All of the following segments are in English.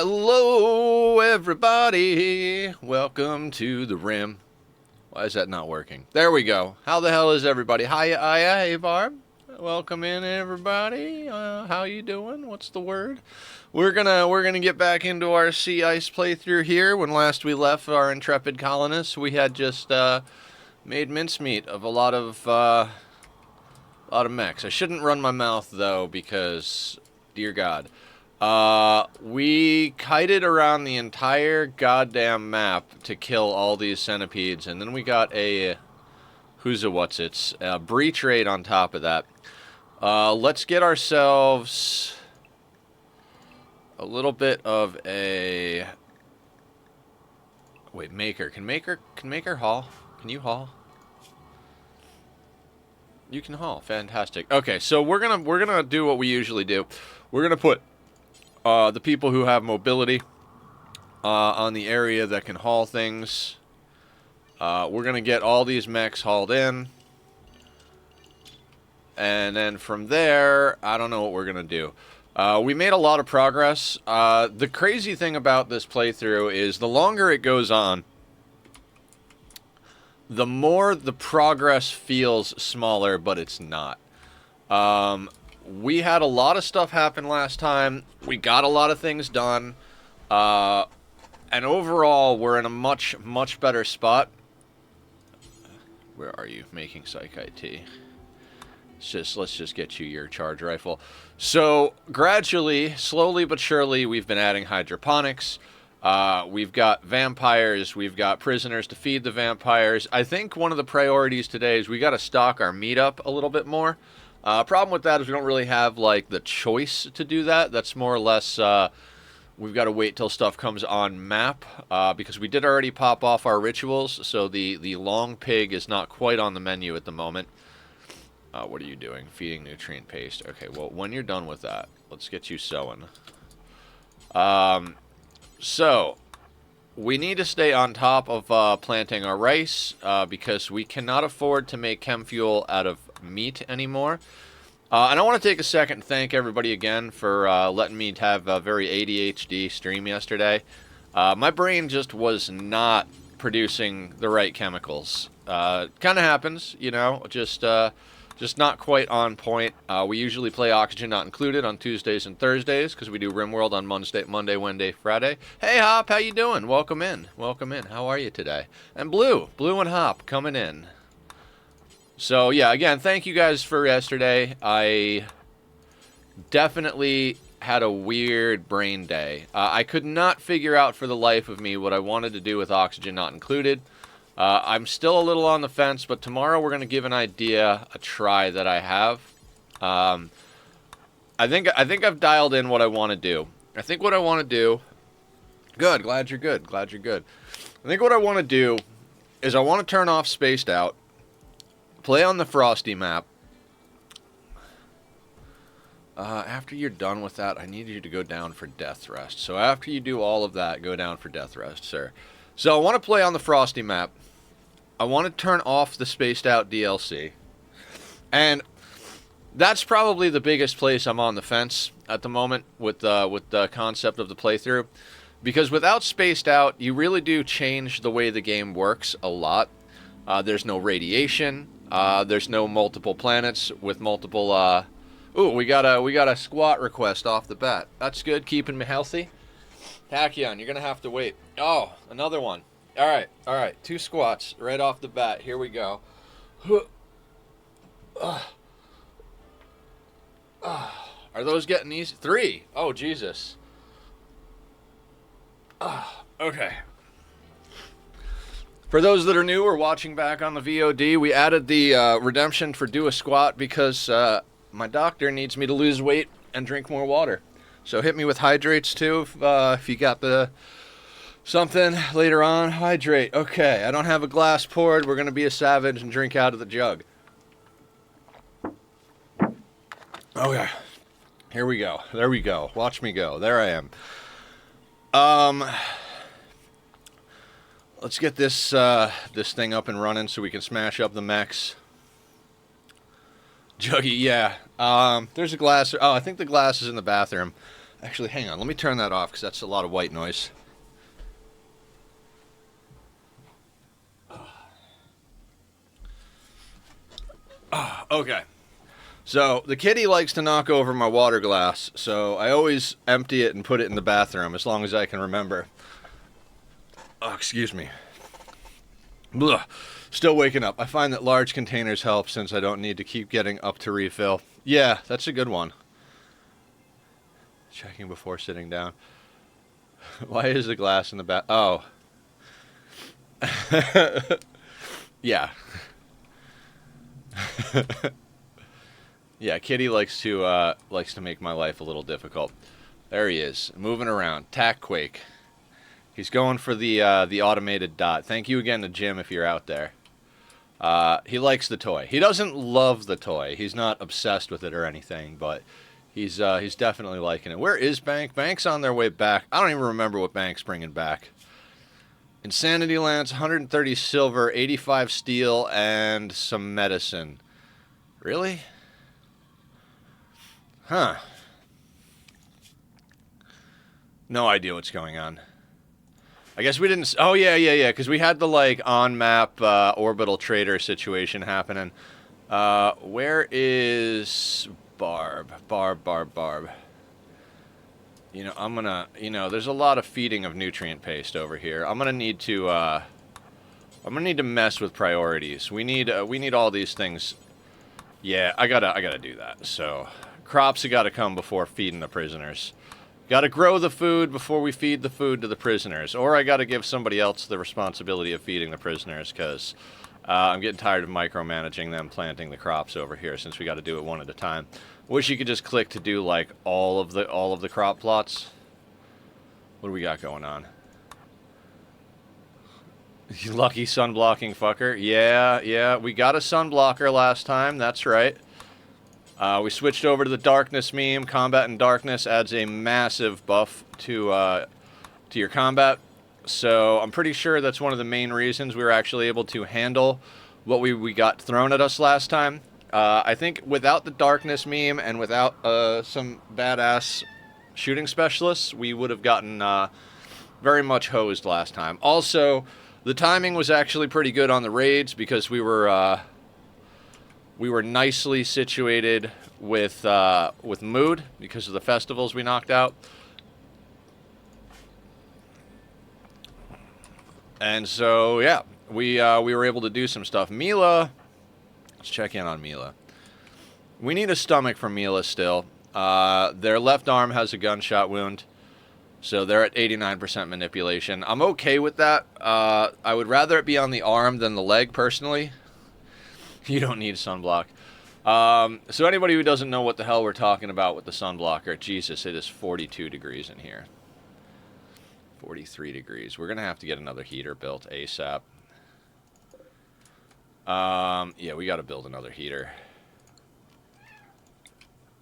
Hello, everybody. Welcome to the Rim. Why is that not working? There we go. How the hell is everybody? Hiya, hey, Barb. Welcome in, everybody. How you doing? What's the word? We're gonna get back into our sea ice playthrough here. When last we left our intrepid colonists, we had just made mincemeat of a lot of mechs. I shouldn't run my mouth though, because dear God. We kited around the entire goddamn map to kill all these centipedes, and then we got a breach raid on top of that. Let's get ourselves a little bit of a... Wait, Maker. Can Maker haul? Can you haul? You can haul. Fantastic. Okay, so we're gonna do what we usually do. We're gonna put the people who have mobility on the area that can haul things. We're going to get all these mechs hauled in. And then from there, I don't know what we're going to do. We made a lot of progress. The crazy thing about this playthrough is the longer it goes on, the more the progress feels smaller, but it's not. We had a lot of stuff happen last time. We got a lot of things done. And overall, we're in a much, much better spot. Where are you? Making Psych IT. Let's just get you your charge rifle. So, gradually, slowly but surely, we've been adding hydroponics. We've got vampires. We've got prisoners to feed the vampires. I think one of the priorities today is we got to stock our meat up a little bit more. Problem with that is we don't really have, like, the choice to do that. That's more or less, we've got to wait till stuff comes on map, because we did already pop off our rituals, so the long pig is not quite on the menu at the moment. What are you doing? Feeding nutrient paste. Okay, well, when you're done with that, let's get you sowing. So, we need to stay on top of planting our rice, because we cannot afford to make chem fuel out of meat anymore. And I want to take a second and thank everybody again for letting me have a very ADHD stream yesterday. My brain just was not producing the right chemicals. Kind of happens, you know, just not quite on point. We usually play Oxygen Not Included on Tuesdays and Thursdays, because we do Rimworld on Monday, Wednesday, Friday. Hey, Hop, how you doing? Welcome in. Welcome in. How are you today? And Blue and Hop coming in. So, yeah, again, thank you guys for yesterday. I definitely had a weird brain day. I could not figure out for the life of me what I wanted to do with Oxygen Not Included. I'm still a little on the fence, but tomorrow we're going to give an idea a try that I have. I think I've dialed in what I want to do. I think what I want to do... Good, glad you're good. Glad you're good. I think what I want to do is I want to turn off Spaced Out. Play on the Frosty map. After you're done with that, I need you to go down for Death Rest. So after you do all of that, go down for Death Rest, sir. So I want to play on the Frosty map. I want to turn off the Spaced Out DLC. And that's probably the biggest place I'm on the fence at the moment with the concept of the playthrough. Because without Spaced Out, you really do change the way the game works a lot. There's no radiation. There's no multiple planets with multiple, Ooh, we got a squat request off the bat. That's good, keeping me healthy. Tachyon, you're gonna have to wait. Oh, another one. Alright, 2 squats right off the bat. Here we go. Are those getting easy? 3. Oh, Jesus. Okay. For those that are new or watching back on the VOD, we added the redemption for do a squat because my doctor needs me to lose weight and drink more water. So hit me with hydrates too if you got the something later on. Hydrate. Okay, I don't have a glass poured. We're going to be a savage and drink out of the jug. Okay. Here we go. There we go. Watch me go. There I am. Let's get this this thing up and running so we can smash up the mechs. Juggy, yeah. There's a glass. Oh, I think the glass is in the bathroom. Actually, hang on. Let me turn that off because that's a lot of white noise. Okay. So, the kitty likes to knock over my water glass, so I always empty it and put it in the bathroom as long as I can remember. Oh, excuse me. Blah. Still waking up. I find that large containers help since I don't need to keep getting up to refill. Yeah, that's a good one. Checking before sitting down. Why is the glass in the bath? Oh. Yeah. Yeah, Kitty likes to make my life a little difficult. There he is, moving around. Tackquake. He's going for the automated dot. Thank you again to Jim if you're out there. He likes the toy. He doesn't love the toy. He's not obsessed with it or anything, but he's definitely liking it. Where is Bank? Bank's on their way back. I don't even remember what Bank's bringing back. Insanity Lance, 130 silver, 85 steel, and some medicine. Really? Huh. No idea what's going on. I guess we didn't... Oh, yeah, because we had the, like, on-map orbital trader situation happening. Where is Barb? Barb. You know, I'm gonna... You know, there's a lot of feeding of nutrient paste over here. I'm gonna need to... I'm gonna need to mess with priorities. We need all these things... Yeah, I gotta do that. So, crops have gotta come before feeding the prisoners. Gotta grow the food before we feed the food to the prisoners. Or I gotta give somebody else the responsibility of feeding the prisoners, because I'm getting tired of micromanaging them planting the crops over here, since we gotta do it one at a time. Wish you could just click to do, like, all of the crop plots. What do we got going on? You lucky sunblocking fucker. Yeah, we got a sunblocker last time, that's right. We switched over to the darkness meme. Combat in darkness adds a massive buff to your combat. So I'm pretty sure that's one of the main reasons we were actually able to handle what we got thrown at us last time. I think without the darkness meme and without some badass shooting specialists, we would have gotten very much hosed last time. Also, the timing was actually pretty good on the raids because we were nicely situated with mood because of the festivals we knocked out. And so, yeah, we were able to do some stuff. Mila, let's check in on Mila. We need a stomach for Mila still. Their left arm has a gunshot wound, so they're at 89% manipulation. I'm okay with that. I would rather it be on the arm than the leg, personally. You don't need sunblock. So anybody who doesn't know what the hell we're talking about with the sunblocker, Jesus, it is 42 degrees in here. 43 degrees. We're going to have to get another heater built ASAP. Yeah, we got to build another heater.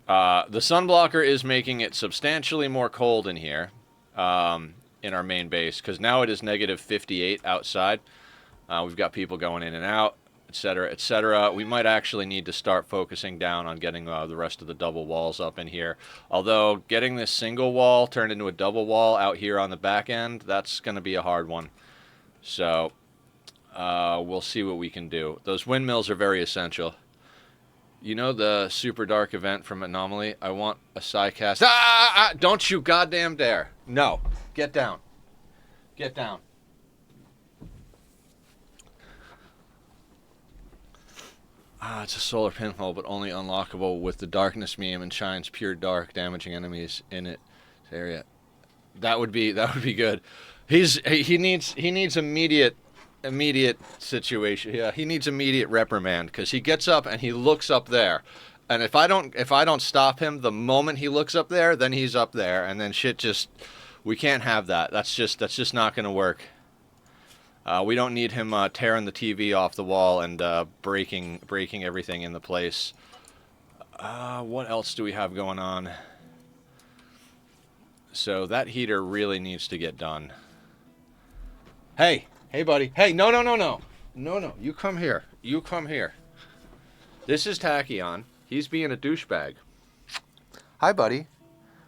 The sunblocker is making it substantially more cold in here, in our main base, because now it is negative 58 outside. We've got people going in and out, etc., etc. We might actually need to start focusing down on getting the rest of the double walls up in here. Although, getting this single wall turned into a double wall out here on the back end, that's going to be a hard one. So, we'll see what we can do. Those windmills are very essential. You know the super dark event from Anomaly? I want a Psycast. Don't you goddamn dare. No. Get down. Get down. It's a solar pinhole, but only unlockable with the darkness meme and shines pure dark, damaging enemies in its area. That would be good. He needs immediate situation. Yeah, he needs immediate reprimand, because he gets up and he looks up there, and if I don't stop him the moment he looks up there, then he's up there, and then shit just, we can't have that. That's just not going to work. We don't need him tearing the TV off the wall and breaking everything in the place. What else do we have going on? So that heater really needs to get done. Hey, buddy. Hey, no. No, you come here. You come here. This is Tachyon. He's being a douchebag. Hi, buddy.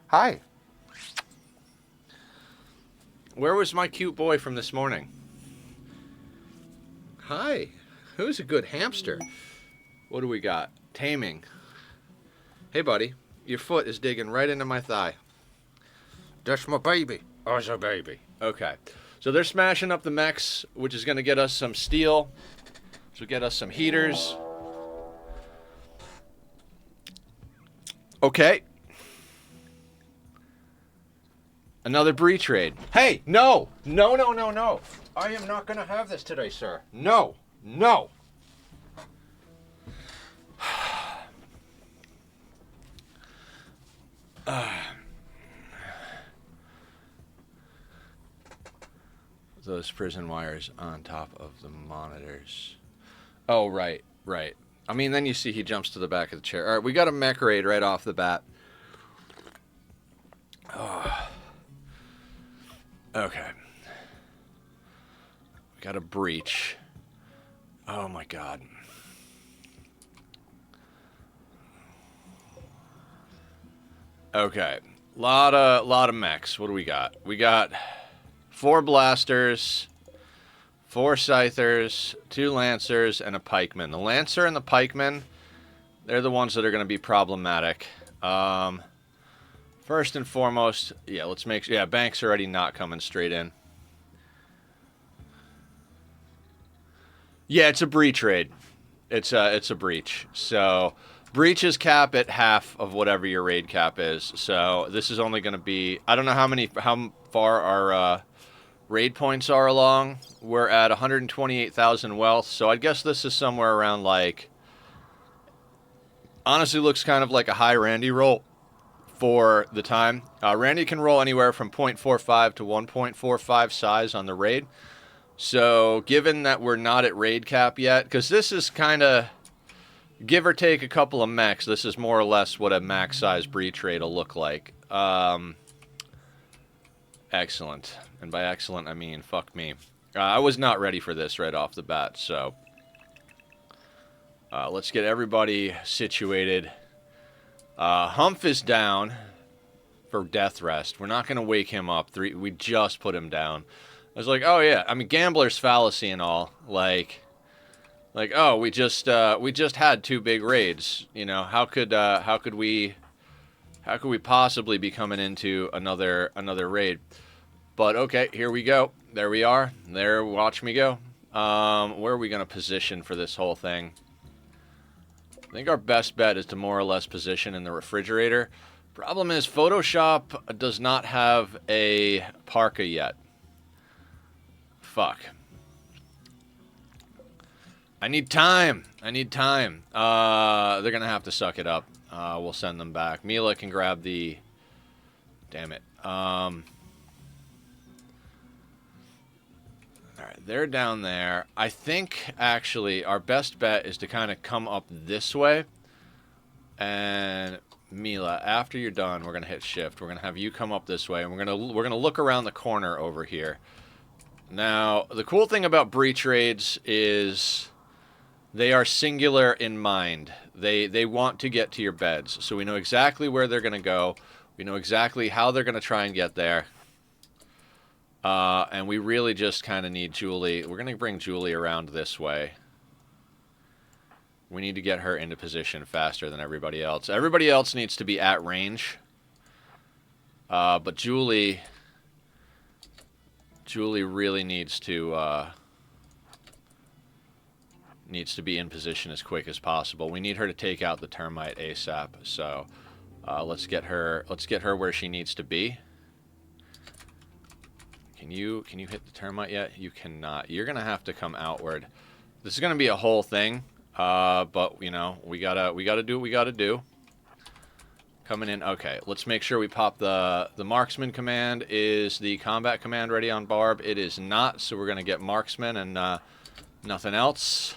Hi. Where was my cute boy from this morning? Hi. Who's a good hamster? What do we got? Taming. Hey, buddy. Your foot is digging right into my thigh. That's my baby. Oh, it's a baby. Okay. So they're smashing up the mechs, which is going to get us some steel. Which will get us some heaters. Okay. Another breach raid. Hey, no. No, no, no, no. I am not going to have this today, sir. No. No. Those prison wires on top of the monitors. Oh, right, right. I mean, then you see he jumps to the back of the chair. All right, we got a mech raid right off the bat. Oh. Okay. We got a breach. Oh my god. Okay. Lot of mechs. What do we got? We got 4 blasters, 4 scythers, 2 lancers, and a pikeman. The lancer and the pikeman, they're the ones that are going to be problematic. First and foremost, yeah, let's make sure. Yeah, Bank's already not coming straight in. Yeah, it's a breach raid. It's a breach. So breaches cap at half of whatever your raid cap is. So this is only going to be. I don't know how far our raid points are along. We're at 128,000 wealth. So I guess this is somewhere around like. Honestly, looks kind of like a high Randy roll for the time. Randy can roll anywhere from 0.45 to 1.45 size on the raid. So given that we're not at raid cap yet, because this is kind of, give or take a couple of mechs, this is more or less what a max size breach raid will look like. Excellent. And by excellent, I mean fuck me. I was not ready for this right off the bat, so let's get everybody situated. Humph is down for death rest. We're not going to wake him up. We just put him down. I was like, oh yeah, I mean, gambler's fallacy and all. Like, oh, we just had 2 big raids. You know, how could we possibly be coming into another raid? But okay, here we go. There we are. There, watch me go. Where are we gonna position for this whole thing? I think our best bet is to more or less position in the refrigerator. Problem is, Photoshop does not have a parka yet. Fuck. I need time. I need time. They're going to have to suck it up. We'll send them back. Mila can grab the... Damn it. Alright, they're down there. I think, actually, our best bet is to kind of come up this way. And... Mila, after you're done, we're going to hit shift. We're going to have you come up this way, and we're going to look around the corner over here. Now, the cool thing about breach raids is they are singular in mind. They want to get to your beds, so we know exactly where they're going to go. We know exactly how they're going to try and get there. And we really just kind of need Julie. We're going to bring Julie around this way. We need to get her into position faster than everybody else. Everybody else needs to be at range. But Julie really needs to be in position as quick as possible. We need her to take out the termite ASAP. So let's get her where she needs to be. Can you hit the termite yet? You cannot. You're gonna have to come outward. This is gonna be a whole thing. But you know, we gotta do what we gotta do. Coming in. Okay, let's make sure we pop the marksman command. Is the combat command ready on Barb? It is not, so we're gonna get marksman and nothing else.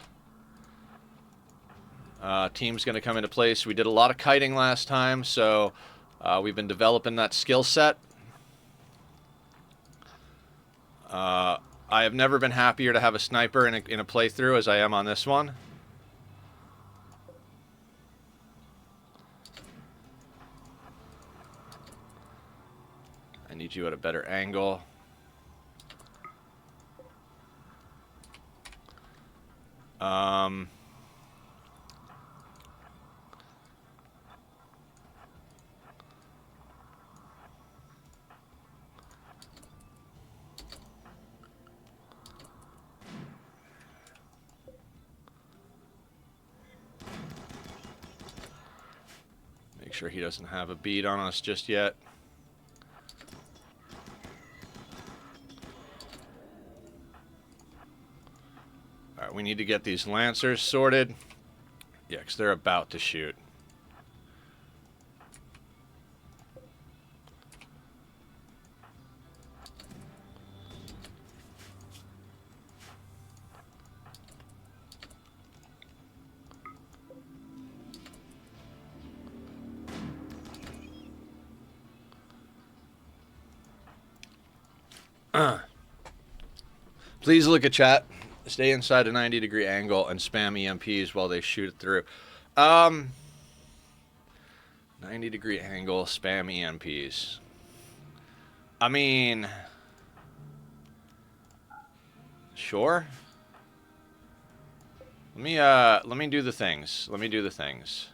Team's gonna come into place. We did a lot of kiting last time, so we've been developing that skill set. I have never been happier to have a sniper in a playthrough as I am on this one. I need you at a better angle. Um... Make sure he doesn't have a bead on us just yet. Alright, we need to get these Lancers sorted. Yeah, because they're about to shoot. Please look at chat. Stay inside a 90-degree angle and spam EMPs while they shoot it through. 90-degree angle, spam EMPs. I mean... Sure. Let me do the things. Let me do the things.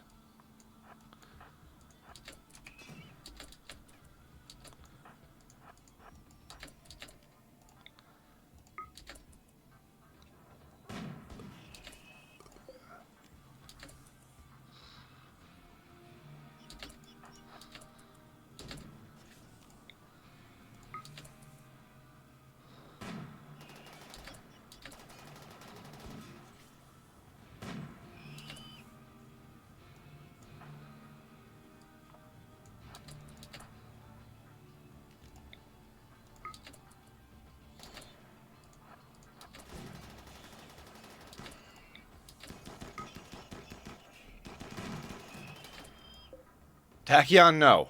Tachyon, no.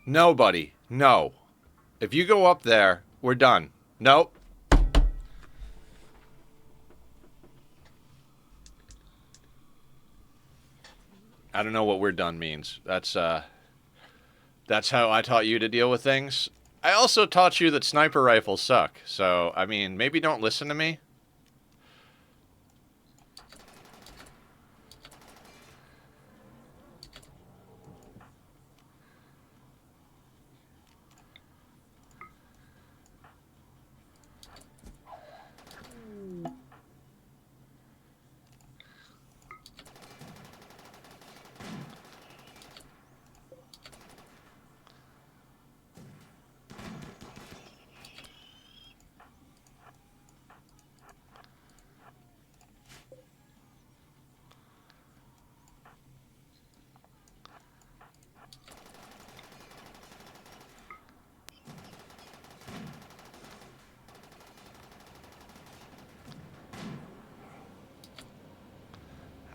No, buddy. No. If you go up there, we're done. Nope. I don't know what we're done means. That's how I taught you to deal with things. I also taught you that sniper rifles suck. So, I mean, maybe don't listen to me.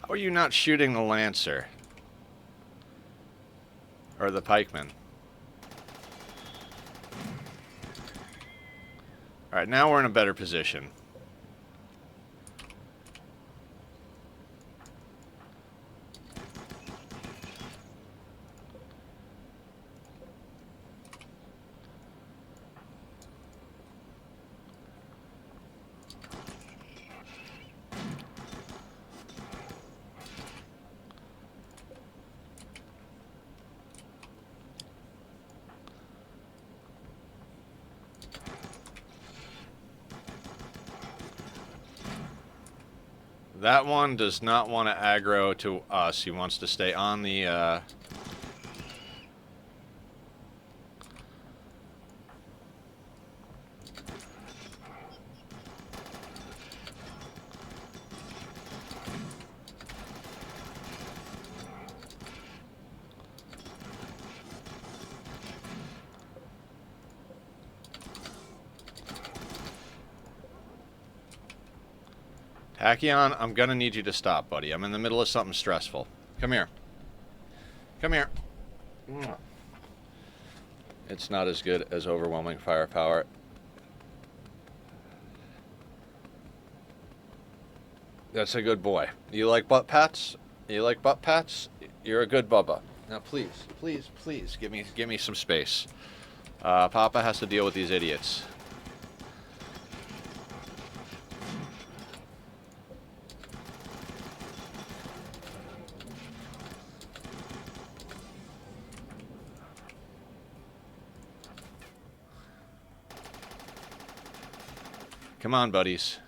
How are you not shooting the Lancer? Or the Pikeman? Alright, now we're in a better position. That one does not want to aggro to us. He wants to stay on the, Tachyon, I'm gonna need you to stop, buddy. I'm in the middle of something stressful. Come here. Come here. It's not as good as overwhelming firepower. That's a good boy. You like butt pats? You like butt pats? You're a good bubba. Now please, please, please, give me some space. Papa has to deal with these idiots. Come on, buddies.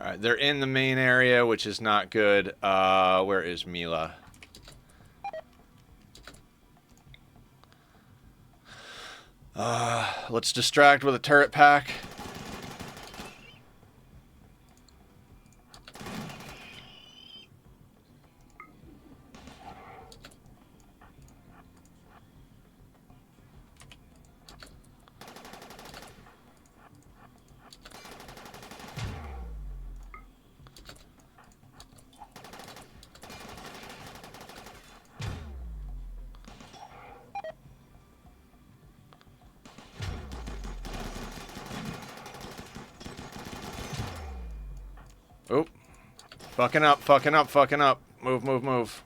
Alright, they're in the main area, which is not good. Where is Mila? Let's distract with a turret pack. Oop. Fucking up, fucking up, fucking up. Move, move, move.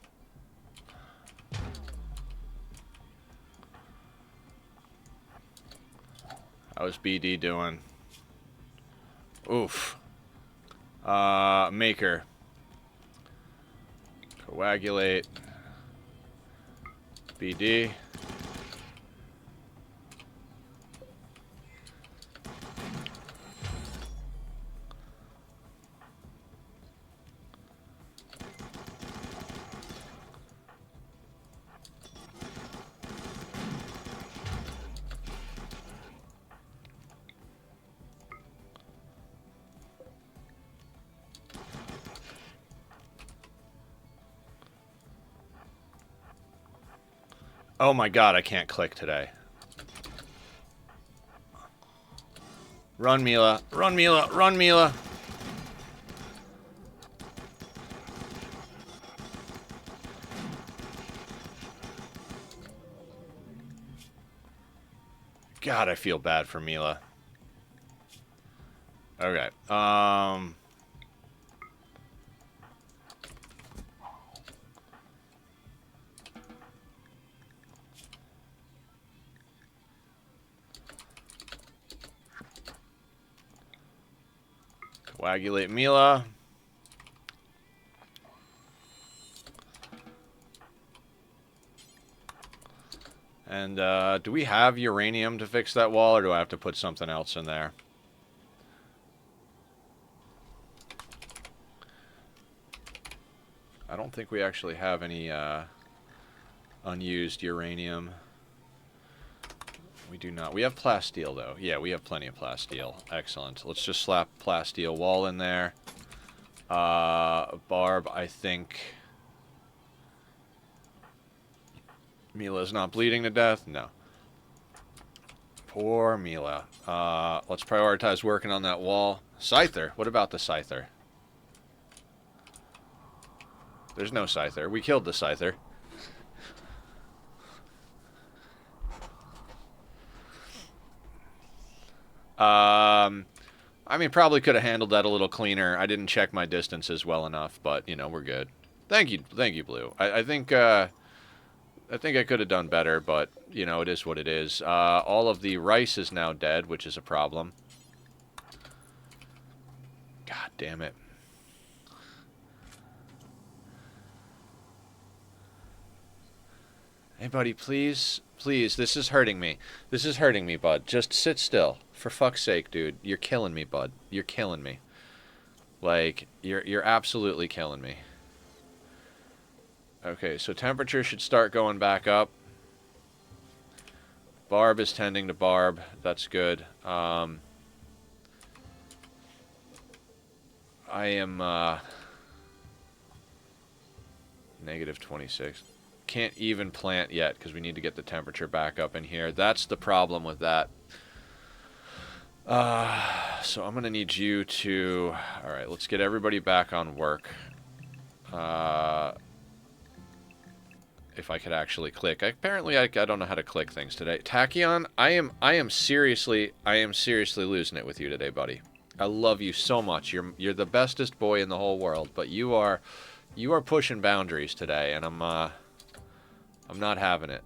How's BD doing? Oof. Maker. Coagulate. BD. Oh my god, I can't click today. Run, Mila. Run, Mila. Run, Mila. God, I feel bad for Mila. Okay. Coagulate Mila. And, do we have uranium to fix that wall, or do I have to put something else in there? I don't think we actually have any, unused uranium. We do not. We have plasteel, though. Yeah, we have plenty of plasteel. Excellent. Let's just slap plasteel wall in there. Barb, I think... Mila's not bleeding to death? No. Poor Mila. Let's prioritize working on that wall. Scyther. What about the Scyther? There's no Scyther. We killed the Scyther. I mean, probably could have handled that a little cleaner. I didn't check my distances well enough, but, you know, we're good. Thank you, Blue. I think I could have done better, but, you know, it is what it is. All of the rice is now dead, which is a problem. God damn it. Hey, buddy, please, please, this is hurting me. This is hurting me, bud. Just sit still. For fuck's sake, dude. You're killing me, bud. You're killing me. Like, you're absolutely killing me. Okay, so temperature should start going back up. Barb is tending to Barb. That's good. I am, negative 26. Can't even plant yet because we need to get the temperature back up in here. That's the problem with that. So I'm going to need you to... Alright, let's get everybody back on work. If I could actually click. Apparently, I don't know how to click things today. Tachyon, I am seriously losing it with you today, buddy. I love you so much. You're the bestest boy in the whole world, but you are pushing boundaries today, and I'm not having it.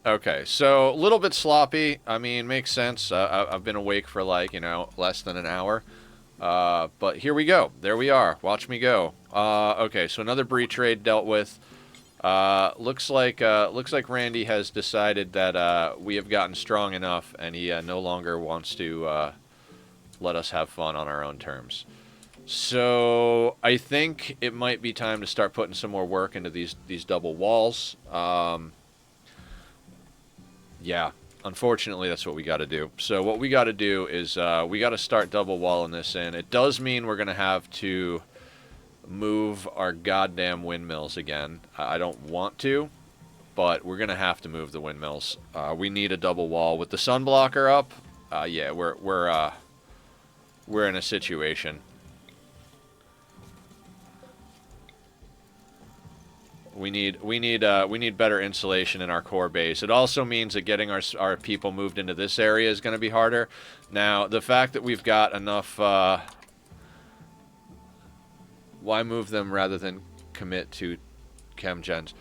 Okay, so a little bit sloppy. I mean, makes sense. I've been awake for like, less than an hour. But here we go. There we are. Watch me go. Okay, so another breach raid dealt with. Looks like Randy has decided that we have gotten strong enough, and he no longer wants to let us have fun on our own terms. So I think it might be time to start putting some more work into these double walls. Yeah, unfortunately, that's what we got to do. So what we got to do is we got to start double walling this in. It does mean we're going to have to move our goddamn windmills again. I don't want to, but we're going to have to move the windmills. We need a double wall. With the sun blocker up, yeah, we're in a situation. We need better insulation in our core base. It also means that getting our people moved into this area is going to be harder. Now, the fact that we've got enough, why move them rather than commit to chem-gens?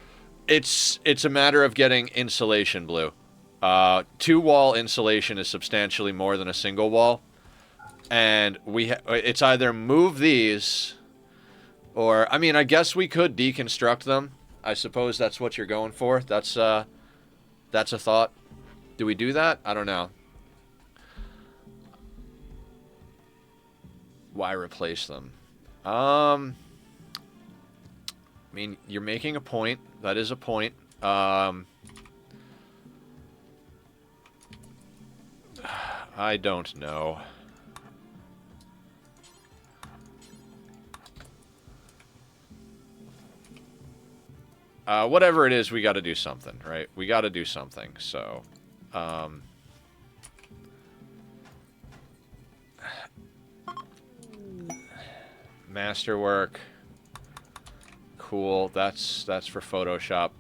It's a matter of getting insulation, Blue. 2-wall insulation is substantially more than a single wall, and it's either move these, or I mean, I guess we could deconstruct them. I suppose that's what you're going for. That's a thought. Do we do that? I don't know. Why replace them? I mean, you're making a point. That is a point. I don't know. Whatever it is, we got to do something, right? We got to do something. So, masterwork. Cool. That's for Photoshop.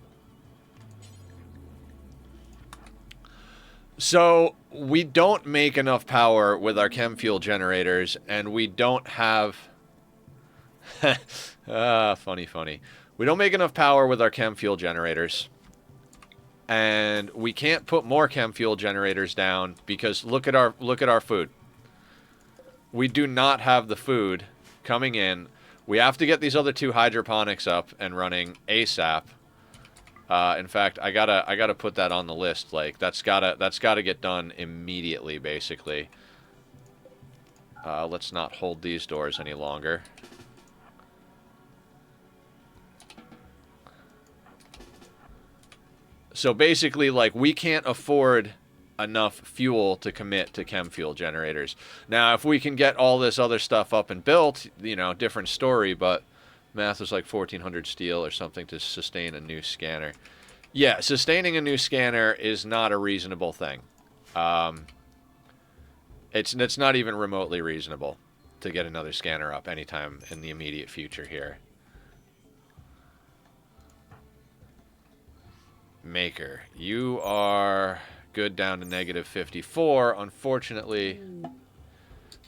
So we don't make enough power with our chem fuel generators, and we don't have. Funny. We don't make enough power with our chem fuel generators, and we can't put more chem fuel generators down because look at our food. We do not have the food coming in. We have to get these other 2 hydroponics up and running ASAP. In fact, I gotta put that on the list. Like that's gotta get done immediately, basically. Let's not hold these doors any longer. So basically, like, we can't afford enough fuel to commit to chem fuel generators. Now, if we can get all this other stuff up and built, different story, but math was like 1,400 steel or something to sustain a new scanner. Yeah, sustaining a new scanner is not a reasonable thing. It's not even remotely reasonable to get another scanner up anytime in the immediate future here. Maker, you are good down to negative 54. Unfortunately,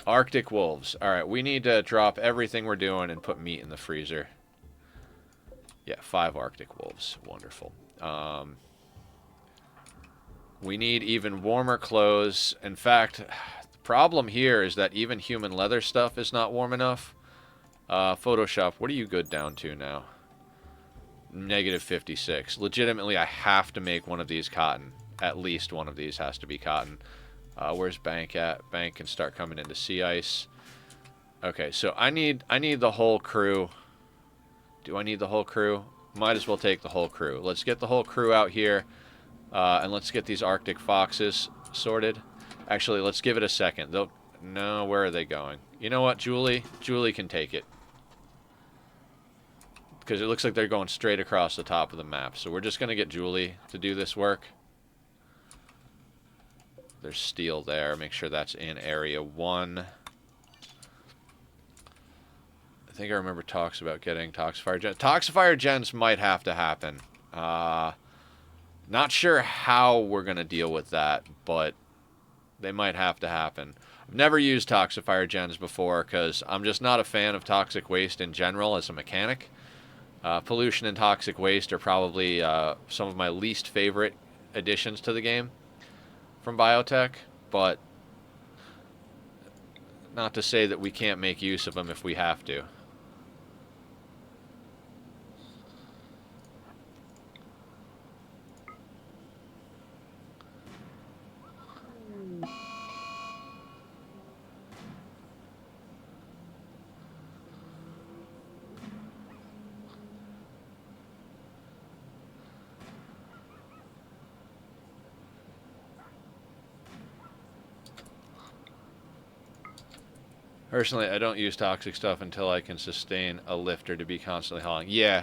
Arctic wolves. All right, we need to drop everything we're doing and put meat in the freezer. Yeah, 5 Arctic wolves. Wonderful. We need even warmer clothes. In fact, the problem here is that even human leather stuff is not warm enough. Photoshop, what are you good down to now? Negative 56. Legitimately, I have to make one of these cotton. At least one of these has to be cotton. Where's Bank at? Bank can start coming into sea ice. Okay, so I need the whole crew. Do I need the whole crew? Might as well take the whole crew. Let's get the whole crew out here, and let's get these Arctic foxes sorted. Actually, let's give it a second. No, where are they going? You know what, Julie? Julie can take it. Because it looks like they're going straight across the top of the map. So we're just going to get Julie to do this work. There's steel there. Make sure that's in area 1. I think I remember talks about getting Toxifier gens. Toxifier gens might have to happen. Not sure how we're going to deal with that, but they might have to happen. I've never used Toxifier gens before because I'm just not a fan of toxic waste in general as a mechanic. Pollution and toxic waste are probably some of my least favorite additions to the game from biotech, but not to say that we can't make use of them if we have to. Personally, I don't use toxic stuff until I can sustain a lifter to be constantly hauling. Yeah,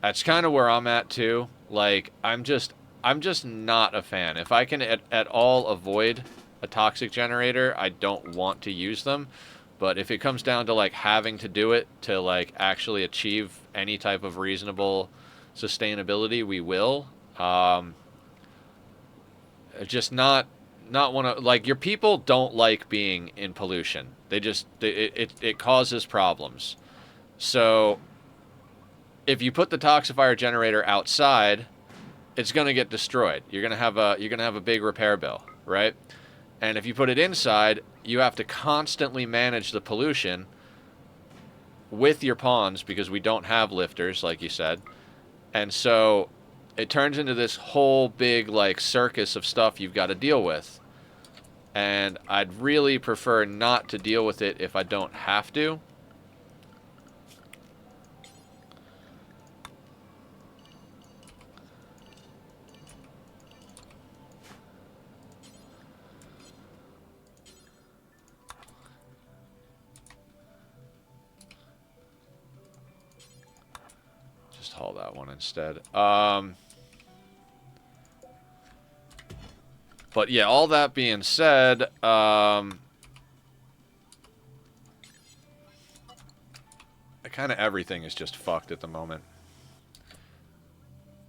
that's kind of where I'm at too. Like, I'm just not a fan. If I can at all avoid a toxic generator, I don't want to use them. But if it comes down to like having to do it to like actually achieve any type of reasonable sustainability, we will. Just not want to, like, your people don't like being in pollution. It causes problems. So if you put the toxifier generator outside, it's going to get destroyed. You're going to have a big repair bill, right? And if you put it inside, you have to constantly manage the pollution with your pawns because we don't have lifters, like you said. And so it turns into this whole big like circus of stuff you've got to deal with. And I'd really prefer not to deal with it if I don't have to. Just haul that one instead. But yeah, all that being said, kind of everything is just fucked at the moment.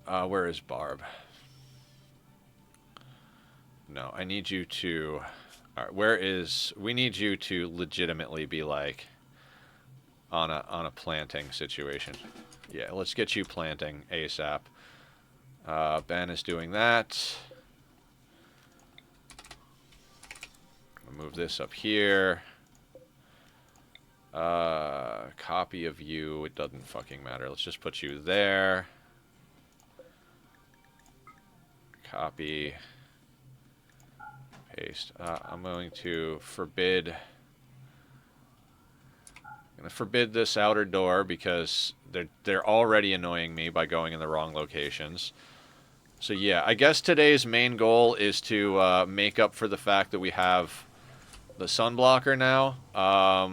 Where is Barb? No, I need you to... Alright, where is... We need you to legitimately be, like, on a planting situation. Yeah, let's get you planting ASAP. Ben is doing that. Move this up here. Copy of you. It doesn't fucking matter. Let's just put you there. Copy. Paste. I'm going to forbid. I'm going to forbid this outer door because they're already annoying me by going in the wrong locations. So yeah, I guess today's main goal is to make up for the fact that we have the sun blocker now. I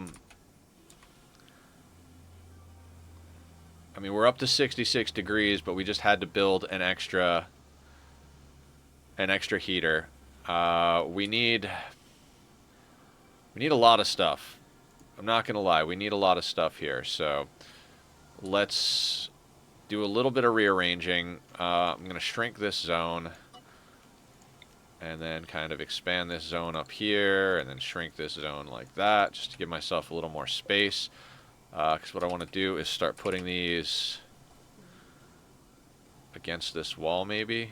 mean, we're up to 66 degrees, but we just had to build an extra heater. We need a lot of stuff. I'm not gonna lie, we need a lot of stuff here. So let's do a little bit of rearranging. I'm gonna shrink this zone. And then kind of expand this zone up here, and then shrink this zone like that, just to give myself a little more space. Because what I want to do is start putting these against this wall, maybe.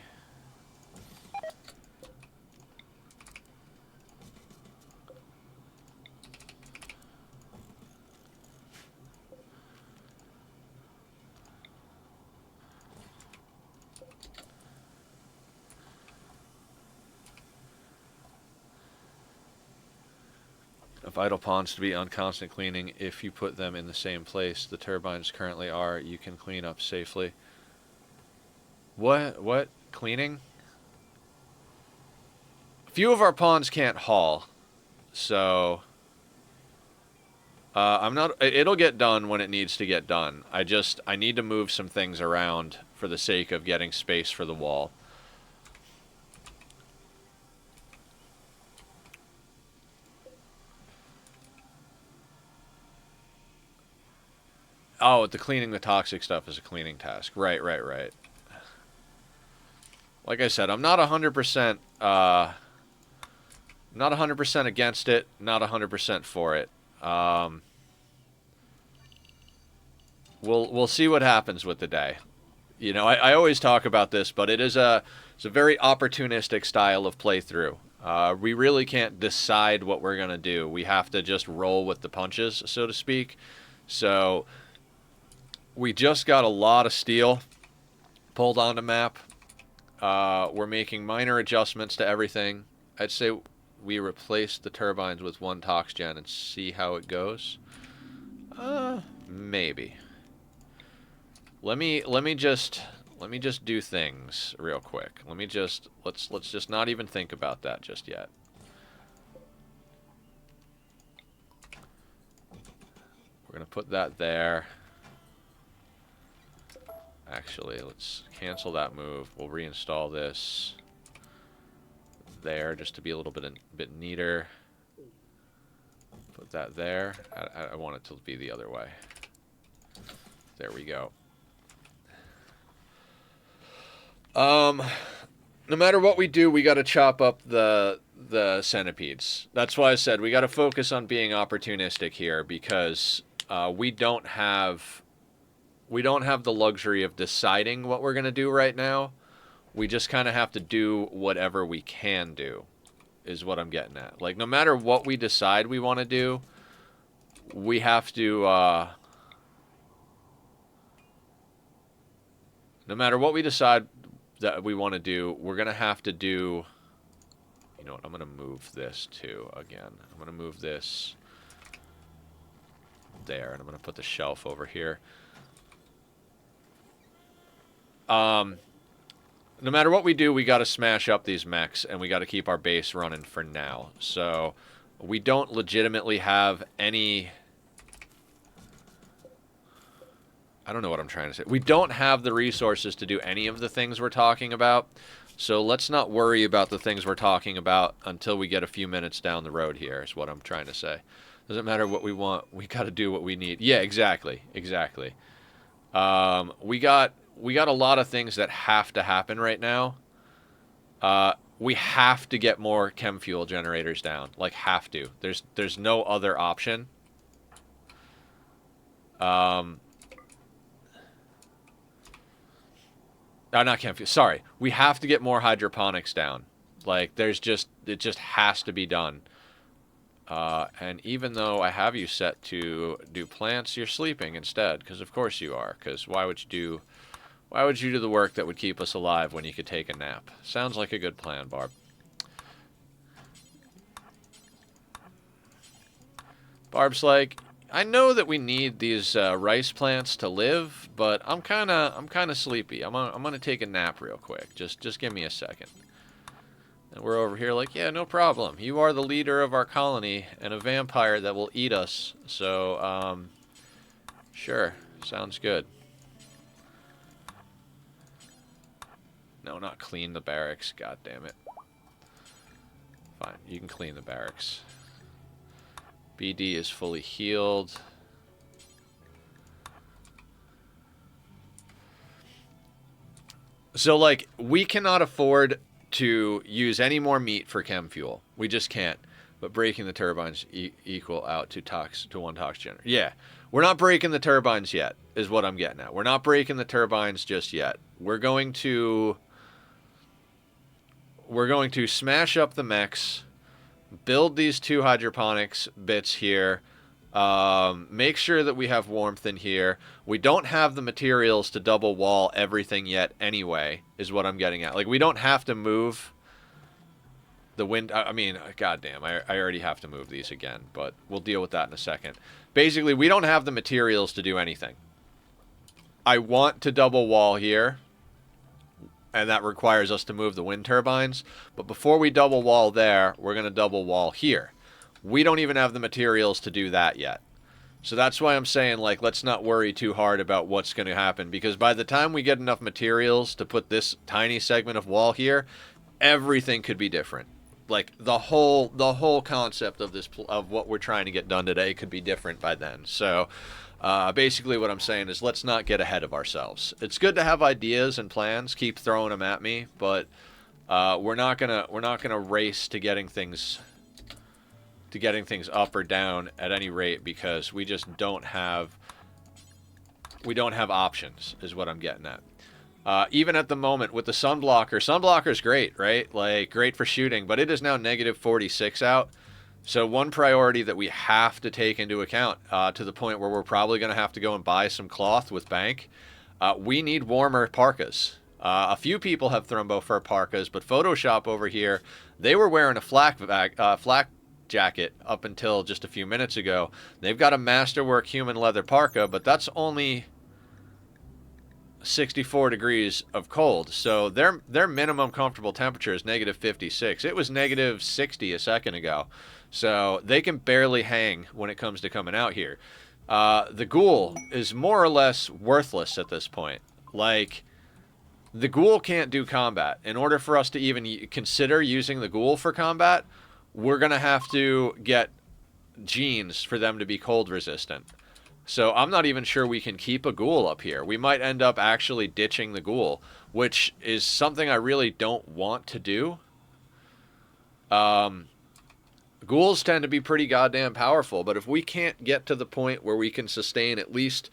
Idle ponds to be on constant cleaning. If you put them in the same place the turbines currently are, you can clean up safely. What? Cleaning? A few of our ponds can't haul, so I'm not. It'll get done when it needs to get done. I need to move some things around for the sake of getting space for the wall. Oh, the cleaning the toxic stuff is a cleaning task. Right. Like I said, I'm not 100%, not 100% against it, not 100% for it. We'll see what happens with the day. You know, I always talk about this, but it's a very opportunistic style of playthrough. We really can't decide what we're going to do. We have to just roll with the punches, so to speak. So we just got a lot of steel pulled onto map. We're making minor adjustments to everything. I'd say we replace the turbines with one toxgen and see how it goes. Maybe. Let me just do things real quick. Let's just not even think about that just yet. We're gonna put that there. Actually, let's cancel that move. We'll reinstall this there just to be a little bit neater. Put that there. I want it to be the other way. There we go. No matter what we do, we got to chop up the centipedes. That's why I said we got to focus on being opportunistic here, because we don't have the luxury of deciding what we're going to do right now. We just kind of have to do whatever we can do, is what I'm getting at. Like, no matter what we decide we want to do, we have to, no matter what we decide that we want to do, we're going to have to do, you know what, I'm going to move this too again. I'm going to move this there, and I'm going to put the shelf over here. No matter what we do, we got to smash up these mechs, and we got to keep our base running for now. So we don't legitimately have any... I don't know what I'm trying to say. We don't have the resources to do any of the things we're talking about. So let's not worry about the things we're talking about until we get a few minutes down the road here, is what I'm trying to say. Doesn't matter what we want. We got to do what we need. Yeah, exactly. Exactly. We got a lot of things that have to happen right now. We have to get more chem fuel generators down. Like, have to. There's no other option. Not chem fuel. Sorry. We have to get more hydroponics down. Like, it just has to be done. And even though I have you set to do plants, you're sleeping instead. Because of course you are. Because why would you do the work that would keep us alive when you could take a nap? Sounds like a good plan, Barb. Barb's like, I know that we need these rice plants to live, but I'm kind of sleepy. I'm gonna take a nap real quick. Just give me a second. And we're over here like, yeah, no problem. You are the leader of our colony and a vampire that will eat us. So, sure, sounds good. No, not clean the barracks. God damn it. Fine, you can clean the barracks. BD is fully healed. So, like, we cannot afford to use any more meat for chem fuel. We just can't. But breaking the turbines equal out to one tox generator. Yeah, we're not breaking the turbines yet, is what I'm getting at. We're not breaking the turbines just yet. We're going to smash up the mechs, build these 2 hydroponics bits here, make sure that we have warmth in here. We don't have the materials to double wall everything yet anyway, is what I'm getting at. Like, we don't have to move the wind. I mean, goddamn, I already have to move these again, but we'll deal with that in a second. Basically, we don't have the materials to do anything. I want to double wall here, and that requires us to move the wind turbines. But before we double wall there, we're going to double wall here. We don't even have the materials to do that yet. So that's why I'm saying, like, let's not worry too hard about what's going to happen. Because by the time we get enough materials to put this tiny segment of wall here, everything could be different. Like, the whole concept of of what we're trying to get done today could be different by then. So... basically what I'm saying is let's not get ahead of ourselves. It's good to have ideas and plans, keep throwing them at me, but we're not gonna race to getting things up or down at any rate, because we just don't have options, is what I'm getting at. Even at the moment with the sunblocker is great, right? Like, great for shooting, but it is now negative 46 out. So one priority that we have to take into account, to the point where we're probably going to have to go and buy some cloth with bank, we need warmer parkas. A few people have Thrumbo fur parkas, but Photoshop over here, they were wearing a flak jacket up until just a few minutes ago. They've got a Masterwork human leather parka, but that's only 64 degrees of cold. So their minimum comfortable temperature is negative 56. It was negative 60 a second ago. So they can barely hang when it comes to coming out here. The ghoul is more or less worthless at this point. Like, the ghoul can't do combat. In order for us to even consider using the ghoul for combat, we're going to have to get genes for them to be cold resistant. So I'm not even sure we can keep a ghoul up here. We might end up actually ditching the ghoul, which is something I really don't want to do. Ghouls tend to be pretty goddamn powerful, but if we can't get to the point where we can sustain at least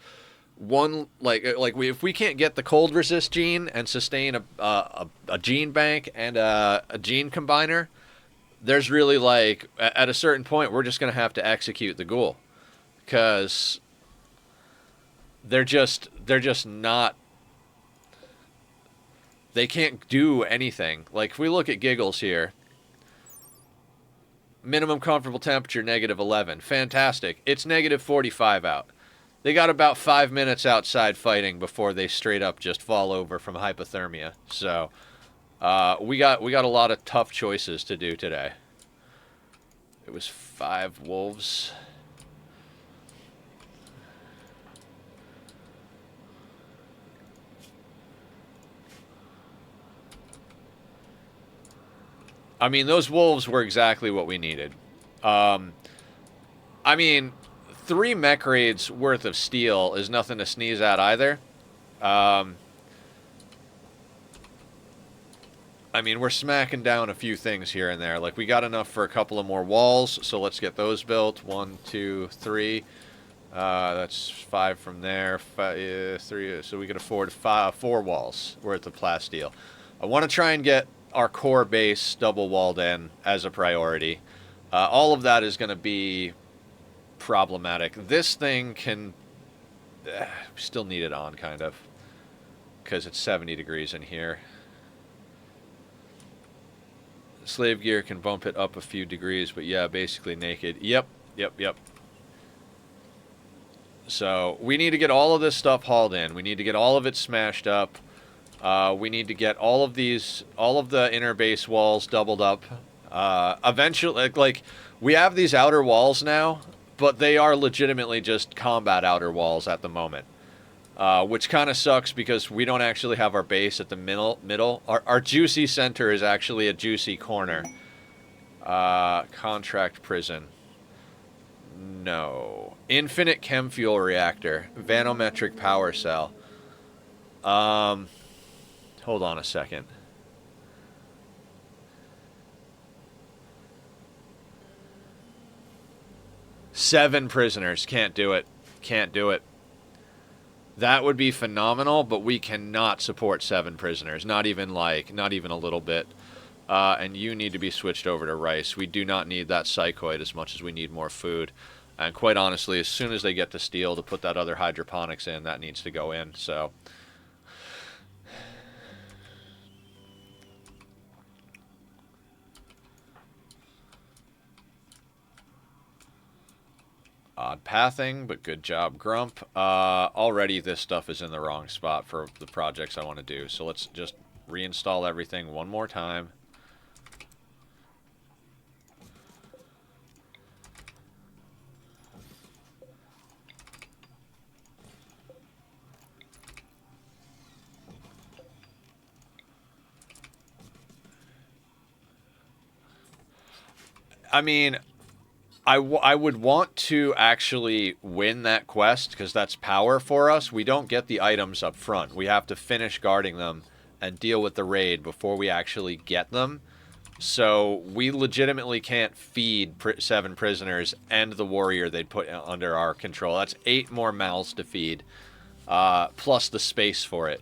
one, if we can't get the cold resist gene and sustain a gene bank and a gene combiner, there's really, like, at a certain point, we're just going to have to execute the ghoul. Because they're just not, they can't do anything. Like, if we look at Giggles here, minimum comfortable temperature, negative 11. Fantastic. It's negative 45 out. They got about 5 minutes outside fighting before they straight up just fall over from hypothermia. So, we got a lot of tough choices to do today. It was 5 wolves. I mean, those wolves were exactly what we needed. I mean, 3 mech raids worth of steel is nothing to sneeze at either. I mean, we're smacking down a few things here and there. Like, we got enough for a couple of more walls, so let's get those built. 1, 2, 3. That's 5 from there. 3. So we can afford 4 walls worth of plasteel. I want to try and get our core base double walled in as a priority. All of that is going to be problematic. This thing can... we still need it on, kind of. Because it's 70 degrees in here. Slave gear can bump it up a few degrees, but yeah, basically naked. Yep. So, we need to get all of this stuff hauled in. We need to get all of it smashed up. We need to get all of the inner base walls doubled up. Eventually, like, we have these outer walls now, but they are legitimately just combat outer walls at the moment. Which kind of sucks because we don't actually have our base at the middle. Our juicy center is actually a juicy corner. Contract prison. No. Infinite chem fuel reactor. Vanometric power cell. Hold on a second. Seven prisoners. Can't do it. Can't do it. That would be phenomenal, but we cannot support 7 prisoners. Not even a little bit. And you need to be switched over to rice. We do not need that psychoid as much as we need more food. And quite honestly, as soon as they get to steel to put that other hydroponics in, that needs to go in. So, odd pathing, but good job, Grump. Already this stuff is in the wrong spot for the projects I want to do. So let's just reinstall everything one more time. I mean, I would want to actually win that quest, because that's power for us. We don't get the items up front. We have to finish guarding them and deal with the raid before we actually get them. So we legitimately can't feed 7 prisoners and the warrior they'd put under our control. That's 8 more mouths to feed, plus the space for it.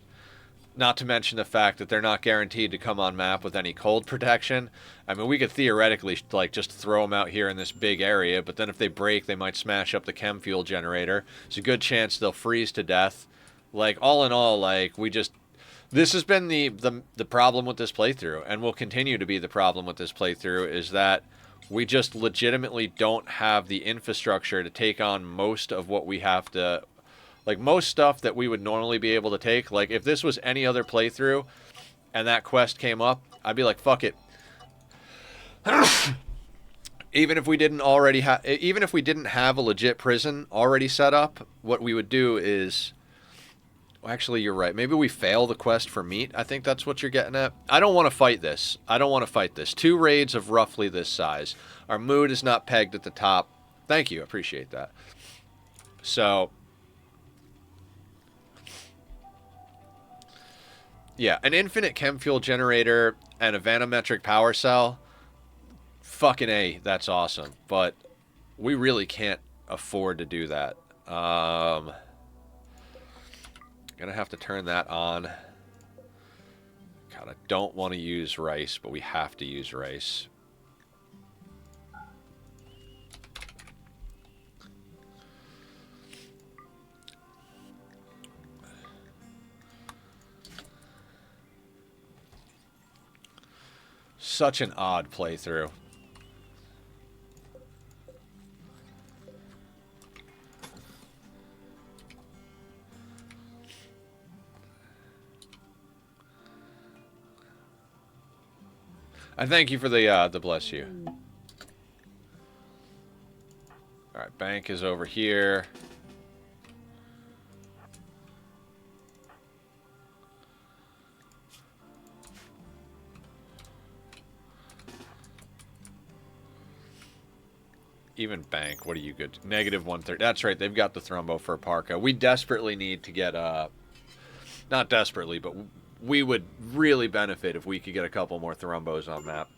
Not to mention the fact that they're not guaranteed to come on map with any cold protection. I mean, we could theoretically like just throw them out here in this big area, but then if they break, they might smash up the chem fuel generator. It's a good chance they'll freeze to death. Like, all in all, like, we just... This has been the problem with this playthrough, and will continue to be the problem with this playthrough, is that we just legitimately don't have the infrastructure to take on most of what we have to... Like, most stuff that we would normally be able to take. Like, if this was any other playthrough and that quest came up, I'd be like, fuck it. Even if we didn't already have... Even if we didn't have a legit prison already set up, what we would do is... Actually, you're right. Maybe we fail the quest for meat. I think that's what you're getting at. I don't want to fight this. I don't want to fight this. 2 raids of roughly this size. Our mood is not pegged at the top. Thank you. Appreciate that. So... Yeah, an infinite chem fuel generator and a vanometric power cell. Fucking A, that's awesome. But we really can't afford to do that. Gonna have to turn that on. God, I don't want to use rice, but we have to use rice. Such an odd playthrough. I thank you for the bless you. All right, bank is over here. Even bank, what are you good? -130. That's right, they've got the thrombo for Parka. We desperately need to get, not desperately, but we would really benefit if we could get a couple more thrombos on map.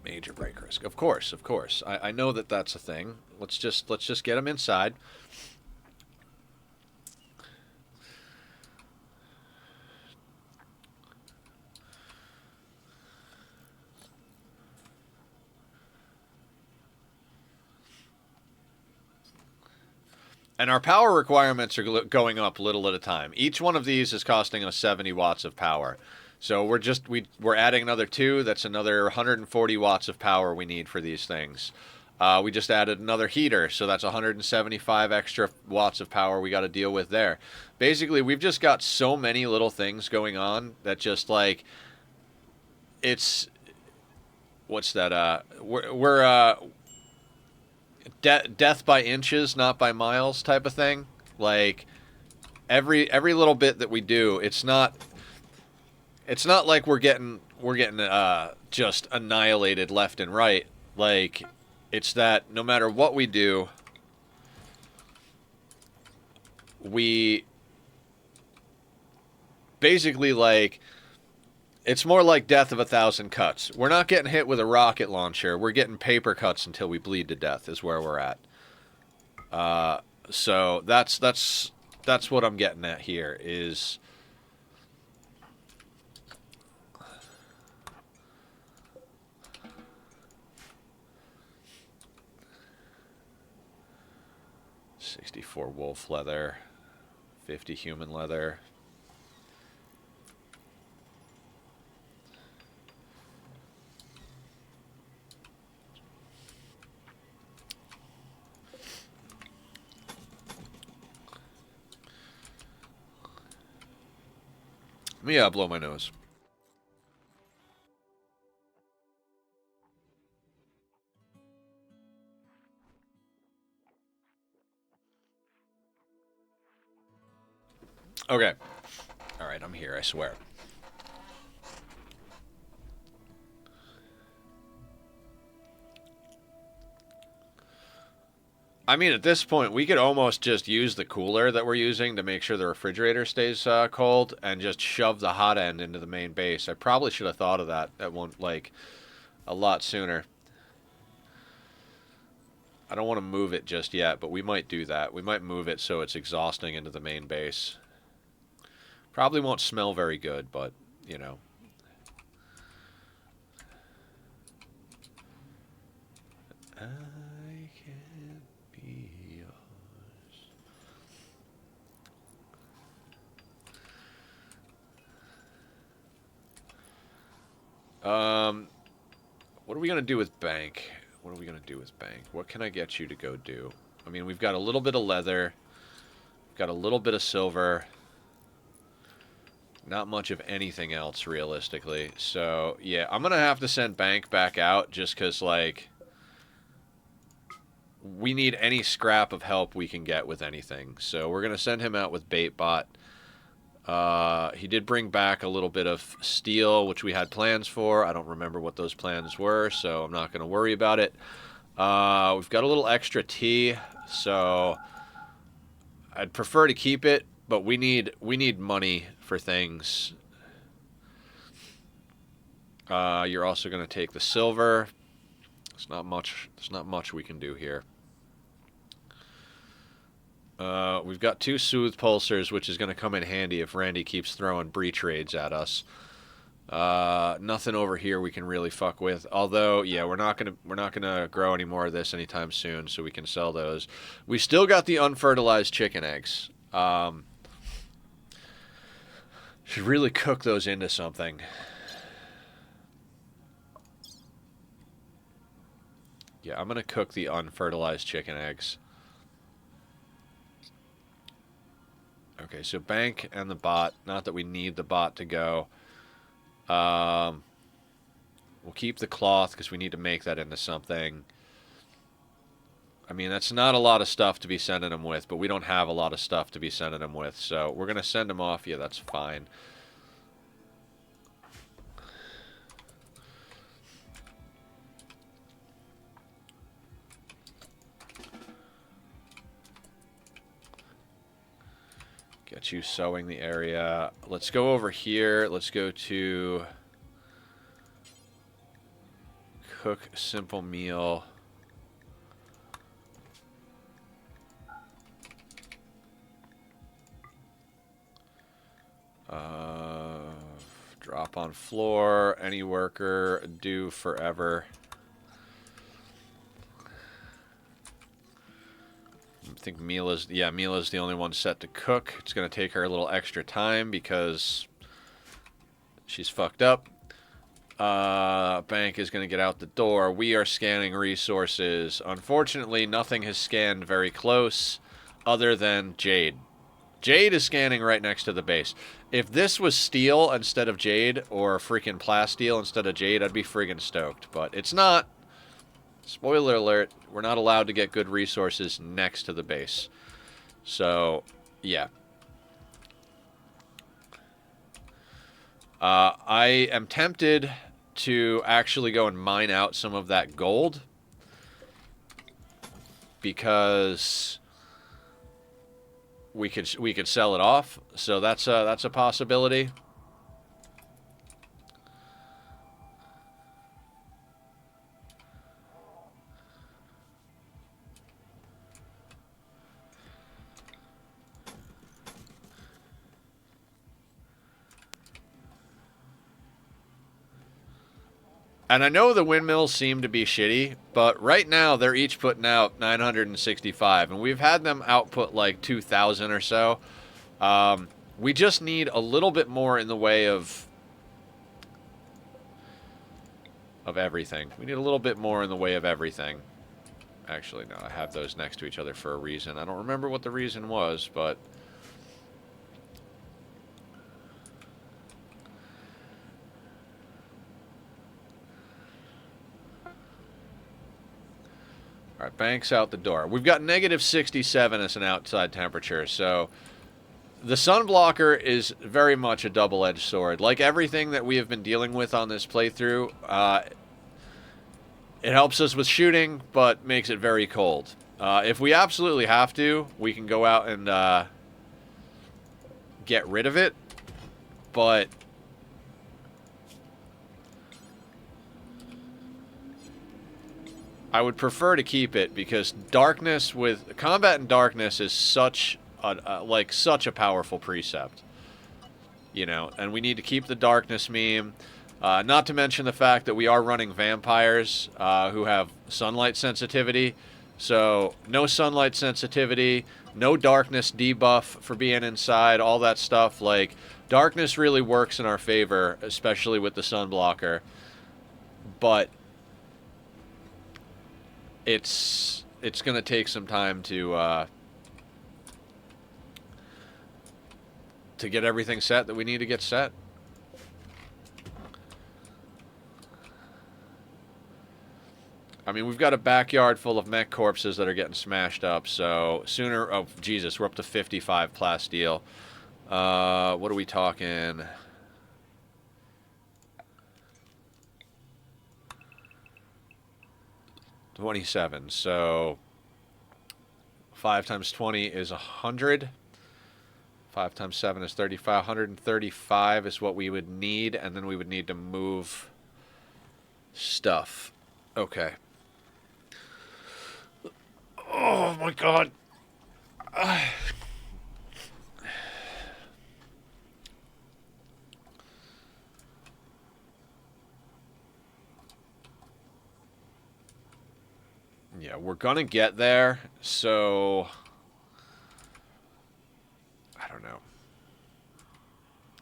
Major break risk. Of course, of course. I know that that's a thing. Let's just get them inside. And our power requirements are going up little at a time. Each one of these is costing us 70 watts of power. So we're adding another 2. That's another 140 watts of power we need for these things. We just added another heater, so that's 175 extra watts of power we got to deal with there. Basically, we've just got so many little things going on that just like it's what's that? We're death by inches, not by miles type of thing. Like every little bit that we do, it's not like we're getting just annihilated left and right. Like it's that no matter what we do, we basically like it's more like death of 1,000 cuts. We're not getting hit with a rocket launcher. We're getting paper cuts until we bleed to death is where we're at. So that's what I'm getting at here is... $64 wolf leather, 50 human leather. Yeah, blow my nose. Okay. All right, I'm here, I swear. I mean, at this point, we could almost just use the cooler that we're using to make sure the refrigerator stays cold and just shove the hot end into the main base. I probably should have thought of that at one, like, a lot sooner. I don't want to move it just yet, but we might do that. We might move it so it's exhausting into the main base. Probably won't smell very good, but, you know. I can be yours. What are we going to do with bank? What are we going to do with bank? What can I get you to go do? I mean, we've got a little bit of leather. We've got a little bit of silver. Not much of anything else, realistically. So, yeah, I'm going to have to send bank back out just because, like, we need any scrap of help we can get with anything. So we're going to send him out with Baitbot. He did bring back a little bit of steel, which we had plans for. I don't remember what those plans were, so I'm not going to worry about it. We've got a little extra tea, so I'd prefer to keep it, but we need money for things. You're also going to take the silver. There's not much we can do here. We've got 2 soothe pulsers, which is going to come in handy if Randy keeps throwing breach raids at us. Nothing over here we can really fuck with. Although, yeah, we're not gonna grow any more of this anytime soon, so we can sell those. We still got the unfertilized chicken eggs. Should really cook those into something. Yeah, I'm gonna cook the unfertilized chicken eggs. Okay, so bank and the bot. Not that we need the bot to go. We'll keep the cloth because we need to make that into something. I mean, that's not a lot of stuff to be sending them with, but we don't have a lot of stuff to be sending them with, so we're going to send them off. Yeah, that's fine. Get you sewing the area. Let's go over here. Let's go to cook simple meal. Drop on floor. Any worker. Do forever. I think Mila's the only one set to cook. It's going to take her a little extra time because she's fucked up. Bank is going to get out the door. We are scanning resources. Unfortunately, nothing has scanned very close other than Jade. Jade is scanning right next to the base. If this was steel instead of Jade, or freaking plasteel instead of Jade, I'd be friggin' stoked. But it's not. Spoiler alert, we're not allowed to get good resources next to the base. So, yeah. I am tempted to actually go and mine out some of that gold. Because we could sell it off. So that's a possibility. And I know the windmills seem to be shitty, but right now they're each putting out 965, and we've had them output like 2,000 or so. We just need a little bit more in the way of everything. We need a little bit more in the way of everything. Actually, no, I have those next to each other for a reason. I don't remember what the reason was, but... Alright, bank's out the door. We've got negative 67 as an outside temperature, so the sun blocker is very much a double-edged sword. Like everything that we have been dealing with on this playthrough, it helps us with shooting, but makes it very cold. If we absolutely have to, we can go out and get rid of it, but... I would prefer to keep it because darkness with combat in darkness is such such a powerful precept, you know. And we need to keep the darkness meme. Not to mention the fact that we are running vampires who have sunlight sensitivity. So no sunlight sensitivity, no darkness debuff for being inside, all that stuff. Like, darkness really works in our favor, especially with the sun blocker. But it's going to take some time to get everything set that we need to get set. I mean, we've got a backyard full of mech corpses that are getting smashed up, so sooner... Oh, Jesus, we're up to 55 plasteel. What are we talking? $27, so 5 times 20 is 100. 5 times 7 is 35. 135 is what we would need, and then we would need to move stuff. Okay. Oh my god. Yeah, we're gonna get there, so I don't know.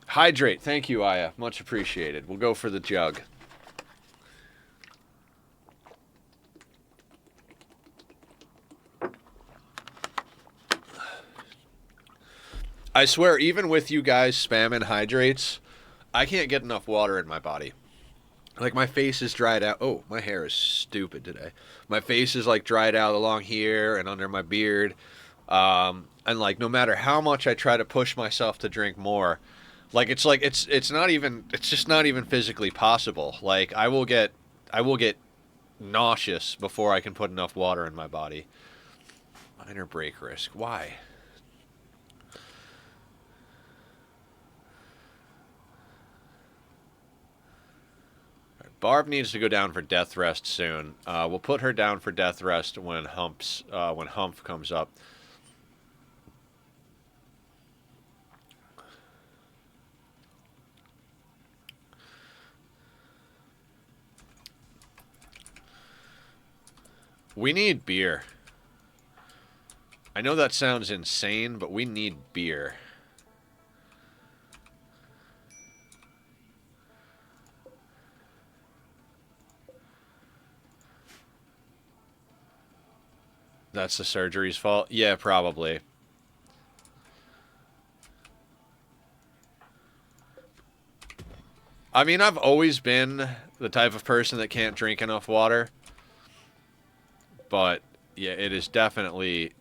Hydrate. Thank you, Aya. Much appreciated. We'll go for the jug. I swear, even with you guys spamming hydrates, I can't get enough water in my body. Like, my face is dried out. Oh, my hair is stupid today. My face is, like, dried out along here and under my beard. And, like, no matter how much I try to push myself to drink more, it's just not even physically possible. Like, I will get nauseous before I can put enough water in my body. Minor break risk. Why? Barb needs to go down for death rest soon. We'll put her down for death rest when Humph comes up. We need beer. I know that sounds insane, but we need beer. That's the surgery's fault? Yeah, probably. I mean, I've always been the type of person that can't drink enough water. But, yeah, it is definitely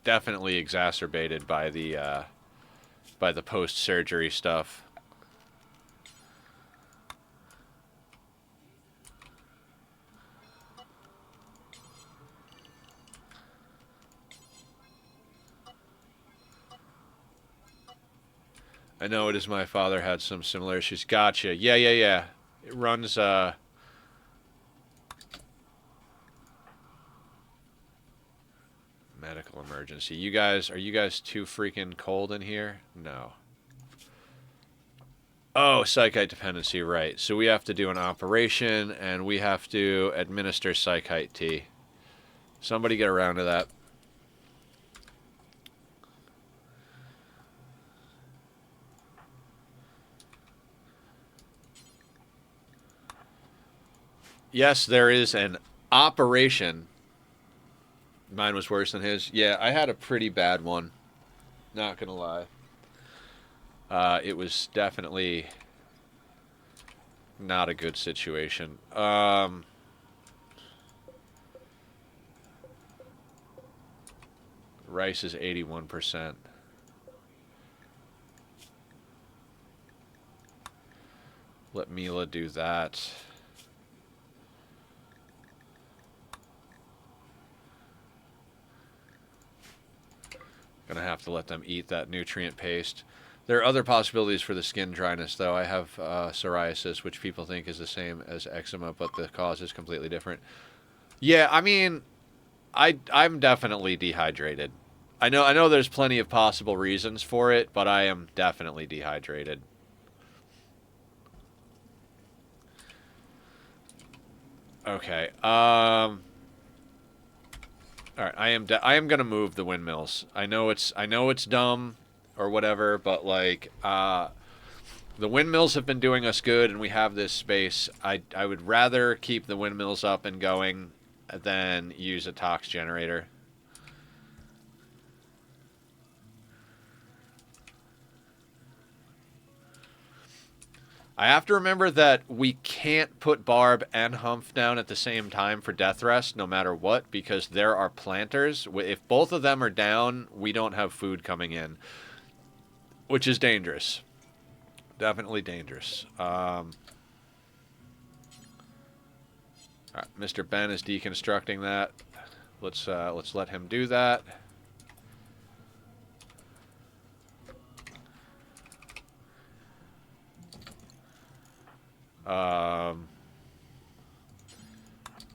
exacerbated by the post-surgery stuff. I know it is my father had some similar issues. Gotcha. Yeah. It runs, medical emergency. Are you guys too freaking cold in here? No. Oh, psychite dependency, right. So we have to do an operation, and we have to administer psychite tea. Somebody get around to that. Yes, there is an operation. Mine was worse than his. Yeah, I had a pretty bad one. Not gonna lie. It was definitely not a good situation. Rice is 81%. Let Mila do that. Gonna have to let them eat that nutrient paste. There are other possibilities for the skin dryness, though. I have psoriasis, which people think is the same as eczema, but the cause is completely different. Yeah, I mean, I'm definitely dehydrated. I know there's plenty of possible reasons for it, but I am definitely dehydrated. Okay. All right. I am gonna move the windmills. I know it's dumb or whatever, but like the windmills have been doing us good, and we have this space. I would rather keep the windmills up and going than use a tox generator. I have to remember that we can't put Barb and Humph down at the same time for death rest, no matter what, because there are planters. If both of them are down, we don't have food coming in, which is dangerous. Definitely dangerous. All right, Mr. Ben is deconstructing that. Let's let him do that. Um,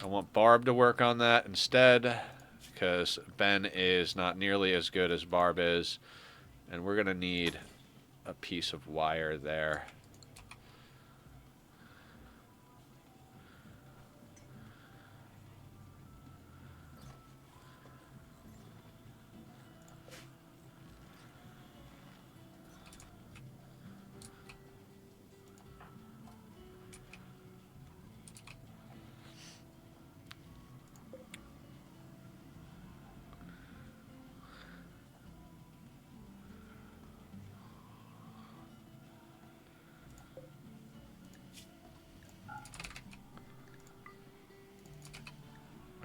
I want Barb to work on that instead, because Ben is not nearly as good as Barb is, and we're gonna need a piece of wire there.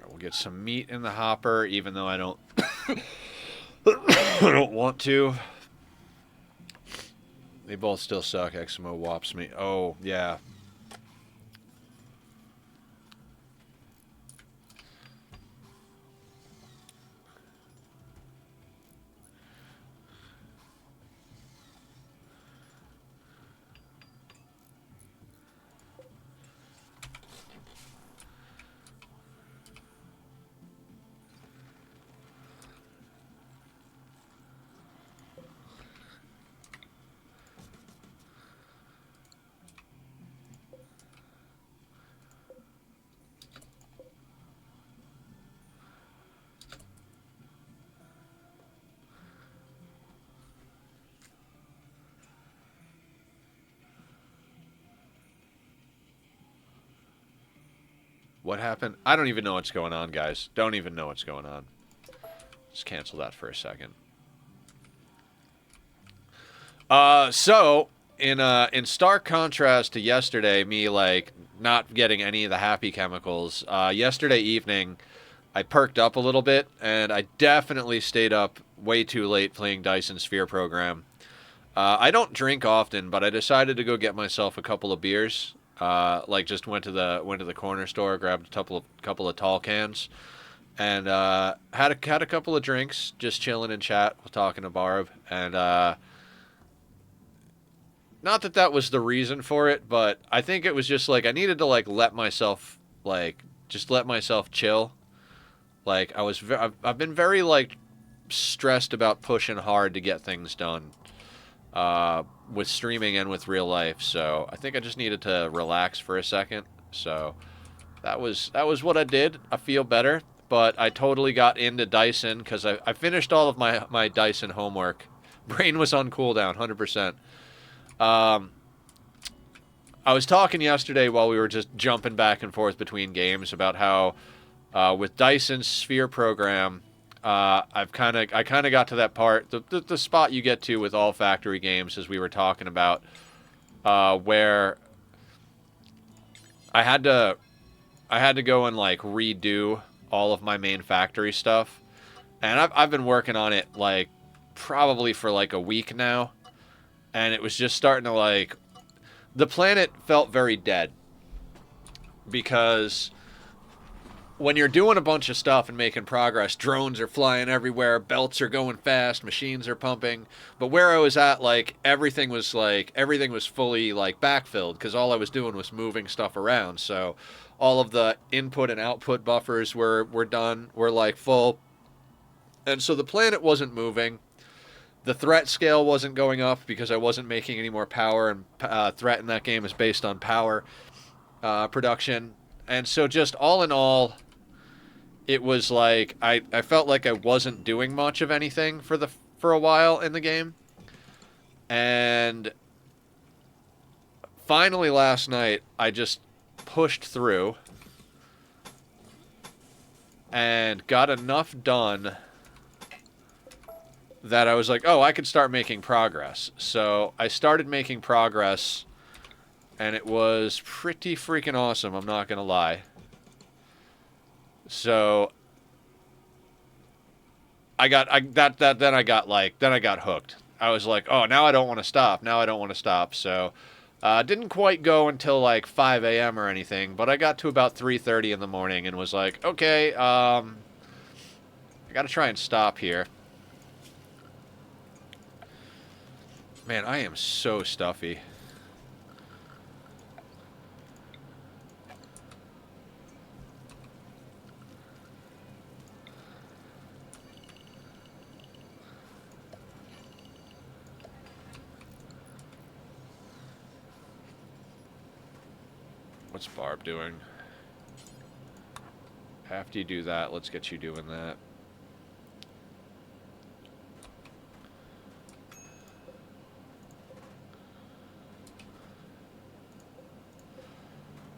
We'll get some meat in the hopper, even though I don't I don't want to. They both still suck. Eximo whops me. Oh, yeah. What happened? I don't even know what's going on, guys. Don't even know what's going on. Just cancel that for a second. So in stark contrast to yesterday, me like not getting any of the happy chemicals. Yesterday evening, I perked up a little bit, and I definitely stayed up way too late playing Dyson Sphere Program. I don't drink often, but I decided to go get myself a couple of beers. Like just went to the corner store, grabbed a couple of tall cans, and had a couple of drinks, just chilling in chat, talking to Barb, and not that that was the reason for it, but I think it was just like I needed to like let myself like just let myself chill. Like I've been very like stressed about pushing hard to get things done with streaming and with real life. So I think I just needed to relax for a second. So that was what I did. I feel better, but I totally got into Dyson because I finished all of my Dyson homework. Brain was on cooldown, 100%. Um, I was talking yesterday while we were just jumping back and forth between games about how with Dyson's Sphere program, I kind of got to that part, the spot you get to with all factory games, as we were talking about, where I had to I had to go and like redo all of my main factory stuff, and I've been working on it like probably for like a week now, and it was just starting to like the planet felt very dead because when you're doing a bunch of stuff and making progress, drones are flying everywhere, belts are going fast, machines are pumping. But where I was at, everything was fully like backfilled because all I was doing was moving stuff around. So all of the input and output buffers were done, were like full, and so the planet wasn't moving. The threat scale wasn't going up because I wasn't making any more power, and threat in that game is based on power production. And so just all in all, it was like I felt like I wasn't doing much of anything for a while in the game. And finally last night I just pushed through and got enough done that I was like, oh, I could start making progress. So I started making progress, and it was pretty freaking awesome, I'm not gonna lie. So I got hooked. I was like, oh, now I don't want to stop. Now I don't want to stop. So didn't quite go until like 5 a.m. or anything, but I got to about 3:30 in the morning and was like, okay, I got to try and stop here. Man, I am so stuffy. What's Barb doing? After you do that, let's get you doing that.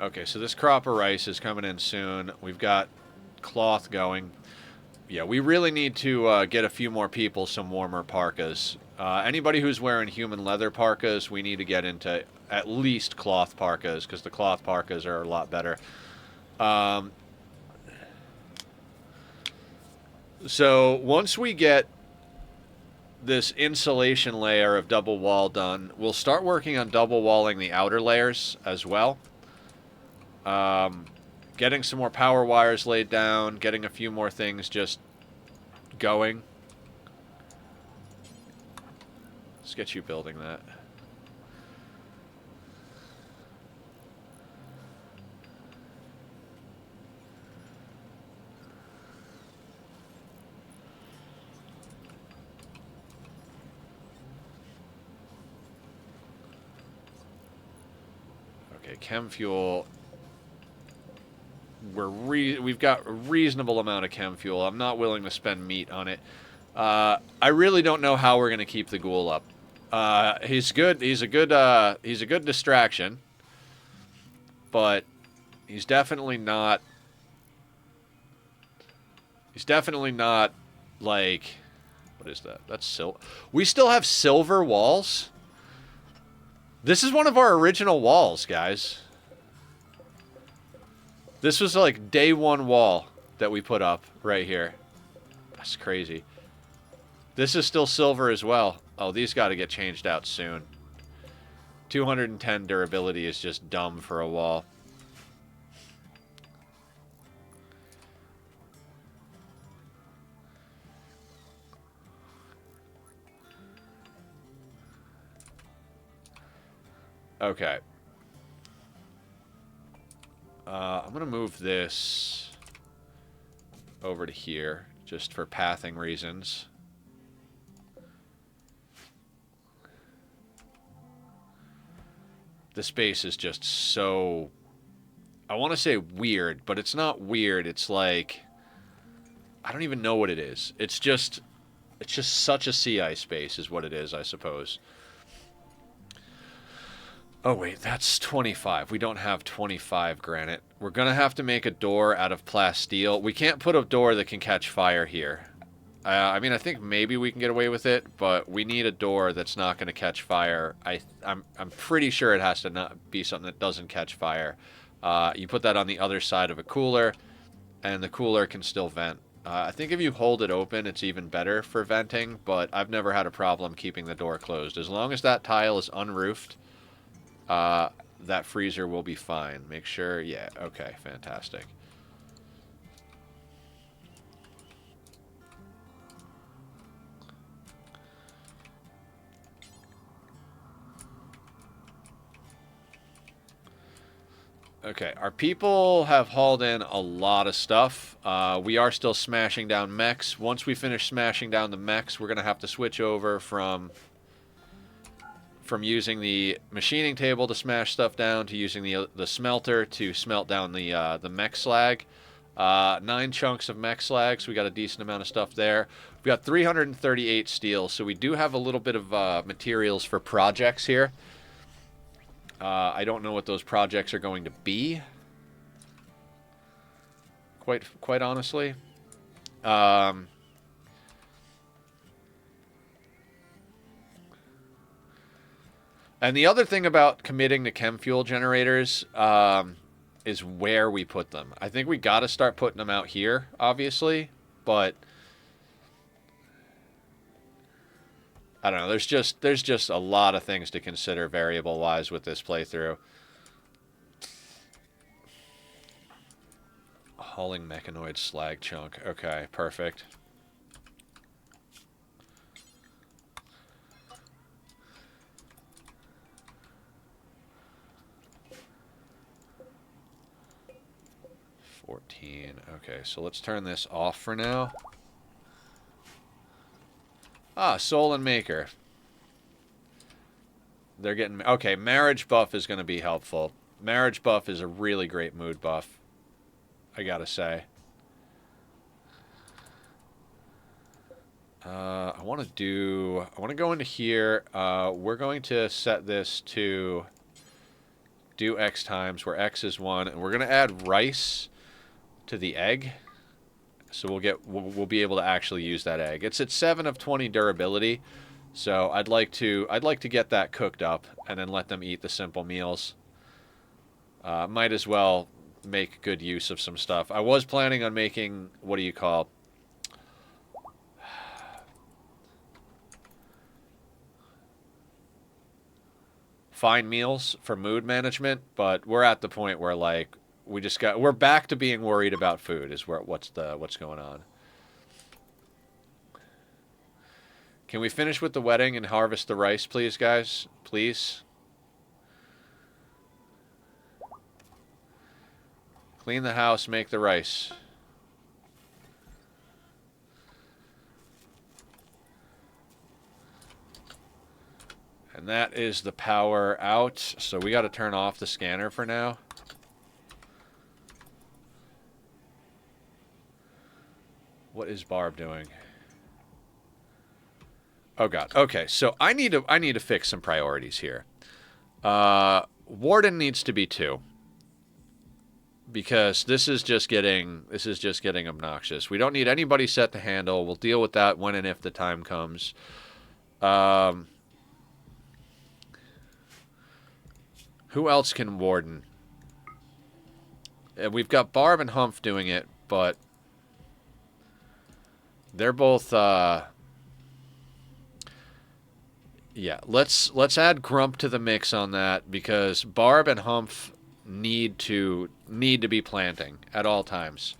Okay, so this crop of rice is coming in soon. We've got cloth going. Yeah, we really need to get a few more people some warmer parkas. Anybody who's wearing human leather parkas, we need to get into at least cloth parkas, because the cloth parkas are a lot better. So once we get this insulation layer of double wall done, we'll start working on double walling the outer layers as well. Getting some more power wires laid down, getting a few more things just going. Let's get you building that. Okay, chem fuel. We've got a reasonable amount of chem fuel. I'm not willing to spend meat on it. I really don't know how we're gonna keep the ghoul up. He's good. He's a good distraction, but he's definitely not. He's definitely not like. What is that? That's silver. We still have silver walls. This is one of our original walls, guys. This was like day one wall that we put up right here. That's crazy. This is still silver as well. Oh, these got to get changed out soon. 210 durability is just dumb for a wall. Okay. I'm going to move this over to here, just for pathing reasons. The space is just so... I want to say weird, but it's not weird. It's like... I don't even know what it is. It's just such a CI space is what it is, I suppose. Oh, wait, that's 25. We don't have 25 granite. We're going to have to make a door out of plasteel. We can't put a door that can catch fire here. I mean, I think maybe we can get away with it, but we need a door that's not going to catch fire. I'm pretty sure it has to not be something that doesn't catch fire. You put that on the other side of a cooler, and the cooler can still vent. I think if you hold it open, it's even better for venting, but I've never had a problem keeping the door closed. As long as that tile is unroofed, that freezer will be fine. Make sure, yeah, okay, fantastic. Okay, our people have hauled in a lot of stuff. We are still smashing down mechs. Once we finish smashing down the mechs, we're going to have to switch over from using the machining table to smash stuff down to using the smelter to smelt down the mech slag. 9 chunks of mech slag, so we got a decent amount of stuff there. We've got 338 steel, so we do have a little bit of materials for projects here. I don't know what those projects are going to be. Quite honestly. And the other thing about committing to chem fuel generators is where we put them. I think we got to start putting them out here, obviously, but I don't know. There's just a lot of things to consider variable wise with this playthrough. Hauling mechanoid slag chunk. Okay, perfect. Okay, so let's turn this off for now. Ah, Soul and Maker. They're getting... Okay, Marriage buff is going to be helpful. Marriage buff is a really great mood buff, I gotta say. I want to go into here. We're going to set this to do X times, where X is 1, and we're going to add rice to the egg. So we'll be able to actually use that egg. It's at 7 of 20 durability. So I'd like to get that cooked up and then let them eat the simple meals. Might as well make good use of some stuff. I was planning on making, what do you call, fine meals for mood management, but we're at the point where like we're back to being worried about food is what's going on. Can we finish with the wedding and harvest the rice, please, guys? Please. Clean the house, make the rice. And that is the power out. So we got to turn off the scanner for now. What is Barb doing? Oh god. Okay, so I need to fix some priorities here. Warden needs to be 2. Because this is just getting obnoxious. We don't need anybody set to handle. We'll deal with that when and if the time comes. Who else can warden? We've got Barb and Humph doing it, but they're both yeah, let's add Grump to the mix on that, because Barb and Humph need to be planting at all times.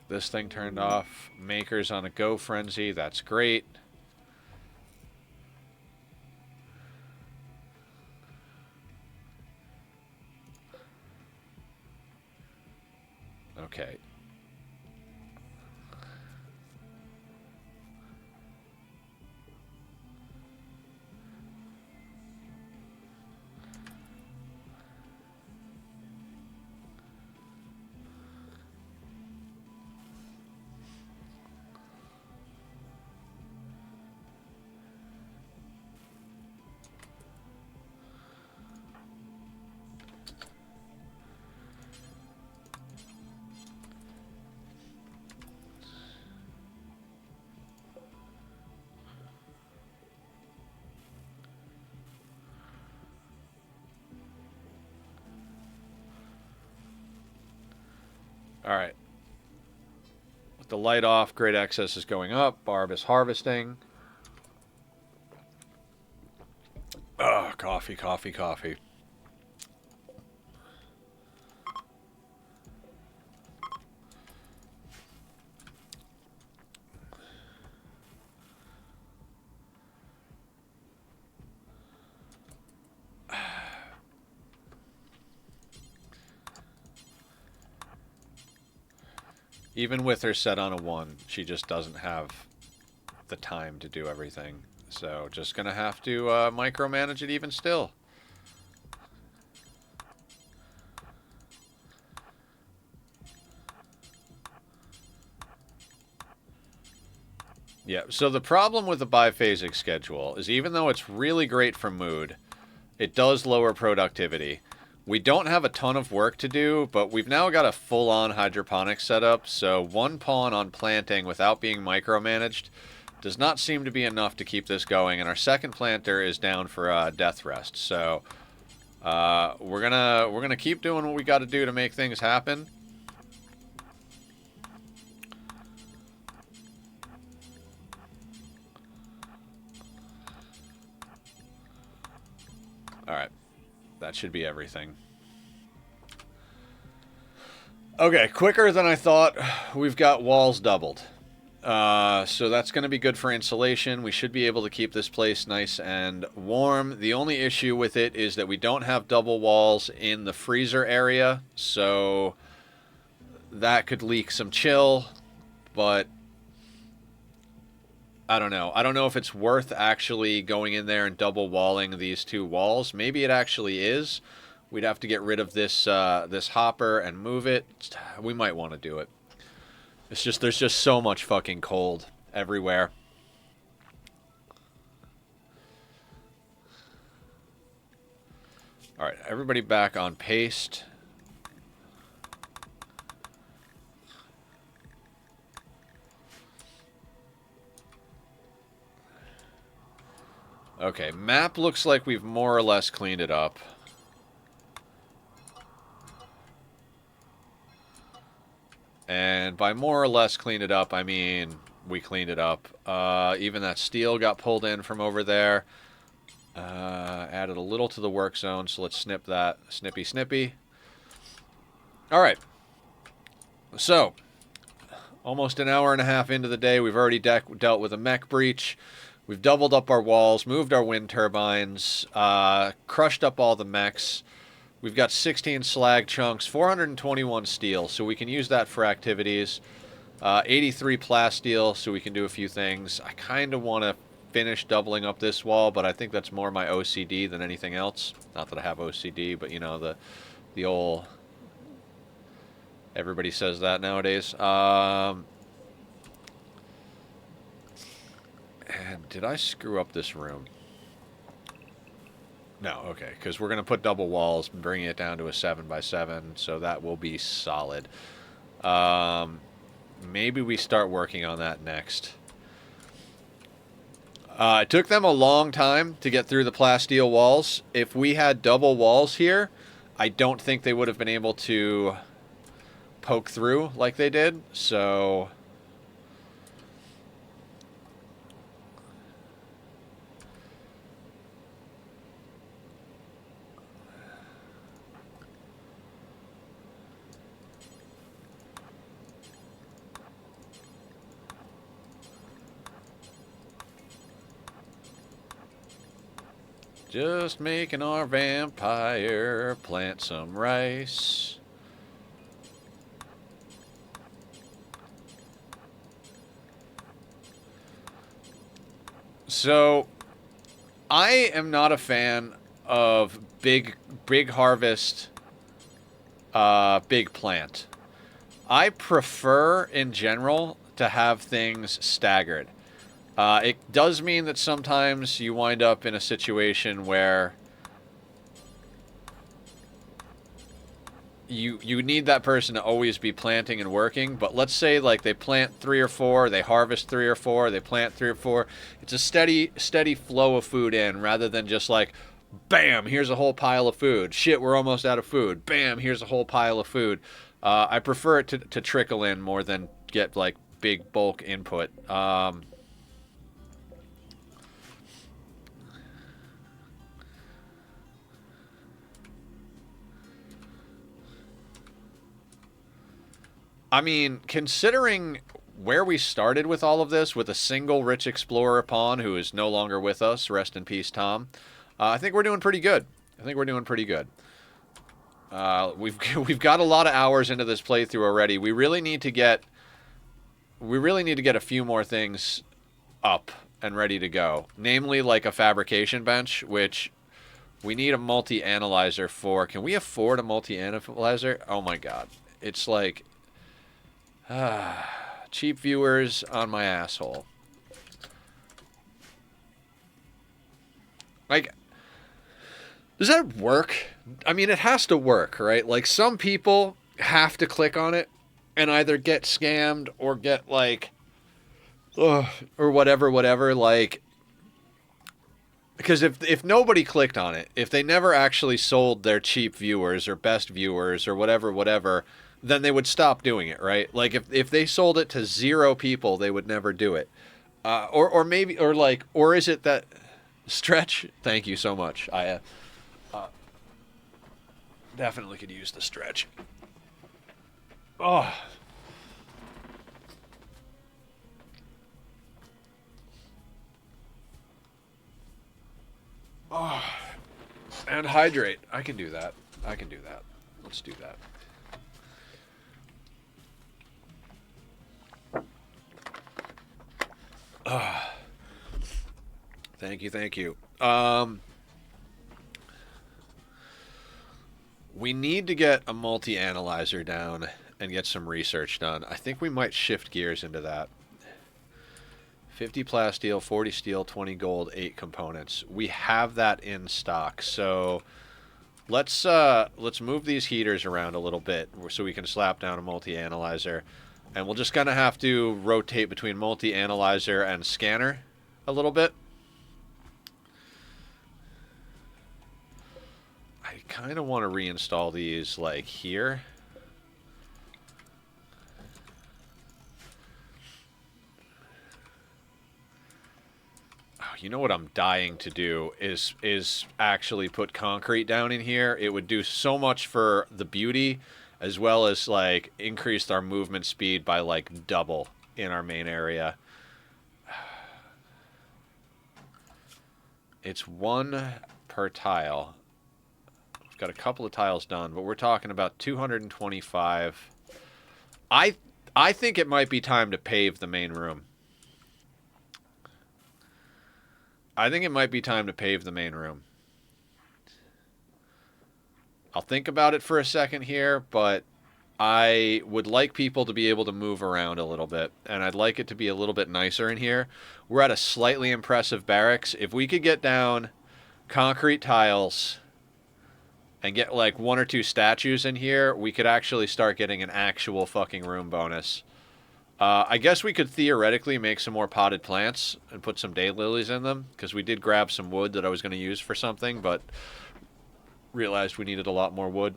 This thing turned off. Maker's on a go frenzy. That's great. Okay. Alright. With the light off, great excess is going up. Barb is harvesting. Oh, coffee, coffee, coffee. Even with her set on a 1, she just doesn't have the time to do everything. So just gonna have to micromanage it even still. Yeah, so the problem with the biphasic schedule is even though it's really great for mood, it does lower productivity. We don't have a ton of work to do, but we've now got a full-on hydroponics setup, so 1 pawn on planting without being micromanaged does not seem to be enough to keep this going, and our second planter is down for death rest. So we're gonna keep doing what we got to do to make things happen. All right, that should be everything. Okay, quicker than I thought. We've got walls doubled. So that's going to be good for insulation. We should be able to keep this place nice and warm. The only issue with it is that we don't have double walls in the freezer area, so that could leak some chill, but I don't know. I don't know if it's worth actually going in there and double walling these 2 walls. Maybe it actually is. We'd have to get rid of this this hopper and move it. We might want to do it. It's just, there's just so much fucking cold everywhere. All right, everybody back on paste. Okay, map looks like we've more or less cleaned it up. And by more or less clean it up, I mean we cleaned it up. Even that steel got pulled in from over there. Added a little to the work zone, so let's snip that. Snippy, snippy. All right. So, almost an hour and a half into the day, we've already dealt with a mech breach. We've doubled up our walls, moved our wind turbines, crushed up all the mechs. We've got 16 slag chunks, 421 steel, so we can use that for activities. 83 plasteel, so we can do a few things. I kind of want to finish doubling up this wall, but I think that's more my OCD than anything else. Not that I have OCD, but you know, the old... Everybody says that nowadays. And did I screw up this room? No, okay, because we're going to put double walls, bringing it down to a 7x7, so that will be solid. Maybe we start working on that next. It took them a long time to get through the plasteel walls. If we had double walls here, I don't think they would have been able to poke through like they did, so... Just making our vampire plant some rice. So, I am not a fan of big harvest, big plant. I prefer, in general, to have things staggered. It does mean that sometimes you wind up in a situation where you need that person to always be planting and working, but let's say like they plant 3 or 4, they harvest 3 or 4, they plant 3 or 4. It's a steady flow of food in rather than just like, bam, here's a whole pile of food. Shit, we're almost out of food. Bam, here's a whole pile of food. I prefer it to trickle in more than get like big bulk input. I mean, considering where we started with all of this, with a single rich explorer pawn who is no longer with us, rest in peace, Tom. I think we're doing pretty good. I think we're doing pretty good. We've got a lot of hours into this playthrough already. We really need to get a few more things up and ready to go. Namely, like a fabrication bench, which we need a multi-analyzer for. Can we afford a multi-analyzer? Oh my god. It's like... cheap viewers on my asshole. Like, does that work? I mean, it has to work, right? Like, some people have to click on it and either get scammed or get, like, or whatever, like... Because if nobody clicked on it, if they never actually sold their cheap viewers or best viewers or whatever, then they would stop doing it, right? Like, if they sold it to 0 people, they would never do it. Or maybe, or is it that... Stretch? Thank you so much. I definitely could use the stretch. Oh. Oh. And hydrate. I can do that. I can do that. Let's do that. Thank you, thank you. We need to get a multi-analyzer down and get some research done. I think we might shift gears into that. 50 plasteel, 40 steel, 20 gold, 8 components. We have that in stock, so let's move these heaters around a little bit so we can slap down a multi-analyzer. And we'll just kind of have to rotate between multi-analyzer and scanner a little bit. I kind of want to reinstall these, like, here. Oh, you know what I'm dying to do is actually put concrete down in here. It would do so much for the beauty, as well as, like, increased our movement speed by, like, double in our main area. It's 1 per tile. We've got a couple of tiles done, but we're talking about 225. I think it might be time to pave the main room. I think it might be time to pave the main room. I'll think about it for a second here, but I would like people to be able to move around a little bit, and I'd like it to be a little bit nicer in here. We're at a slightly impressive barracks. If we could get down concrete tiles and get like 1 or 2 statues in here, we could actually start getting an actual fucking room bonus. I guess we could theoretically make some more potted plants and put some daylilies in them, because we did grab some wood that I was going to use for something, but realized we needed a lot more wood.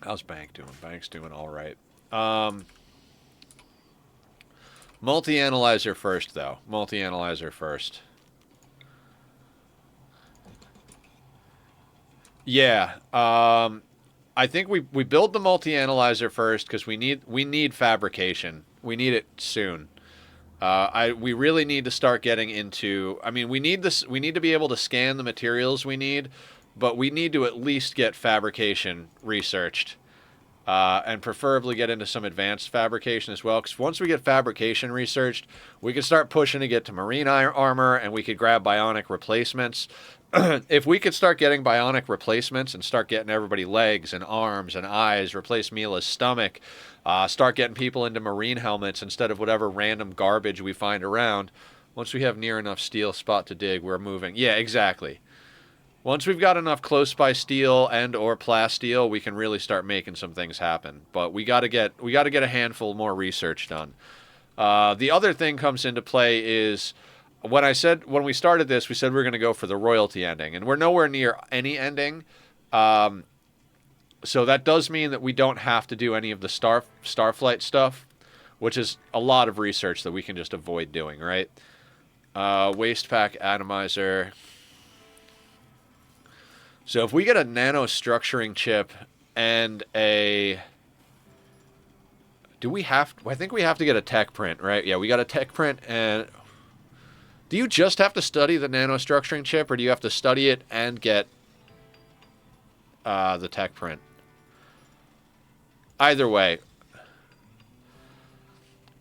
How's Bank doing? Bank's doing all right. Multi-analyzer first, though. Multi-analyzer first. Yeah. I think we build the multi-analyzer first because we need fabrication. We need it soon. We really need to start getting into... I mean, we need this. We need to be able to scan the materials we need, but we need to at least get fabrication researched, and preferably get into some advanced fabrication as well. Because once we get fabrication researched, we can start pushing to get to marine armor, and we could grab bionic replacements. If we could start getting bionic replacements and start getting everybody legs and arms and eyes, replace Mila's stomach, start getting people into marine helmets instead of whatever random garbage we find around. Once we have near enough steel spot to dig, we're moving. Yeah, exactly. Once we've got enough close by steel and or plasteel, we can really start making some things happen. But we got to get a handful more research done. The other thing comes into play is when we started this, we said we were going to go for the royalty ending, and we're nowhere near any ending. So that does mean that we don't have to do any of the Starflight stuff, which is a lot of research that we can just avoid doing, right? Waste pack atomizer. So if we get a nanostructuring chip and a... Do we have... I think we have to get a tech print, right? Yeah, we got a tech print and... Do you just have to study the nanostructuring chip, or do you have to study it and get the tech print? Either way,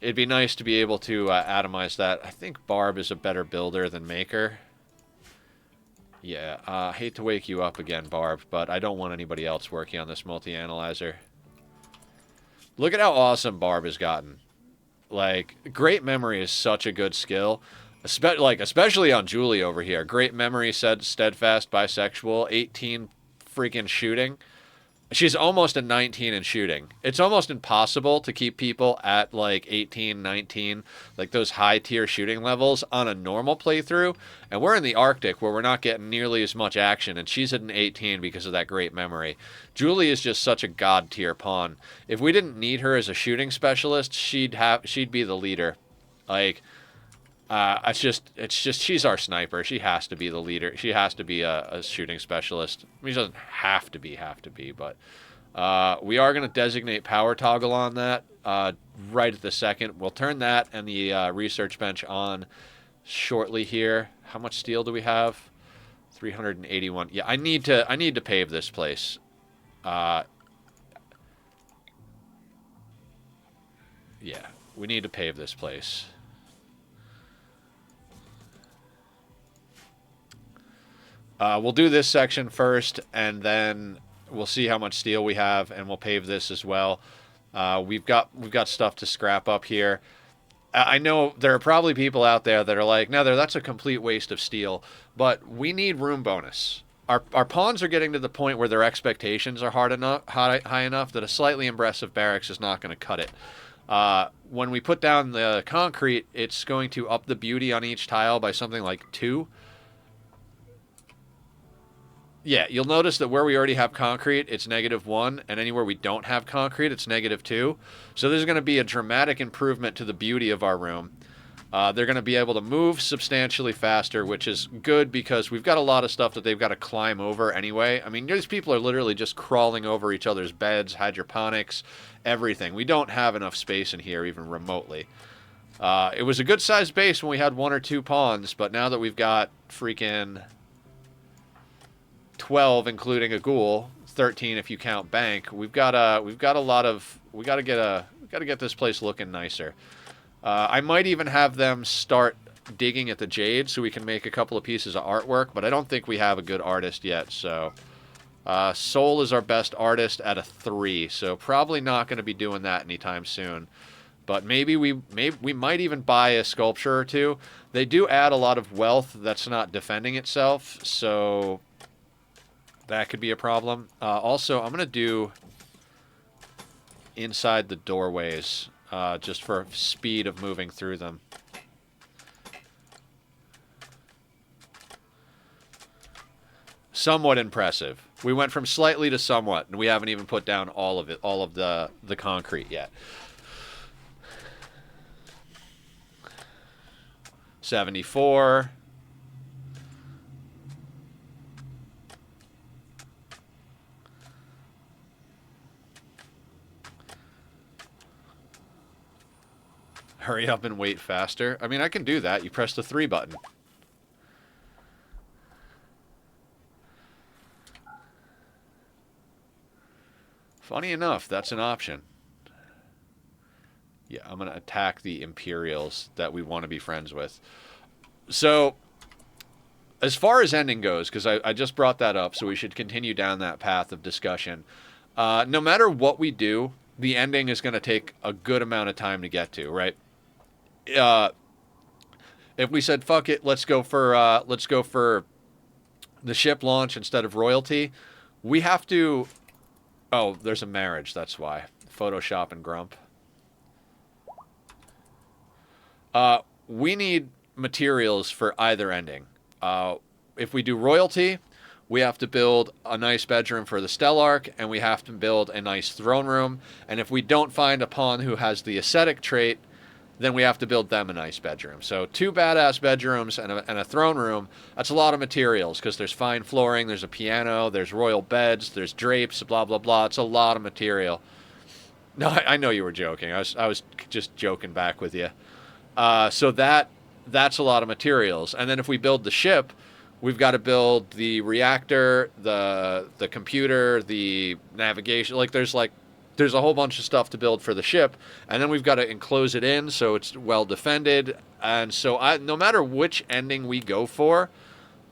it'd be nice to be able to atomize that. I think Barb is a better builder than Maker. Yeah, I hate to wake you up again, Barb, but I don't want anybody else working on this multi-analyzer. Look at how awesome Barb has gotten. Like, great memory is such a good skill. Especially on Julie over here. Great memory, said steadfast, bisexual, 18 freaking shooting. She's almost a 19 in shooting. It's almost impossible to keep people at like 18, 19, like those high tier shooting levels on a normal playthrough. And we're in the Arctic where we're not getting nearly as much action, and she's at an 18 because of that great memory. Julie is just such a god tier pawn. If we didn't need her as a shooting specialist, she'd be the leader. Like, it's just she's our sniper. She has to be the leader. She has to be a shooting specialist. I mean, she doesn't have to be, but we are going to designate power toggle on that right at the second. We'll turn that and the research bench on shortly here. How much steel do we have? 381. Yeah, I need to pave this place. Yeah, we need to pave this place. We'll do this section first, and then we'll see how much steel we have, and we'll pave this as well. We've got stuff to scrap up here. I know there are probably people out there that are like, no, that's a complete waste of steel, but we need room bonus. Our pawns are getting to the point where their expectations are high enough that a slightly impressive barracks is not going to cut it. When we put down the concrete, it's going to up the beauty on each tile by something like 2. Yeah, you'll notice that where we already have concrete, it's -1, and anywhere we don't have concrete, it's -2. So there's going to be a dramatic improvement to the beauty of our room. They're going to be able to move substantially faster, which is good because we've got a lot of stuff that they've got to climb over anyway. I mean, these people are literally just crawling over each other's beds, hydroponics, everything. We don't have enough space in here even remotely. It was a good-sized base when we had 1 or 2 pawns, but now that we've got freaking 12, including a ghoul, 13 if you count bank, we gotta get this place looking nicer. I might even have them start digging at the jade so we can make a couple of pieces of artwork, but I don't think we have a good artist yet. So Soul is our best artist at a 3, so probably not going to be doing that anytime soon. But maybe we might even buy a sculpture or 2. They do add a lot of wealth that's not defending itself, so that could be a problem. Also, I'm going to do inside the doorways, just for speed of moving through them. Somewhat impressive. We went from slightly to somewhat, and we haven't even put down all of it, all of the concrete yet. 74. Hurry up and wait faster. I mean, I can do that. You press the 3 button. Funny enough, that's an option. Yeah, I'm going to attack the Imperials that we want to be friends with. So, as far as ending goes, because I just brought that up, so we should continue down that path of discussion. No matter what we do, the ending is going to take a good amount of time to get to, right? If we said fuck it, let's go for the ship launch instead of royalty, we have to. Oh, there's a marriage. That's why. Photoshop and Grump. We need materials for either ending. If we do royalty, we have to build a nice bedroom for the Stellarch, and we have to build a nice throne room. And if we don't find a pawn who has the ascetic trait, then we have to build them a nice bedroom. So 2 badass bedrooms and a throne room, that's a lot of materials, because there's fine flooring, there's a piano, there's royal beds, there's drapes, blah, blah, blah. It's a lot of material. No, I know you were joking. I was just joking back with you. So that's a lot of materials. And then if we build the ship, we've got to build the reactor, the computer, the navigation. There's a whole bunch of stuff to build for the ship, and then we've got to enclose it in so it's well defended. And so no matter which ending we go for,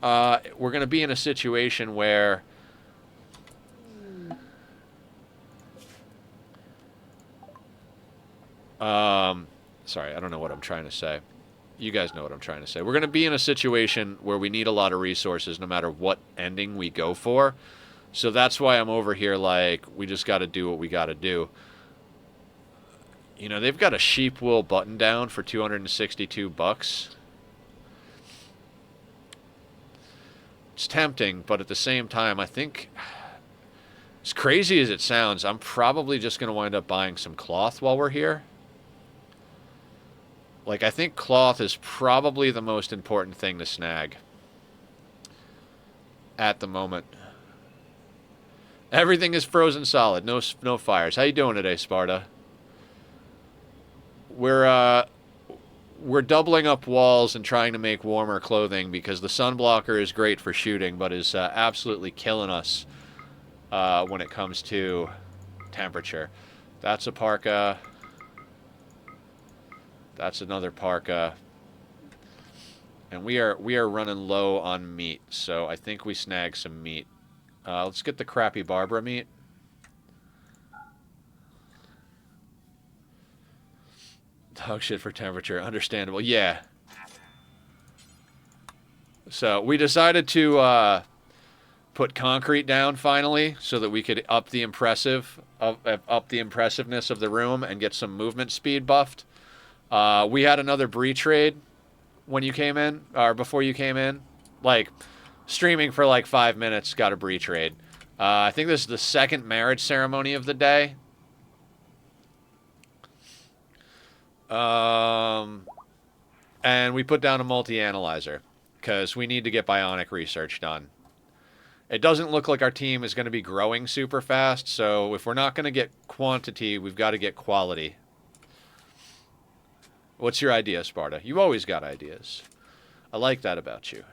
we're going to be in a situation where sorry, I don't know what I'm trying to say. You guys know what I'm trying to say. We're going to be in a situation where we need a lot of resources no matter what ending we go for. So that's why I'm over here like, we just got to do what we got to do. You know, they've got a sheep wool button down for $262. It's tempting, but at the same time, I think, as crazy as it sounds, I'm probably just going to wind up buying some cloth while we're here. Like, I think cloth is probably the most important thing to snag at the moment. Everything is frozen solid. No fires. How you doing today, Sparta? We're doubling up walls and trying to make warmer clothing because the sun blocker is great for shooting, but is absolutely killing us when it comes to temperature. That's a parka. That's another parka. And we are running low on meat, so I think we snag some meat. Let's get the crappy Barbara meat. Dog shit for temperature. Understandable. Yeah. So we decided to put concrete down finally so that we could up the impressiveness of the room and get some movement speed buffed. We had another breach raid when you came in, or before you came in. Like, streaming for like 5 minutes, got a breach raid. I think this is the second marriage ceremony of the day. And we put down a multi-analyzer because we need to get bionic research done. It doesn't look like our team is going to be growing super fast, so if we're not going to get quantity, we've got to get quality. What's your idea, Sparta? You always got ideas. I like that about you.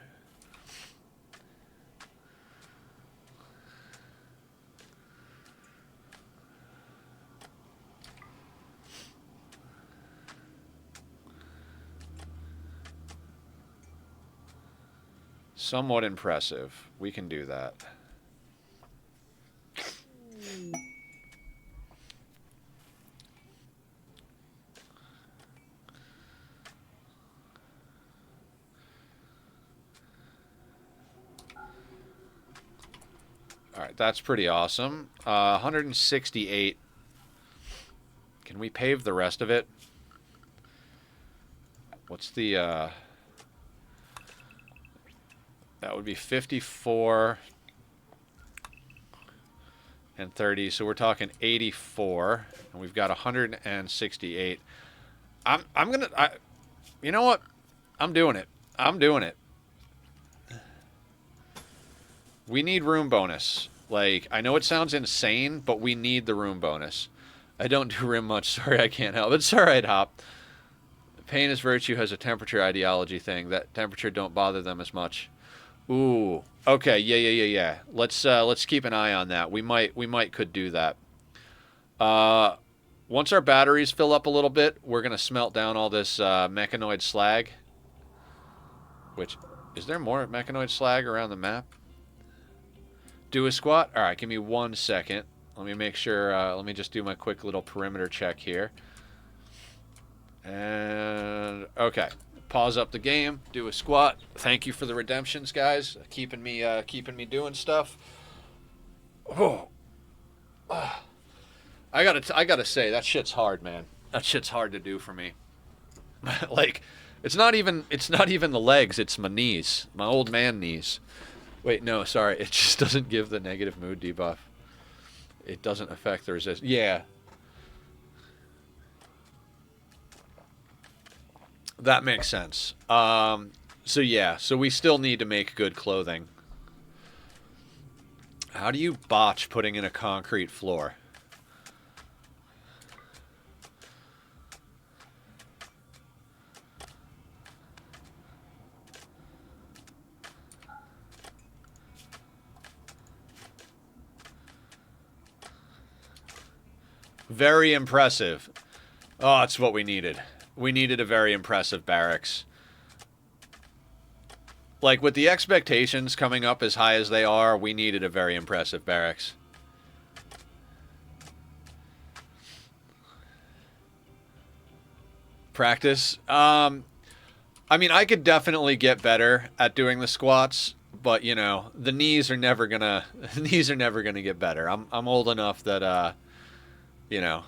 Somewhat impressive. We can do that. Alright, that's pretty awesome. 168. Can we pave the rest of it? What's the, that would be 54 and 30, so we're talking 84, and we've got 168. I'm gonna, you know what? I'm doing it. I'm doing it. We need room bonus. Like, I know it sounds insane, but we need the room bonus. I don't do rim much. Sorry, I can't help. It's all right, Hop. Pain is virtue has a temperature ideology thing. That temperature don't bother them as much. Ooh. Okay. Yeah. Let's keep an eye on that. We could do that. Once our batteries fill up a little bit, we're gonna smelt down all this mechanoid slag. Which, is there more mechanoid slag around the map? Do a squat? Alright, give me 1 second. Let me make sure, let me just do my quick little perimeter check here. And, okay. Pause up the game, do a squat. Thank you for the redemptions, guys. Keeping me doing stuff. Oh. I gotta say, that shit's hard, man. That shit's hard to do for me. Like, it's not even the legs, it's my knees. My old man knees. Wait, no, sorry. It just doesn't give the negative mood debuff. It doesn't affect the resist. Yeah. That makes sense. So yeah, so we still need to make good clothing. How do you botch putting in a concrete floor? Very impressive. Oh, it's what we needed. We needed a very impressive barracks. Like, with the expectations coming up as high as they are, we needed a very impressive barracks. Practice? I mean, I could definitely get better at doing the squats, but, you know, the knees are never gonna... The knees are never gonna get better. I'm old enough that, you know...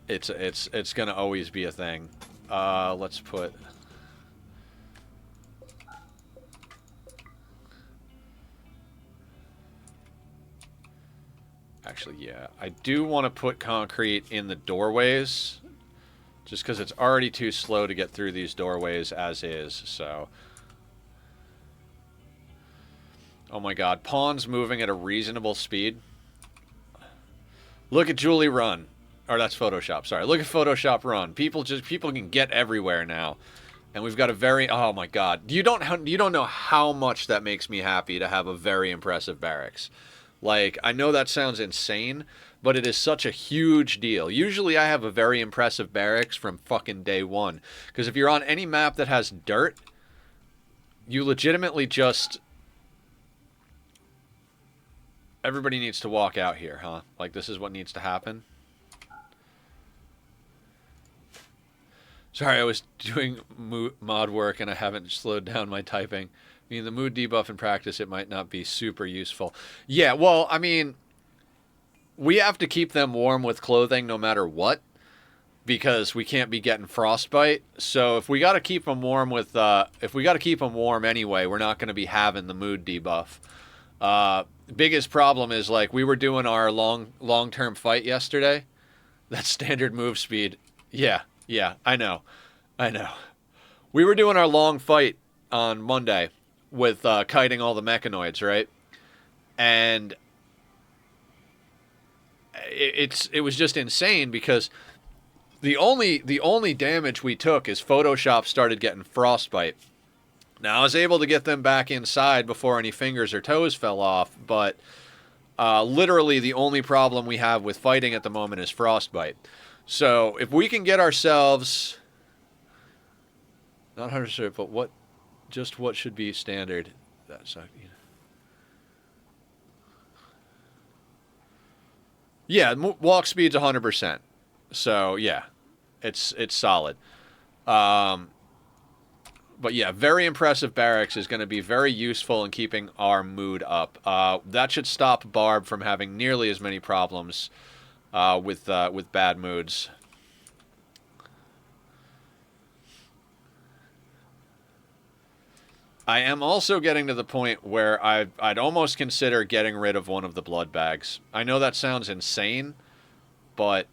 It's gonna always be a thing. Let's put... Actually, yeah. I do want to put concrete in the doorways, just because it's already too slow to get through these doorways as is, so... Oh my god, pawns moving at a reasonable speed. Look at Julie run. Or that's Photoshop, sorry. Look at Photoshop run. People can get everywhere now. And we've got a very... Oh my god. You don't know how much that makes me happy to have a very impressive barracks. Like, I know that sounds insane, but it is such a huge deal. Usually I have a very impressive barracks from fucking day one. Because if you're on any map that has dirt, you legitimately just... Everybody needs to walk out here, huh? Like, this is what needs to happen? Sorry, I was doing mod work and I haven't slowed down my typing. I mean, the mood debuff in practice, it might not be super useful. Yeah, well, I mean, we have to keep them warm with clothing no matter what, because we can't be getting frostbite. So if we got to keep them warm with, if we got to keep them warm anyway, we're not going to be having the mood debuff. Biggest problem is, like, we were doing our long-term fight yesterday. That's standard move speed. Yeah, I know. We were doing our long fight on Monday with kiting all the mechanoids, right? And it was just insane because the only damage we took is Photoshop started getting frostbite. Now, I was able to get them back inside before any fingers or toes fell off, but literally the only problem we have with fighting at the moment is frostbite. So, if we can get ourselves... Not 100%, but what should be standard? That's not... You know. Yeah, walk speed's 100%. So, yeah, it's solid. But yeah, very impressive barracks is going to be very useful in keeping our mood up. That should stop Barb from having nearly as many problems with bad moods. I am also getting to the point where I'd almost consider getting rid of one of the blood bags. I know that sounds insane, but...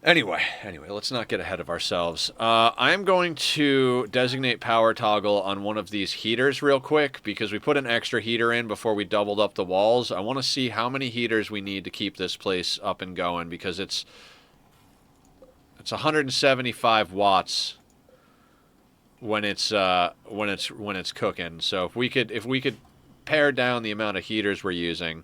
Anyway, let's not get ahead of ourselves. I'm going to designate power toggle on one of these heaters real quick, because we put an extra heater in before we doubled up the walls. I want to see how many heaters we need to keep this place up and going, because it's 175 watts when it's cooking. So if we could pare down the amount of heaters we're using.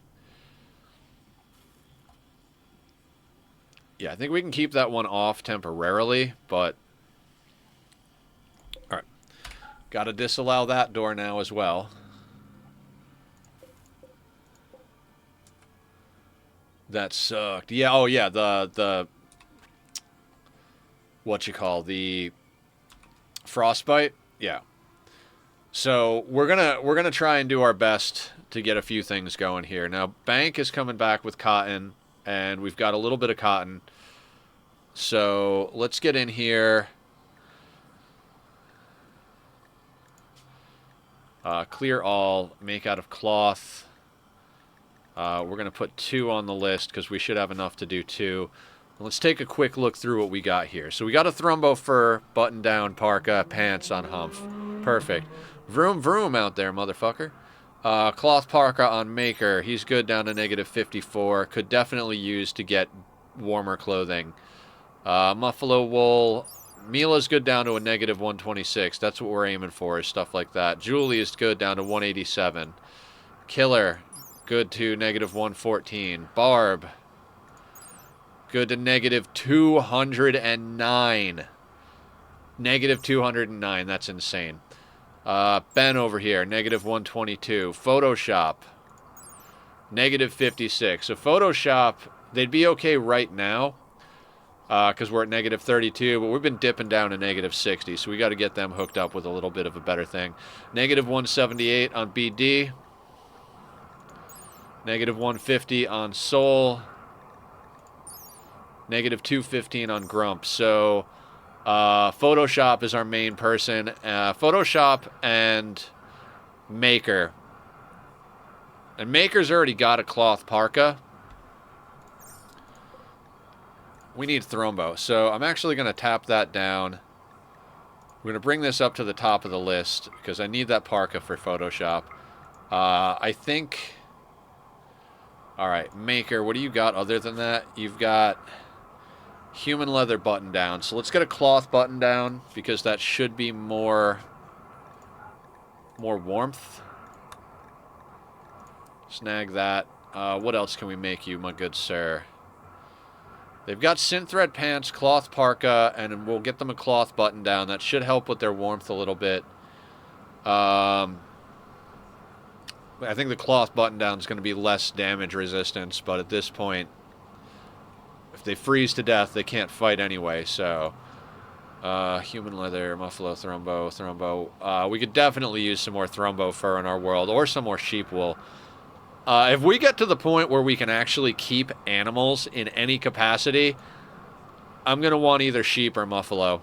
Yeah, I think we can keep that one off temporarily, but... Alright. Gotta disallow that door now as well. That sucked. Yeah, oh yeah, the... The frostbite? Yeah. So, we're gonna try and do our best to get a few things going here. Now, Bank is coming back with cotton, and we've got a little bit of cotton. So let's get in here Clear all. Make out of cloth. We're going to put 2 on the list because we should have enough to do 2. Let's take a quick look through what we got here. So we got a Thrumbo fur, button down, parka, pants on Humph. Perfect. Vroom vroom out there, motherfucker. Cloth parka on Maker. He's good down to -54. Could definitely use to get warmer clothing. Muffalo wool. Mila's good down to a -126. That's what we're aiming for, is stuff like that. Julie is good down to 187. Killer, good to -114. Barb, good to -209. -209, that's insane. Ben over here, -122. Photoshop, -56. So Photoshop, they'd be okay right now, because we're at -32, but we've been dipping down to -60, so we got to get them hooked up with a little bit of a better thing. -178 on BD. -150 on Soul. -215 on Grump. So Photoshop is our main person. Photoshop and Maker. And Maker's already got a cloth parka. We need Thrumbo. So I'm actually going to tap that down. We're going to bring this up to the top of the list because I need that parka for Photoshop. I think... Alright, Maker, what do you got other than that? You've got human leather button down. So let's get a cloth button down because that should be more warmth. Snag that. What else can we make you, my good sir? They've got synthread pants, cloth parka, and we'll get them a cloth button down. That should help with their warmth a little bit. I think the cloth button down is going to be less damage resistance, but at this point, if they freeze to death, they can't fight anyway, so... human leather, Muffalo, Thrumbo. We could definitely use some more Thrumbo fur in our world, or some more sheep wool. If we get to the point where we can actually keep animals in any capacity, I'm going to want either sheep or Muffalo.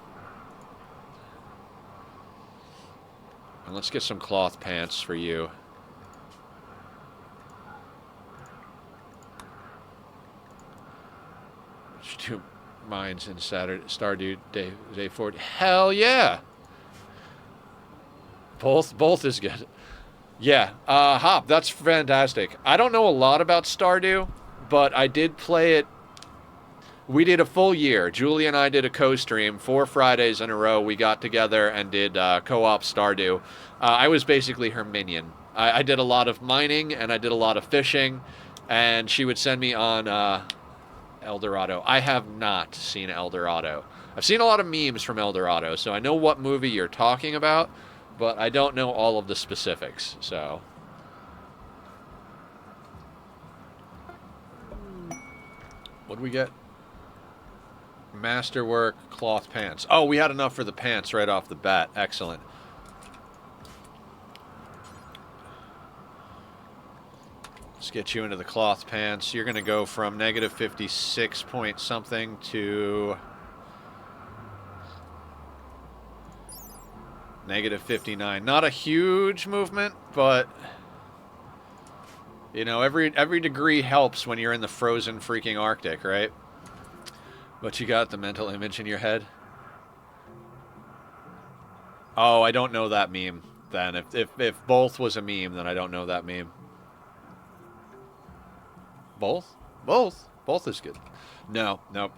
And let's get some cloth pants for you. Two mines in Stardew Day 40. Hell yeah! Both is good. Yeah, Hop, that's fantastic. I don't know a lot about Stardew, but I did play it. We did a full year. Julie and I did a co-stream 4 Fridays in a row. We got together and did co-op Stardew. I was basically her minion. I did a lot of mining and I did a lot of fishing, and she would send me on El Dorado. I have not seen El Dorado. I've seen a lot of memes from El Dorado, so I know what movie you're talking about, but I don't know all of the specifics, so... What'd we get? Masterwork, cloth pants. Oh, we had enough for the pants right off the bat. Excellent. Let's get you into the cloth pants. You're going to go from -56 point something to -59. Not a huge movement, but you know, every degree helps when you're in the frozen freaking Arctic, right? But you got the mental image in your head. Oh, I don't know that meme. Then if both was a meme, then I don't know that meme. Both? Both is good. No, nope.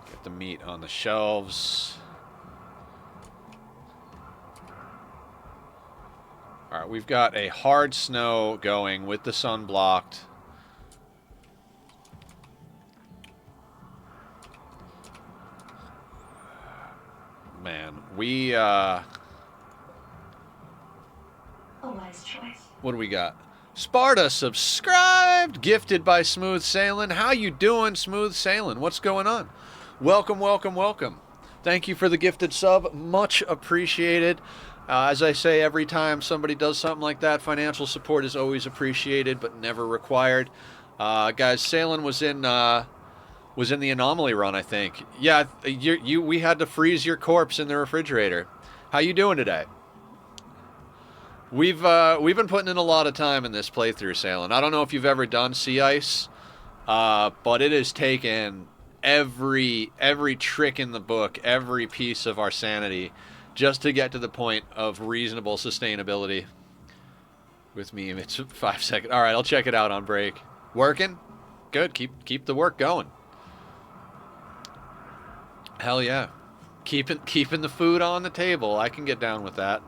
Get the meat on the shelves. Alright, we've got a hard snow going with the sun blocked. Man, we, a wise choice. What do we got? Sparta subscribed, gifted by Smooth Sailing. How you doing, Smooth Sailing? What's going on? Welcome, welcome, welcome. Thank you for the gifted sub. Much appreciated. As I say every time somebody does something like that, financial support is always appreciated but never required. Guys, Salen was in the anomaly run, I think. Yeah, we had to freeze your corpse in the refrigerator. How you doing today? We've been putting in a lot of time in this playthrough, Salen. I don't know if you've ever done sea ice, but it has taken every trick in the book, every piece of our sanity, just to get to the point of reasonable sustainability. With me, it's 5 seconds. All right, I'll check it out on break. Working? Good. Keep the work going. Hell yeah. Keeping the food on the table. I can get down with that.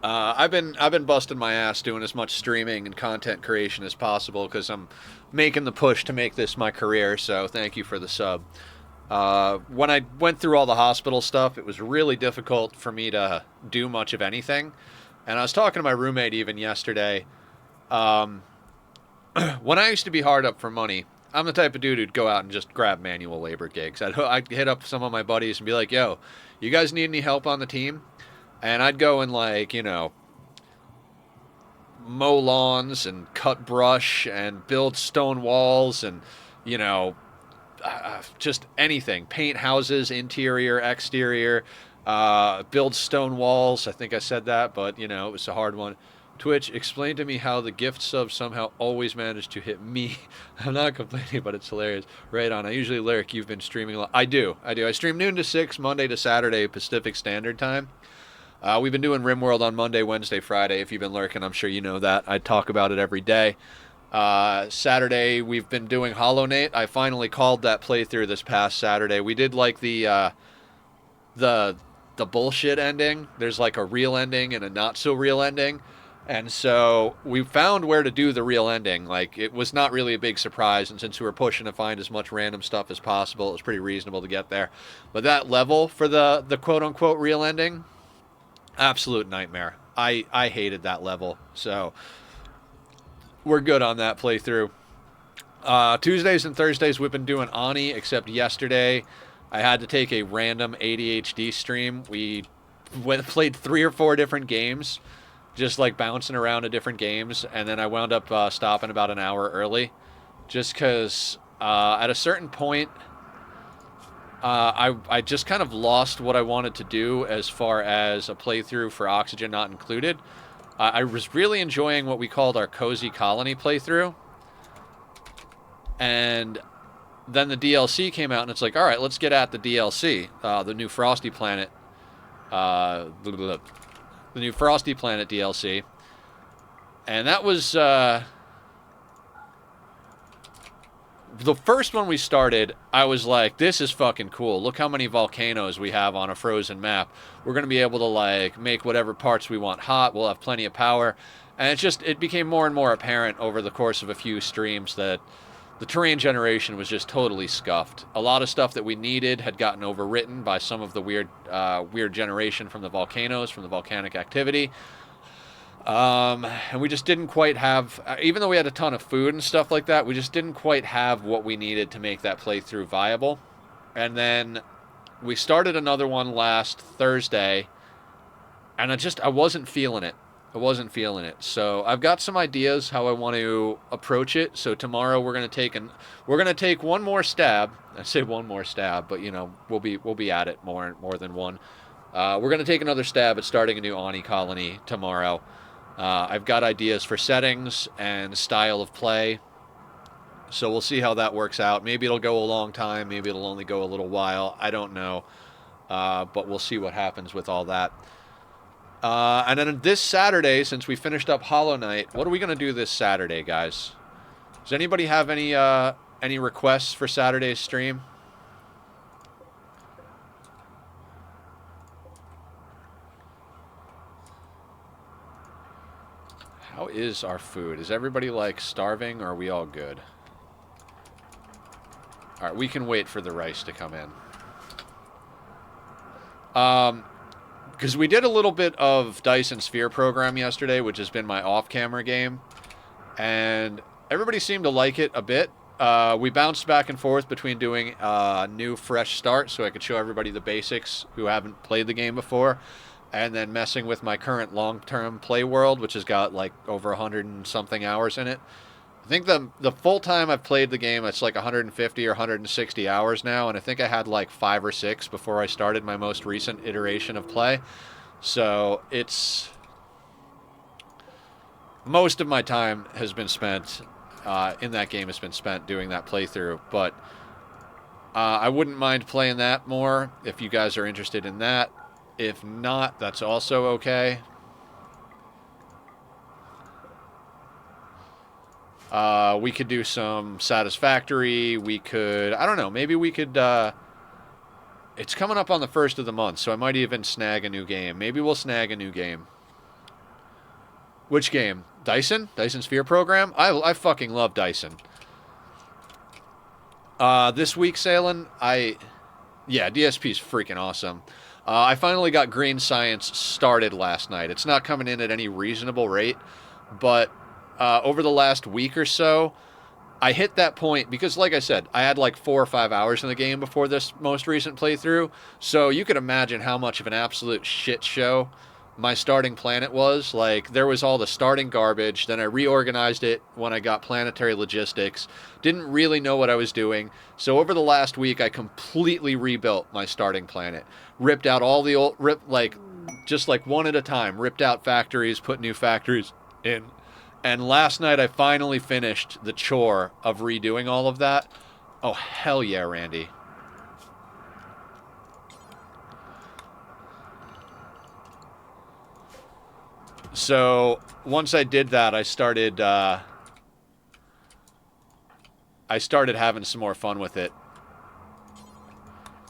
I've been busting my ass doing as much streaming and content creation as possible because I'm making the push to make this my career. So thank you for the sub. When I went through all the hospital stuff, it was really difficult for me to do much of anything. And I was talking to my roommate even yesterday. When I used to be hard up for money, I'm the type of dude who'd go out and just grab manual labor gigs. I'd hit up some of my buddies and be like, yo, you guys need any help on the team? And I'd go and, like, you know, mow lawns and cut brush and build stone walls and, you know, just anything. Paint houses, interior, exterior, build stone walls. I think I said that, but, you know, it was a hard one. Twitch, explain to me how the gift sub somehow always managed to hit me. I'm not complaining, but it's hilarious. Right on. I usually lurk. You've been streaming a lot. I do. I stream noon to 6, Monday to Saturday, Pacific Standard Time. We've been doing Rimworld on Monday, Wednesday, Friday. If you've been lurking, I'm sure you know that. I talk about it every day. Saturday, we've been doing Hollow Knight. I finally called that playthrough this past Saturday. We did, like, the bullshit ending. There's, like, a real ending and a not-so-real ending. And so we found where to do the real ending. Like, it was not really a big surprise, and since we were pushing to find as much random stuff as possible, it was pretty reasonable to get there. But that level for the quote-unquote real ending, absolute nightmare. I hated that level, so we're good on that playthrough. Tuesdays and Thursdays we've been doing Ani, except yesterday I had to take a random ADHD stream. We played 3 or 4 different games, just like bouncing around to different games, and then I wound up stopping about an hour early, just because at a certain point I just kind of lost what I wanted to do as far as a playthrough for Oxygen Not Included. I was really enjoying what we called our Cozy Colony playthrough, and then the DLC came out, and it's like, all right, let's get at the DLC, the new Frosty Planet, the new Frosty Planet DLC, and that was the first one we started. I was like, this is fucking cool. Look how many volcanoes we have on a frozen map. We're going to be able to, like, make whatever parts we want hot. We'll have plenty of power. And it became more and more apparent over the course of a few streams that the terrain generation was just totally scuffed. A lot of stuff that we needed had gotten overwritten by some of the weird generation from the volcanoes, from the volcanic activity. And we just didn't quite have, even though we had a ton of food and stuff like that, we just didn't quite have what we needed to make that playthrough viable. And then we started another one last Thursday, and I wasn't feeling it. So I've got some ideas how I want to approach it. So tomorrow we're gonna take one more stab. I say one more stab, but, you know, we'll be at it more than one. We're gonna take another stab at starting a new Ani colony tomorrow. I've got ideas for settings and style of play, so we'll see how that works out. Maybe it'll go a long time, maybe it'll only go a little while, I don't know, but we'll see what happens with all that. And then this Saturday, since we finished up Hollow Knight, what are we going to do this Saturday, guys? Does anybody have any requests for Saturday's stream? How is our food? Is everybody, like, starving, or are we all good? Alright, we can wait for the rice to come in. Because we did a little bit of Dice and Sphere program yesterday, which has been my off-camera game, and everybody seemed to like it a bit. We bounced back and forth between doing a new fresh start so I could show everybody the basics who haven't played the game before, and then messing with my current long-term play world, which has got like over 100 and something hours in it. I think the full time I've played the game, it's like 150 or 160 hours now, and I think I had like 5 or 6 before I started my most recent iteration of play. So it's most of my time has been spent in that game has been spent doing that playthrough, but I wouldn't mind playing that more if you guys are interested in that. If not, that's also okay. We could do some Satisfactory. We could, I don't know, maybe we could, it's coming up on the 1st of the month, so I might even snag a new game. Maybe we'll snag a new game. Which game? Dyson? Dyson Sphere Program? I fucking love Dyson. This week, Sailing, yeah, DSP's freaking awesome. I finally got Green Science started last night. It's not coming in at any reasonable rate, but over the last week or so, I hit that point because, like I said, I had like 4 or 5 hours in the game before this most recent playthrough, so you could imagine how much of an absolute shit show my starting planet was. Like, there was all the starting garbage, then I reorganized it when I got planetary logistics, didn't really know what I was doing, so over the last week I completely rebuilt my starting planet, ripped out all the old, just like one at a time, ripped out factories, put new factories in, and last night I finally finished the chore of redoing all of that. Oh, hell yeah, Randy. So once I did that, I started having some more fun with it.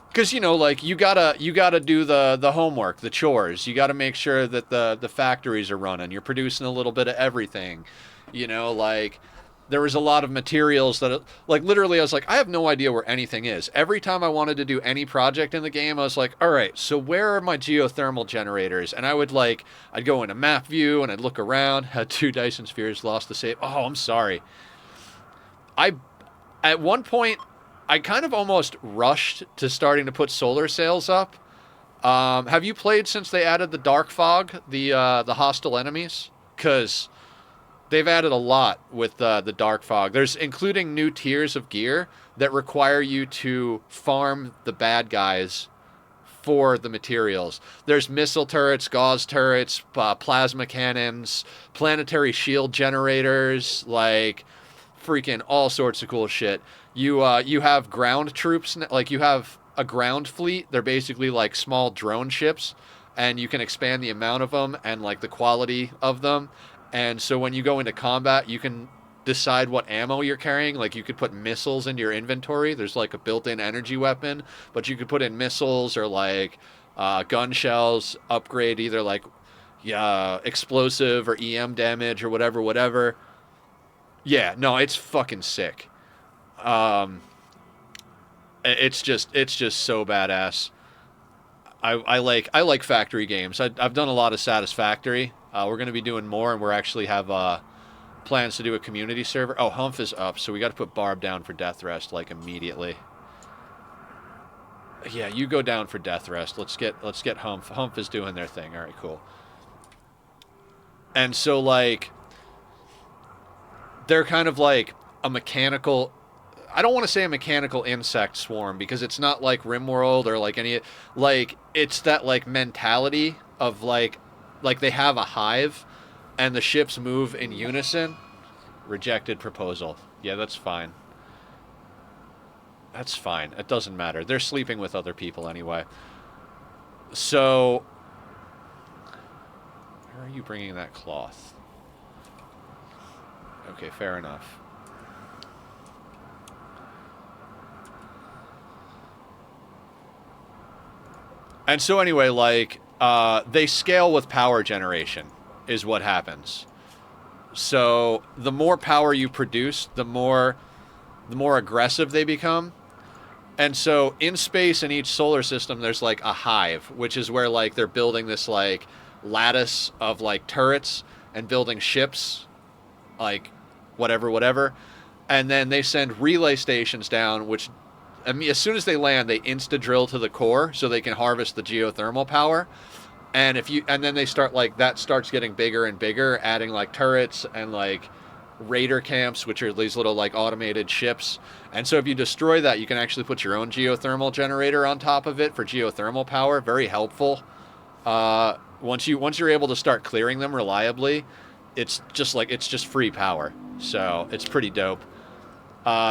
Because, you know, like, you gotta do the homework, the chores. You gotta make sure that the factories are running. You're producing a little bit of everything. You know, like, there was a lot of materials that, like, literally I was like, I have no idea where anything is. Every time I wanted to do any project in the game, I was like, all right, so where are my geothermal generators? And I'd go into map view and I'd look around, had 2 Dyson spheres, lost the save. Oh, I'm sorry. At one point, I kind of almost rushed to starting to put solar sails up. Have you played since they added the dark fog, the hostile enemies? Because they've added a lot with the dark fog. There's including new tiers of gear that require you to farm the bad guys for the materials. There's missile turrets, gauze turrets, plasma cannons, planetary shield generators, like freaking all sorts of cool shit. You have ground troops, like you have a ground fleet. They're basically like small drone ships, and you can expand the amount of them and like the quality of them. And so when you go into combat, you can decide what ammo you're carrying. Like, you could put missiles into your inventory. There's like a built-in energy weapon, but you could put in missiles or like gun shells, upgrade either like explosive or EM damage or whatever. Yeah, no, it's fucking sick. It's just so badass. I like factory games. I've done a lot of Satisfactory. We're going to be doing more, and we're actually have plans to do a community server. Oh, Humph is up, so we got to put Barb down for death rest like immediately. Yeah, you go down for death rest. Let's get Humph. Humph is doing their thing. All right, cool. And so, like, they're kind of like a mechanical, I don't want to say a mechanical insect swarm, because it's not like Rimworld or like any, like, it's that like mentality of like they have a hive and the ships move in unison. Rejected proposal. Yeah, that's fine. That's fine. It doesn't matter. They're sleeping with other people anyway. So, where are you bringing that cloth? Okay, fair enough. And so anyway, like, they scale with power generation is what happens. So the more power you produce, the more aggressive they become. And so in space, in each solar system, there's like a hive, which is where like they're building this like lattice of like turrets and building ships, like whatever. And then they send relay stations down, which, I mean, as soon as they land, they insta-drill to the core so they can harvest the geothermal power. And then they start like that starts getting bigger and bigger, adding like turrets and like raider camps, which are these little like automated ships. And so if you destroy that, you can actually put your own geothermal generator on top of it for geothermal power. Very helpful. Once you're able to start clearing them reliably, it's just free power. So it's pretty dope.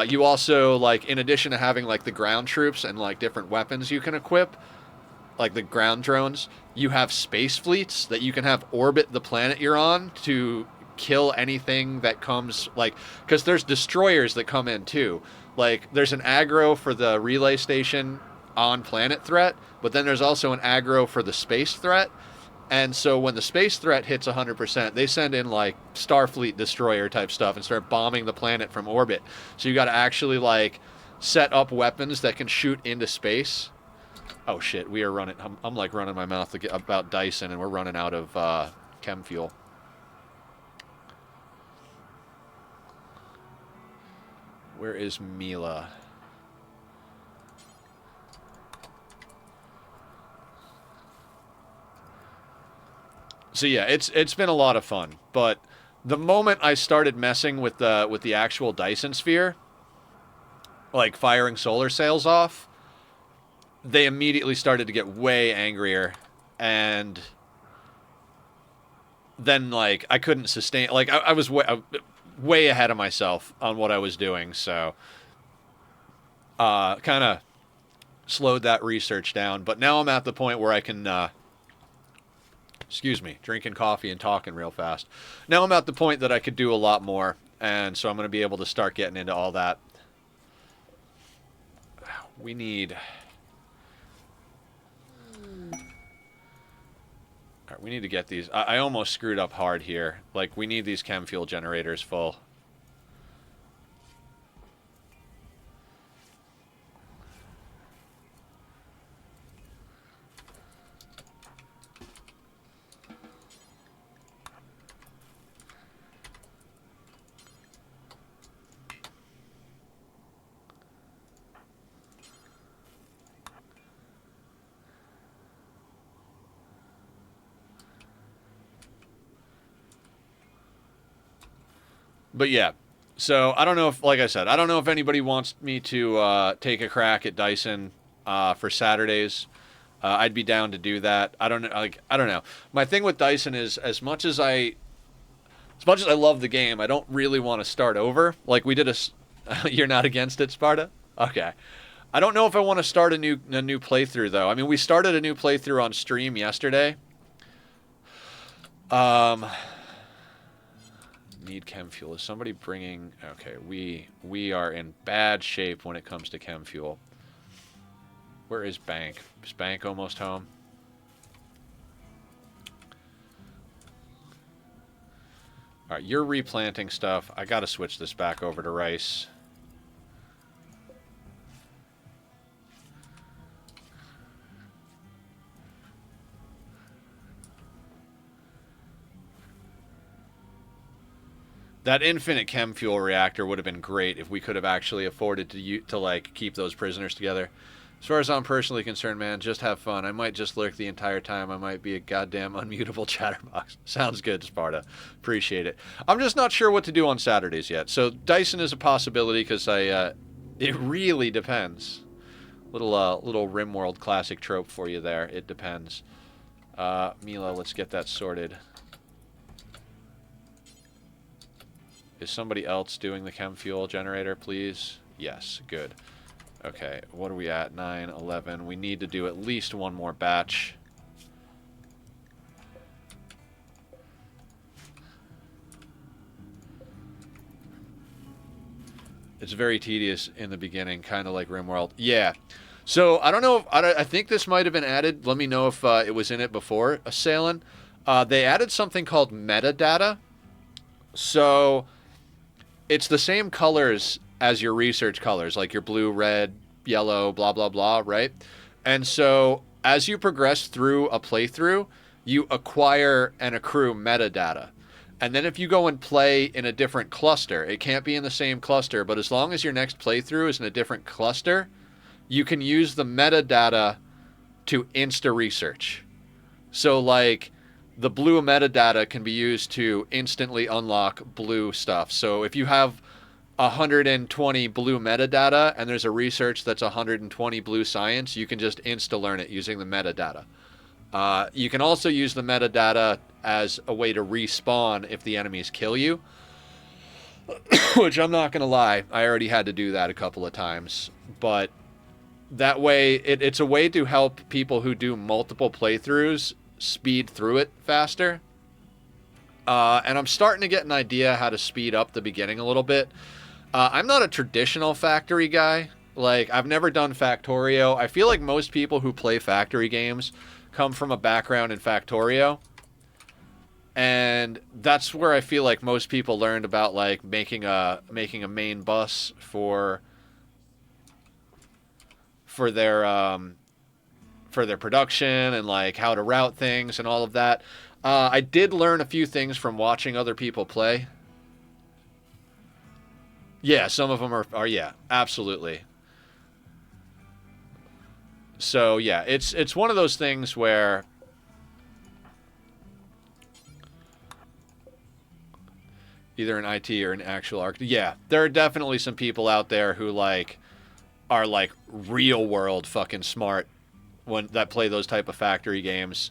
You also, like, in addition to having like the ground troops and like different weapons you can equip, like the ground drones, you have space fleets that you can have orbit the planet you're on to kill anything that comes, like, because there's destroyers that come in too. Like, there's an aggro for the relay station on planet threat, but then there's also an aggro for the space threat. And so when the space threat hits 100%, they send in like Starfleet destroyer type stuff and start bombing the planet from orbit. So you got to actually like set up weapons that can shoot into space. Oh shit, we are running. I'm like running my mouth about Dyson, and we're running out of chem fuel. Where is Mila? So yeah, it's been a lot of fun, but the moment I started messing with the actual Dyson sphere, like firing solar sails off, they immediately started to get way angrier, and then like I couldn't sustain. Like I was way ahead of myself on what I was doing, so kind of slowed that research down. But now I'm at the point where I can. Excuse me, drinking coffee and talking real fast. Now I'm at the point that I could do a lot more, and so I'm going to be able to start getting into all that. We need... Alright, we need to get these... I almost screwed up hard here. Like, we need these chem fuel generators full. But yeah, so I don't know if, like I said, I don't know if anybody wants me to take a crack at Dyson for Saturdays. I'd be down to do that. I don't know. Like, I don't know. My thing with Dyson is as much as I love the game, I don't really want to start over. Like we did you're not against it, Sparta? Okay. I don't know if I want to start a new playthrough though. I mean, we started a new playthrough on stream yesterday. Need chem fuel. Is somebody bringing... Okay, we are in bad shape when it comes to chem fuel. Where is Bank? Is Bank almost home? Alright, you're replanting stuff. I gotta switch this back over to rice. That infinite chem fuel reactor would have been great if we could have actually afforded to like keep those prisoners together. As far as I'm personally concerned, man, just have fun. I might just lurk the entire time. I might be a goddamn unmutable chatterbox. Sounds good, Sparta. Appreciate it. I'm just not sure what to do on Saturdays yet. So Dyson is a possibility because it really depends. Little Rimworld classic trope for you there. It depends. Mila, let's get that sorted. Is somebody else doing the chem fuel generator, please? Yes, good. Okay, what are we at? 9, 11. We need to do at least one more batch. It's very tedious in the beginning, kind of like Rimworld. Yeah. So, I don't know if... I think this might have been added. Let me know if it was in it before, Assailant. They added something called metadata. So... It's the same colors as your research colors, like your blue, red, yellow, blah, blah, blah, right? And so as you progress through a playthrough, you acquire and accrue metadata. And then if you go and play in a different cluster, it can't be in the same cluster, but as long as your next playthrough is in a different cluster, you can use the metadata to insta-research. So, like, the blue metadata can be used to instantly unlock blue stuff. So, if you have 120 blue metadata and there's a research that's 120 blue science, you can just insta-learn it using the metadata. You can also use the metadata as a way to respawn if the enemies kill you, which I'm not going to lie, I already had to do that a couple of times. But that way, it's a way to help people who do multiple playthroughs speed through it faster. And I'm starting to get an idea how to speed up the beginning a little bit. I'm not a traditional factory guy. Like, I've never done Factorio. I feel like most people who play factory games come from a background in Factorio. And that's where I feel like most people learned about, like, making a main bus for their production and, like, how to route things and all of that. I did learn a few things from watching other people play. Yeah, some of them are yeah, absolutely. So yeah, it's one of those things where either an IT or an actual architect. Yeah, there are definitely some people out there who like are like real world fucking smart when that play those type of factory games.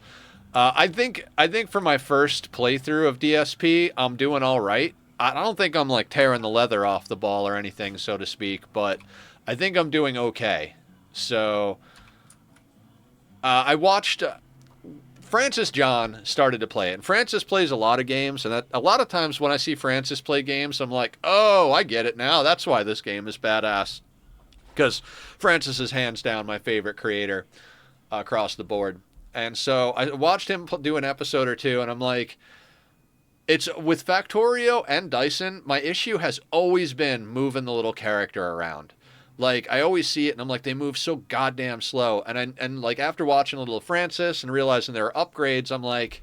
I think for my first playthrough of DSP, I'm doing all right. I don't think I'm like tearing the leather off the ball or anything, so to speak, but I think I'm doing okay. So I watched Francis John started to play it. And Francis plays a lot of games, and a lot of times when I see Francis play games, I'm like, oh, I get it now. That's why this game is badass. Because Francis is hands down my favorite creator across the board. And so I watched him do an episode or two, and I'm like, it's with Factorio and Dyson, my issue has always been moving the little character around. Like, I always see it, and I'm like, they move so goddamn slow. And like, after watching a little Francis and realizing there are upgrades, I'm like,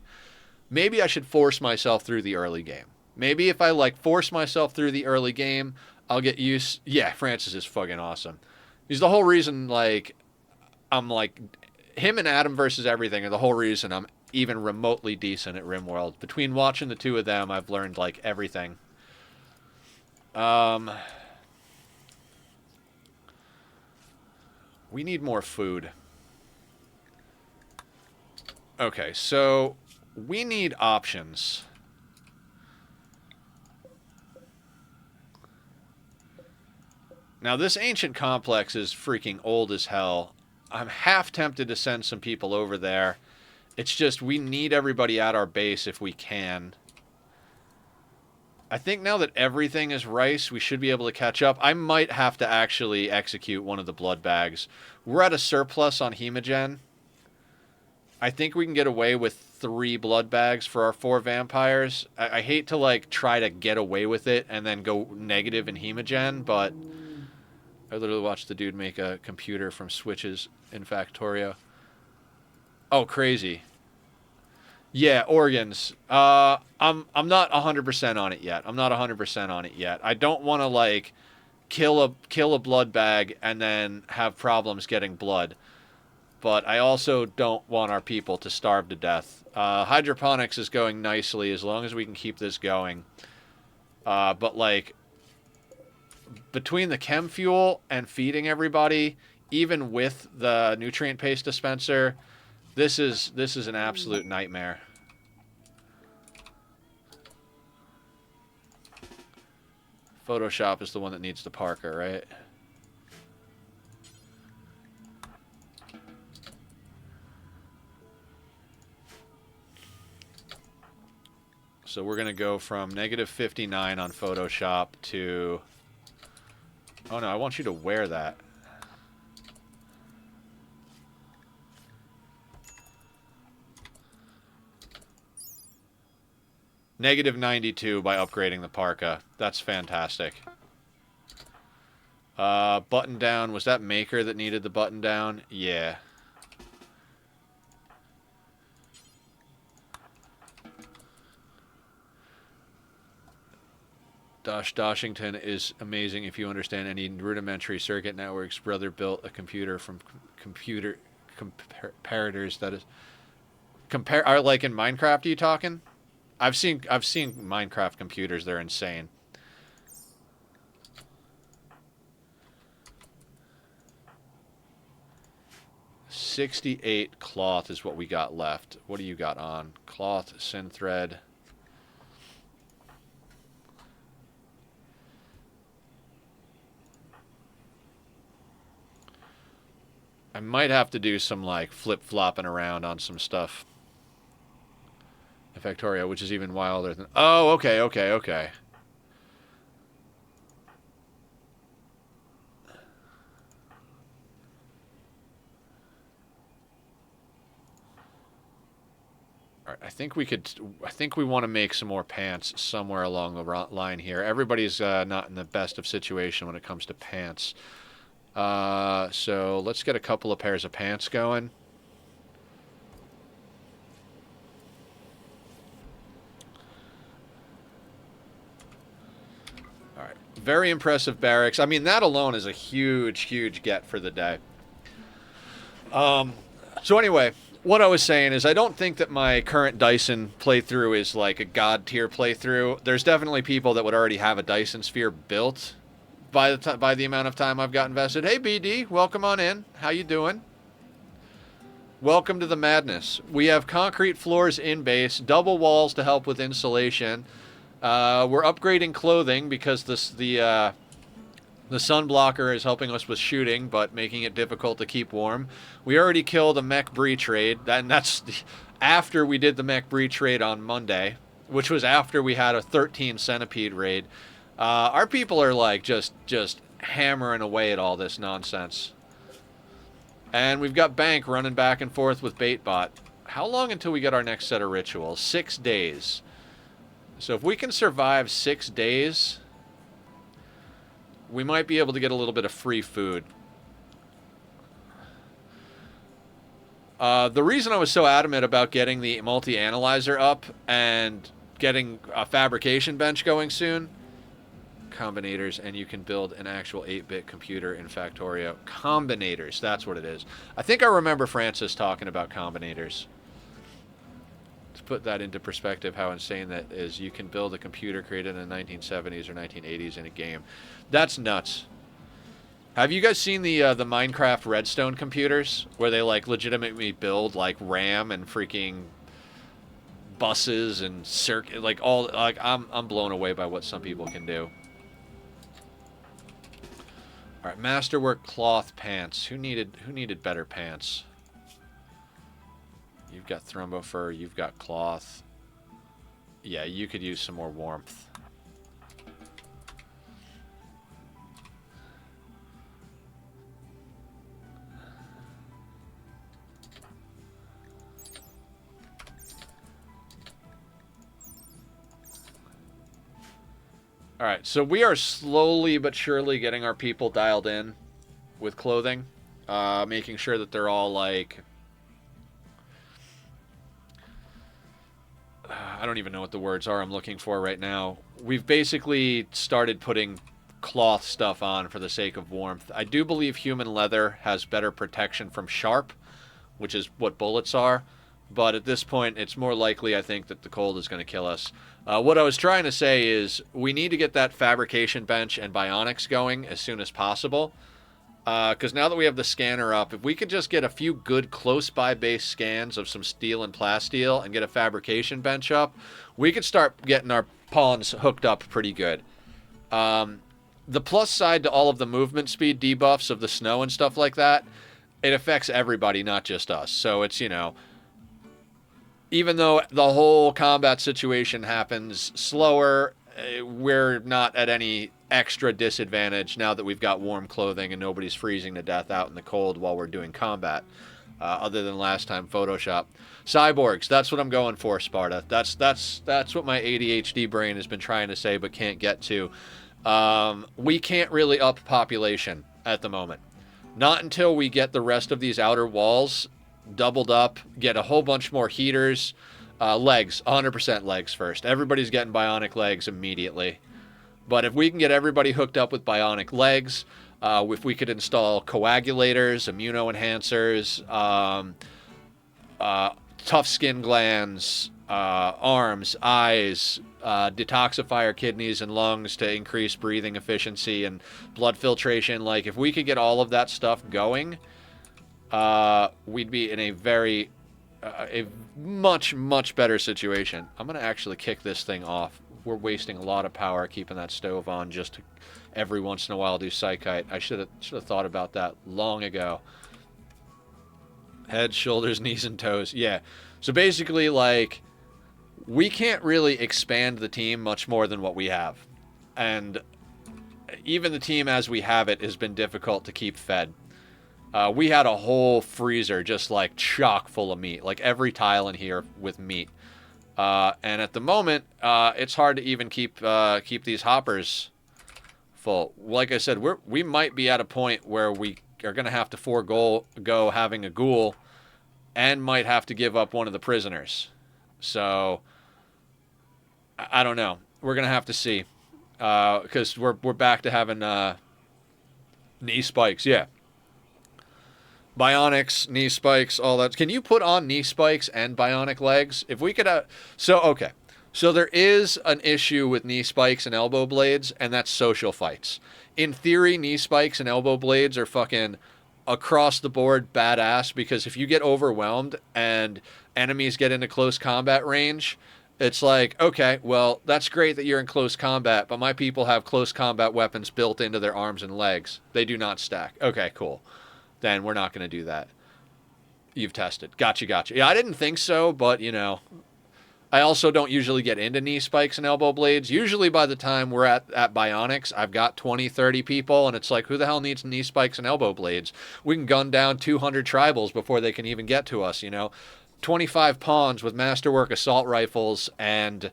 maybe I should force myself through the early game. Maybe if I, like, force myself through the early game, I'll get used... Yeah, Francis is fucking awesome. He's the whole reason, like, I'm like... Him and Adam versus everything are the whole reason I'm even remotely decent at Rimworld. Between watching the two of them, I've learned, like, everything. We need more food. Okay, so we need options. Now, this ancient complex is freaking old as hell. I'm half tempted to send some people over there. It's just we need everybody at our base if we can. I think now that everything is rice, we should be able to catch up. I might have to actually execute one of the blood bags. We're at a surplus on Hemogen. I think we can get away with 3 blood bags for our 4 vampires. I hate to, like, try to get away with it and then go negative in Hemogen, but I literally watched the dude make a computer from switches in Factorio. Oh, crazy. Yeah, organs. I'm not 100% on it yet. I'm not 100% on it yet. I don't want to, like, kill a blood bag and then have problems getting blood. But I also don't want our people to starve to death. Hydroponics is going nicely as long as we can keep this going. But, like, between the chem fuel and feeding everybody, even with the nutrient paste dispenser, this is an absolute nightmare. Photoshop is the one that needs the Parker, right? So we're going to go from negative 59 on Photoshop to... Oh no, I want you to wear that. Negative 92 by upgrading the parka. That's fantastic. Button down. Was that Maker that needed the button down? Yeah. Doshington is amazing if you understand any rudimentary circuit networks. Brother built a computer from comparators that is Compare, are like in Minecraft? Are you talking? I've seen Minecraft computers. They're insane. $68 cloth is what we got left. What do you got on? Cloth, synthread. I might have to do some like flip-flopping around on some stuff. Factorio, which is even wilder than... Oh, okay. All right, I think we want to make some more pants somewhere along the line here. Everybody's not in the best of situation when it comes to pants. So let's get a couple of pairs of pants going. All right, very impressive barracks. I mean, that alone is a huge get for the day. So anyway, what I was saying is I don't think that my current Dyson playthrough is like a god tier playthrough. There's definitely people that would already have a Dyson Sphere built by the amount of time I've got invested. Hey BD, welcome on in. How you doing? Welcome to the madness. We have concrete floors in base, double walls to help with insulation. We're upgrading clothing because the sun blocker is helping us with shooting, but making it difficult to keep warm. We already killed a mech breach raid, and that's after we did the mech breach raid on Monday, which was after we had a 13 centipede raid. Our people are like just hammering away at all this nonsense. And we've got Bank running back and forth with Baitbot. How long until we get our next set of rituals? 6 days. So if we can survive 6 days, we might be able to get a little bit of free food. The reason I was so adamant about getting the multi-analyzer up and getting a fabrication bench going soon, combinators, and you can build an actual 8-bit computer in Factorio. Combinators, that's what it is. I think I remember Francis talking about combinators. To put that into perspective, how insane that is. You can build a computer created in the 1970s or 1980s in a game. That's nuts. Have you guys seen the Minecraft Redstone computers where they like legitimately build like RAM and freaking buses and circuit, like all, like I'm blown away by what some people can do. All right, masterwork cloth pants. Who needed better pants? You've got thrombo fur, you've got cloth. Yeah, you could use some more warmth. All right, so we are slowly but surely getting our people dialed in with clothing, making sure that they're all like, I don't even know what the words are I'm looking for right now. We've basically started putting cloth stuff on for the sake of warmth. I do believe human leather has better protection from sharp, which is what bullets are. But at this point, it's more likely, I think, that the cold is going to kill us. What I was trying to say is we need to get that fabrication bench and bionics going as soon as possible. Because now that we have the scanner up, if we could just get a few good close-by base scans of some steel and plasteel and get a fabrication bench up, we could start getting our pawns hooked up pretty good. The plus side to all of the movement speed debuffs of the snow and stuff like that, it affects everybody, not just us. So it's, you know, even though the whole combat situation happens slower, we're not at any extra disadvantage now that we've got warm clothing and nobody's freezing to death out in the cold while we're doing combat, other than last time Photoshop. Cyborgs, that's what I'm going for, Sparta. That's what my ADHD brain has been trying to say but can't get to. We can't really up population at the moment. Not until we get the rest of these outer walls doubled up, get a whole bunch more heaters, legs, 100% legs first. Everybody's getting bionic legs immediately. But if we can get everybody hooked up with bionic legs, if we could install coagulators, immunoenhancers, tough skin glands, arms, eyes, detoxifier kidneys and lungs to increase breathing efficiency and blood filtration. Like, if we could get all of that stuff going, we'd be in a much, much better situation. I'm going to actually kick this thing off. We're wasting a lot of power keeping that stove on just to every once in a while do psychite. I should have thought about that long ago. Head, shoulders, knees, and toes. Yeah. So basically, like, we can't really expand the team much more than what we have. And even the team as we have it has been difficult to keep fed. We had a whole freezer just, like, chock full of meat. Like, every tile in here with meat. And at the moment, it's hard to even keep these hoppers full. Like I said, we might be at a point where we are going to have to forego having a ghoul and might have to give up one of the prisoners. So, I don't know. We're going to have to see. Because we're back to having knee spikes. Yeah. Bionics, knee spikes, all that. Can you put on knee spikes and bionic legs? If we could... okay. So there is an issue with knee spikes and elbow blades, and that's social fights. In theory, knee spikes and elbow blades are fucking across the board badass, because if you get overwhelmed and enemies get into close combat range, it's like, okay, well, that's great that you're in close combat, but my people have close combat weapons built into their arms and legs. They do not stack. Okay, cool. Then we're not going to do that. You've tested. Gotcha. Yeah, I didn't think so, but, you know... I also don't usually get into knee spikes and elbow blades. Usually by the time we're at Bionics, I've got 20, 30 people, and it's like, who the hell needs knee spikes and elbow blades? We can gun down 200 tribals before they can even get to us, you know? 25 pawns with masterwork assault rifles and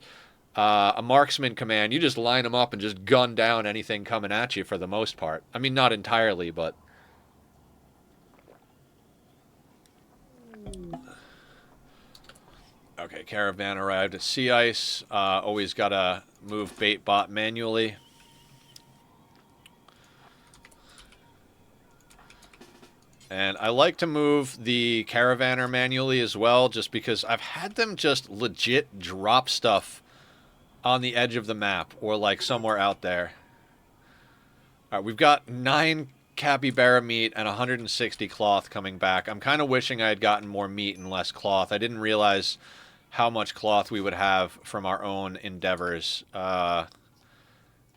a marksman command. You just line them up and just gun down anything coming at you for the most part. I mean, not entirely, but... Okay, caravan arrived at sea ice. Always gotta move bait bot manually. And I like to move the caravaner manually as well, just because I've had them just legit drop stuff on the edge of the map or like somewhere out there. All right, we've got 9 capybara meat and 160 cloth coming back. I'm kind of wishing I had gotten more meat and less cloth. I didn't realize how much cloth we would have from our own endeavors.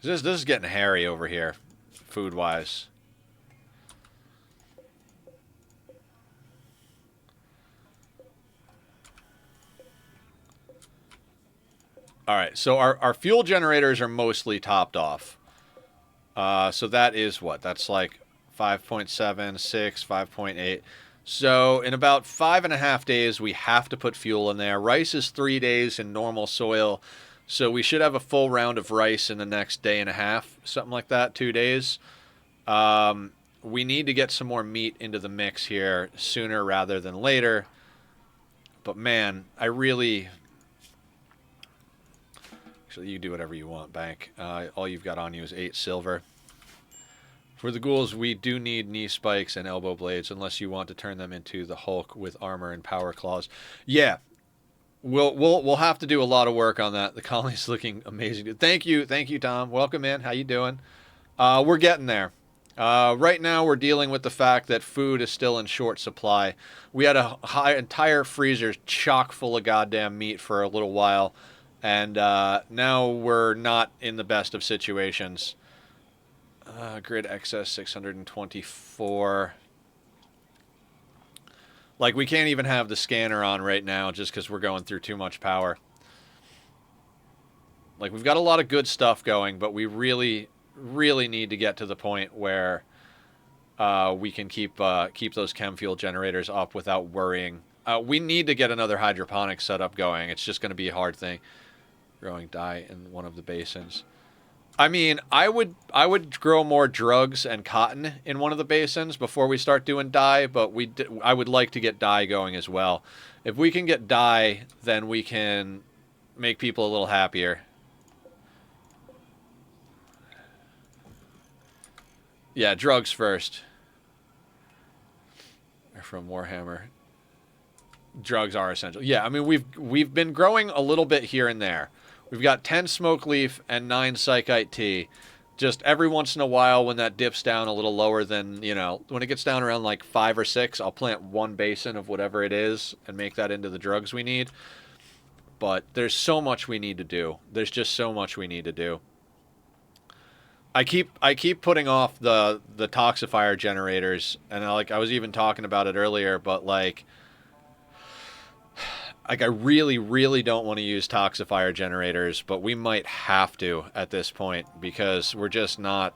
This is getting hairy over here, food-wise. Alright, so our fuel generators are mostly topped off. So that is what? That's like 5.7, 6, 5.8... So in about 5.5 days, we have to put fuel in there. Rice is 3 days in normal soil. So we should have a full round of rice in the next day and a half. Something like that, 2 days. We need to get some more meat into the mix here sooner rather than later. But man, I really... Actually, you do whatever you want, Bank. All you've got on you is 8 silver. For the ghouls, we do need knee spikes and elbow blades, unless you want to turn them into the Hulk with armor and power claws. Yeah, we'll have to do a lot of work on that. The colony's looking amazing. Thank you, Tom. Welcome in. How you doing? We're getting there. Right now, we're dealing with the fact that food is still in short supply. We had a entire freezer chock full of goddamn meat for a little while, and now we're not in the best of situations. Grid excess 624. Like, we can't even have the scanner on right now just because we're going through too much power. Like, we've got a lot of good stuff going, but we really, really need to get to the point where we can keep those chem fuel generators up without worrying. We need to get another hydroponics setup going. It's just going to be a hard thing. Growing dye in one of the basins. I mean, I would grow more drugs and cotton in one of the basins before we start doing dye, but I would like to get dye going as well. If we can get dye, then we can make people a little happier. Yeah, drugs first. They're from Warhammer. drugs are essential. Yeah, I mean we've been growing a little bit here and there. We've got 10 smoke leaf and 9 psychite tea. Just every once in a while when that dips down a little lower than, when it gets down around like 5 or 6, I'll plant 1 basin of whatever it is and make that into the drugs we need. But there's so much we need to do. There's just so much we need to do. I keep putting off the toxifier generators, and I was even talking about it earlier, but like I really, really don't want to use toxifier generators, but we might have to at this point because we're just not.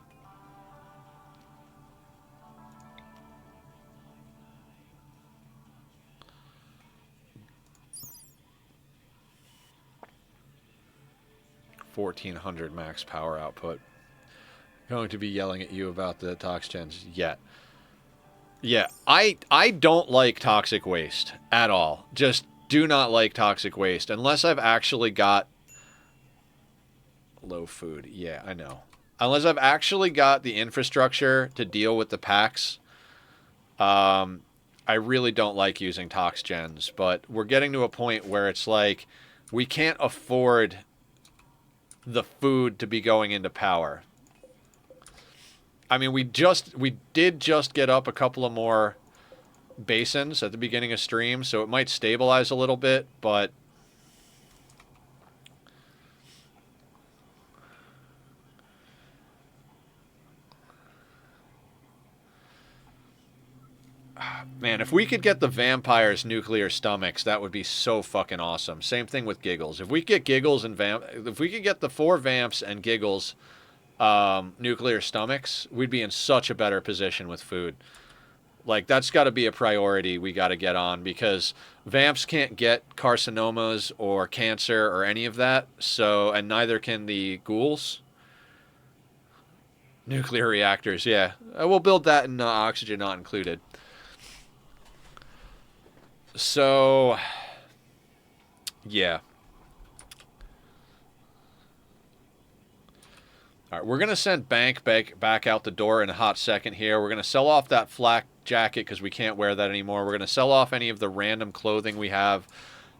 $1,400 max power output. Going to be yelling at you about the tox gens yet. Yeah, I don't like toxic waste at all. Just do not like toxic waste unless I've actually got low food. Yeah, I know. Unless I've actually got the infrastructure to deal with the packs, I really don't like using tox gens. But we're getting to a point where it's like we can't afford the food to be going into power. I mean, we did just get up a couple of more basins at the beginning of stream, so it might stabilize a little bit, but man, if we could get the vampires nuclear stomachs, that would be so fucking awesome. Same thing with giggles. If we get giggles and if we could get the 4 vamps and giggles nuclear stomachs, we'd be in such a better position with food. Like, that's got to be a priority we got to get on, because vamps can't get carcinomas or cancer or any of that, so, and neither can the ghouls. Nuclear reactors, yeah. We'll build that in oxygen not included. So, yeah. All right, we're going to send Bank back out the door in a hot second here. We're going to sell off that flak jacket because we can't wear that anymore. We're going to sell off any of the random clothing we have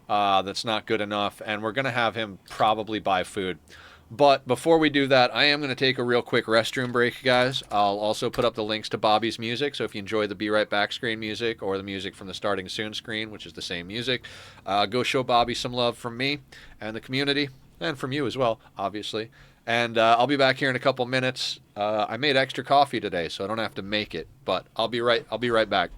that's not good enough, and we're going to have him probably buy food. But before we do that, I am going to take a real quick restroom break, guys. I'll also put up the links to Bobby's music, so if you enjoy the Be Right Back screen music or the music from the Starting Soon screen, which is the same music, go show Bobby some love from me and the community, and from you as well, obviously. And I'll be back here in a couple minutes. I made extra coffee today, so I don't have to make it, but I'll be right back.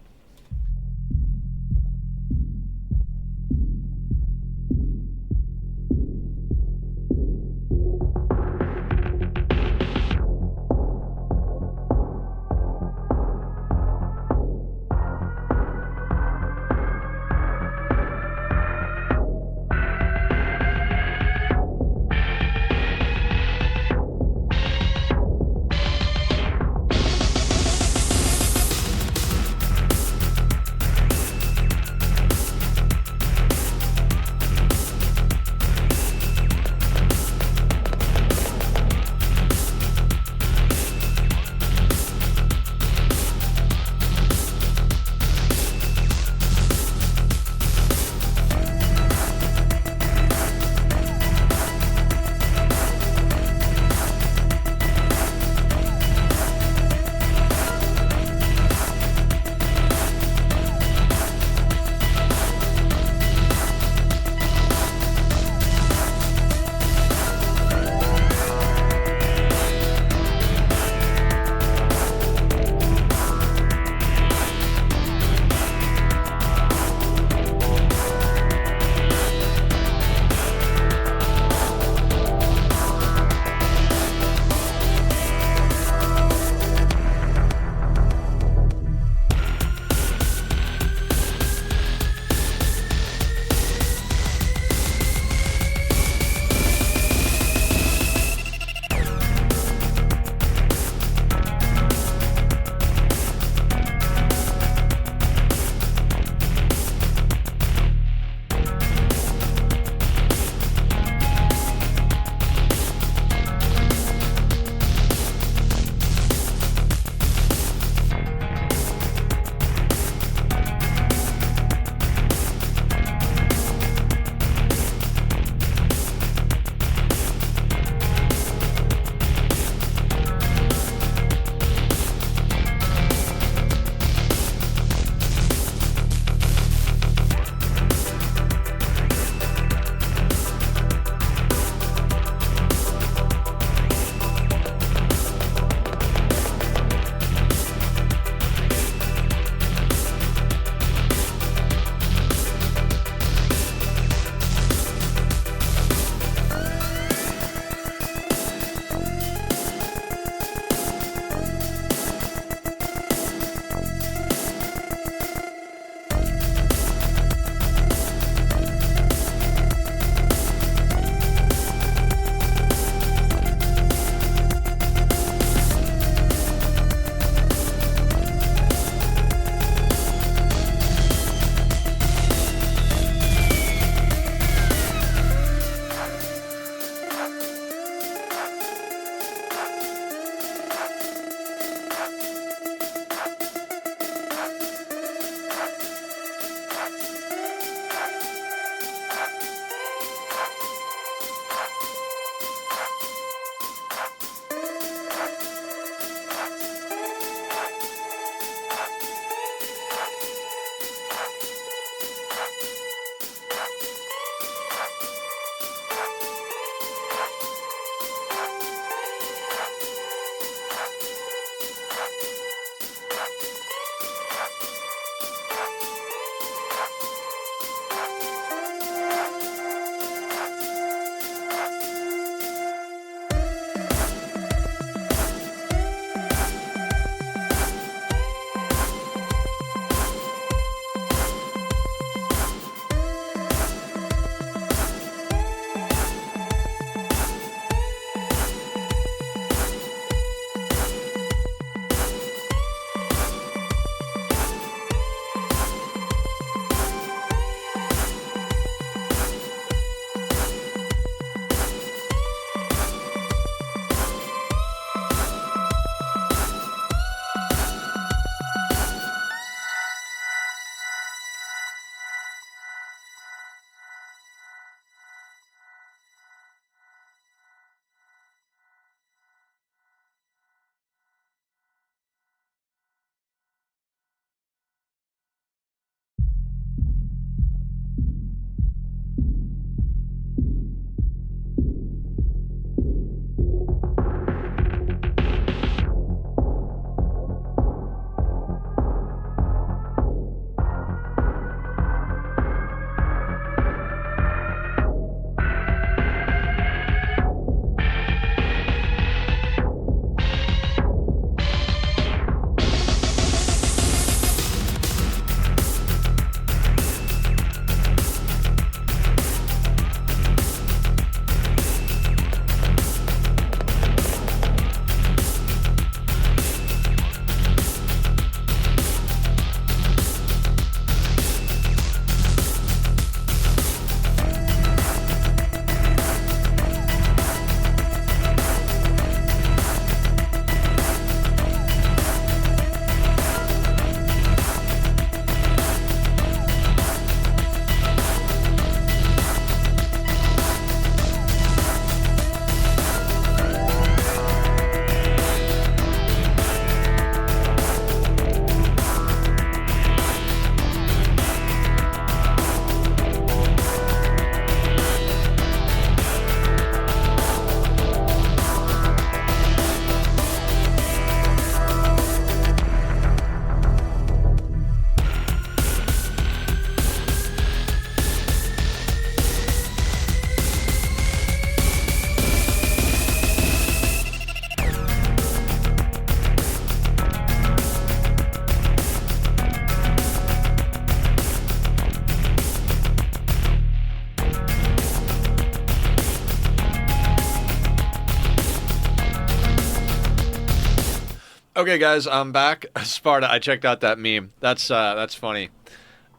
Okay, guys, I'm back. Sparta, I checked out that meme. That's funny.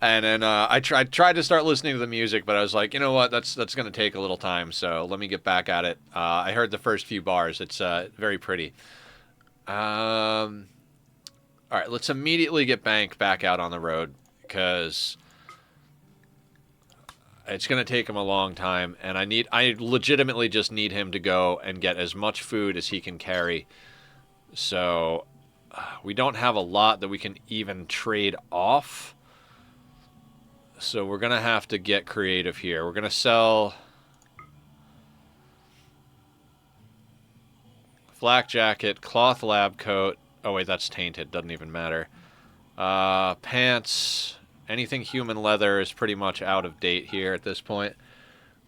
And then I tried to start listening to the music, but I was like, you know what? That's gonna take a little time. So let me get back at it. I heard the first few bars. It's very pretty. All right, let's immediately get Bank back out on the road because it's gonna take him a long time, and I legitimately just need him to go and get as much food as he can carry. So we don't have a lot that we can even trade off. So we're going to have to get creative here. We're going to sell flak jacket, cloth lab coat. Oh, wait, that's tainted. Doesn't even matter. Pants. Anything human leather is pretty much out of date here at this point.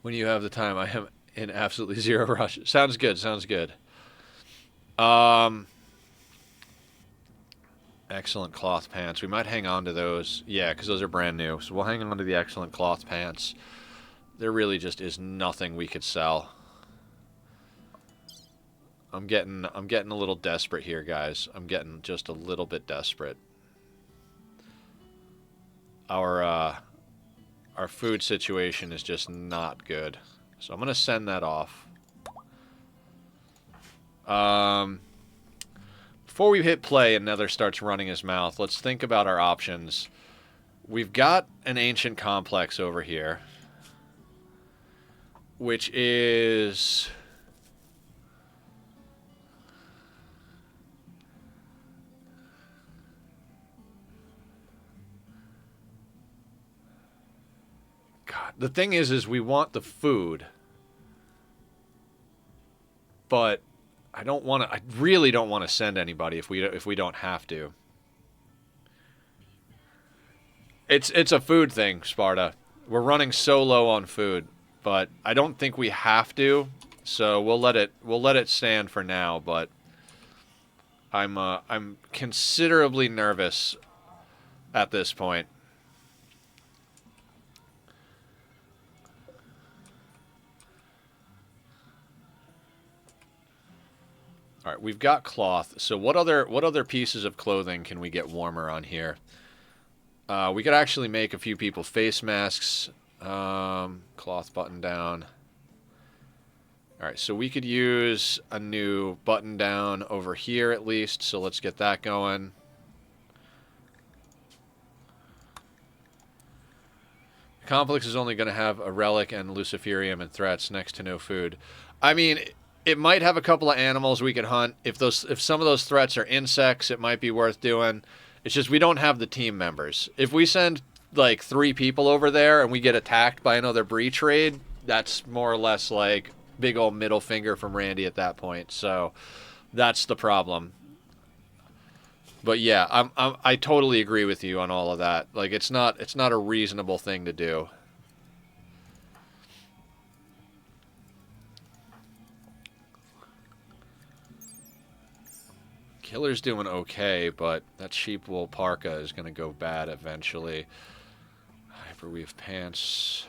When you have the time, I am in absolutely zero rush. Sounds good. Sounds good. Excellent cloth pants. We might hang on to those. Yeah, because those are brand new. So we'll hang on to the excellent cloth pants. There really just is nothing we could sell. I'm getting a little desperate here, guys. I'm getting just a little bit desperate. Our food situation is just not good. So I'm going to send that off. Before we hit play and Nether starts running his mouth, let's think about our options. We've got an ancient complex over here, which is... God, the thing is we want the food, but I don't want to. I really don't want to send anybody if we don't have to. It's a food thing, Sparta. We're running so low on food, but I don't think we have to. So we'll let it stand for now, but I'm considerably nervous at this point. All right, we've got cloth. So what other pieces of clothing can we get warmer on here? We could actually make a few people face masks. Cloth button down. All right, so we could use a new button down over here at least. So let's get that going. The complex is only going to have a relic and luciferium and threats, next to no food. I mean, it might have a couple of animals we could hunt. If some of those threats are insects, it might be worth doing. It's just we don't have the team members. If we send like 3 people over there and we get attacked by another breach raid, that's more or less like big old middle finger from Randy at that point. So that's the problem. But yeah, I totally agree with you on all of that. Like it's not a reasonable thing to do. Killer's doing okay, but that sheep wool parka is going to go bad eventually. Hyperweave pants.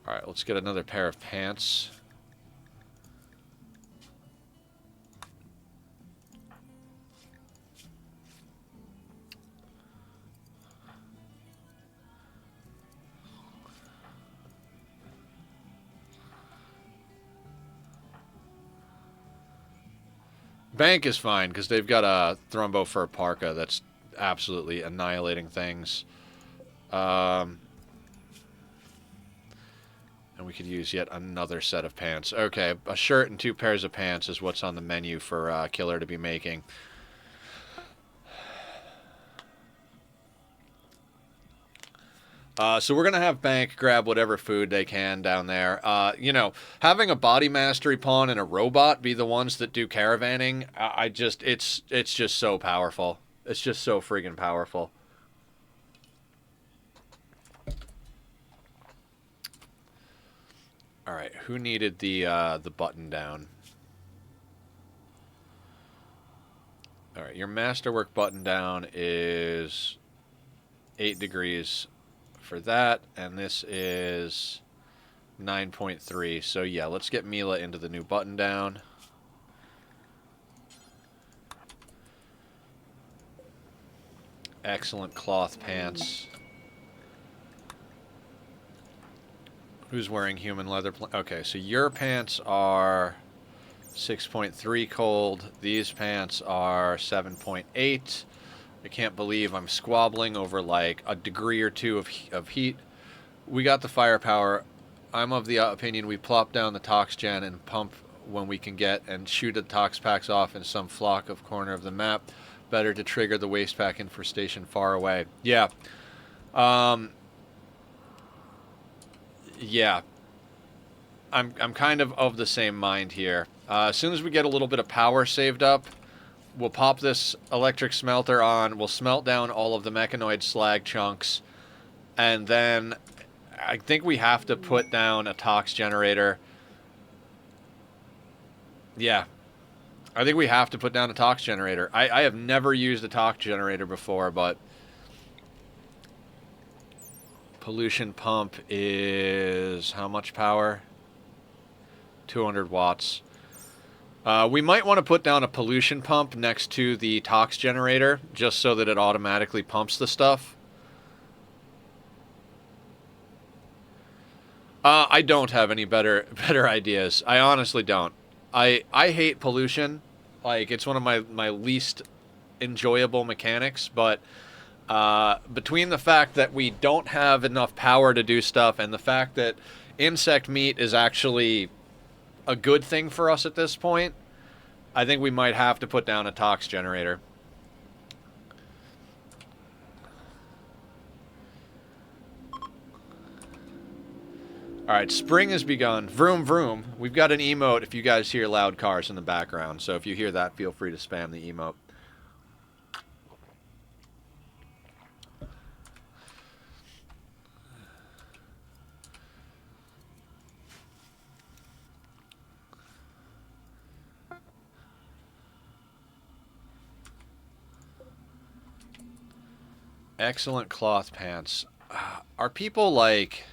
Alright, let's get another pair of pants. Bank is fine, because they've got a Thrumbo fur parka that's absolutely annihilating things. And we could use yet another set of pants. Okay, a shirt and 2 pairs of pants is what's on the menu for Killer to be making. So we're going to have Bank grab whatever food they can down there. You know, having a body mastery pawn and a robot be the ones that do caravanning, it's just so powerful. It's just so friggin' powerful. All right, who needed the button down? All right, your masterwork button down is 8 degrees for that, and this is 9.3. So yeah, let's get Mila into the new button down. Excellent cloth pants. Who's wearing human leather? Okay, so your pants are 6.3 cold. These pants are 7.8. I can't believe I'm squabbling over like a degree or 2 of heat. We got the firepower. I'm of the opinion we plop down the tox gen and pump when we can get and shoot the tox packs off in some flock of corner of the map. Better to trigger the waste pack infestation far away. Yeah. Yeah. I'm kind of the same mind here. As soon as we get a little bit of power saved up, we'll pop this electric smelter on. We'll smelt down all of the mechanoid slag chunks. And then I think we have to put down a tox generator. Yeah. I think we have to put down a tox generator. I have never used a tox generator before, but pollution pump is how much power? 200 watts. We might want to put down a pollution pump next to the tox generator, just so that it automatically pumps the stuff. I don't have any better ideas. I honestly don't. I hate pollution. Like, it's one of my least enjoyable mechanics, but between the fact that we don't have enough power to do stuff and the fact that insect meat is actually a good thing for us at this point, I think we might have to put down a tox generator. Alright, spring has begun. Vroom vroom. We've got an emote if you guys hear loud cars in the background. So if you hear that, feel free to spam the emote. Excellent cloth pants. Are people, like,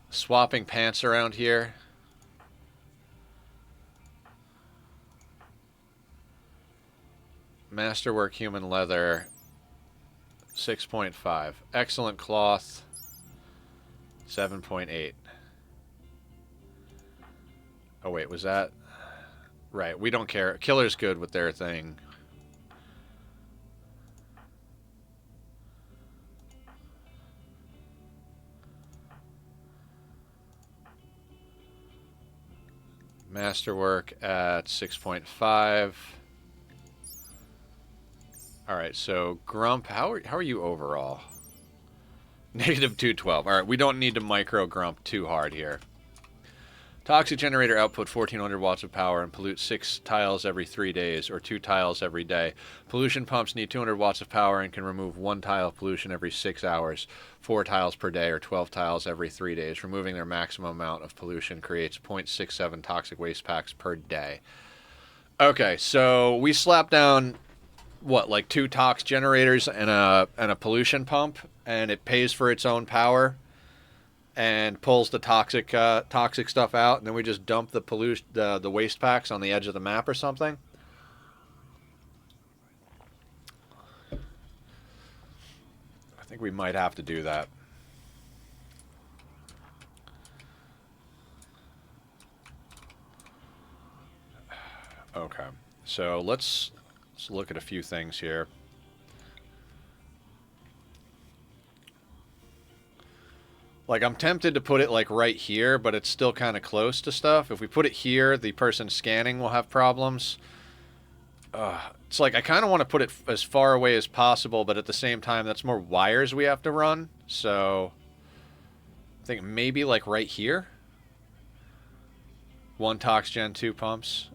swapping pants around here? Masterwork human leather. 6.5. Excellent cloth. 7.8. Oh, wait, was that... Right, we don't care. Killer's good with their thing. Masterwork at 6.5. Alright, so Grump, how are you overall? Negative 212. Alright, we don't need to micro Grump too hard here. Toxic generator output 1400 watts of power and pollutes 6 tiles every 3 days, or 2 tiles every day. Pollution pumps need 200 watts of power and can remove 1 tile of pollution every 6 hours, 4 tiles per day, or 12 tiles every 3 days. Removing their maximum amount of pollution creates 0.67 toxic waste packs per day. Okay, so we slapped down, what, like 2 tox generators and a pollution pump, and it pays for its own power and pulls the toxic stuff out, and then we just dump the waste packs on the edge of the map or something. I think we might have to do that. Okay, so let's look at a few things here. Like, I'm tempted to put it, like, right here, but it's still kind of close to stuff. If we put it here, the person scanning will have problems. It's like, I kind of want to put it as far away as possible, but at the same time, that's more wires we have to run. So, I think maybe, like, right here. 1 Tox Gen, 2 pumps.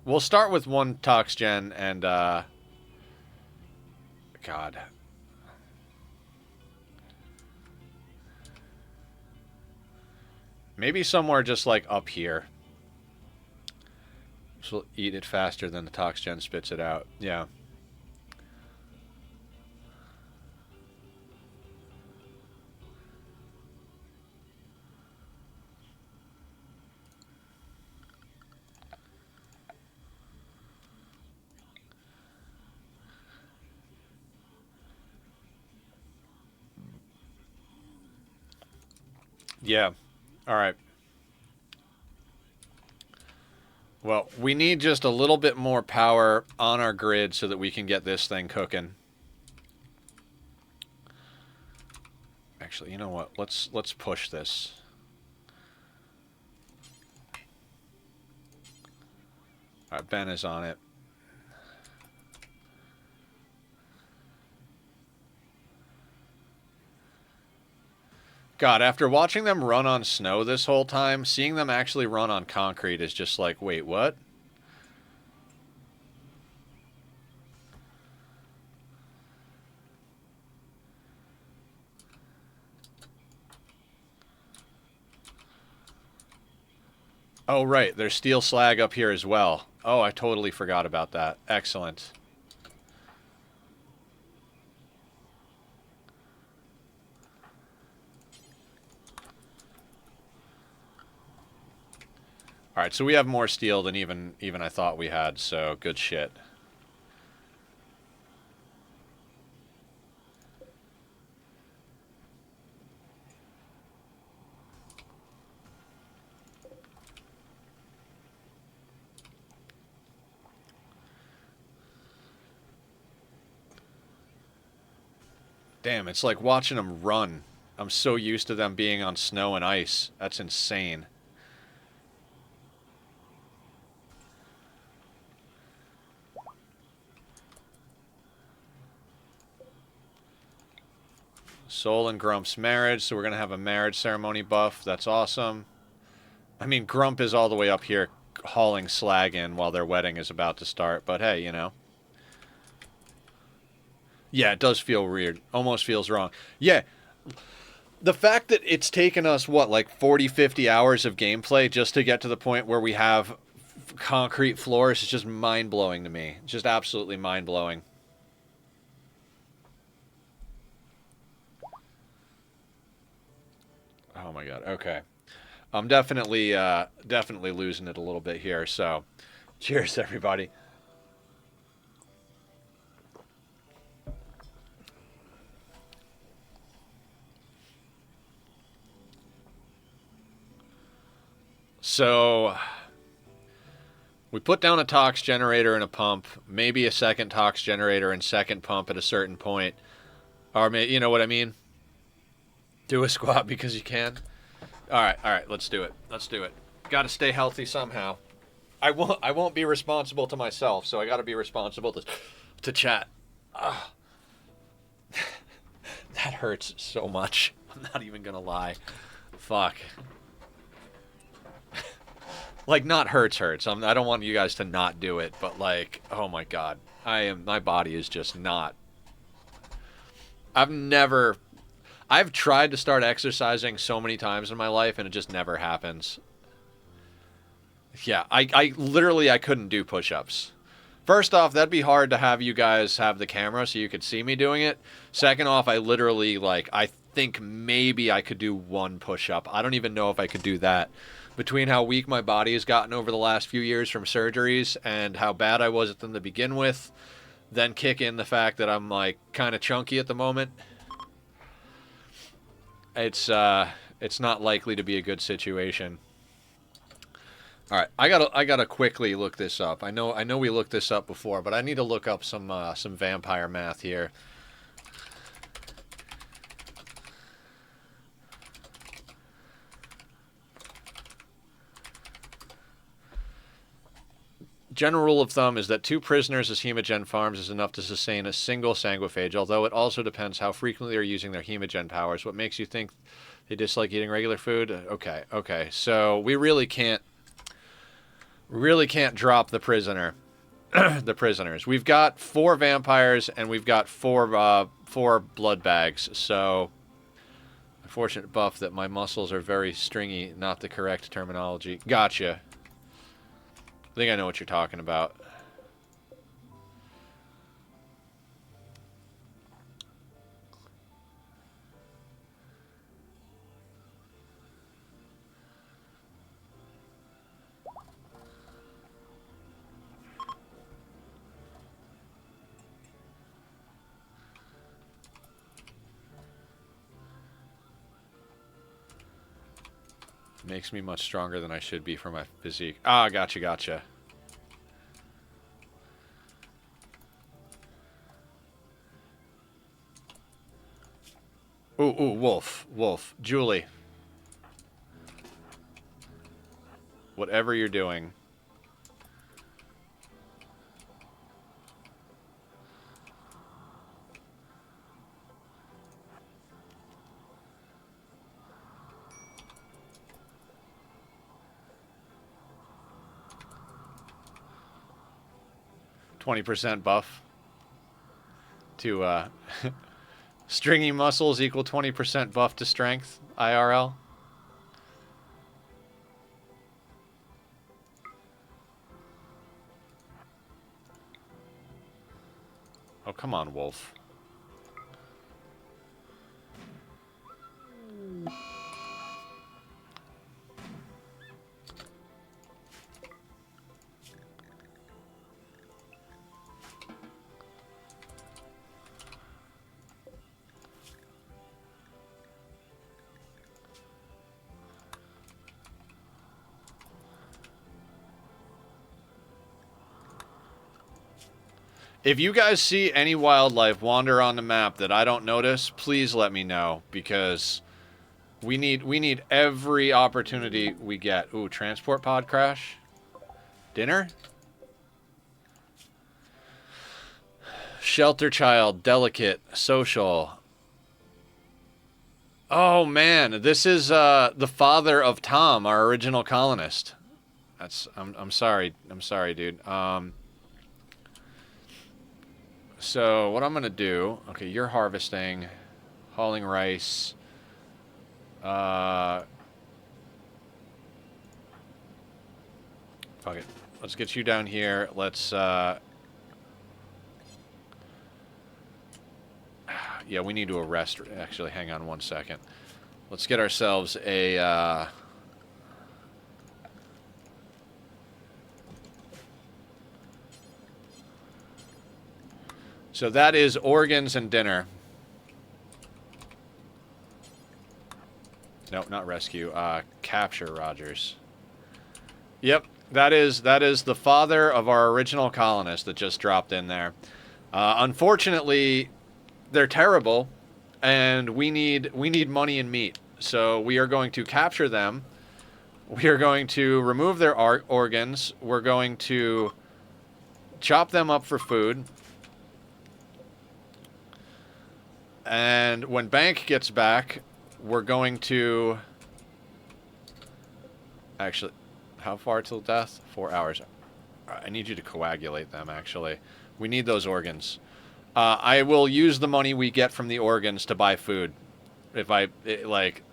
We'll start with 1 Tox Gen and, God. Maybe somewhere just, like, up here. This will eat it faster than the Tox Gen spits it out. Yeah. Yeah. Alright. Well, we need just a little bit more power on our grid so that we can get this thing cooking. Actually, you know what? Let's push this. Alright, Ben is on it. God, after watching them run on snow this whole time, seeing them actually run on concrete is just like, wait, what? Oh, right, there's steel slag up here as well. Oh, I totally forgot about that. Excellent. Alright, so we have more steel than even I thought we had, so good shit. Damn, it's like watching them run. I'm so used to them being on snow and ice. That's insane. Soul and Grump's marriage, so we're going to have a marriage ceremony buff. That's awesome. I mean, Grump is all the way up here hauling slag in while their wedding is about to start, but hey, you know. Yeah, it does feel weird. Almost feels wrong. Yeah, the fact that it's taken us, what, like 40, 50 hours of gameplay just to get to the point where we have concrete floors is just mind-blowing to me. Just absolutely mind-blowing. Oh my god, okay. I'm definitely losing it a little bit here, so cheers, everybody. So, we put down a tox generator and a pump, maybe a second tox generator and second pump at a certain point. Or, you know what I mean? Do a squat because you can. All right, let's do it. Let's do it. Got to stay healthy somehow. I won't be responsible to myself, so I got to be responsible to chat. That hurts so much. I'm not even going to lie. Fuck. Like, not hurts. I don't want you guys to not do it, but like, oh my god. My body is just not. I've tried to start exercising so many times in my life and it just never happens. Yeah, I literally couldn't do push-ups. First off, that'd be hard to have you guys have the camera so you could see me doing it. Second off, I literally, like, I think maybe I could do one push-up. I don't even know if I could do that. Between how weak my body has gotten over the last few years from surgeries and how bad I was at them to begin with, then kick in the fact that I'm, like, kind of chunky at the moment. It's not likely to be a good situation. All right, I gotta quickly look this up. I know we looked this up before, but I need to look up some vampire math here. General rule of thumb is that 2 prisoners as hemogen farms is enough to sustain a single sanguiphage, although it also depends how frequently they're using their hemogen powers. What makes you think they dislike eating regular food? Okay. So we really can't drop the prisoner. The prisoners. We've got 4 vampires and we've got 4 blood bags. So unfortunate buff that my muscles are very stringy, not the correct terminology. Gotcha. I think I know what you're talking about. Makes me much stronger than I should be for my physique. Ah, gotcha. Ooh, Wolf. Julie. Whatever you're doing. %20 buff to stringy muscles equal 20% buff to strength IRL. Oh, come on, Wolf. If you guys see any wildlife wander on the map that I don't notice, please let me know, because we need every opportunity we get. Ooh, transport pod crash. Dinner? Shelter child, delicate, social. Oh man, this is the father of Tom, our original colonist. I'm sorry. I'm sorry, dude. So what I'm gonna do? Okay, you're harvesting, hauling rice. Uh, Fuck it. Let's get you down here. Let's yeah, we need to arrest. Actually, hang on 1 second. Let's get ourselves a so that is organs and dinner. No, not rescue. Capture Rogers. Yep, that is the father of our original colonist that just dropped in there. Unfortunately, they're terrible, and we need money and meat. So we are going to capture them. We are going to remove their organs. We're going to chop them up for food. And when Bank gets back, we're going to... Actually, how far till death? 4 hours. I need you to coagulate them, actually. We need those organs. I will use the money we get from the organs to buy food. If like...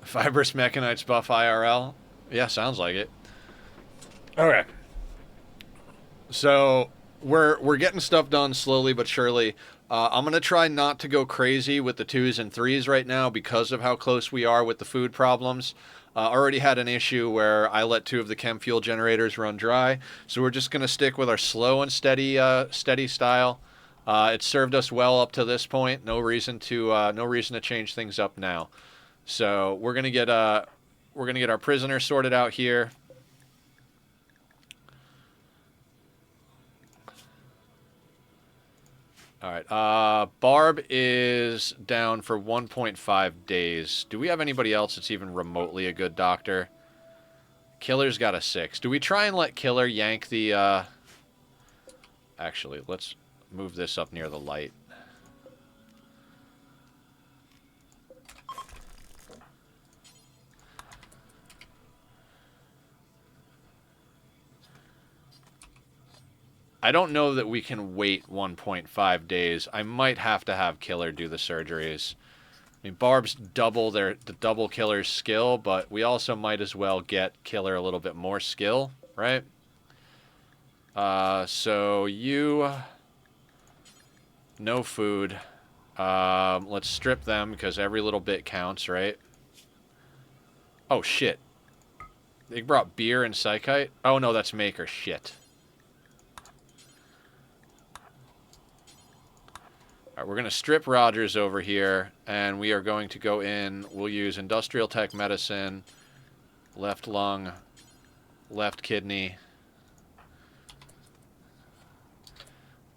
Fibrous Mechanites buff IRL? Yeah, sounds like it. Okay. So, we're getting stuff done slowly but surely. I'm going to try not to go crazy with the 2s and 3s right now because of how close we are with the food problems. Already had an issue where I let 2 of the chem fuel generators run dry, so we're just going to stick with our slow and steady style. It's served us well up to this point. No reason to change things up now. So we're gonna get our prisoner sorted out here. All right. Barb is down for 1.5 days. Do we have anybody else that's even remotely a good doctor? Killer's got a 6. Do we try and let Killer yank the? Actually, let's move this up near the light. I don't know that we can wait 1.5 days. I might have to have Killer do the surgeries. I mean, Barb's the double Killer's skill, but we also might as well get Killer a little bit more skill, right? So you... No food. Let's strip them because every little bit counts, right? Oh, shit. They brought beer and Psychite? Oh, no, that's Maker. Shit. Alright, we're going to strip Rogers over here, and we are going to go in. We'll use Industrial Tech Medicine, left lung, left kidney.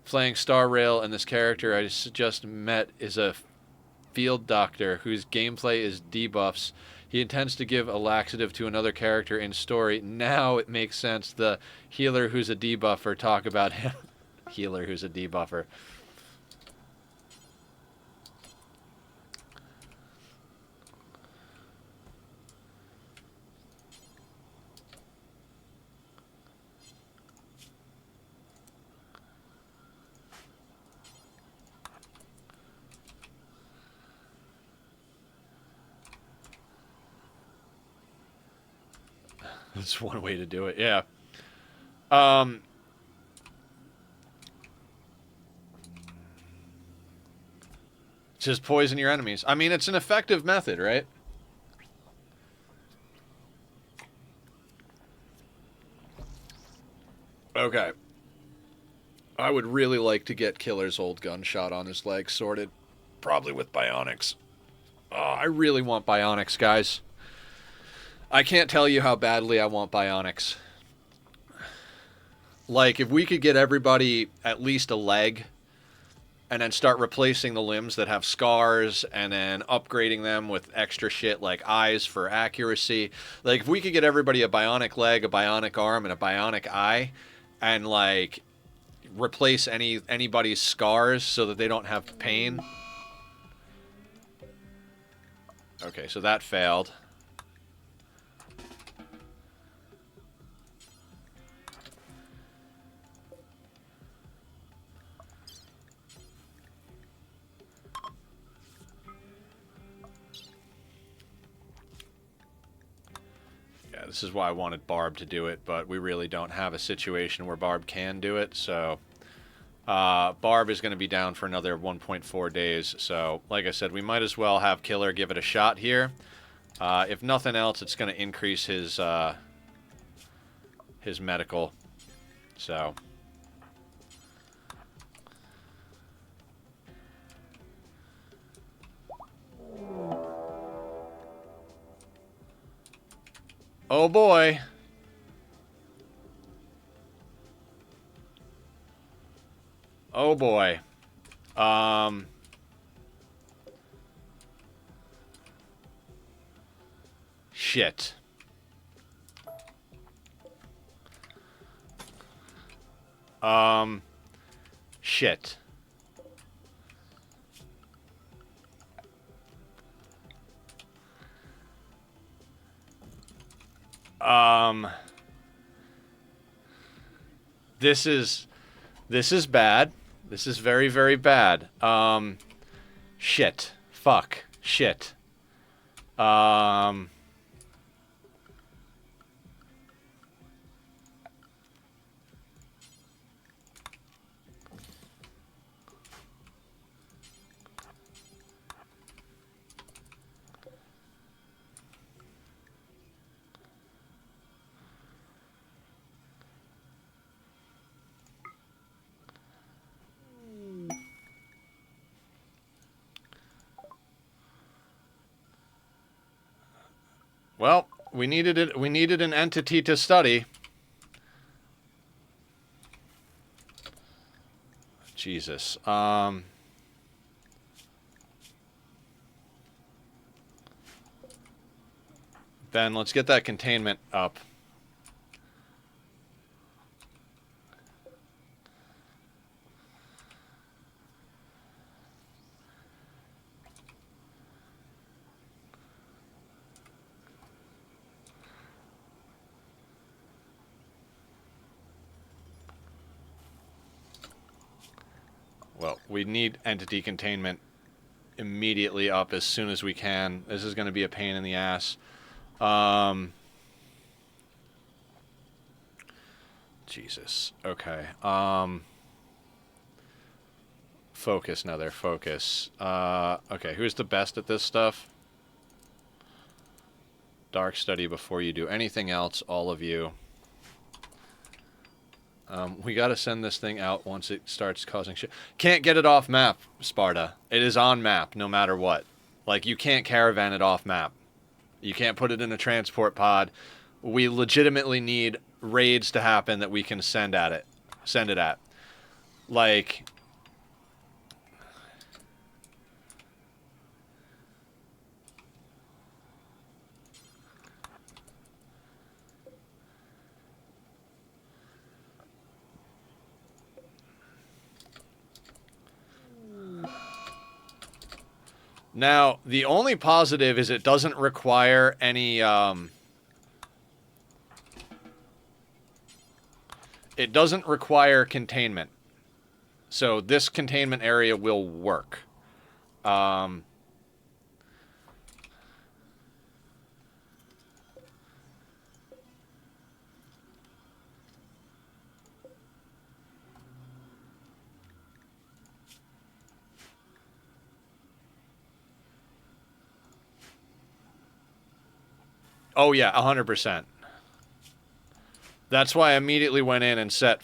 Playing Star Rail, and this character I just met is a field doctor whose gameplay is debuffs. He intends to give a laxative to another character in story. Now it makes sense. The healer who's a debuffer, talk about him. Healer who's a debuffer. That's one way to do it, yeah. Just poison your enemies. I mean, it's an effective method, right? Okay. I would really like to get Killer's old gunshot on his leg sorted. Probably with bionics. Oh, I really want bionics, guys. I can't tell you how badly I want bionics. Like, if we could get everybody at least a leg, and then start replacing the limbs that have scars, and then upgrading them with extra shit like eyes for accuracy. Like, if we could get everybody a bionic leg, a bionic arm, and a bionic eye, and, like, replace anybody's scars so that they don't have pain. Okay, so that failed. Yeah, this is why I wanted Barb to do it, but we really don't have a situation where Barb can do it, so... Barb is going to be down for another 1.4 days, so like I said, we might as well have Killer give it a shot here. If nothing else, it's going to increase his medical, so... Oh boy! Oh boy. Shit. Shit. This is bad. This is very, very bad. Shit. Fuck. Shit. Well, we needed it. We needed an entity to study. Jesus. Ben, let's get that containment up. Well, we need entity containment immediately up as soon as we can. This is going to be a pain in the ass. Jesus. Okay. Focus, Nether. Focus. Okay, who's the best at this stuff? Dark study before you do anything else, all of you. We gotta send this thing out once it starts causing shit. Can't get it off map, Sparta. It is on map, no matter what. Like, you can't caravan it off map. You can't put it in a transport pod. We legitimately need raids to happen that we can send at it. Send it at. Like... Now, the only positive is it doesn't require any, it doesn't require containment. So this containment area will work. Oh yeah, 100%. That's why I immediately went in and set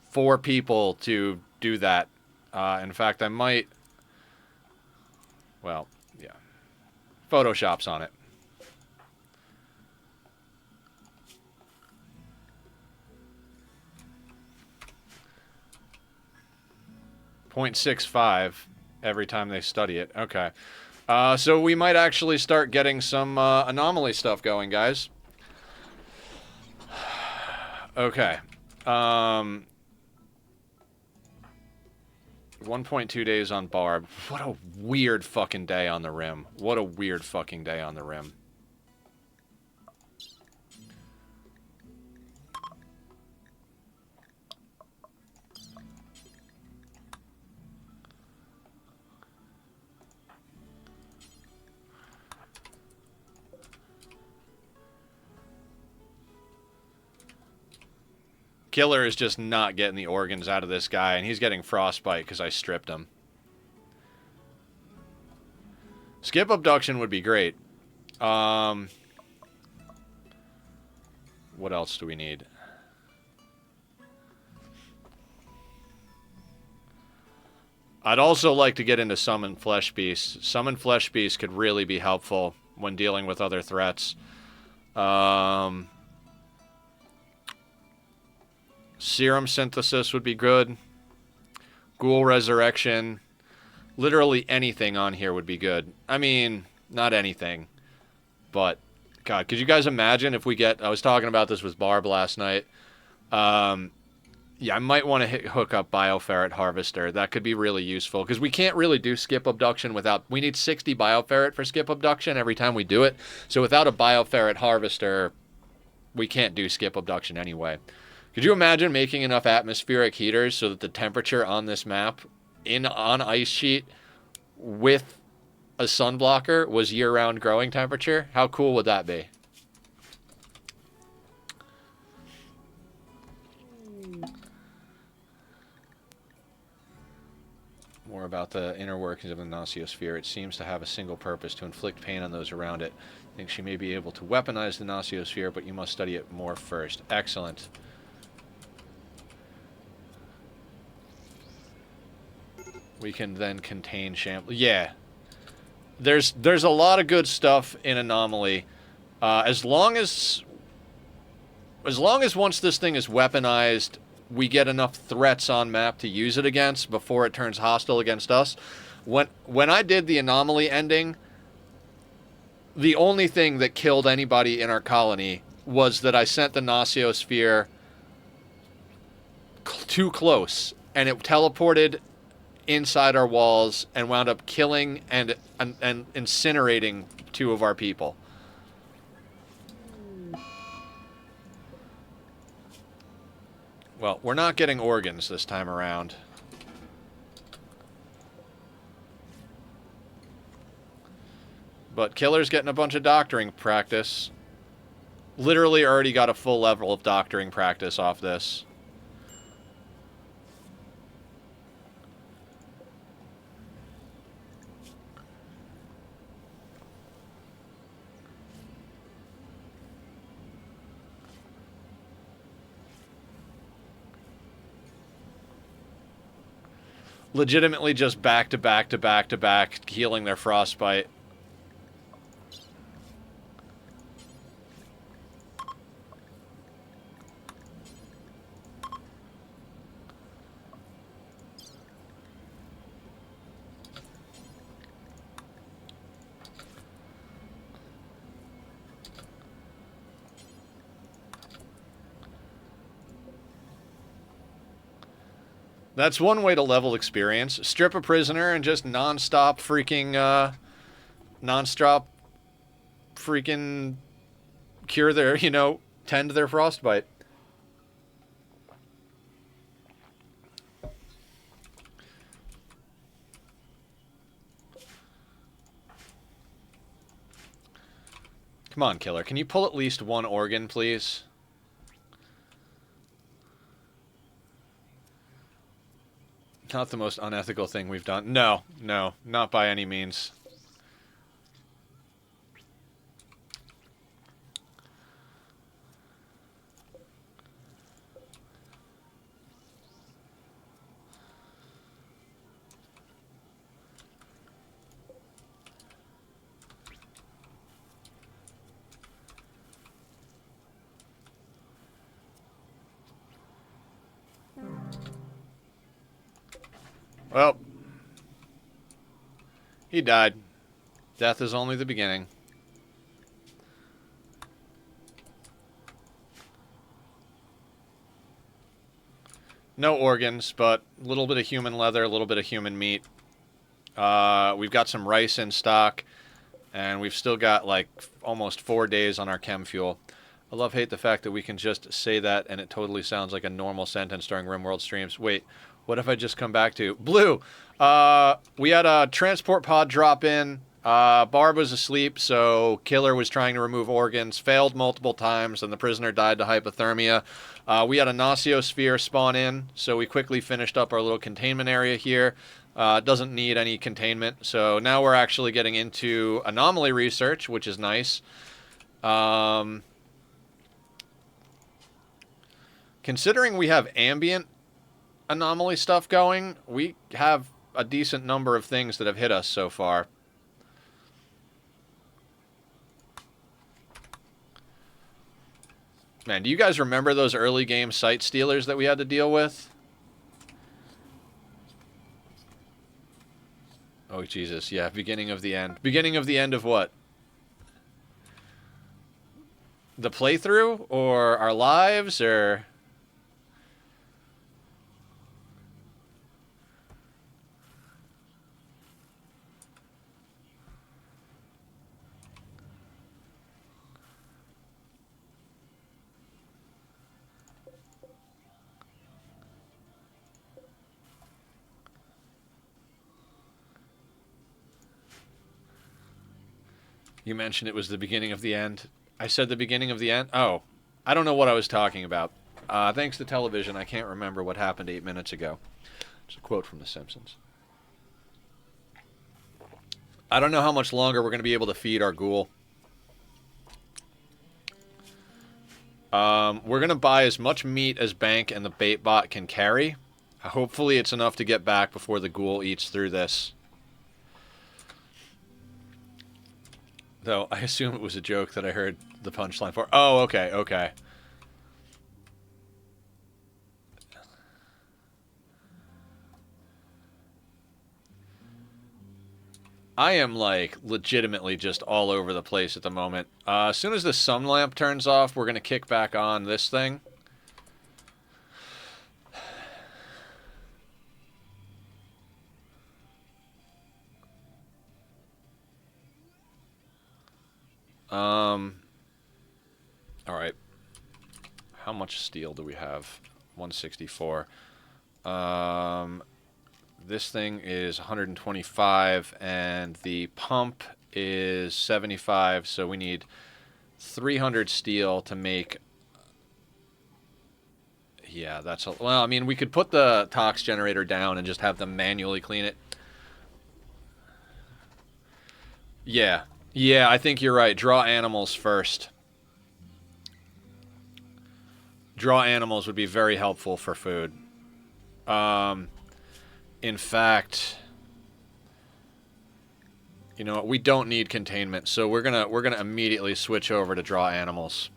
4 people to do that. In fact, I might... Well, yeah. Photoshop's on it. 0.65 every time they study it. Okay. So we might actually start getting some anomaly stuff going, guys. Okay. 1.2 days on Barb. What a weird fucking day on the Rim. What a weird fucking day on the Rim. Killer is just not getting the organs out of this guy, and he's getting frostbite because I stripped him. Skip abduction would be great. What else do we need? I'd also like to get into Summon Flesh Beast. Summon Flesh Beast could really be helpful when dealing with other threats. Serum Synthesis would be good. Ghoul Resurrection. Literally anything on here would be good. I mean, not anything. But, God, could you guys imagine if we get... I was talking about this with Barb last night. Yeah, I might want to hook up Bioferret Harvester. That could be really useful. Because we can't really do Skip Abduction without... We need 60 Bioferret for Skip Abduction every time we do it. So without a Bioferret Harvester, we can't do Skip Abduction anyway. Could you imagine making enough atmospheric heaters so that the temperature on this map, on Ice Sheet, with a sunblocker, was year-round growing temperature? How cool would that be? More about the inner workings of the Nosciosphere. It seems to have a single purpose, to inflict pain on those around it. I think she may be able to weaponize the Nosciosphere, but you must study it more first. Excellent. We can then contain Yeah. There's a lot of good stuff in Anomaly. As long as once this thing is weaponized, we get enough threats on map to use it against before it turns hostile against us. When I did the Anomaly ending, the only thing that killed anybody in our colony was that I sent the Nosciosphere too close, and it teleported inside our walls and wound up killing and incinerating 2 of our people. Well, we're not getting organs this time around. But Killer's getting a bunch of doctoring practice. Literally already got a full level of doctoring practice off this. Legitimately just back to back to back to back, healing their frostbite. That's one way to level experience. Strip a prisoner and just non-stop freaking, cure their, tend to their frostbite. Come on, Killer. Can you pull at least one organ, please? Not the most unethical thing we've done. No, not by any means. Well, he died. Death is only the beginning. No organs, but a little bit of human leather, a little bit of human meat. We've got some rice in stock, and we've still got like almost 4 days on our chem fuel. I hate the fact that we can just say that and it totally sounds like a normal sentence during Rimworld streams. Wait, what if I just come back to Blue? We had a transport pod drop in. Barb was asleep, so Killer was trying to remove organs, failed multiple times, and the prisoner died to hypothermia. We had a Nossiosphere spawn in, so we quickly finished up our little containment area here. Doesn't need any containment, so now we're actually getting into anomaly research, which is nice. Considering we have ambient anomaly stuff going, we have a decent number of things that have hit us so far. Man, do you guys remember those early game site stealers that we had to deal with? Oh, Jesus. Yeah, beginning of the end. Beginning of the end of what? The playthrough? Or our lives? Or... You mentioned it was the beginning of the end. I said the beginning of the end? Oh, I don't know what I was talking about. Thanks to television, I can't remember what happened 8 minutes ago. It's a quote from The Simpsons. I don't know how much longer we're going to be able to feed our ghoul. We're going to buy as much meat as Bank and the bait bot can carry. Hopefully it's enough to get back before the ghoul eats through this. Though, I assume it was a joke that I heard the punchline for. Oh, okay, okay. I am, like, legitimately just all over the place at the moment. As soon as the sun lamp turns off, we're going to kick back on this thing. Alright. How much steel do we have? 164. This thing is 125, and the pump is 75, so we need 300 steel to make... Yeah, that's... Well, I mean, we could put the tox generator down and just have them manually clean it. Yeah. Yeah, I think you're right. Draw animals first. Draw animals would be very helpful for food. In fact, you know what? We don't need containment, so we're gonna immediately switch over to draw animals.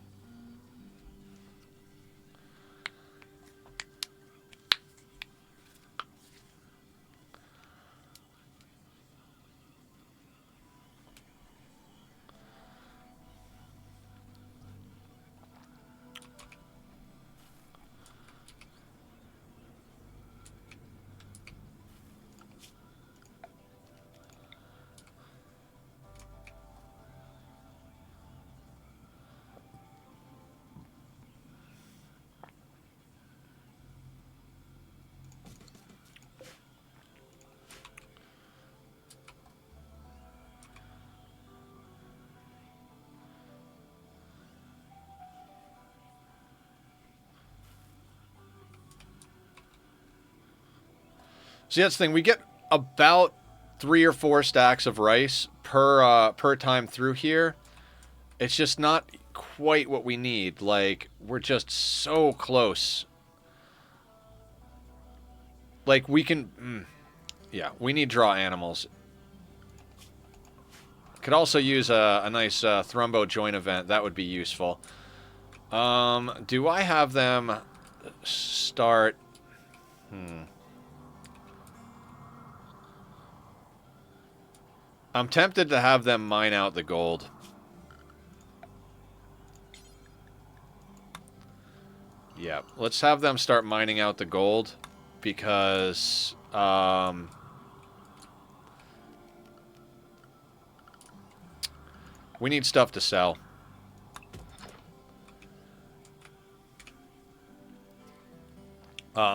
See, that's the thing. We get about 3 or 4 stacks of rice per time through here. It's just not quite what we need. Like, we're just so close. Like, we can... yeah, we need draw animals. Could also use a nice thrombo joint event. That would be useful. Do I have them start... I'm tempted to have them mine out the gold. Yeah, let's have them start mining out the gold because we need stuff to sell.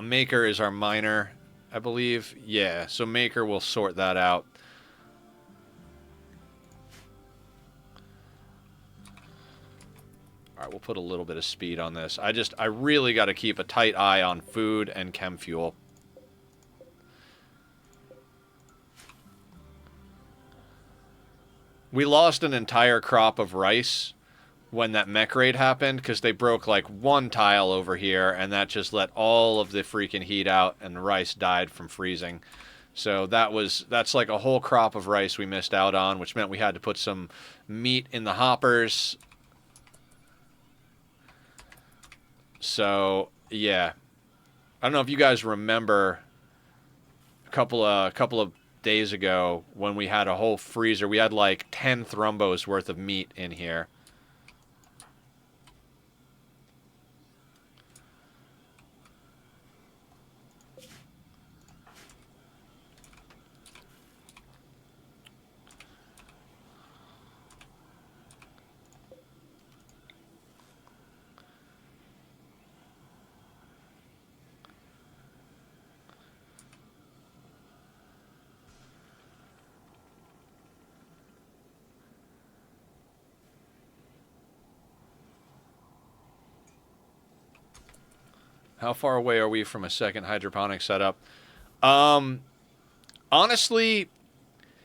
Maker is our miner, I believe. Yeah, so Maker will sort that out. Alright, we'll put a little bit of speed on this. I really got to keep a tight eye on food and chem fuel. We lost an entire crop of rice when that mech raid happened because they broke like one tile over here and that just let all of the freaking heat out and the rice died from freezing. So that's like a whole crop of rice we missed out on, which meant we had to put some meat in the hoppers. So, yeah. I don't know if you guys remember a couple of days ago when we had a whole freezer. We had like 10 thrumbos worth of meat in here. How far away are we from a second hydroponic setup? Honestly,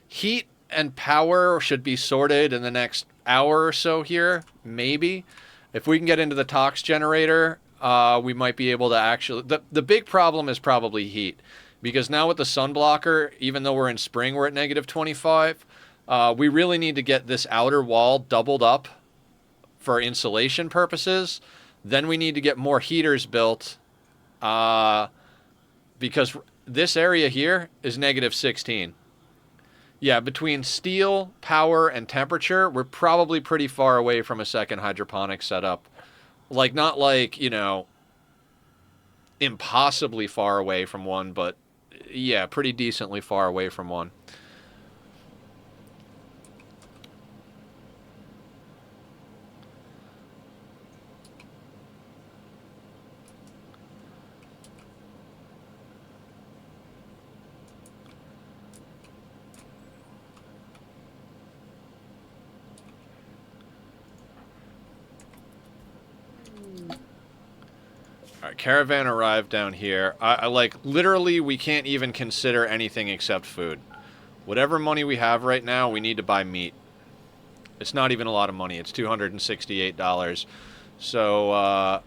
heat and power should be sorted in the next hour or so here, maybe. If we can get into the tox generator, we might be able to actually... The big problem is probably heat. Because now with the sun blocker, even though we're in spring, we're at negative 25. We really need to get this outer wall doubled up for insulation purposes. Then we need to get more heaters built. Because this area here is negative 16. Yeah, between steel, power, and temperature, we're probably pretty far away from a second hydroponic setup. Like, not like, you know, impossibly far away from one, but yeah, pretty decently far away from one. Alright, caravan arrived down here. I like, literally, we can't even consider anything except food. Whatever money we have right now, we need to buy meat. It's not even a lot of money. It's $268. So,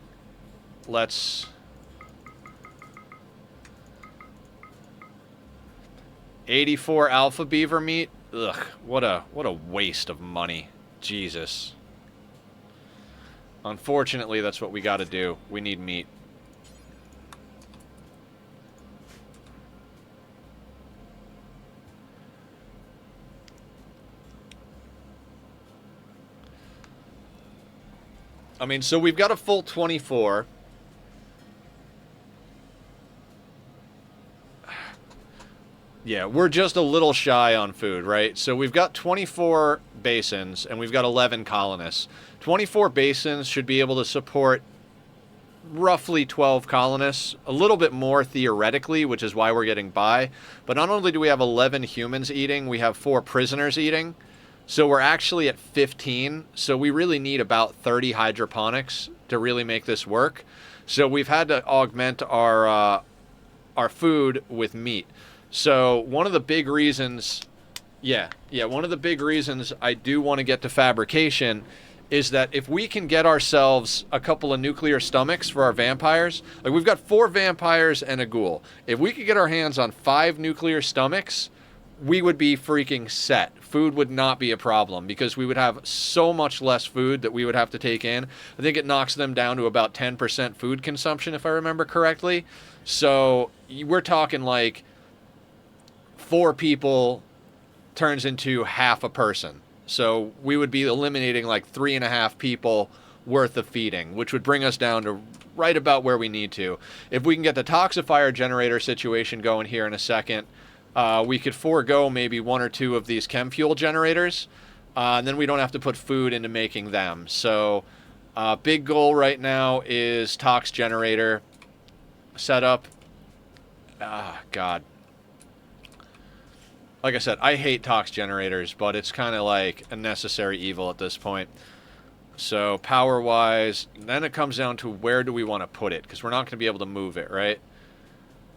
let's... 84 alpha beaver meat? Ugh, what a waste of money. Jesus. Unfortunately, that's what we gotta do. We need meat. I mean, so we've got a full 24. Yeah, we're just a little shy on food, right? So we've got 24 basins, and we've got 11 colonists. 24 basins should be able to support roughly 12 colonists. A little bit more theoretically, which is why we're getting by. But not only do we have 11 humans eating, we have 4 prisoners eating. So we're actually at 15, so we really need about 30 hydroponics to really make this work. So we've had to augment our food with meat. So one of the big reasons, one of the big reasons I do want to get to fabrication is that if we can get ourselves a couple of nuclear stomachs for our vampires, like we've got 4 vampires and a ghoul. If we could get our hands on 5 nuclear stomachs, we would be freaking set. Food would not be a problem because we would have so much less food that we would have to take in. I think it knocks them down to about 10% food consumption, if I remember correctly. So we're talking like 4 people turns into half a person. So we would be eliminating like 3.5 people worth of feeding, which would bring us down to right about where we need to. If we can get the toxifier generator situation going here in a second, we could forego maybe 1 or 2 of these chem fuel generators, and then we don't have to put food into making them. So big goal right now is tox generator setup. God. Like I said, I hate tox generators, but it's kind of like a necessary evil at this point. So power-wise, then it comes down to where do we want to put it, because we're not going to be able to move it, right?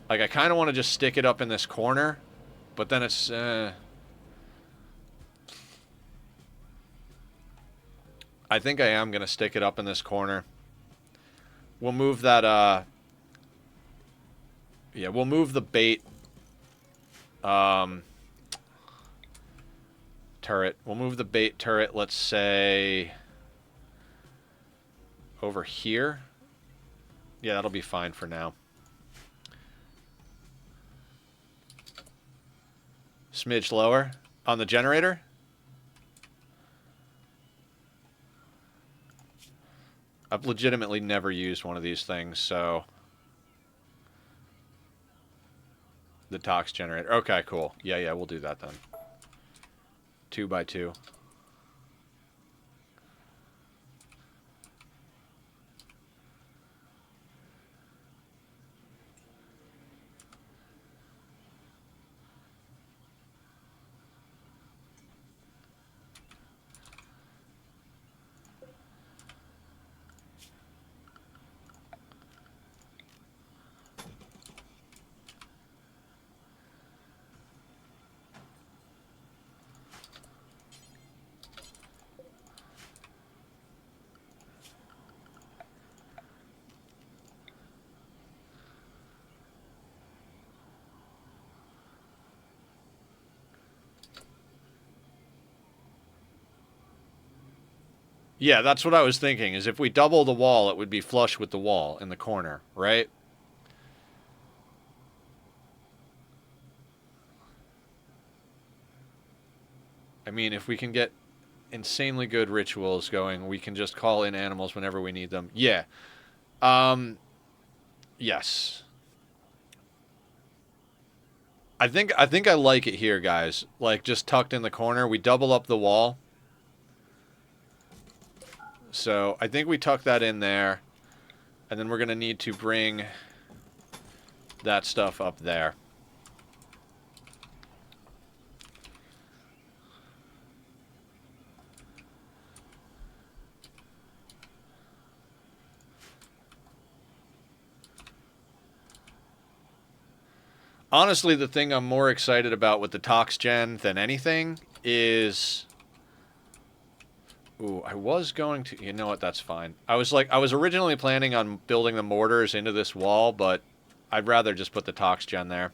Like, I kind of want to just stick it up in this corner, but then it's... I think I am going to stick it up in this corner. We'll move that, yeah, we'll move the bait, turret. We'll move the bait turret, let's say, over here. Yeah, that'll be fine for now. Smidge lower on the generator. I've legitimately never used one of these things, so... The tox generator. Okay, cool. Yeah, we'll do that then. 2 by 2. Yeah, that's what I was thinking, is if we double the wall, it would be flush with the wall in the corner, right? I mean, if we can get insanely good rituals going, we can just call in animals whenever we need them. Yeah. Yes. I think I like it here, guys. Like, just tucked in the corner. We double up the wall. So I think we tuck that in there, and then we're going to need to bring that stuff up there. Honestly, the thing I'm more excited about with the Tox Gen than anything is... Ooh, I was going to... You know what, that's fine. I was originally planning on building the mortars into this wall, but I'd rather just put the Tox Gen there.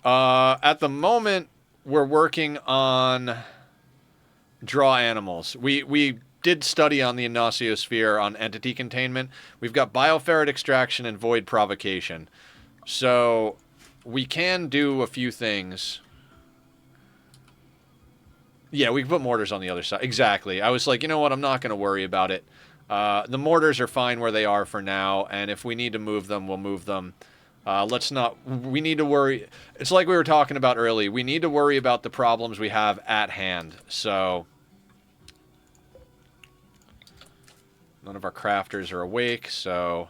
At the moment, we're working on draw animals. We did study on the Inosiosphere on entity containment. We've got bioferret extraction and void provocation. So, we can do a few things. Yeah, we can put mortars on the other side. Exactly. I was like, you know what? I'm not going to worry about it. The mortars are fine where they are for now, and if we need to move them, we'll move them. Let's not... We need to worry... It's like we were talking about earlier. We need to worry about the problems we have at hand. So... None of our crafters are awake, so...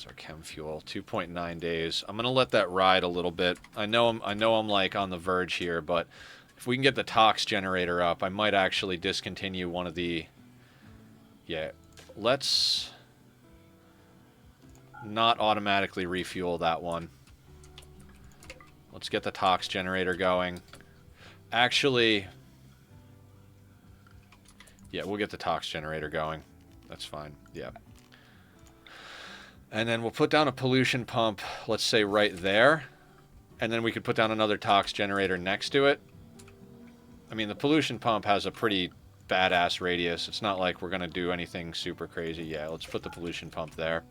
Our chem fuel, 2.9 days. I'm gonna let that ride a little bit. I know I'm like on the verge here, but if we can get the tox generator up, I might actually discontinue one of the... Yeah, let's not automatically refuel that one. Let's get the tox generator going. Actually, yeah, we'll get the tox generator going. that's fine. Yeah. And then we'll put down a pollution pump, let's say right there. And then we could put down another tox generator next to it. I mean, the pollution pump has a pretty badass radius. It's not like we're going to do anything super crazy. Yeah, let's put the pollution pump there.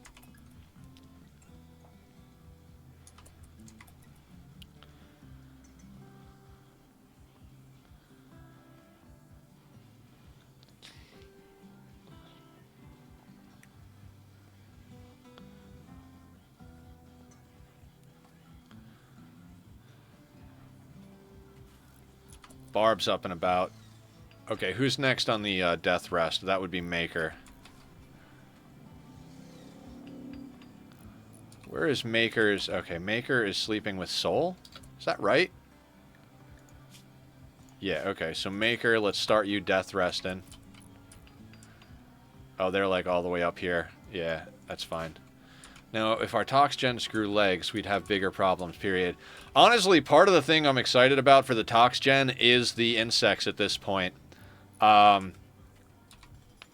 Barb's up and about. Okay, who's next on the death rest? That would be Maker. Where is Maker's... Okay, Maker is sleeping with Soul? Is that right? Yeah, okay, so Maker, let's start you death resting. Oh, they're like all the way up here. Yeah, that's fine. Now, if our Tox Gens grew legs, we'd have bigger problems, period. Honestly, part of the thing I'm excited about for the Tox Gen is the insects at this point.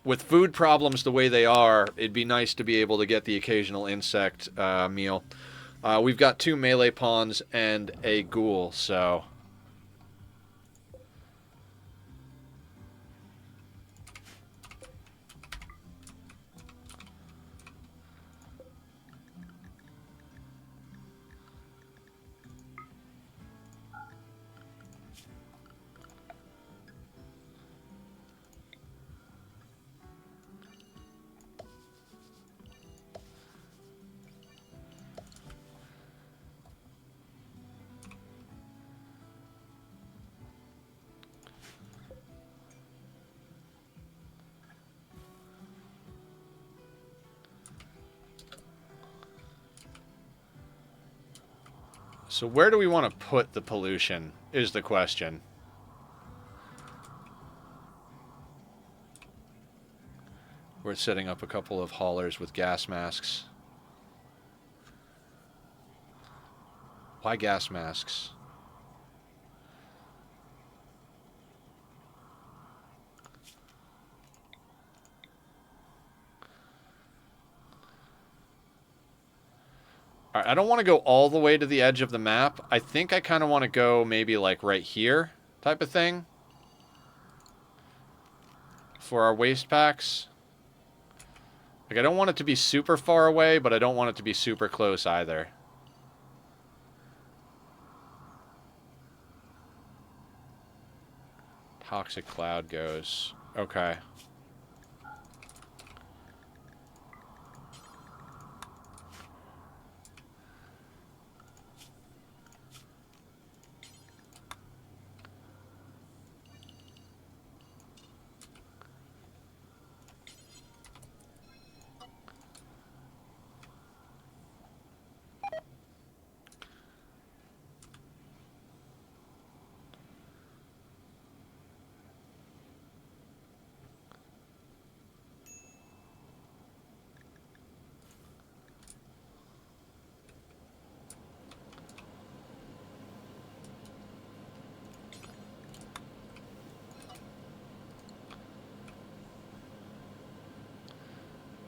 With food problems the way they are, it'd be nice to be able to get the occasional insect meal. We've got 2 melee pawns and a ghoul, so... So where do we want to put the pollution, is the question. We're setting up a couple of haulers with gas masks. Why gas masks? Alright, I don't want to go all the way to the edge of the map. I think I kind of want to go maybe like right here type of thing. For our waste packs. Like, I don't want it to be super far away, but I don't want it to be super close either. Toxic cloud goes. Okay.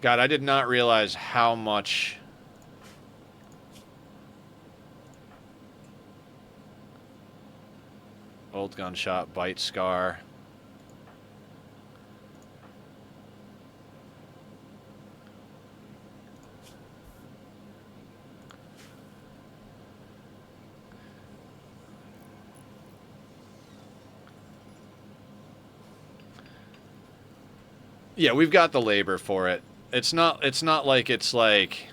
God, I did not realize how much... Old gunshot, bite scar. Yeah, we've got the labor for it. It's not like it's like...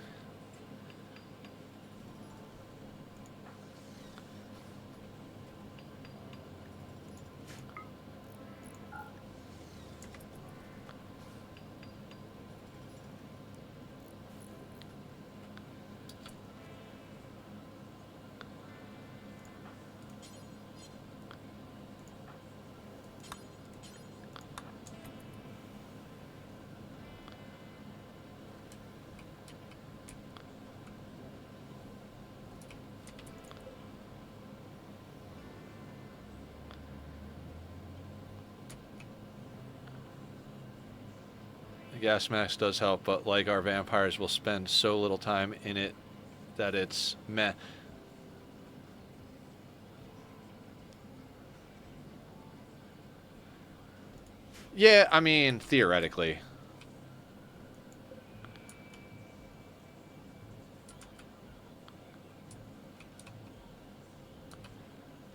The gas mask does help, but like our vampires will spend so little time in it that it's meh. Yeah, I mean, theoretically.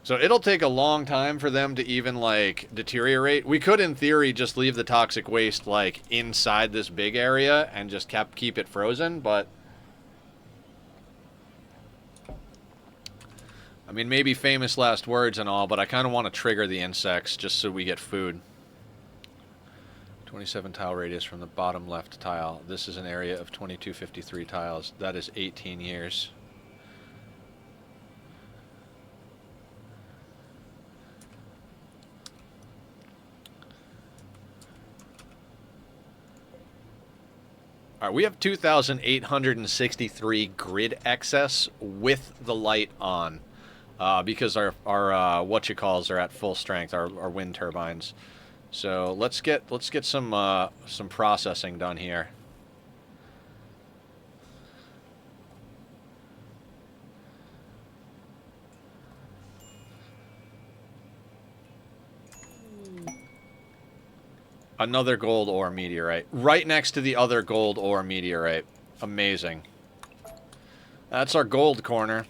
So it'll take a long time for them to even, like, deteriorate. We could, in theory, just leave the toxic waste, like, inside this big area and just keep it frozen, but... I mean, maybe famous last words and all, but I kind of want to trigger the insects just so we get food. 27 tile radius from the bottom left tile. This is an area of 2253 tiles. That is 18 years. All right, we have 2,863 grid excess with the light on, because our whatchamacalls are at full strength, our wind turbines. So let's get some processing done here. Another gold ore meteorite. Right next to the other gold ore meteorite. Amazing. That's our gold corner.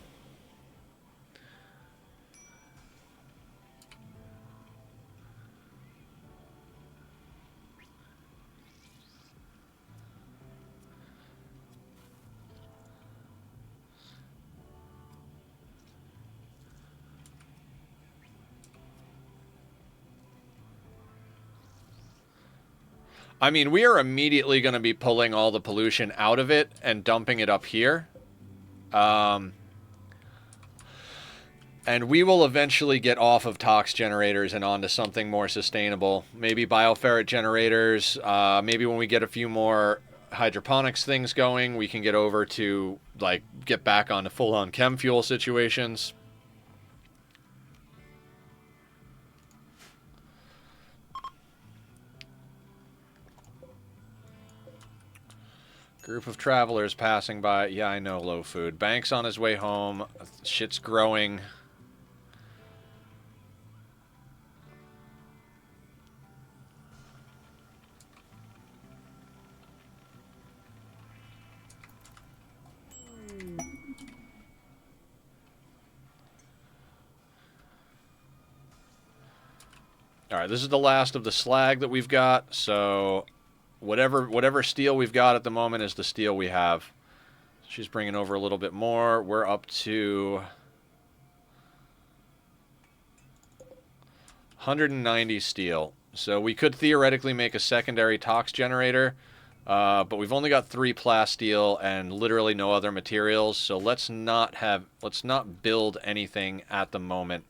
I mean, we are immediately going to be pulling all the pollution out of it and dumping it up here. And we will eventually get off of tox generators and onto something more sustainable. Maybe bioferret generators. Maybe when we get a few more hydroponics things going, we can get over to, like, get back onto full-on chem fuel situations. Group of travelers passing by. Yeah, I know, low food. Bank's on his way home. Shit's growing. Alright, this is the last of the slag that we've got, so whatever steel we've got at the moment is the steel we have. She's bringing over a little bit more. We're up to 190 steel. So we could theoretically make a secondary tox generator, but we've only got 3 plasteel and literally no other materials, so let's not build anything at the moment.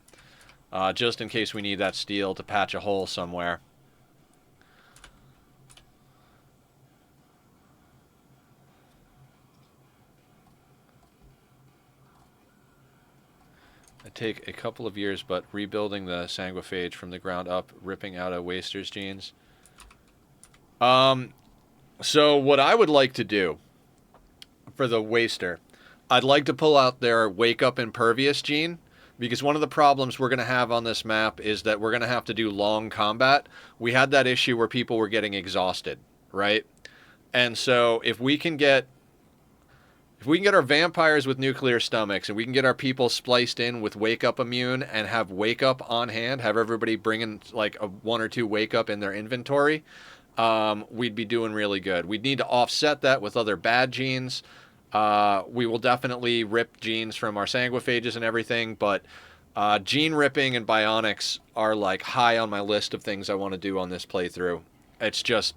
Just in case we need that steel to patch a hole somewhere. It take a couple of years, but rebuilding the sanguiphage from the ground up, ripping out a waster's genes. So what I would like to do for the waster, I'd like to pull out their wake up impervious gene. Because one of the problems we're going to have on this map is that we're going to have to do long combat. We had that issue where people were getting exhausted, right? And so if we can get our vampires with nuclear stomachs and we can get our people spliced in with wake up immune and have wake up on hand, have everybody bringing like a 1 or 2 wake up in their inventory, we'd be doing really good. We'd need to offset that with other bad genes. We will definitely rip genes from our sanguiphages and everything, but gene ripping and bionics are like high on my list of things I want to do on this playthrough. It's just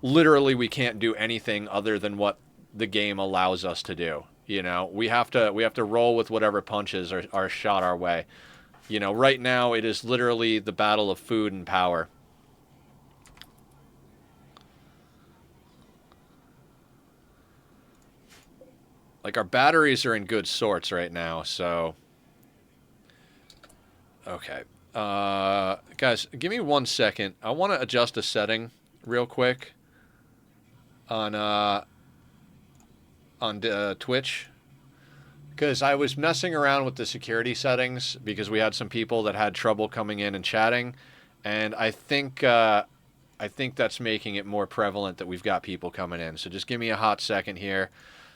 literally we can't do anything other than what the game allows us to do. You know, we have to roll with whatever punches are shot our way. You know, right now it is literally the battle of food and power. Like, our batteries are in good sorts right now, so... Okay. Guys, give me 1 second. I want to adjust a setting real quick. on Twitch, because I was messing around with the security settings because we had some people that had trouble coming in and chatting, and I think that's making it more prevalent that we've got people coming in. So just give me a hot second here.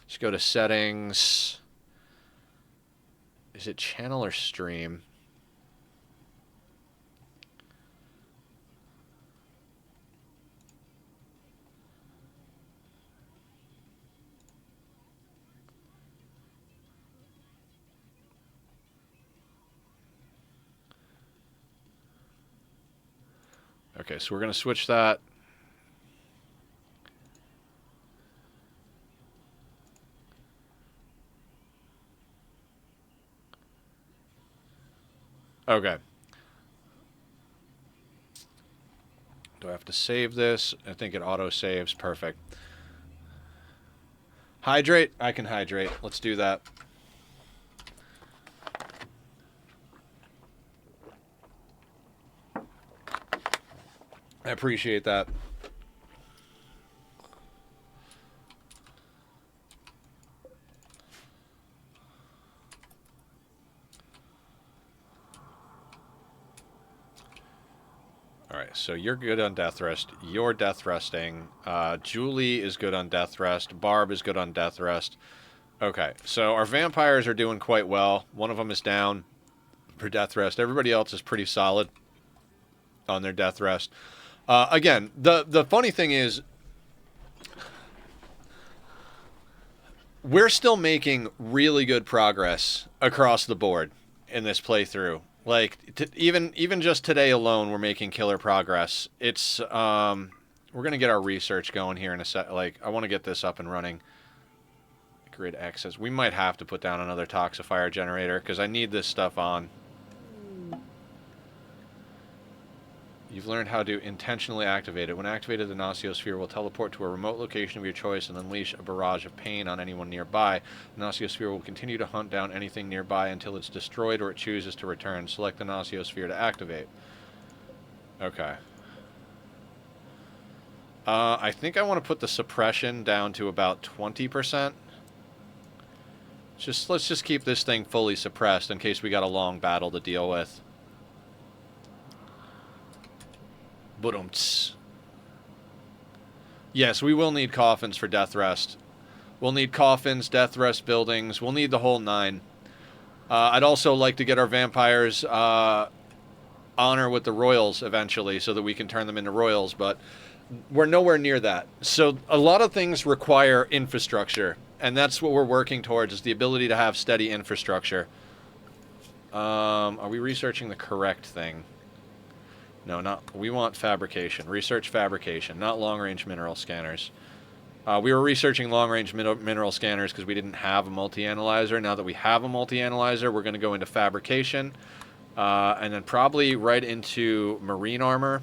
Let's go to settings. Is it channel or stream? Okay, so we're going to switch that. Okay. Do I have to save this? I think it auto-saves. Perfect. Hydrate? I can hydrate. Let's do that. I appreciate that. Alright, so you're good on death rest. You're death resting. Julie is good on death rest. Barb is good on death rest. Okay, so our vampires are doing quite well. One of them is down for death rest. Everybody else is pretty solid on their death rest. Again, the funny thing is, we're still making really good progress across the board in this playthrough. Like, even just today alone, we're making killer progress. It's we're gonna get our research going here in a sec. Like, I want to get this up and running. Grid access. We might have to put down another toxifier generator because I need this stuff on. You've learned how to intentionally activate it. When activated, the Nosciosphere will teleport to a remote location of your choice and unleash a barrage of pain on anyone nearby. The Nosciosphere will continue to hunt down anything nearby until it's destroyed or it chooses to return. Select the Nosciosphere to activate. Okay. I think I want to put the suppression down to about 20%. Let's just keep this thing fully suppressed in case we got a long battle to deal with. Ba-dum-ts. Yes, we will need coffins for death rest. We'll need coffins, death rest buildings. We'll need the whole 9. I'd also like to get our vampires honor with the royals eventually so that we can turn them into royals, but we're nowhere near that. So a lot of things require infrastructure, and that's what we're working towards, is the ability to have steady infrastructure. Are we researching the correct thing? No, not. We want fabrication. Research fabrication, not long-range mineral scanners. We were researching long-range mineral scanners because we didn't have a multi-analyzer. Now that we have a multi-analyzer, we're going to go into fabrication, and then probably right into marine armor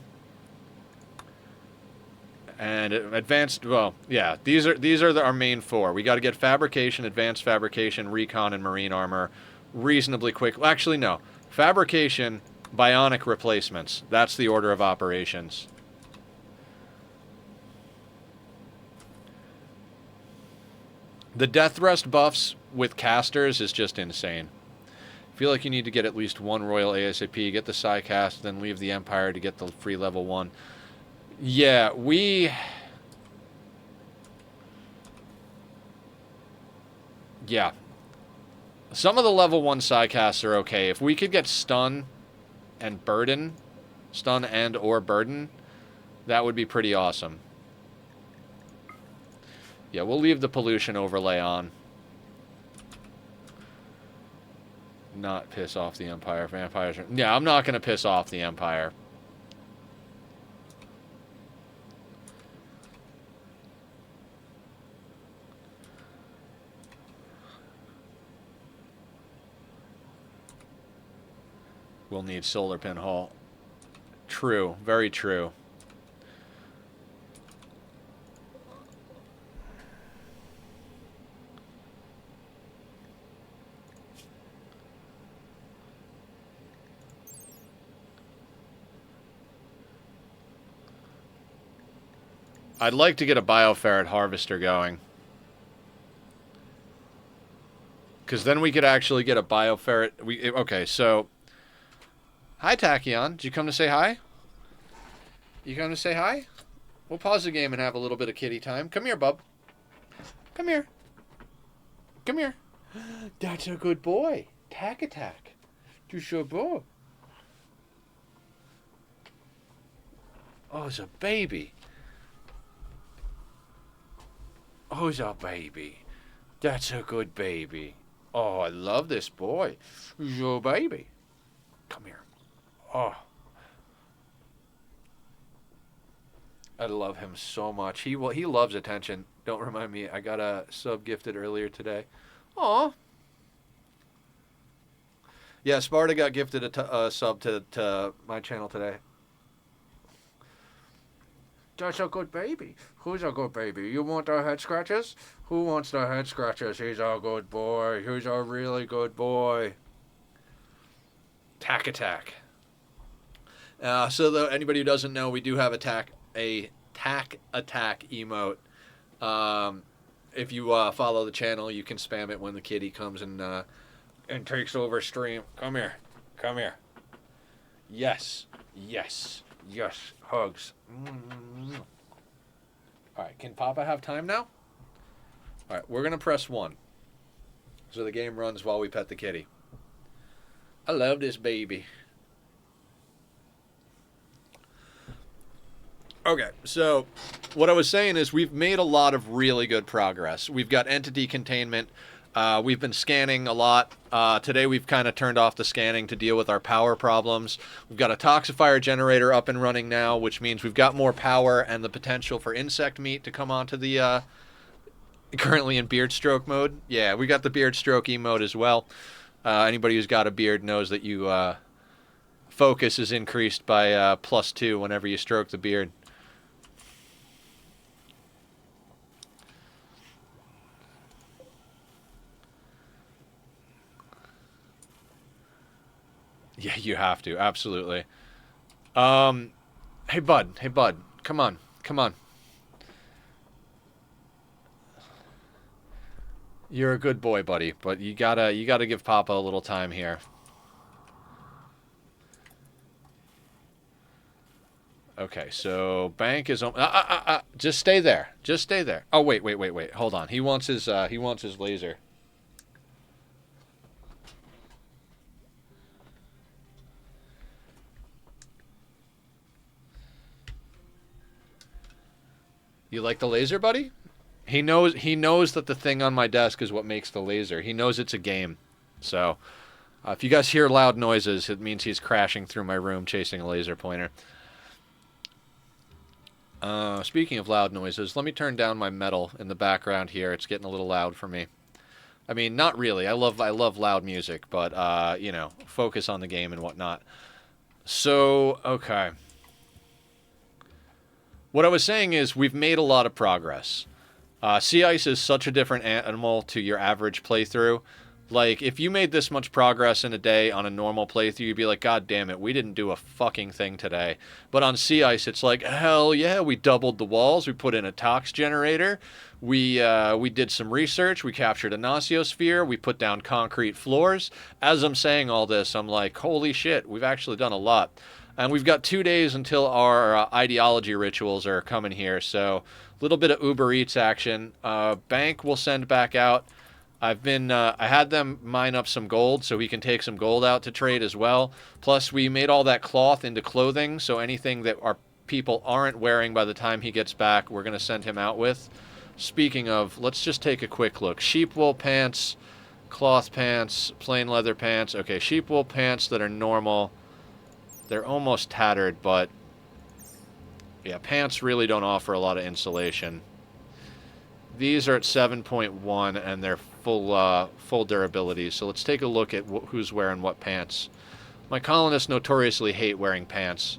and advanced. Well, yeah, these are our main 4. We got to get fabrication, advanced fabrication, recon, and marine armor reasonably quick. Actually, no, fabrication. Bionic replacements. That's the order of operations. The death rest buffs with casters is just insane. I feel like you need to get at least 1 royal ASAP, get the Psi cast, then leave the Empire to get the free level 1. Yeah, yeah. Some of the level 1 Psi casts are okay. If we could get stun and burden, stun and or burden, that would be pretty awesome. Yeah, we'll leave the pollution overlay on. Not piss off the Empire. Vampires are... Yeah, I'm not going to piss off the Empire. We'll need solar pinhole. True. Very true. I'd like to get a bioferret harvester going. Because then we could actually get a bioferret. Okay, so... Hi, Tachyon. Did you come to say hi? You come to say hi? We'll pause the game and have a little bit of kitty time. Come here, bub. Come here. Come here. That's a good boy. Tack-a-tack. Du so beau. Oh, it's a baby. Oh, it's a baby. That's a good baby. Oh, I love this boy. He's your baby. Come here. Oh. I love him so much. He loves attention. Don't remind me. I got a sub gifted earlier today. Aw. Yeah, Sparta got gifted a sub to my channel today. That's a good baby. Who's a good baby? You want the head scratches? Who wants the head scratches? He's a good boy. He's a really good boy. Tack-a-tack. So anybody who doesn't know, we do have a tack-attack emote. If you follow the channel, you can spam it when the kitty comes and takes over stream. Come here. Come here. Yes. Yes. Yes. Hugs. Alright, can Papa have time now? Alright, we're going to press 1. So the game runs while we pet the kitty. I love this baby. Okay, so what I was saying is we've made a lot of really good progress. We've got entity containment. We've been scanning a lot. Today we've kind of turned off the scanning to deal with our power problems. We've got a toxifier generator up and running now, which means we've got more power and the potential for insect meat to come onto the... currently in beard stroke mode. Yeah, we got the beard stroke emote as well. Anybody who's got a beard knows that you focus is increased by +2 whenever you stroke the beard. Yeah, you have to. Absolutely. Hey, bud. Hey, bud. Come on. Come on. You're a good boy, buddy, but you gotta give Papa a little time here. Okay, so bank is just stay there. Just stay there. Oh, wait. Hold on. He wants his laser. You like the laser, buddy? He knows that the thing on my desk is what makes the laser. He knows it's a game. So, if you guys hear loud noises, it means he's crashing through my room chasing a laser pointer. Speaking of loud noises, let me turn down my metal in the background here. It's getting a little loud for me. I mean, not really. I love loud music, but you know, focus on the game and whatnot. So, okay. What I was saying is we've made a lot of progress. Sea Ice is such a different animal to your average playthrough. Like, if you made this much progress in a day on a normal playthrough, you'd be like, God damn it, we didn't do a fucking thing today. But on Sea Ice, it's like, hell yeah, we doubled the walls, we put in a tox generator, we did some research, we captured a nocosphere, we put down concrete floors. As I'm saying all this, I'm like, holy shit, we've actually done a lot. And we've got 2 days until our ideology rituals are coming here, so a little bit of Uber Eats action. Bank will send back out. I had them mine up some gold so we can take some gold out to trade as well. Plus, we made all that cloth into clothing, so anything that our people aren't wearing by the time he gets back, we're going to send him out with. Speaking of, let's just take a quick look. Sheep wool pants, cloth pants, plain leather pants. Okay, sheep wool pants that are normal. They're almost tattered, but yeah, pants really don't offer a lot of insulation. These are at 7.1 and they're full durability. So let's take a look at who's wearing what pants. My colonists notoriously hate wearing pants.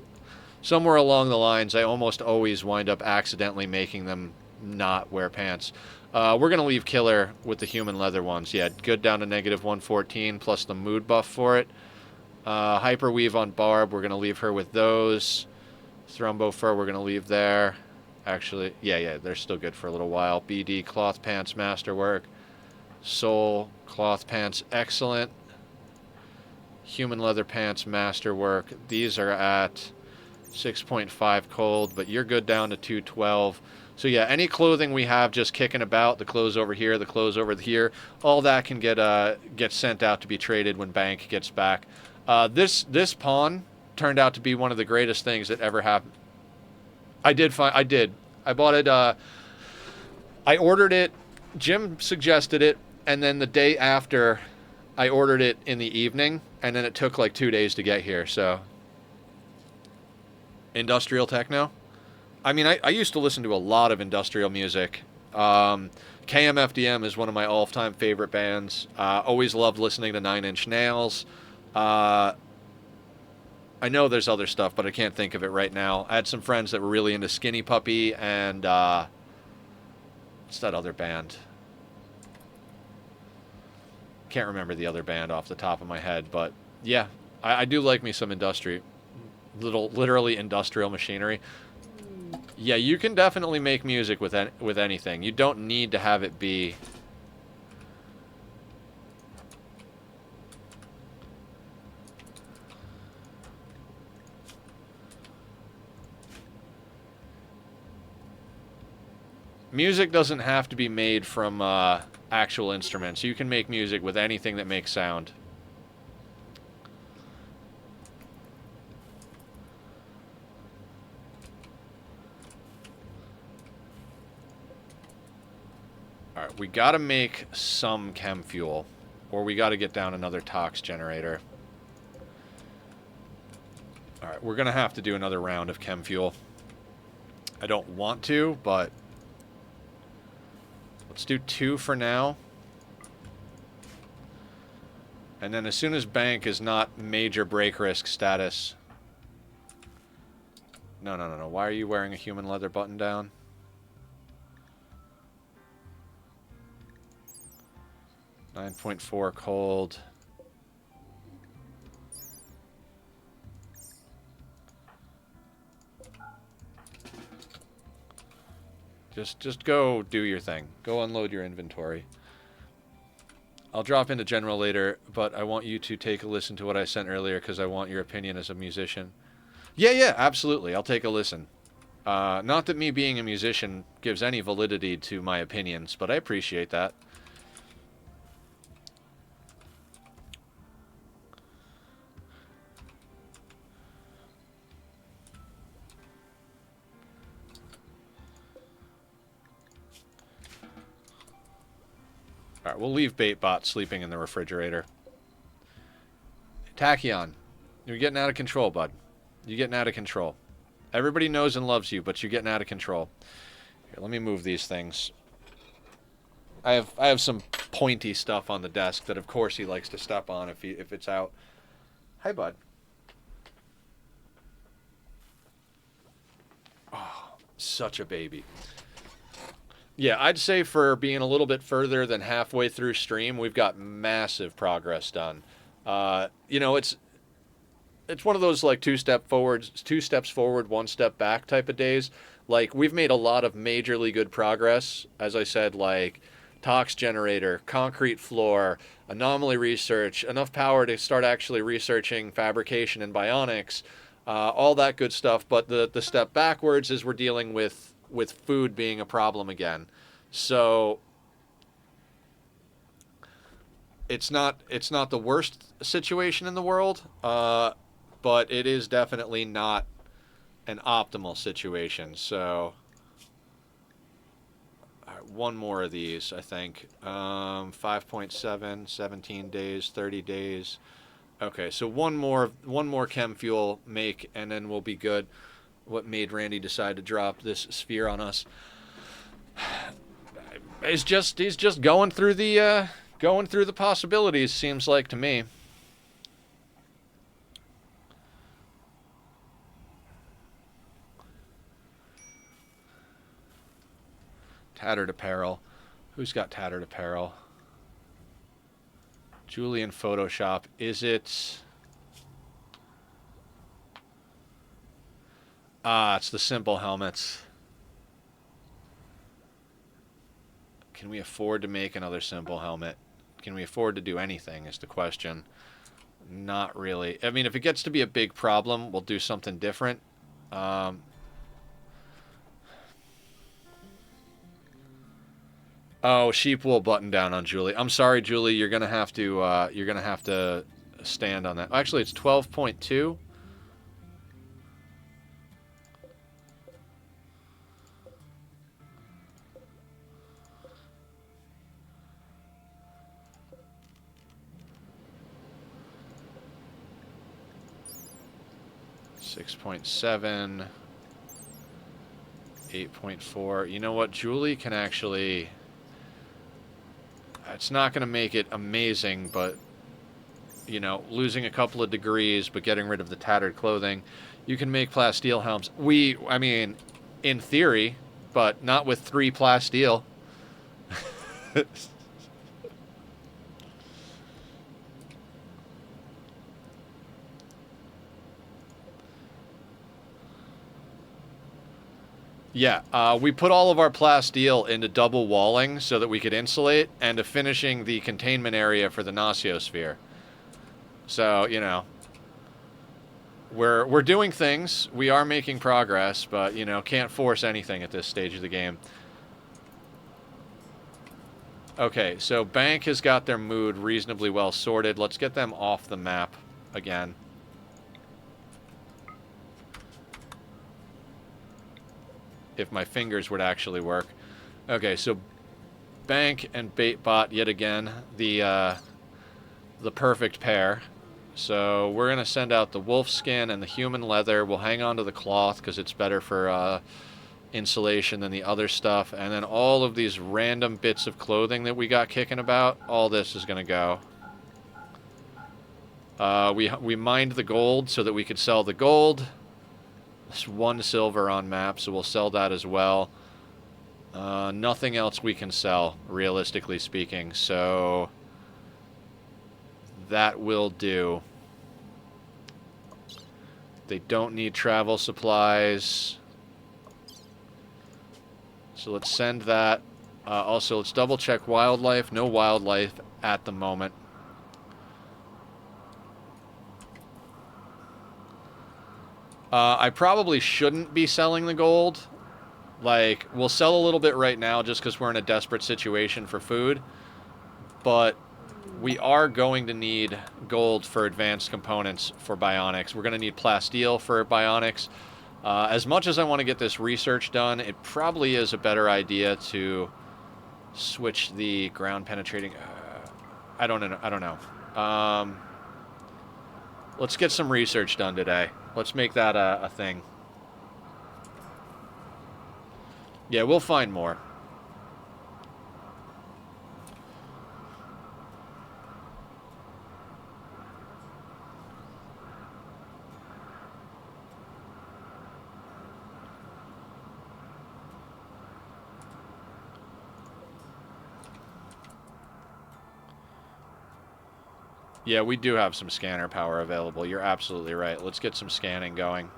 Somewhere along the lines, I almost always wind up accidentally making them not wear pants. We're going to leave Killer with the human leather ones. Yeah, good down to -114 plus the mood buff for it. Hyperweave on Barb, we're going to leave her with those. Thrumbo Fur, we're going to leave there. Actually, yeah, they're still good for a little while. BD cloth pants masterwork. Soul cloth pants excellent. Human leather pants masterwork. These are at 6.5 cold, but you're good down to 212. So yeah, any clothing we have just kicking about, the clothes over here, the clothes over here, all that can get sent out to be traded when Bank gets back. This pawn turned out to be one of the greatest things that ever happened. I did. I bought it. I ordered it. Jim suggested it, and then the day after, I ordered it in the evening, and then it took like 2 days to get here. So, industrial techno. I mean, I used to listen to a lot of industrial music. KMFDM is one of my all-time favorite bands. Always loved listening to Nine Inch Nails. I know there's other stuff, but I can't think of it right now. I had some friends that were really into Skinny Puppy and what's that other band? Can't remember the other band off the top of my head, but yeah, I do like me some literally industrial machinery. Yeah, you can definitely make music with anything. You don't need to have it be. Music doesn't have to be made from actual instruments. You can make music with anything that makes sound. Alright, we gotta make some chem fuel. Or we gotta get down another tox generator. Alright, we're gonna have to do another round of chem fuel. I don't want to, but let's do 2 for now. And then as soon as Bank is not major break risk status. No. Why are you wearing a human leather button down? .4 cold. Just go do your thing. Go unload your inventory. I'll drop into general later, but I want you to take a listen to what I sent earlier because I want your opinion as a musician. Yeah, absolutely. I'll take a listen. Not that me being a musician gives any validity to my opinions, but I appreciate that. Alright, we'll leave Baitbot sleeping in the refrigerator. Tachyon, you're getting out of control, bud. You're getting out of control. Everybody knows and loves you, but you're getting out of control. Here, let me move these things. I have some pointy stuff on the desk that, of course, he likes to step on if it's out. Hi, bud. Oh, such a baby. Yeah, I'd say for being a little bit further than halfway through stream, we've got massive progress done. You know, it's one of those like two steps forward, one step back type of days. Like we've made a lot of majorly good progress. As I said, like tox generator, concrete floor, anomaly research, enough power to start actually researching fabrication and bionics, all that good stuff. But the step backwards is we're dealing with food being a problem again. So it's not the worst situation in the world, but it is definitely not an optimal situation. So all right, one more of these, I think. 5.7, 17 days, 30 days. Okay, so one more chem fuel make, and then we'll be good. What made Randy decide to drop this sphere on us? He's just going through the possibilities, seems like to me. Tattered apparel. Who's got tattered apparel? Julian Photoshop. Is it? Ah, it's the simple helmets. Can we afford to make another simple helmet? Can we afford to do anything is the question. Not really. I mean, if it gets to be a big problem, we'll do something different. Oh, sheep wool button down on Julie. I'm sorry, Julie. You're gonna have to stand on that. Actually, it's 12.2. 6.7, 8.4. You know what? Julie can actually... It's not going to make it amazing, but, you know, losing a couple of degrees, but getting rid of the tattered clothing, you can make plasteel helms. I mean, in theory, but not with 3 plasteel. Yeah, we put all of our plasteel into double walling so that we could insulate, and to finishing the containment area for the Gnociosphere. So, you know, we're doing things, we are making progress, but, you know, can't force anything at this stage of the game. Okay, so Bank has got their mood reasonably well sorted. Let's get them off the map again. If my fingers would actually work. Okay, so Bank and Baitbot yet again, the perfect pair. So we're gonna send out the wolf skin and the human leather. We'll hang on to the cloth because it's better for insulation than the other stuff. And then all of these random bits of clothing that we got kicking about, all this is gonna go. We mined the gold so that we could sell the gold. There's 1 silver on map, so we'll sell that as well. Nothing else we can sell, realistically speaking, so that will do. They don't need travel supplies, so let's send that. Also, let's double check wildlife. No wildlife at the moment. I probably shouldn't be selling the gold. Like, we'll sell a little bit right now just because we're in a desperate situation for food. But we are going to need gold for advanced components for bionics. We're going to need plasteel for bionics. As much as I want to get this research done, it probably is a better idea to switch the ground penetrating... I don't know. Let's get some research done today. Let's make that a thing. Yeah, we'll find more. Yeah, we do have some scanner power available. You're absolutely right. Let's get some scanning going.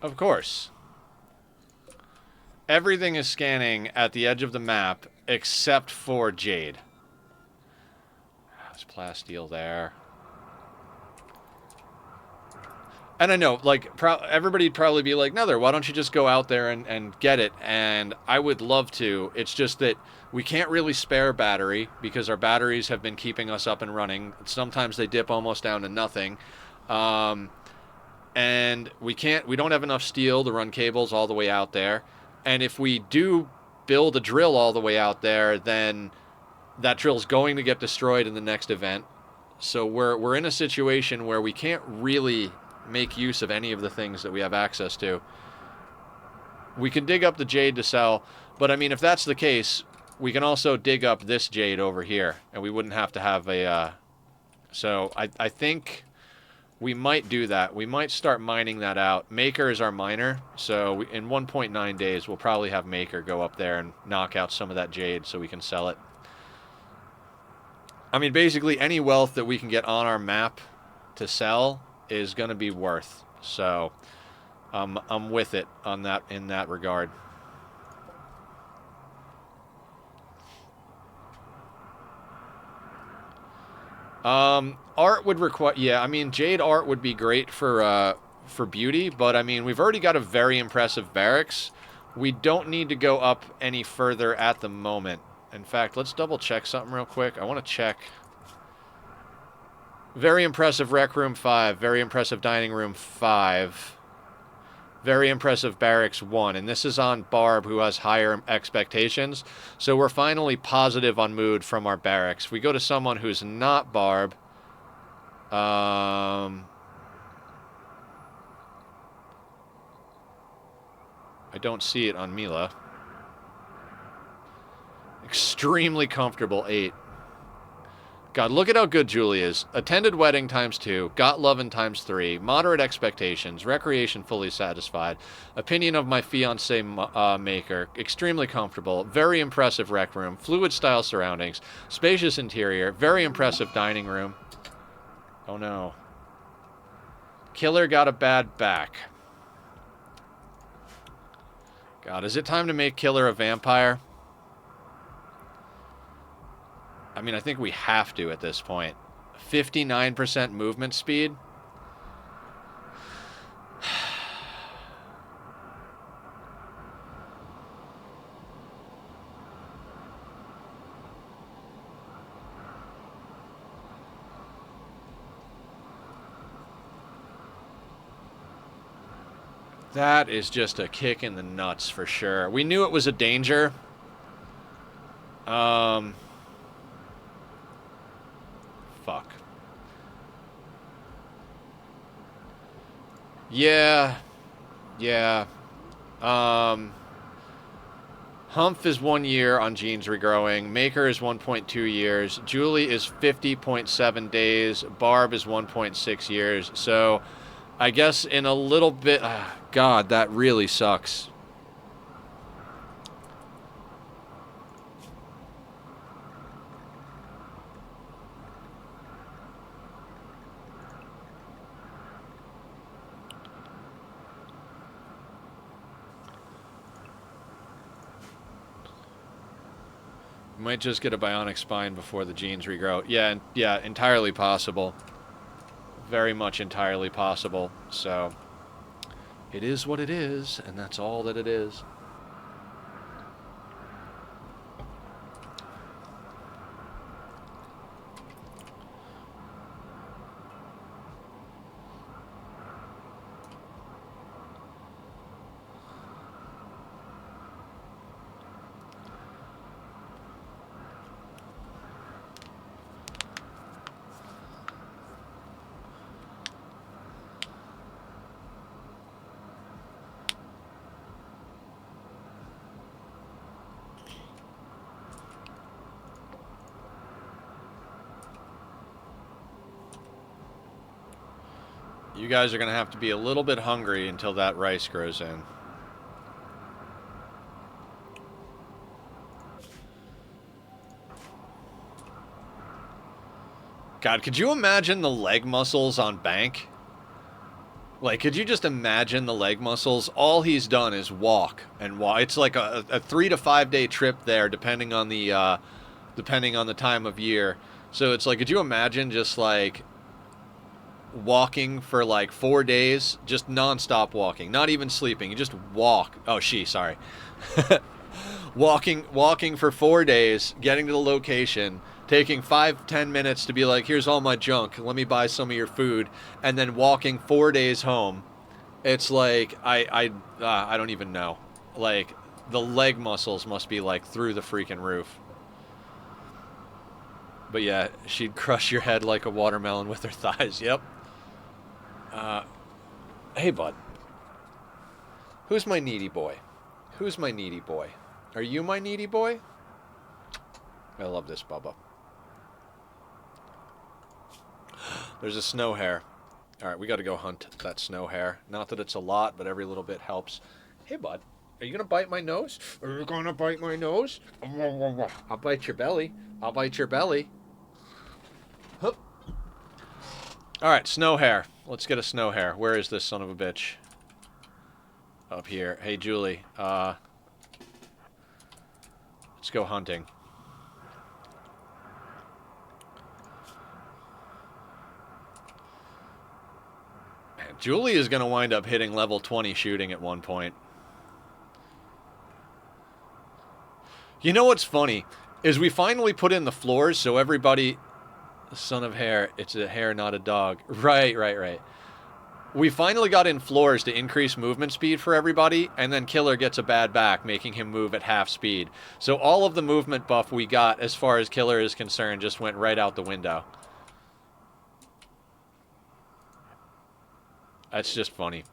Of course. Everything is scanning at the edge of the map except for Jade. There's plasteel there. And I know, like, everybody'd probably be like, Nether, why don't you just go out there and get it? And I would love to. It's just that we can't really spare battery because our batteries have been keeping us up and running. Sometimes they dip almost down to nothing. And we don't have enough steel to run cables all the way out there. And if we do build a drill all the way out there, then that drill's going to get destroyed in the next event. So we're in a situation where we can't really make use of any of the things that we have access to. We can dig up the jade to sell, but I mean, if that's the case, we can also dig up this jade over here, and we wouldn't have to have a... So I think we might do that. We might start mining that out. Maker is our miner, so in 1.9 days, we'll probably have Maker go up there and knock out some of that jade so we can sell it. I mean, basically, any wealth that we can get on our map to sell is going to be worth. So I'm with it on that in that regard. Art would require... Yeah, I mean, jade art would be great for beauty, but I mean, we've already got a very impressive barracks. We don't need to go up any further at the moment. In fact, let's double check something real quick. I want to check. Very impressive rec room 5. Very impressive dining room 5. Very impressive barracks 1. And this is on Barb, who has higher expectations. So we're finally positive on mood from our barracks. If we go to someone who's not Barb... I don't see it on Mila. Extremely comfortable, 8. God, look at how good Julie is. Attended wedding ×2. Got lovin' ×3. Moderate expectations. Recreation fully satisfied. Opinion of my fiance Maker. Extremely comfortable. Very impressive rec room. Fluid style surroundings. Spacious interior. Very impressive dining room. Oh no. Killer got a bad back. God, is it time to make Killer a vampire? I mean, I think we have to at this point. 59% movement speed. That is just a kick in the nuts for sure. We knew it was a danger. Fuck. Yeah. Yeah. Humph is 1 year on genes regrowing. Maker is 1.2 years. Julie is 50.7 days. Barb is 1.6 years. So, I guess in a little bit... God, that really sucks. Might just get a bionic spine before the genes regrow. Yeah, yeah, entirely possible. Very much entirely possible. So, it is what it is, and that's all that it is. You guys are going to have to be a little bit hungry until that rice grows in. God, could you imagine the leg muscles on Bank? Like, could you just imagine the leg muscles? All he's done is walk and walk. It's like a 3 to 5 day trip there, depending on the time of year. So it's like, could you imagine just like walking for like 4 days, just non-stop walking, not even sleeping, you just walk. Oh, sorry. walking for 4 days, getting to the location, taking 5-10 minutes to be like, here's all my junk, let me buy some of your food, and then walking 4 days home. It's like, I don't even know. Like, the leg muscles must be like through the freaking roof. But yeah, she'd crush your head like a watermelon with her thighs. Yep. Hey, bud. Who's my needy boy? Who's my needy boy? Are you my needy boy? I love this, Bubba. There's a snow hare. Alright, we gotta go hunt that snow hare. Not that it's a lot, but every little bit helps. Hey, bud. Are you gonna bite my nose? Are you gonna bite my nose? I'll bite your belly. I'll bite your belly. Hup. Alright, snow hare. Let's get a snow hare. Where is this son of a bitch? Up here. Hey, Julie. Let's go hunting. Man, Julie is going to wind up hitting level 20 shooting at one point. You know what's funny? Is we finally put in the floors so everybody... Son of hare. It's a hare, not a dog. Right. We finally got in floors to increase movement speed for everybody, and then Killer gets a bad back, making him move at half speed. So all of the movement buff we got, as far as Killer is concerned, just went right out the window. That's just funny.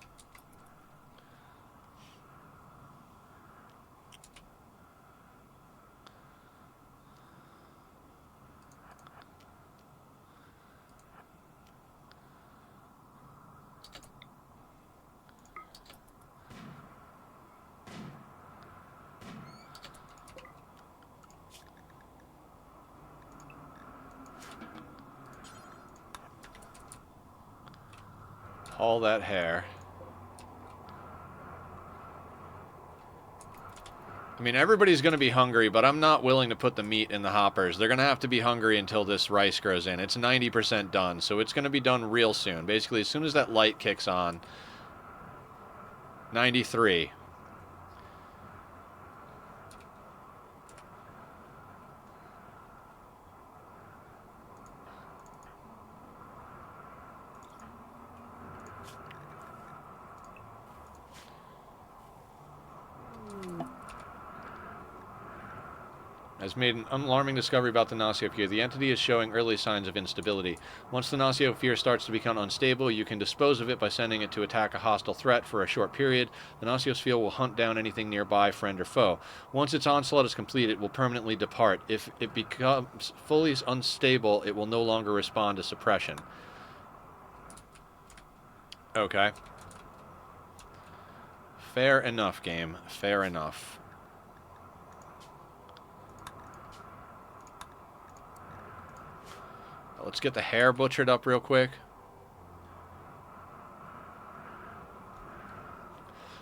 All that hair. I mean, everybody's going to be hungry, but I'm not willing to put the meat in the hoppers. They're going to have to be hungry until this rice grows in. It's 90% done, so it's going to be done real soon. Basically, as soon as that light kicks on. 93. Has made an alarming discovery about the Nosophere. The entity is showing early signs of instability. Once the Nosophere starts to become unstable, you can dispose of it by sending it to attack a hostile threat for a short period. The Nosophere will hunt down anything nearby, friend or foe. Once its onslaught is complete, it will permanently depart. If it becomes fully unstable, it will no longer respond to suppression. Okay. Fair enough, game. Fair enough. Let's get the hare butchered up real quick.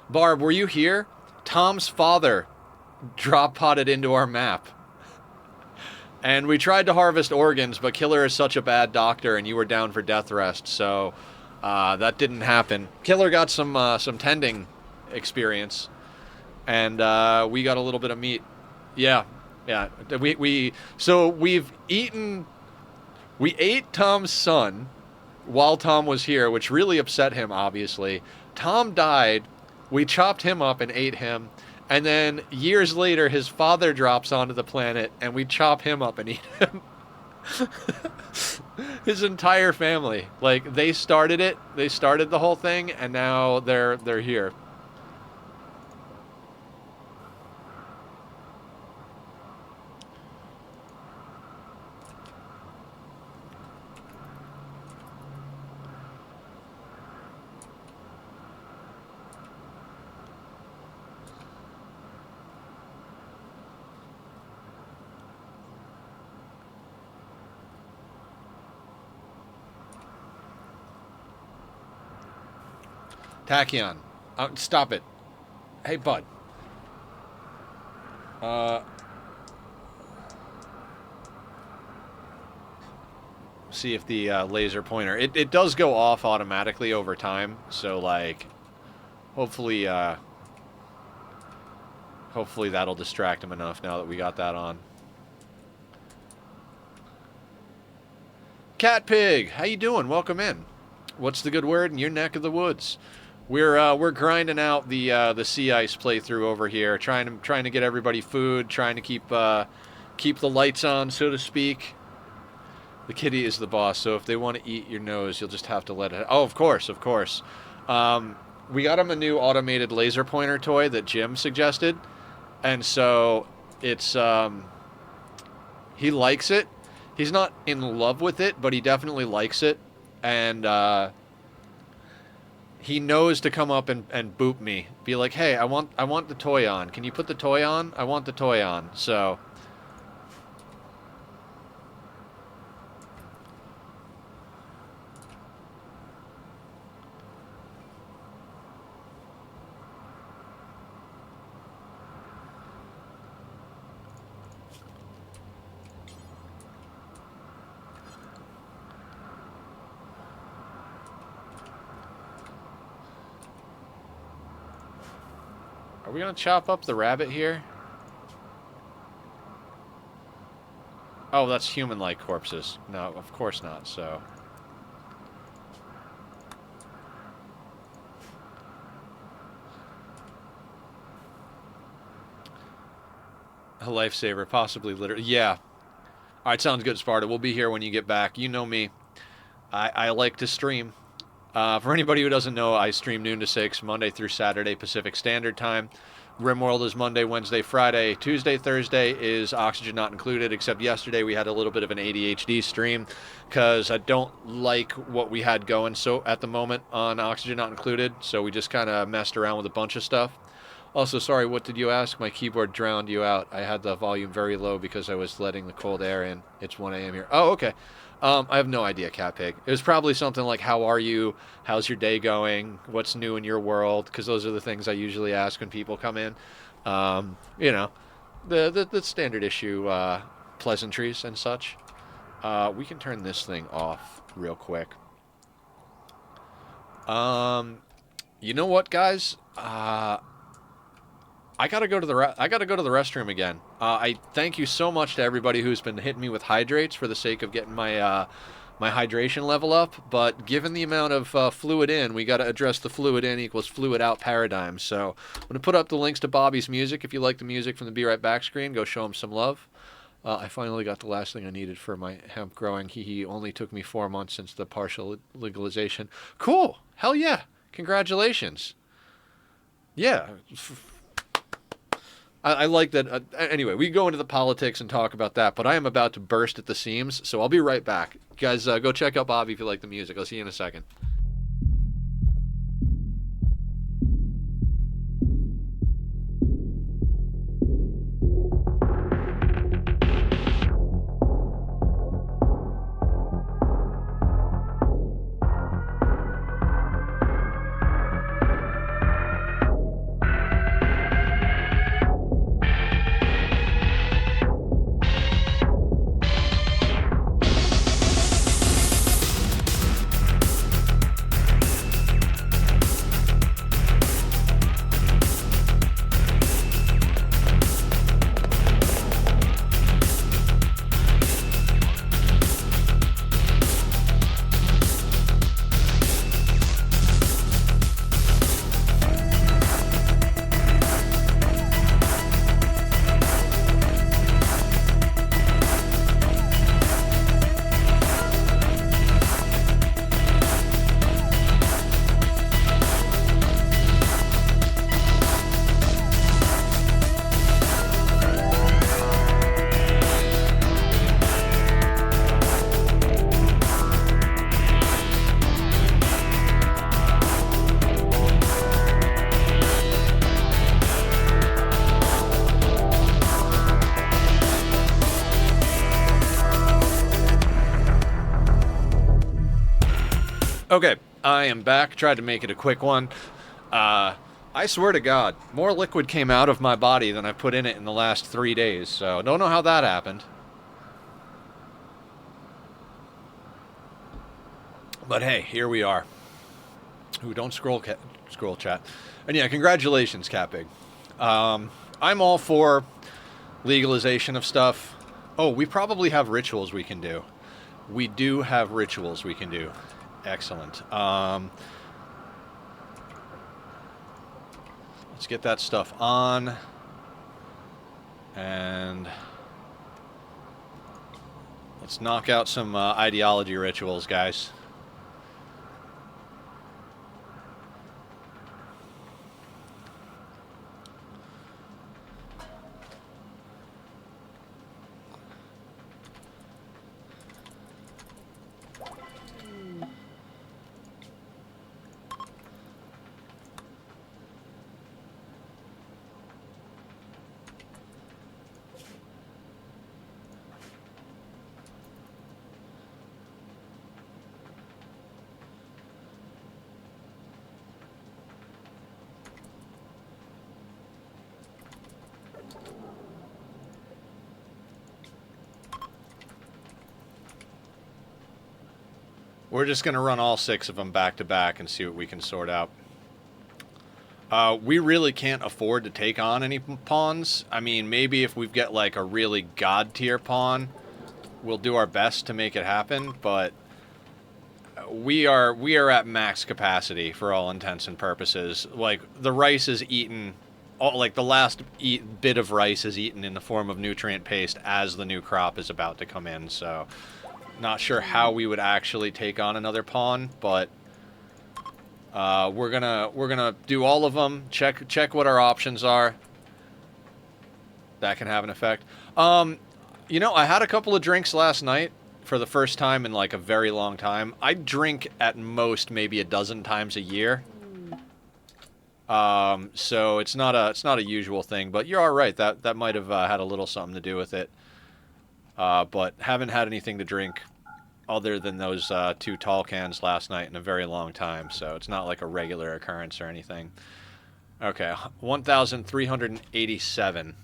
Barb, were you here? Tom's father drop-potted into our map. And we tried to harvest organs, but Killer is such a bad doctor, and you were down for death rest, so that didn't happen. Killer got some tending experience, and we got a little bit of meat. Yeah. So we've eaten... We ate Tom's son while Tom was here, which really upset him, obviously. Tom died. We chopped him up and ate him. And then years later, his father drops onto the planet, and we chop him up and eat him. His entire family. Like, they started it. They started the whole thing, and now they're here. Tachyon. Stop it. Hey, bud. See if the laser pointer... It does go off automatically over time, so, like, hopefully that'll distract him enough now that we got that on. Cat Pig, how you doing? Welcome in. What's the good word in your neck of the woods? We're grinding out the sea ice playthrough over here, trying to get everybody food, trying to keep the lights on, so to speak. The kitty is the boss, so if they want to eat your nose, you'll just have to let it... Oh, of course, of course. We got him a new automated laser pointer toy that Jim suggested, and so it's... he likes it. He's not in love with it, but he definitely likes it, and he knows to come up and boop me. Be like, hey, I want the toy on. Can you put the toy on? I want the toy on, so... Are we gonna chop up the rabbit here? Oh, that's human-like corpses. No, of course not, so... A lifesaver, possibly literally. Yeah. Alright, sounds good, Sparta. We'll be here when you get back. You know me. I like to stream. For anybody who doesn't know, I stream noon to 6, Monday through Saturday, Pacific Standard Time. Rimworld is Monday, Wednesday, Friday. Tuesday, Thursday is Oxygen Not Included, except yesterday we had a little bit of an ADHD stream because I don't like what we had going so at the moment on Oxygen Not Included, so we just kind of messed around with a bunch of stuff. Also, sorry, what did you ask? My keyboard drowned you out. I had the volume very low because I was letting the cold air in. It's 1 a.m. here. Oh, okay. I have no idea, Cat Pig. It was probably something like, how are you? How's your day going? What's new in your world? Because those are the things I usually ask when people come in. You know, the standard issue pleasantries and such. We can turn this thing off real quick. You know what, guys? I gotta go to the restroom again. I thank you so much to everybody who's been hitting me with hydrates for the sake of getting my my hydration level up. But given the amount of fluid in, we gotta address the fluid in equals fluid out paradigm. So I'm gonna put up the links to Bobby's music. If you like the music from the Be Right Back screen, go show him some love. I finally got the last thing I needed for my hemp growing. He only took me 4 months since the partial legalization. Cool. Hell yeah. Congratulations. Yeah. I like that. Anyway, we go into the politics and talk about that, but I am about to burst at the seams, so I'll be right back. You guys, go check out Bobby if you like the music. I'll see you in a second. Okay, I am back. Tried to make it a quick one. I swear to God, more liquid came out of my body than I put in it in the last 3 days, so don't know how that happened. But hey, here we are. Ooh, don't scroll chat. And yeah, congratulations, Catbig. I'm all for legalization of stuff. Oh, we probably have rituals we can do. We do have rituals we can do. Excellent. Let's get that stuff on. And Let's knock out some ideology rituals, guys. We're just going to run all 6 of them back to back and see what we can sort out. We really can't afford to take on any pawns. I mean, maybe if we get like a really god tier pawn, we'll do our best to make it happen, but we are at max capacity for all intents and purposes. Like, the rice is eaten, like the last bit of rice is eaten in the form of nutrient paste as the new crop is about to come in, so not sure how we would actually take on another pawn, but we're gonna do all of them. Check what our options are. That can have an effect. You know, I had a couple of drinks last night for the first time in like a very long time. I drink at most maybe a dozen times a year. So it's not a usual thing, but you're all right. That might have had a little something to do with it. But haven't had anything to drink other than those 2 tall cans last night in a very long time, so it's not like a regular occurrence or anything. Okay, 1,387.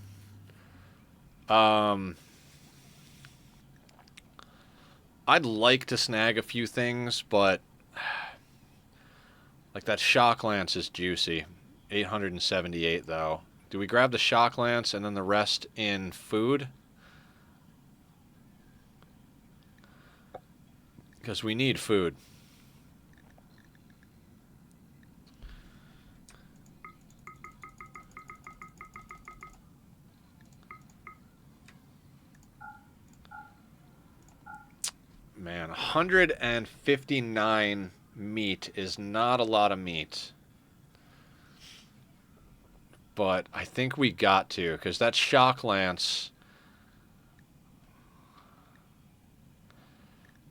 I'd like to snag a few things, but like that shock lance is juicy. 878 though. Do we grab the shock lance and then the rest in food? Because we need food. Man, 159 meat is not a lot of meat. But I think we got to, because that shock lance...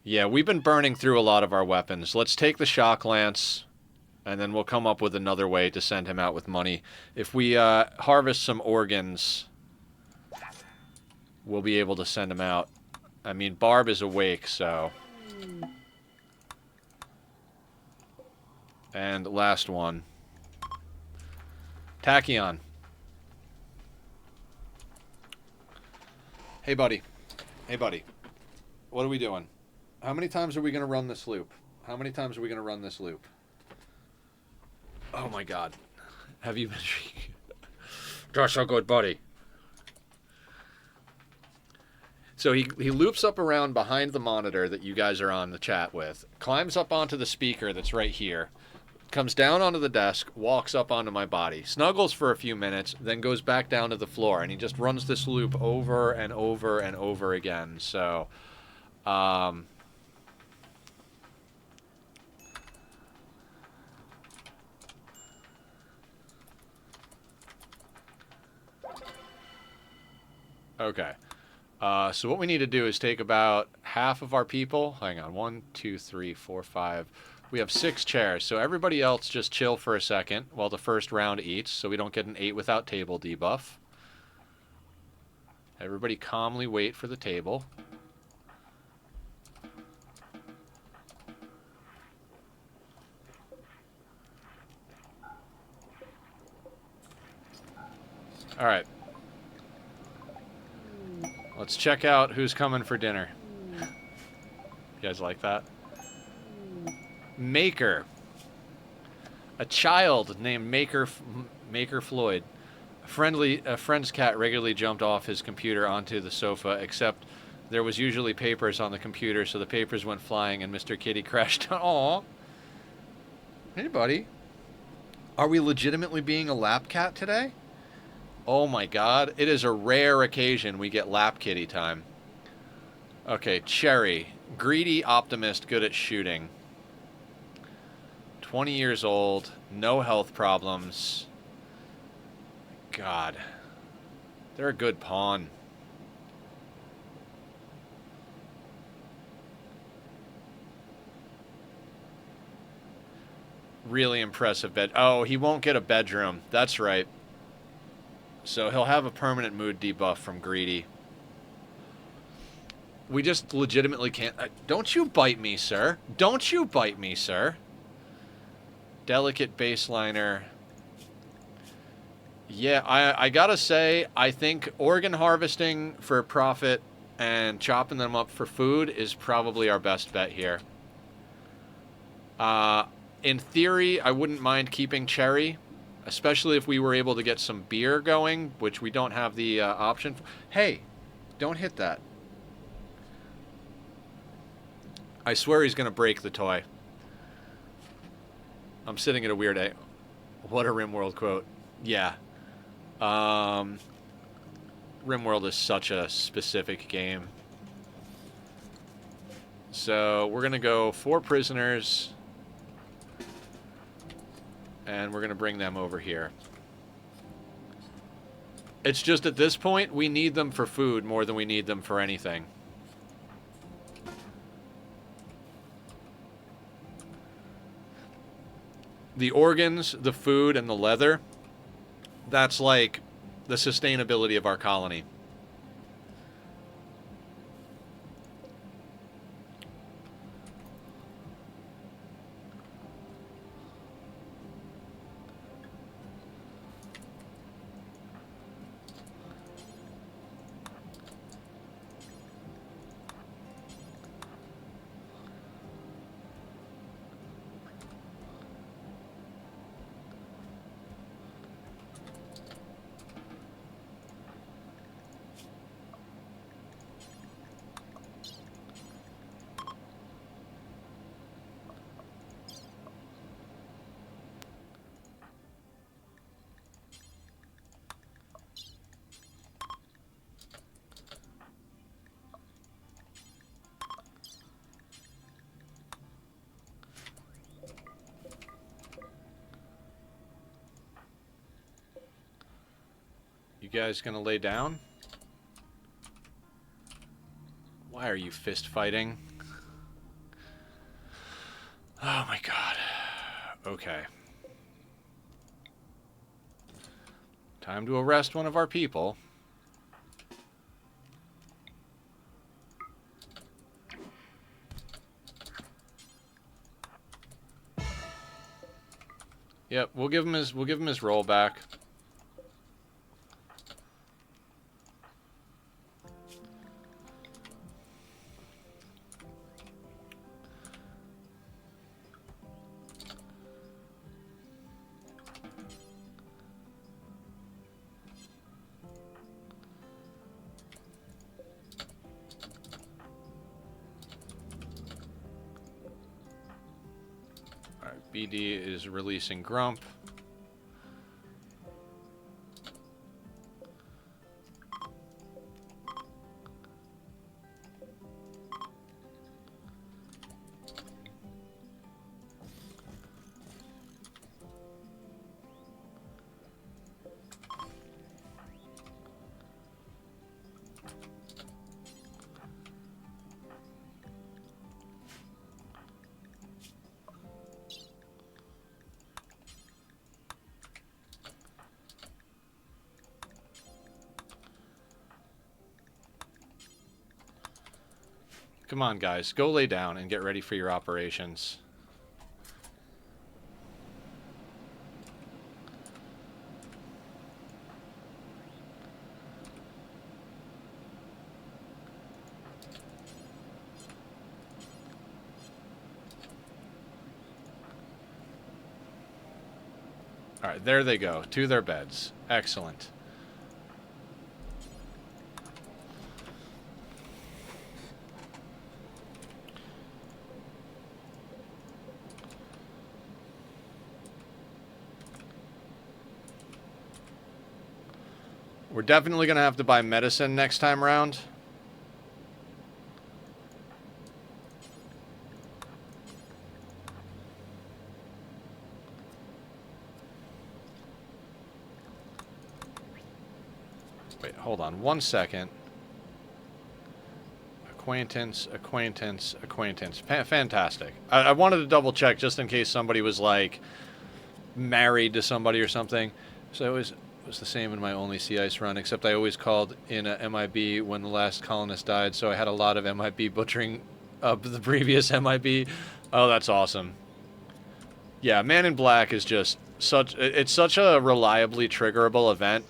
Yeah, we've been burning through a lot of our weapons. Let's take the shock lance, and then we'll come up with another way to send him out with money. If we harvest some organs, we'll be able to send him out. I mean, Barb is awake, so... And last one. Tachyon. Hey, buddy. Hey, buddy. What are we doing? How many times are we going to run this loop? How many times are we going to run this loop? Oh, my God. Have you been... Josh, so good, buddy. So he loops up around behind the monitor that you guys are on the chat with, climbs up onto the speaker that's right here, comes down onto the desk, walks up onto my body, snuggles for a few minutes, then goes back down to the floor, and he just runs this loop over and over and over again. So, okay. So what we need to do is take about half of our people. Hang on. 1, 2, 3, 4, 5. We have 6 chairs. So everybody else just chill for a second while the first round eats, so we don't get an 8 without table debuff. Everybody calmly wait for the table. All right. Let's check out who's coming for dinner. You guys like that? Maker. A child named Maker Floyd. A friend's cat regularly jumped off his computer onto the sofa, except there was usually papers on the computer, so the papers went flying and Mr. Kitty crashed. Aw. Hey, buddy. Are we legitimately being a lap cat today? Oh my God, it is a rare occasion we get lap kitty time. Okay, Cherry. Greedy optimist, good at shooting. 20 years old, no health problems. God. They're a good pawn. Really impressive bed. Oh, he won't get a bedroom. That's right. So he'll have a permanent mood debuff from Greedy. We just legitimately can't... don't you bite me, sir. Don't you bite me, sir. Delicate baseliner. Yeah, I gotta say, I think organ harvesting for profit and chopping them up for food is probably our best bet here. In theory, I wouldn't mind keeping Cherry, especially if we were able to get some beer going, which we don't have the option for. Hey, don't hit that. I swear he's going to break the toy. I'm sitting at a weird A. What a Rimworld quote. Yeah. Rimworld is such a specific game. So we're going to go 4 prisoners. And we're going to bring them over here. It's just at this point, we need them for food more than we need them for anything. The organs, the food, and the leather, that's like the sustainability of our colony. You guys gonna lay down? Why are you fist fighting? Oh my god. Okay. Time to arrest one of our people. Yep, we'll give him his roll back. Alright, BD is releasing Grump. Come on, guys. Go lay down and get ready for your operations. Alright, there they go. To their beds. Excellent. We're definitely going to have to buy medicine next time around. Wait, hold on 1 second. Acquaintance, acquaintance, acquaintance. Fantastic. I wanted to double check just in case somebody was like married to somebody or something. So it was the same in my only sea ice run, except I always called in a MIB when the last colonist died, so I had a lot of MIB butchering of the previous MIB. Oh, that's awesome. Yeah, Man in Black is just it's such a reliably triggerable event.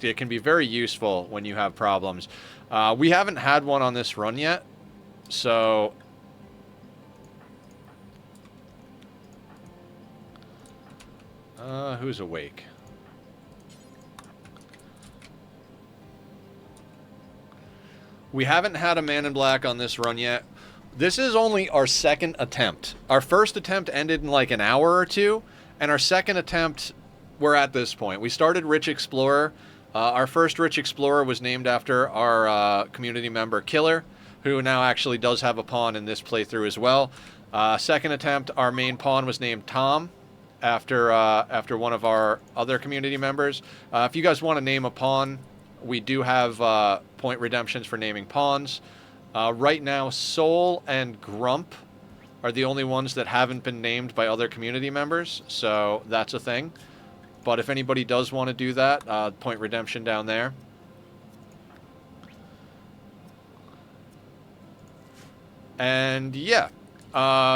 It can be very useful when you have problems. We haven't had one on this run yet, so who's awake? We haven't had a Man in Black on this run yet. This is only our second attempt. Our first attempt ended in like an hour or two, and our second attempt, we're at this point. We started Rich Explorer. Our first Rich Explorer was named after our community member Killer, who now actually does have a pawn in this playthrough as well. Second attempt, our main pawn was named Tom, after one of our other community members. If you guys want to name a pawn, we do have point redemptions for naming pawns. Right now, Soul and Grump are the only ones that haven't been named by other community members, so that's a thing. But if anybody does want to do that, point redemption down there. And yeah,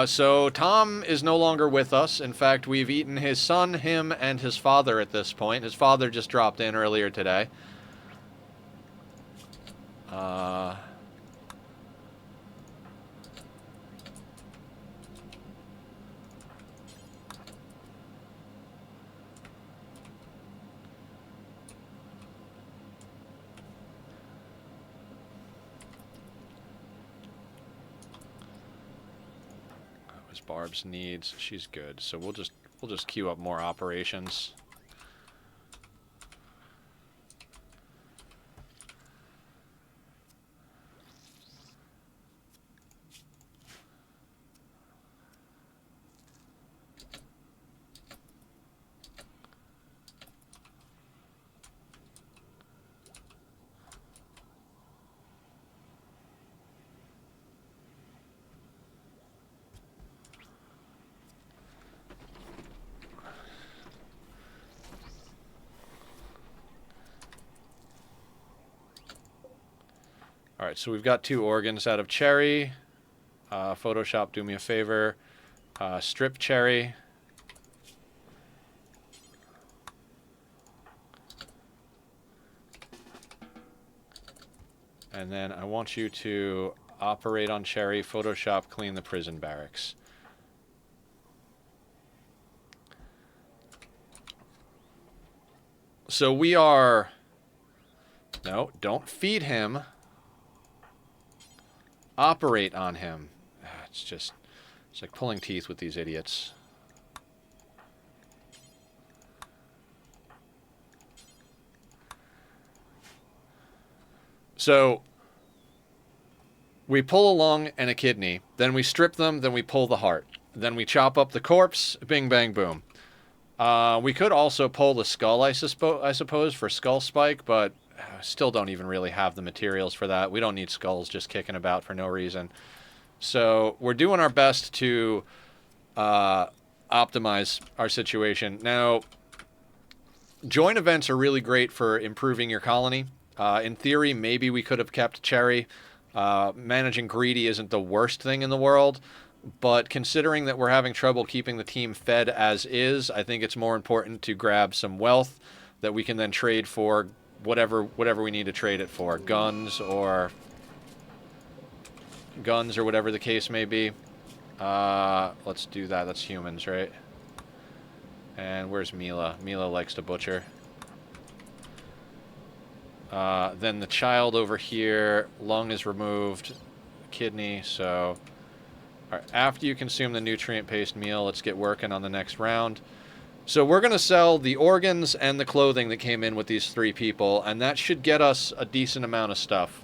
so Tom is no longer with us. In fact, we've eaten his son, him, and his father at this point. His father just dropped in earlier today. Barb's needs. She's good. So we'll just queue up more operations. Alright, so we've got 2 organs out of Cherry. Photoshop, do me a favor. Strip Cherry. And then I want you to operate on Cherry, Photoshop, clean the prison barracks. So we are... No, don't feed him. Operate on him. It's like pulling teeth with these idiots. So we pull a lung and a kidney, then we strip them, then we pull the heart, then we chop up the corpse, bing bang boom. We could also pull the skull, I suppose, for skull spike, but still don't even really have the materials for that. We don't need skulls just kicking about for no reason. So we're doing our best to optimize our situation. Now, joint events are really great for improving your colony. In theory, maybe we could have kept Cherry. Managing greedy isn't the worst thing in the world, but considering that we're having trouble keeping the team fed as is, I think it's more important to grab some wealth that we can then trade for whatever we need to trade it for. Guns or whatever the case may be. Let's do that. That's humans, right? And where's Mila? Mila likes to butcher. Then the child over here, lung is removed, kidney, so... Alright, after you consume the nutrient paste meal, let's get working on the next round. So we're going to sell the organs and the clothing that came in with these 3 people, and that should get us a decent amount of stuff.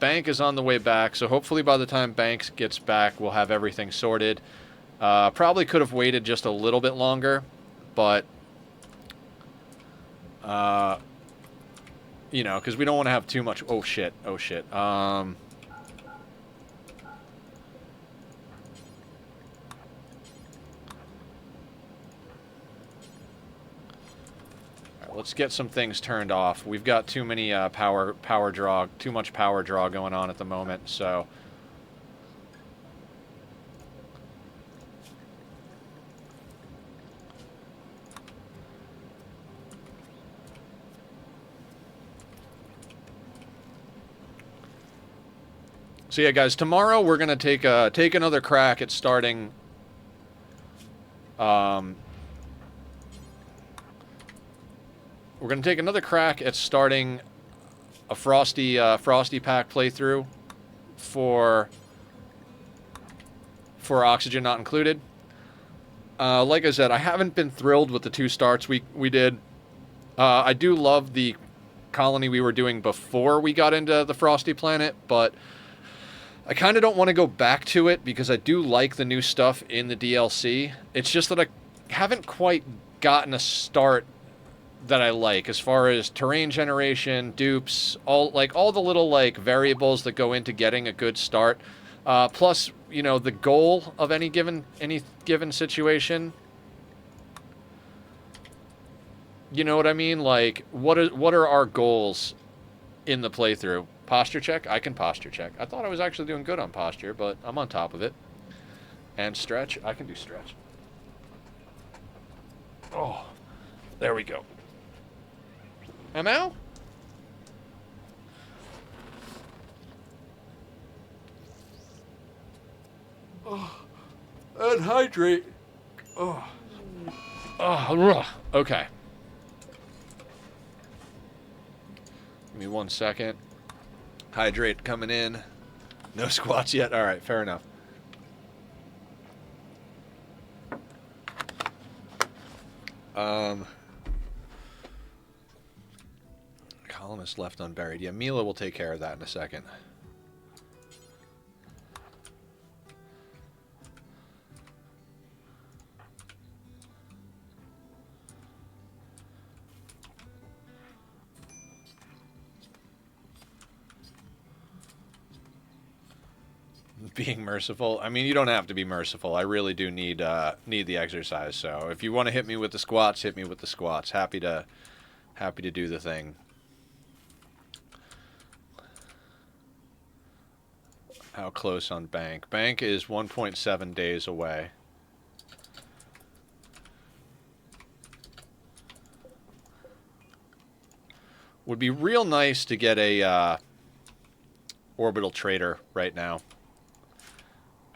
Bank is on the way back, so hopefully by the time Banks gets back, we'll have everything sorted. Probably could have waited just a little bit longer, but... You know, because we don't want to have too much... Oh, shit. Oh, shit. Let's get some things turned off. We've got too many power draw, too much power draw going on at the moment, so... So yeah, guys, tomorrow we're gonna take another crack at starting. We're gonna take another crack at starting a Frosty Pack playthrough for Oxygen Not Included. Like I said, I haven't been thrilled with the 2 starts we did. I do love the colony we were doing before we got into the Frosty Planet, but I kind of don't want to go back to it because I do like the new stuff in the DLC. It's just that I haven't quite gotten a start that I like as far as terrain generation, dupes, all the little like variables that go into getting a good start. Plus, you know, the goal of any given situation. You know what I mean? Like, what are our goals in the playthrough? Posture check? I can posture check. I thought I was actually doing good on posture, but I'm on top of it. And stretch? I can do stretch. Oh, there we go. ML? Oh, and hydrate. Oh. Oh, okay. Give me 1 second. Hydrate coming in. No squats yet? Alright, fair enough. Columnist left unburied. Yeah, Mila will take care of that in a second. Being merciful. I mean, you don't have to be merciful. I really do need the exercise. So if you want to hit me with the squats, hit me with the squats. Happy to do the thing. How close on bank? Bank is 1.7 days away. Would be real nice to get a orbital trader right now.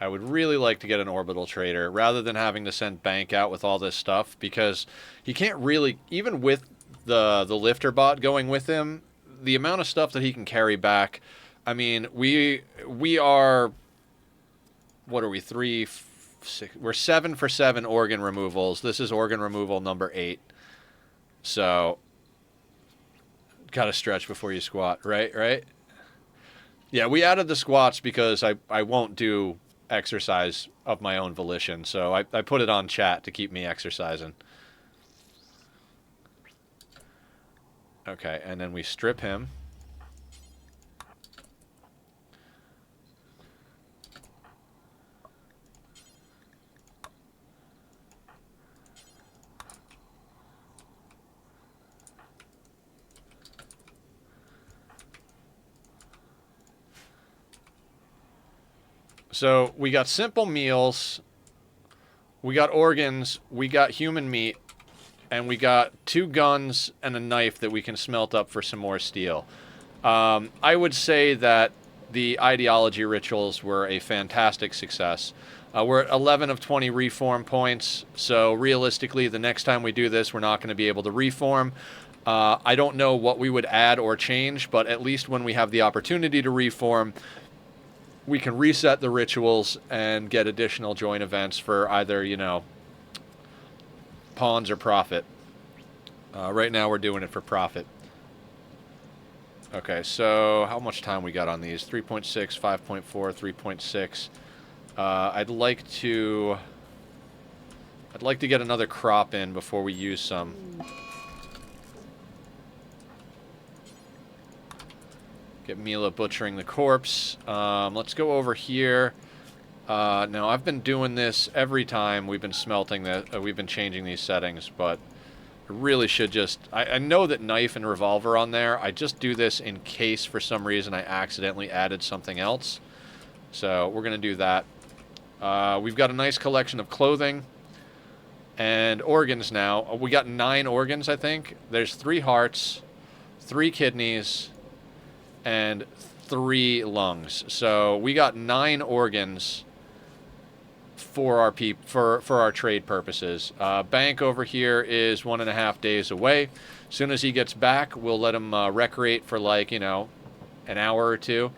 I would really like to get an orbital trader rather than having to send Bank out with all this stuff, because he can't really, even with the lifter bot going with him, the amount of stuff that he can carry back. I mean, we are, what are we, 3, 6, we're 7 for 7 organ removals. This is organ removal number 8. So, gotta stretch before you squat, right? Yeah, we added the squats because I won't do exercise of my own volition, so I put it on chat to keep me exercising. Okay, and then we strip him. So we got simple meals, we got organs, we got human meat, and we got 2 guns and a knife that we can smelt up for some more steel. I would say that the ideology rituals were a fantastic success. We're at 11 of 20 reform points, so realistically, the next time we do this, we're not going to be able to reform. I don't know what we would add or change, but at least when we have the opportunity to reform, we can reset the rituals and get additional join events for either, you know, pawns or profit. Right now we're doing it for profit. Okay, so how much time we got on these? 3.6, 5.4, 3.6. I'd like to get another crop in before we use some. Get Mila butchering the corpse. Let's go over here. Now, I've been doing this every time we've been smelting that. We've been changing these settings, but I really should just... I know that knife and revolver on there. I just do this in case for some reason I accidentally added something else. So we're going to do that. We've got a nice collection of clothing and organs now. We got 9 organs, I think. There's 3 hearts, 3 kidneys, and 3 lungs. So we got 9 organs for our for our trade purposes. Bank over here is 1.5 days away. As soon as he gets back, we'll let him recreate for like, you know, an hour or two.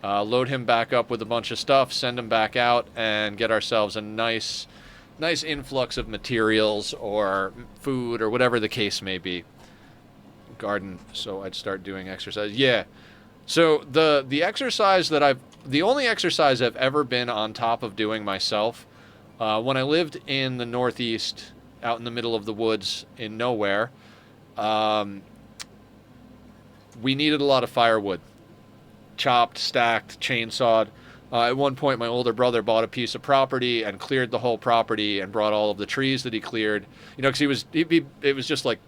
Load him back up with a bunch of stuff, send him back out, and get ourselves a nice influx of materials or food or whatever the case may be. Garden, so I'd start doing exercise. Yeah. So the exercise that the only exercise I've ever been on top of doing myself, when I lived in the Northeast, out in the middle of the woods in nowhere, we needed a lot of firewood. Chopped, stacked, chainsawed. At one point, my older brother bought a piece of property and cleared the whole property and brought all of the trees that he cleared. You know, because it was just like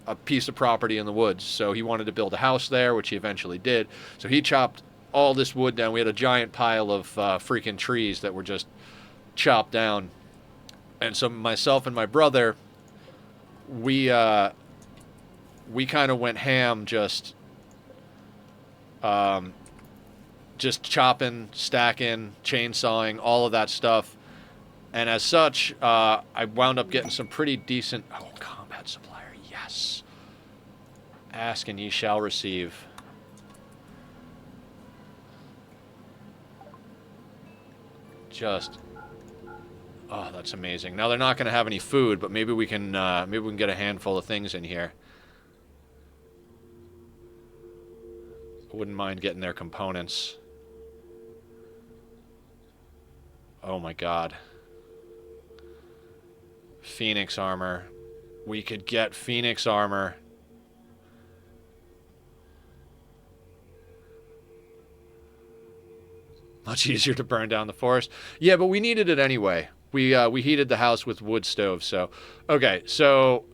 a piece of property in the woods. So he wanted to build a house there, which he eventually did. So he chopped all this wood down. We had a giant pile of freaking trees that were just chopped down. And so myself and my brother, we kind of went ham just chopping, stacking, chainsawing, all of that stuff. And as such, I wound up getting some pretty decent... Oh, combat supplier, yes. Ask and ye shall receive. Just... Oh, that's amazing. Now, they're not going to have any food, but maybe we can get a handful of things in here. I wouldn't mind getting their components. Oh my god. Phoenix armor. We could get Phoenix armor. Much easier to burn down the forest. Yeah, but we needed it anyway. We heated the house with wood stove, so... Okay, so...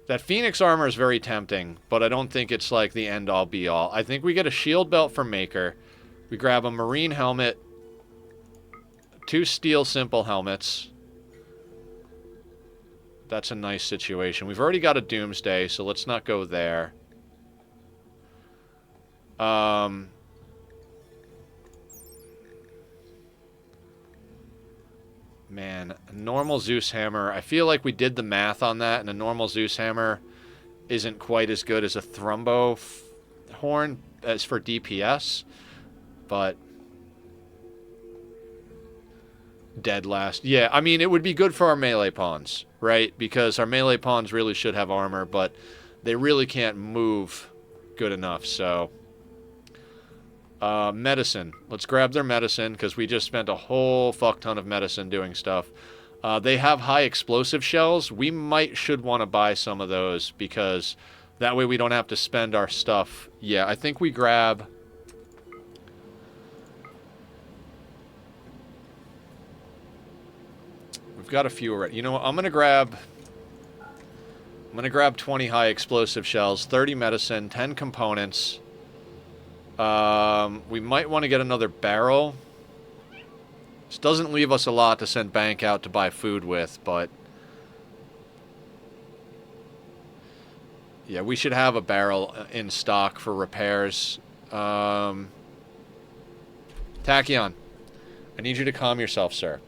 That Phoenix armor is very tempting, but I don't think it's like the end-all be-all. I think we get a shield belt from Maker. We grab a marine helmet, 2 steel simple helmets. That's a nice situation. We've already got a Doomsday, so let's not go there. Man, a normal Zeus hammer. I feel like we did the math on that, and a normal Zeus hammer isn't quite as good as a Thrumbo horn as for DPS. But dead last. Yeah, I mean, it would be good for our melee pawns, right? Because our melee pawns really should have armor, but they really can't move good enough, so... medicine. Let's grab their medicine, because we just spent a whole fuck ton of medicine doing stuff. They have high explosive shells. We should want to buy some of those, because that way we don't have to spend our stuff. Yeah, I think we grab... We've got a few already. You know what? I'm gonna grab 20 high explosive shells, 30 medicine, 10 components. We might want to get another barrel. This doesn't leave us a lot to send Bank out to buy food with, but... Yeah, we should have a barrel in stock for repairs. Tachyon, I need you to calm yourself, sir.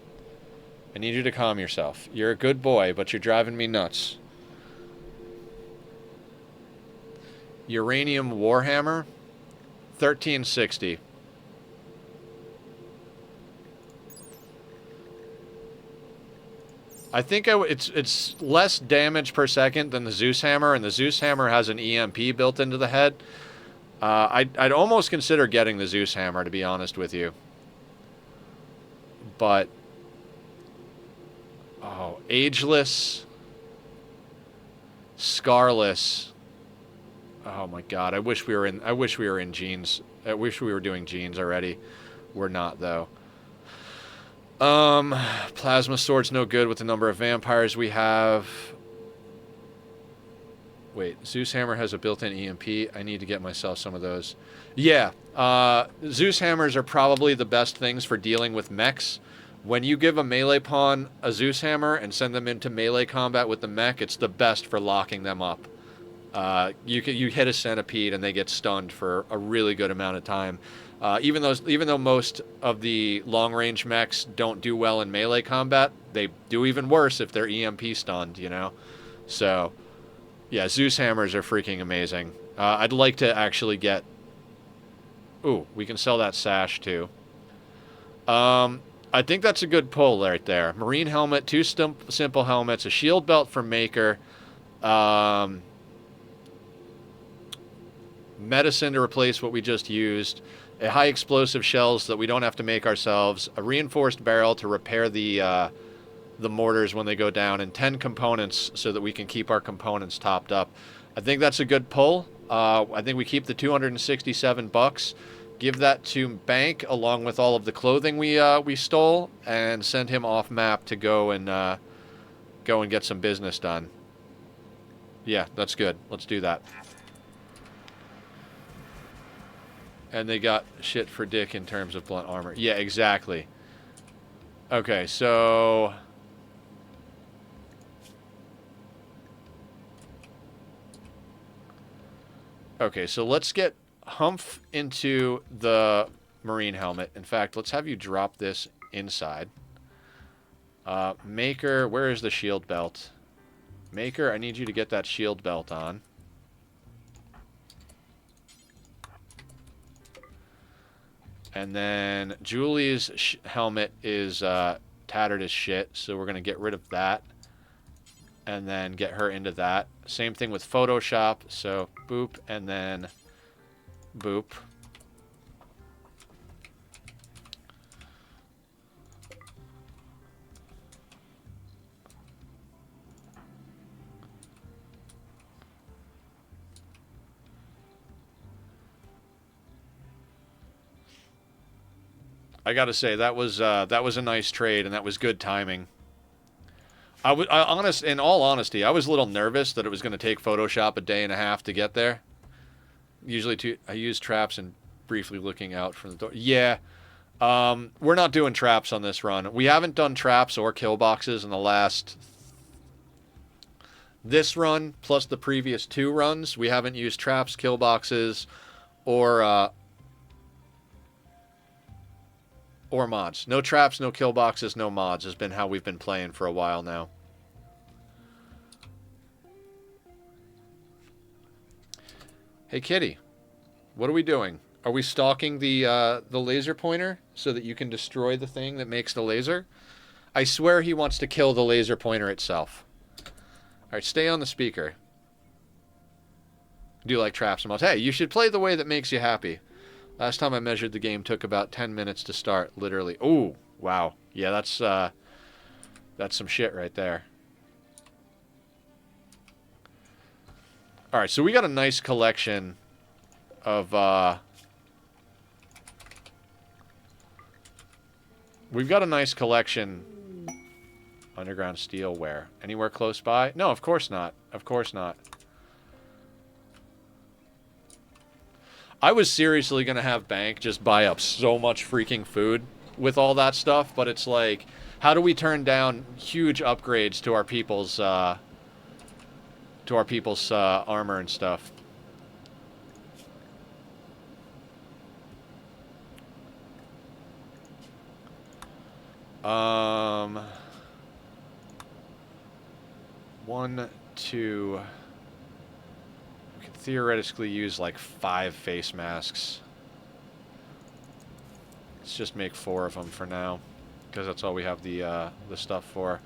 I need you to calm yourself. You're a good boy, but you're driving me nuts. Uranium Warhammer, 1360. I think it's less damage per second than the Zeus Hammer, and the Zeus Hammer has an EMP built into the head. I'd almost consider getting the Zeus Hammer, to be honest with you. But... Oh, Ageless, Scarless, Oh my god, I wish we were in jeans. I wish we were doing jeans already. We're not though. Plasma sword's no good with the number of vampires we have. Wait, Zeus Hammer has a built-in EMP. I need to get myself some of those. Yeah, Zeus Hammers are probably the best things for dealing with mechs. When you give a melee pawn a Zeus Hammer and send them into melee combat with the mech, it's the best for locking them up. You hit a centipede and they get stunned for a really good amount of time. Even though most of the long-range mechs don't do well in melee combat, they do even worse if they're EMP stunned, you know? So, yeah, Zeus Hammers are freaking amazing. I'd like to actually get... Ooh, we can sell that sash, too. I think that's a good pull right there. Marine helmet, 2 simple helmets, a shield belt for Maker, medicine to replace what we just used, a high explosive shells that we don't have to make ourselves, a reinforced barrel to repair the mortars when they go down, and 10 components so that we can keep our components topped up. I think that's a good pull. I think we keep the $267, give that to Bank along with all of the clothing we stole, and send him off map to go and get some business done. Yeah, that's good. Let's do that. And they got shit for dick in terms of blunt armor. Yeah, exactly. Okay, so... Okay, so let's get Humph into the marine helmet. In fact, let's have you drop this inside. Maker, where is the shield belt? Maker, I need you to get that shield belt on. And then Julie's helmet is tattered as shit, so we're going to get rid of that. And then get her into that. Same thing with Photoshop, so boop, and then boop. I gotta say, that was a nice trade, and that was good timing. In all honesty, I was a little nervous that it was going to take Photoshop a day and a half to get there. Usually, I use traps and briefly looking out from the door. Yeah, we're not doing traps on this run. We haven't done traps or kill boxes in the last... This run, plus the previous 2 runs, we haven't used traps, kill boxes, or mods. No traps, no kill boxes, no mods has been how we've been playing for a while now. Hey, kitty. What are we doing? Are we stalking the laser pointer so that you can destroy the thing that makes the laser? I swear he wants to kill the laser pointer itself. Alright, stay on the speaker. Do you like traps and mods? Hey, you should play the way that makes you happy. Last time I measured the game took about 10 minutes to start, literally. Ooh, wow. Yeah, that's some shit right there. Alright, so we got a nice collection of, we've got a nice collection... Underground steel where? Anywhere close by? No, of course not. Of course not. I was seriously going to have Bank just buy up so much freaking food with all that stuff, but it's like, how do we turn down huge upgrades to our people's armor and stuff? One, two... We could theoretically use like 5 face masks. Let's just make 4 of them for now, because that's all we have the stuff for.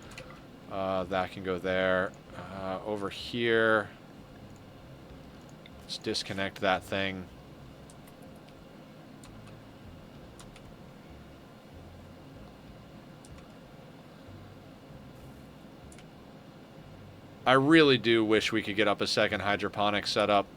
That can go there. Over here, let's disconnect that thing. I really do wish we could get up a second hydroponic setup.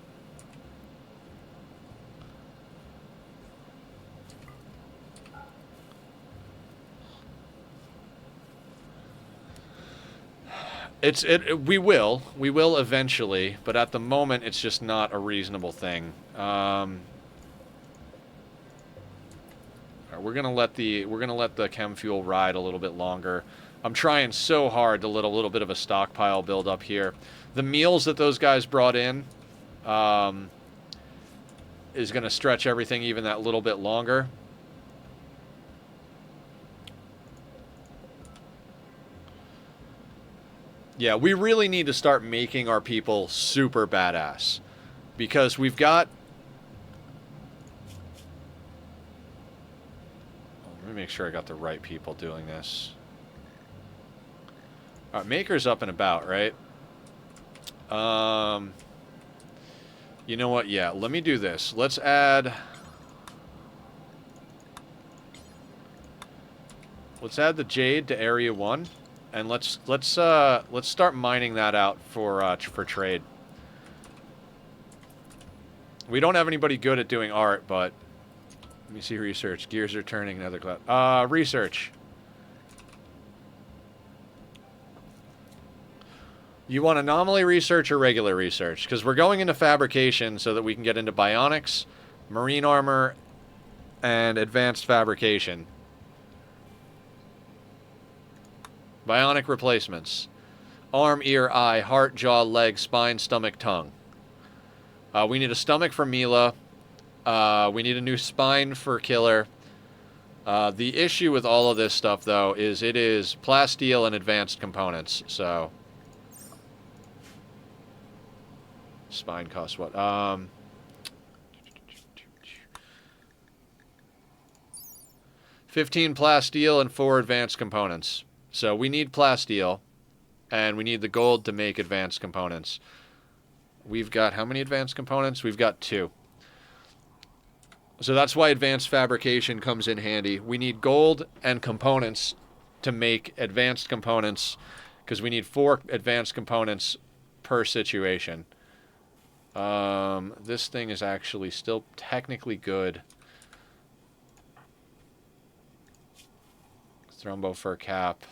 We will eventually, but at the moment it's just not a reasonable thing. We're gonna let the chem fuel ride a little bit longer. I'm trying so hard to let a little bit of a stockpile build up here. The meals that those guys brought in is gonna stretch everything even that little bit longer. Yeah, we really need to start making our people super badass. Because we've got... Let me make sure I got the right people doing this. Alright, Maker's up and about, right? You know what? Yeah, let me do this. Let's add... Let's add the Jade to Area 1. And let's start mining that out for trade. We don't have anybody good at doing art, but let me see research. Gears are turning. Another cloud. Research. You want anomaly research or regular research? Because we're going into fabrication so that we can get into bionics, marine armor, and advanced fabrication. Bionic replacements. Arm, ear, eye, heart, jaw, leg, spine, stomach, tongue. We need a stomach for Mila. We need a new spine for Killer. The issue with all of this stuff, though, is it is plasteel and advanced components, so... Spine costs what? 15 plasteel and 4 advanced components. So we need plasteel, and we need the gold to make advanced components. We've got how many advanced components? We've got 2. So that's why advanced fabrication comes in handy. We need gold and components to make advanced components, because we need 4 advanced components per situation. This thing is actually still technically good. Thrombo fur cap.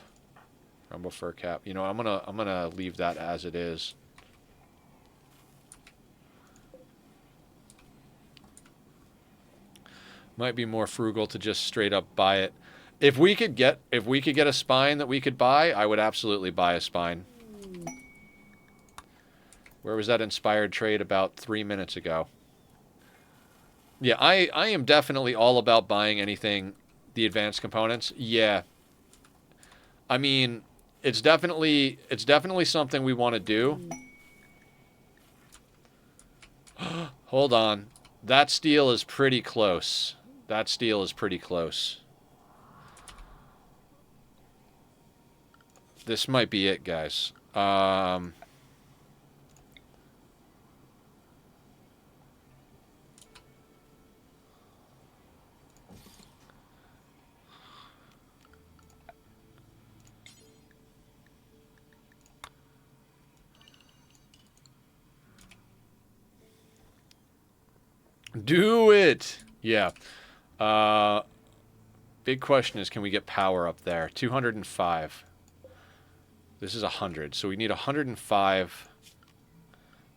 Thrombo fur cap. You know, I'm gonna leave that as it is. Might be more frugal to just straight up buy it. If we could get a spine that we could buy, I would absolutely buy a spine. Where was that inspired trade about 3 minutes ago? Yeah, I am definitely all about buying anything, the advanced components. Yeah. I mean, it's definitely something we want to do. Hold on. That steel is pretty close. That steel is pretty close. This might be it, guys. Do it! Yeah. Big question is, can we get power up there? 205. This is 100, so we need 105.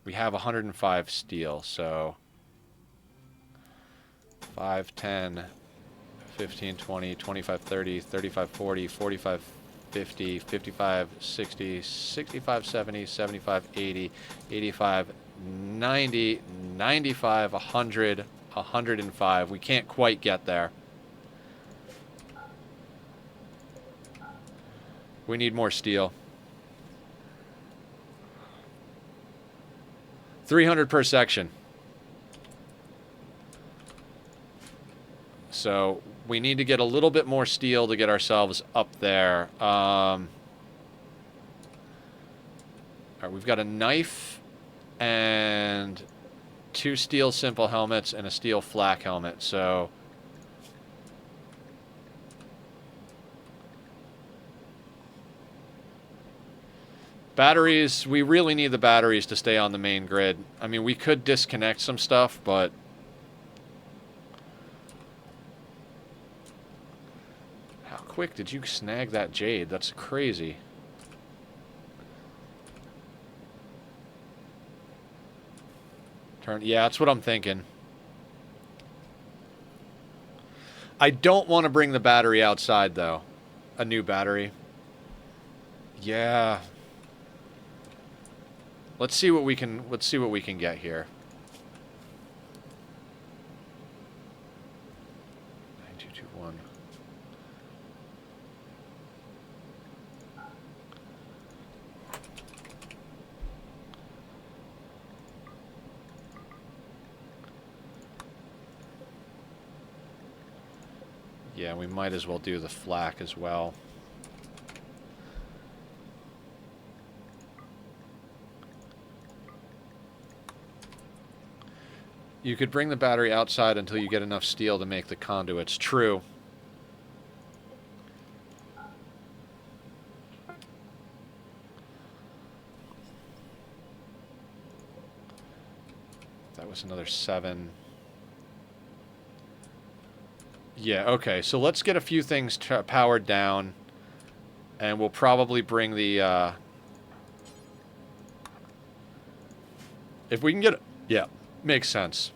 We have 105 steel, so 5, 10, 15, 20, 25, 30, 35, 40, 45, 50, 55, 60, 65, 70, 75, 80, 85, 90, 95, 100, 105. We can't quite get there. We need more steel. 300 per section. So we need to get a little bit more steel to get ourselves up there. All right, we've got a knife and 2 steel simple helmets and a steel flak helmet, so batteries, we really need the batteries to stay on the main grid. I mean, we could disconnect some stuff, but how quick did you snag that jade? That's crazy. Yeah, that's what I'm thinking. I don't want to bring the battery outside, though. A new battery. Yeah. Let's see what we can get here. 9221. Yeah, we might as well do the flak as well. You could bring the battery outside until you get enough steel to make the conduits. True. That was another 7. Yeah, okay. So let's get a few things powered down. And we'll probably bring the... if we can get... Yeah, makes sense.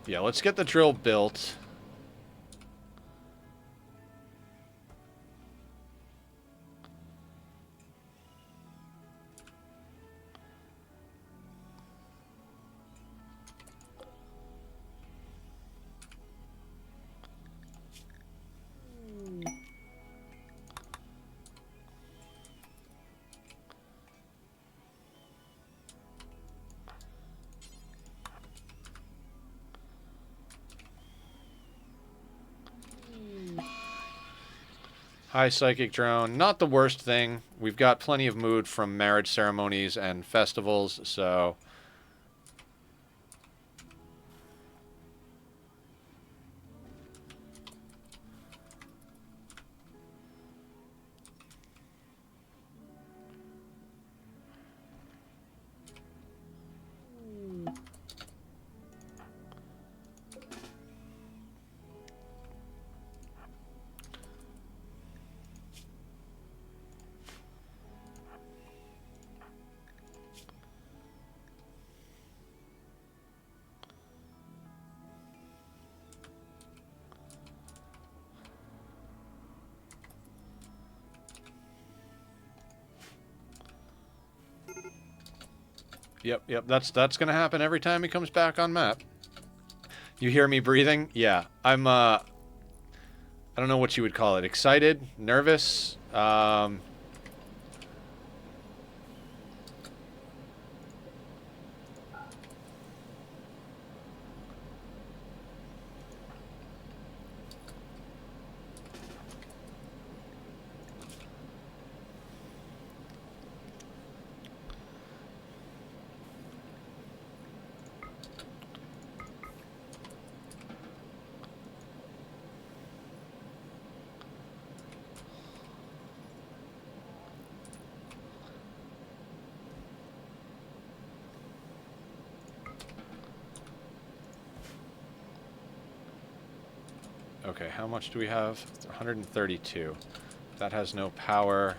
Yeah, let's get the drill built. High psychic drone. Not the worst thing. We've got plenty of mood from marriage ceremonies and festivals, so... Yep, that's gonna happen every time he comes back on map. You hear me breathing? Yeah, I'm, I don't know what you would call it. Excited? Nervous? Okay, how much do we have? 132. That has no power.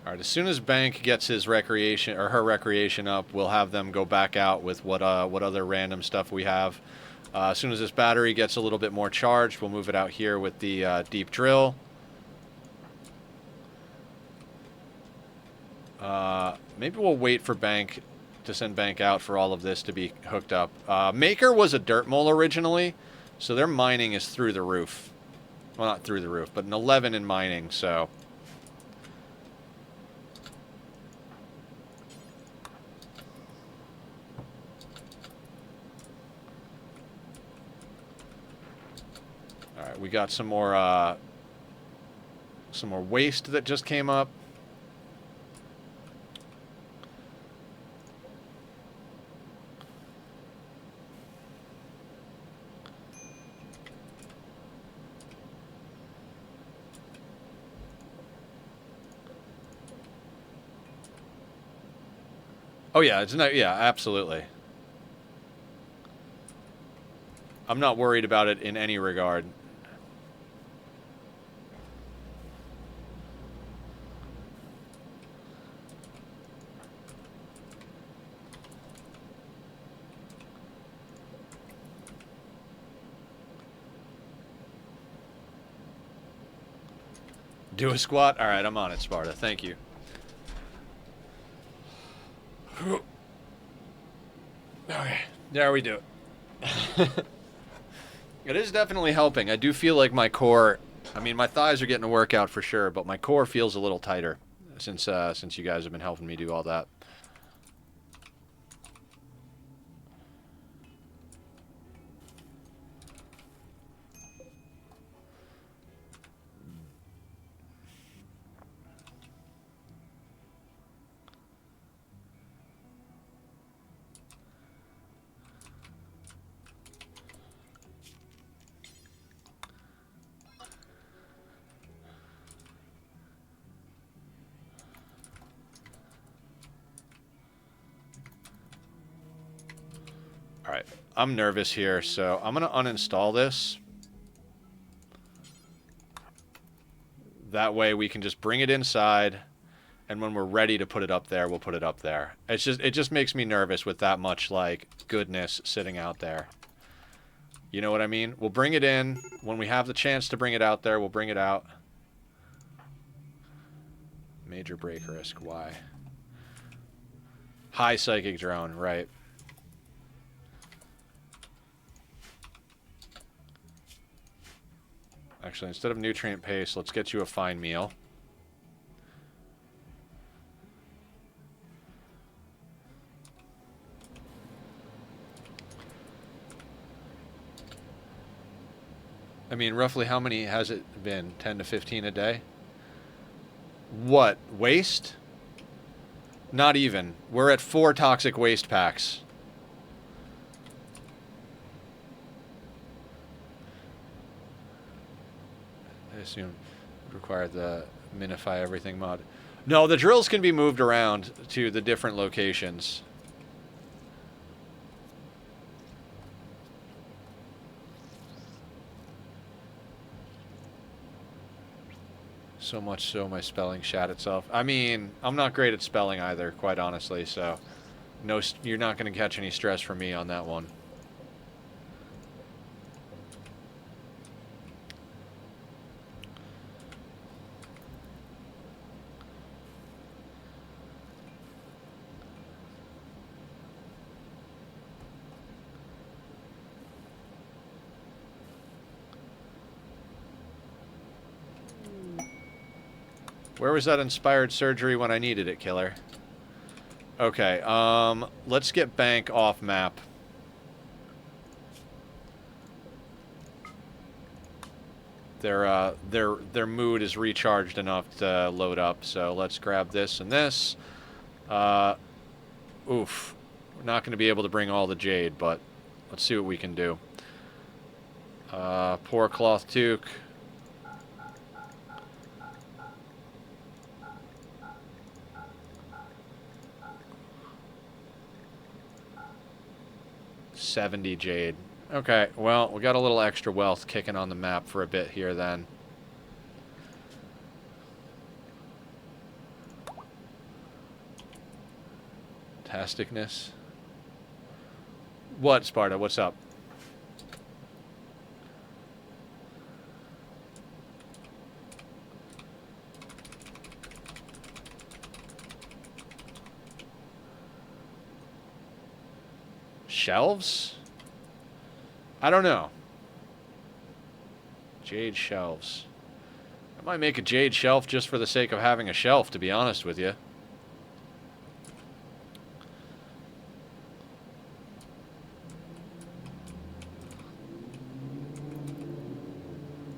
All right, as soon as Bank gets his recreation or her recreation up, we'll have them go back out with what other random stuff we have. As soon as this battery gets a little bit more charged, we'll move it out here with the deep drill. Maybe we'll wait for Bank to send Bank out for all of this to be hooked up. Maker was a dirt mole originally, so their mining is through the roof. Well, not through the roof, but an 11 in mining, so... Alright, we got some more waste that just came up. Oh yeah, it's not, yeah, absolutely. I'm not worried about it in any regard. Do a squat? Alright, I'm on it, Sparta. Thank you. Okay, there we do it. It is definitely helping. I do feel like my core... I mean, my thighs are getting a workout for sure, but my core feels a little tighter since you guys have been helping me do all that. Alright, I'm nervous here, so I'm going to uninstall this. That way we can just bring it inside, and when we're ready to put it up there, we'll put it up there. It just makes me nervous with that much, like, goodness sitting out there. You know what I mean? We'll bring it in. When we have the chance to bring it out there, we'll bring it out. Major break risk, why? High psychic drone, right. Actually, instead of nutrient paste, let's get you a fine meal. I mean, roughly how many has it been? 10 to 15 a day? What? Waste? Not even. We're at 4 toxic waste packs. I assume it required the minify everything mod. No, the drills can be moved around to the different locations. So much so my spelling shat itself. I mean, I'm not great at spelling either, quite honestly, so no, you're not going to catch any stress from me on that one. Where was that inspired surgery when I needed it, killer? Okay, let's get bank off map. Their mood is recharged enough to load up, so let's grab this and this. Oof. We're not going to be able to bring all the jade, but let's see what we can do. Poor cloth toque. $70 jade. Okay, well, we got a little extra wealth kicking on the map for a bit here then. Fantasticness. What, Sparta? What's up? Shelves? I don't know. Jade shelves. I might make a jade shelf just for the sake of having a shelf, to be honest with you.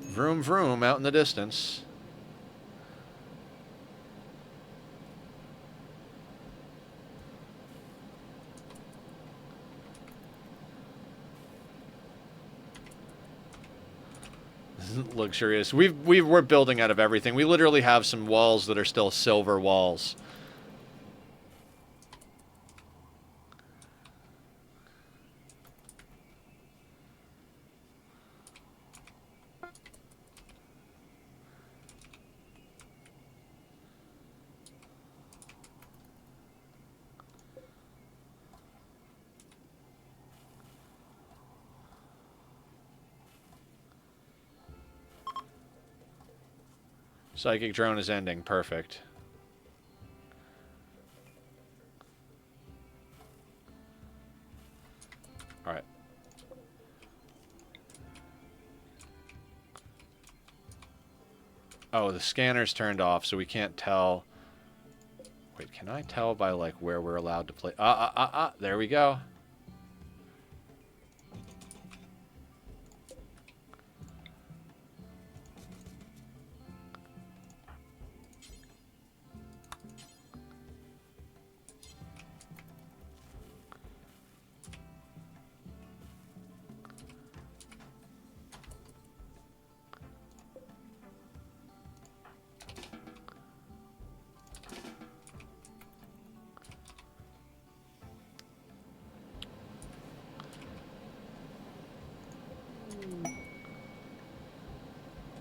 Vroom vroom out in the distance. Luxurious. We're building out of everything. We literally have some walls that are still silver walls. Psychic drone is ending. Perfect. Alright. Oh, the scanner's turned off, so we can't tell. Wait, can I tell by, like, where we're allowed to play? There we go.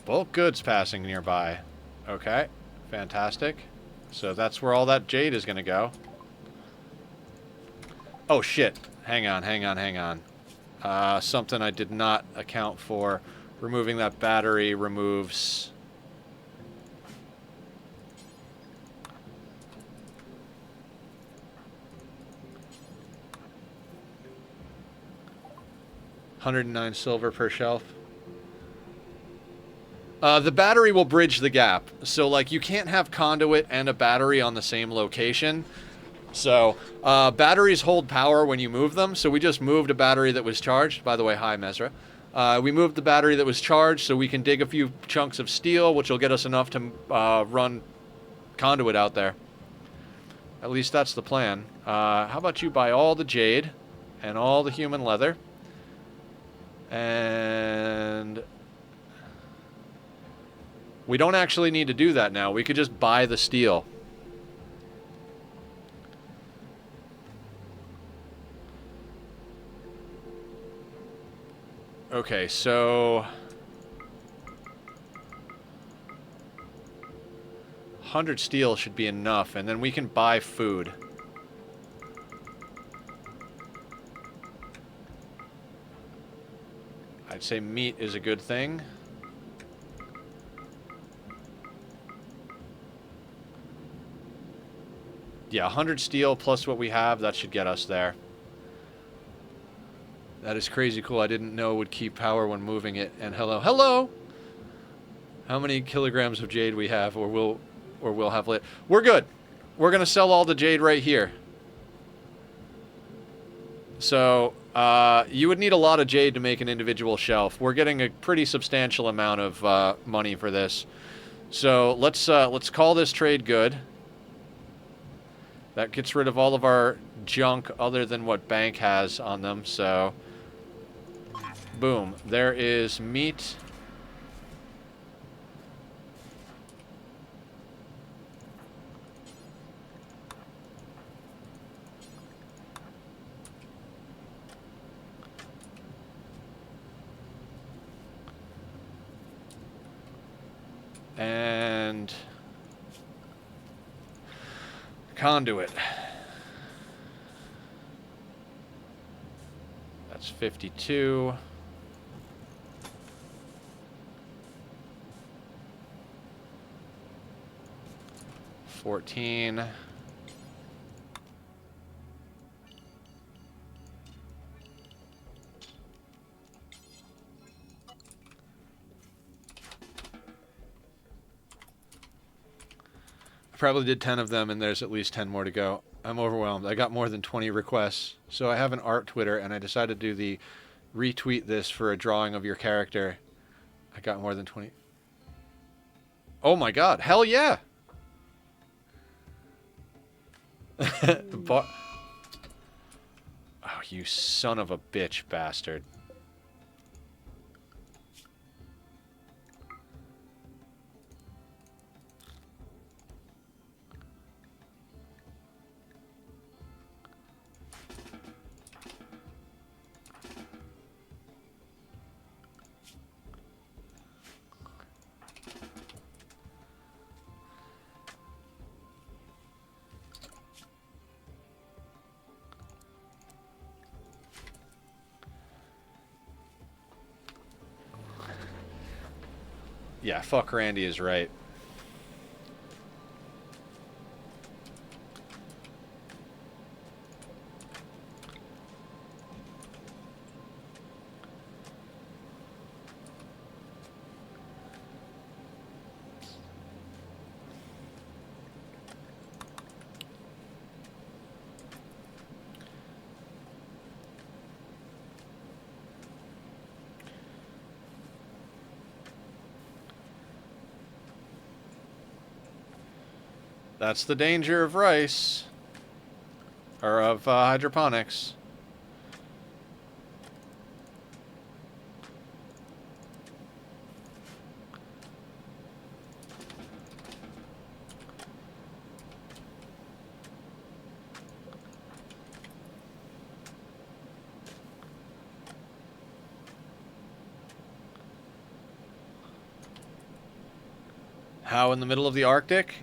Bulk goods passing nearby. Okay, fantastic. So that's where all that jade is going to go. Oh, shit. Hang on. Something I did not account for. Removing that battery removes... $109 silver per shelf. The battery will bridge the gap. So, like, you can't have conduit and a battery on the same location. So, batteries hold power when you move them. So we just moved a battery that was charged. By the way, hi, Mesra. We moved the battery that was charged so we can dig a few chunks of steel, which will get us enough to run conduit out there. At least that's the plan. How about you buy all the jade and all the human leather? And... we don't actually need to do that now. We could just buy the steel. Okay, so... 100 steel should be enough, and then we can buy food. I'd say meat is a good thing. Yeah, 100 steel plus what we have, that should get us there. That is crazy cool. I didn't know it would keep power when moving it. And hello! How many kilograms of jade we have or we'll have lit? We're good. We're going to sell all the jade right here. So, you would need a lot of jade to make an individual shelf. We're getting a pretty substantial amount of money for this. So, let's call this trade good. That gets rid of all of our junk other than what bank has on them, so... boom. There is meat. And... conduit. That's 52. 14. probably did 10 of them, and there's at least 10 more to go. I'm overwhelmed. I got more than 20 requests. So I have an art Twitter, and I decided to do the retweet this for a drawing of your character. I got more than 20. Oh my god. Hell yeah. Oh, you son of a bitch bastard. Yeah, fuck Randy is right. That's the danger of rice. Or of hydroponics. How in the middle of the Arctic?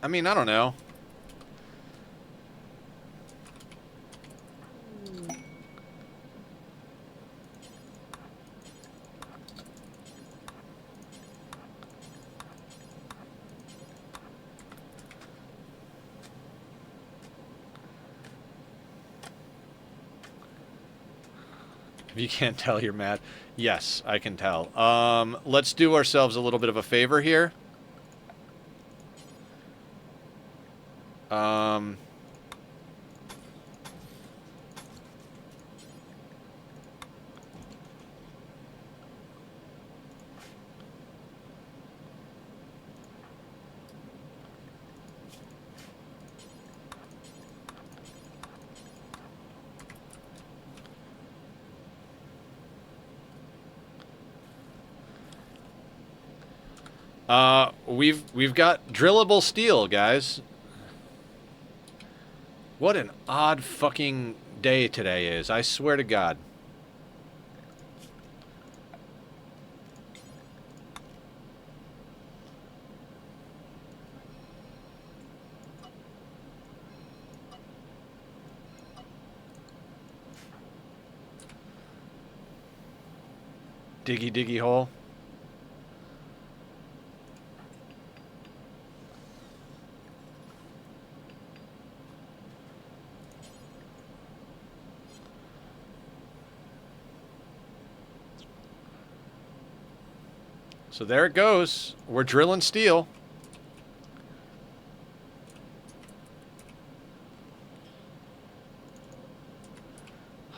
I mean, I don't know. If you can't tell, you're mad. Yes, I can tell. Let's do ourselves a little bit of a favor here. We've got drillable steel, guys. What an odd fucking day today is, I swear to God. Diggy diggy hole. So there it goes. We're drilling steel.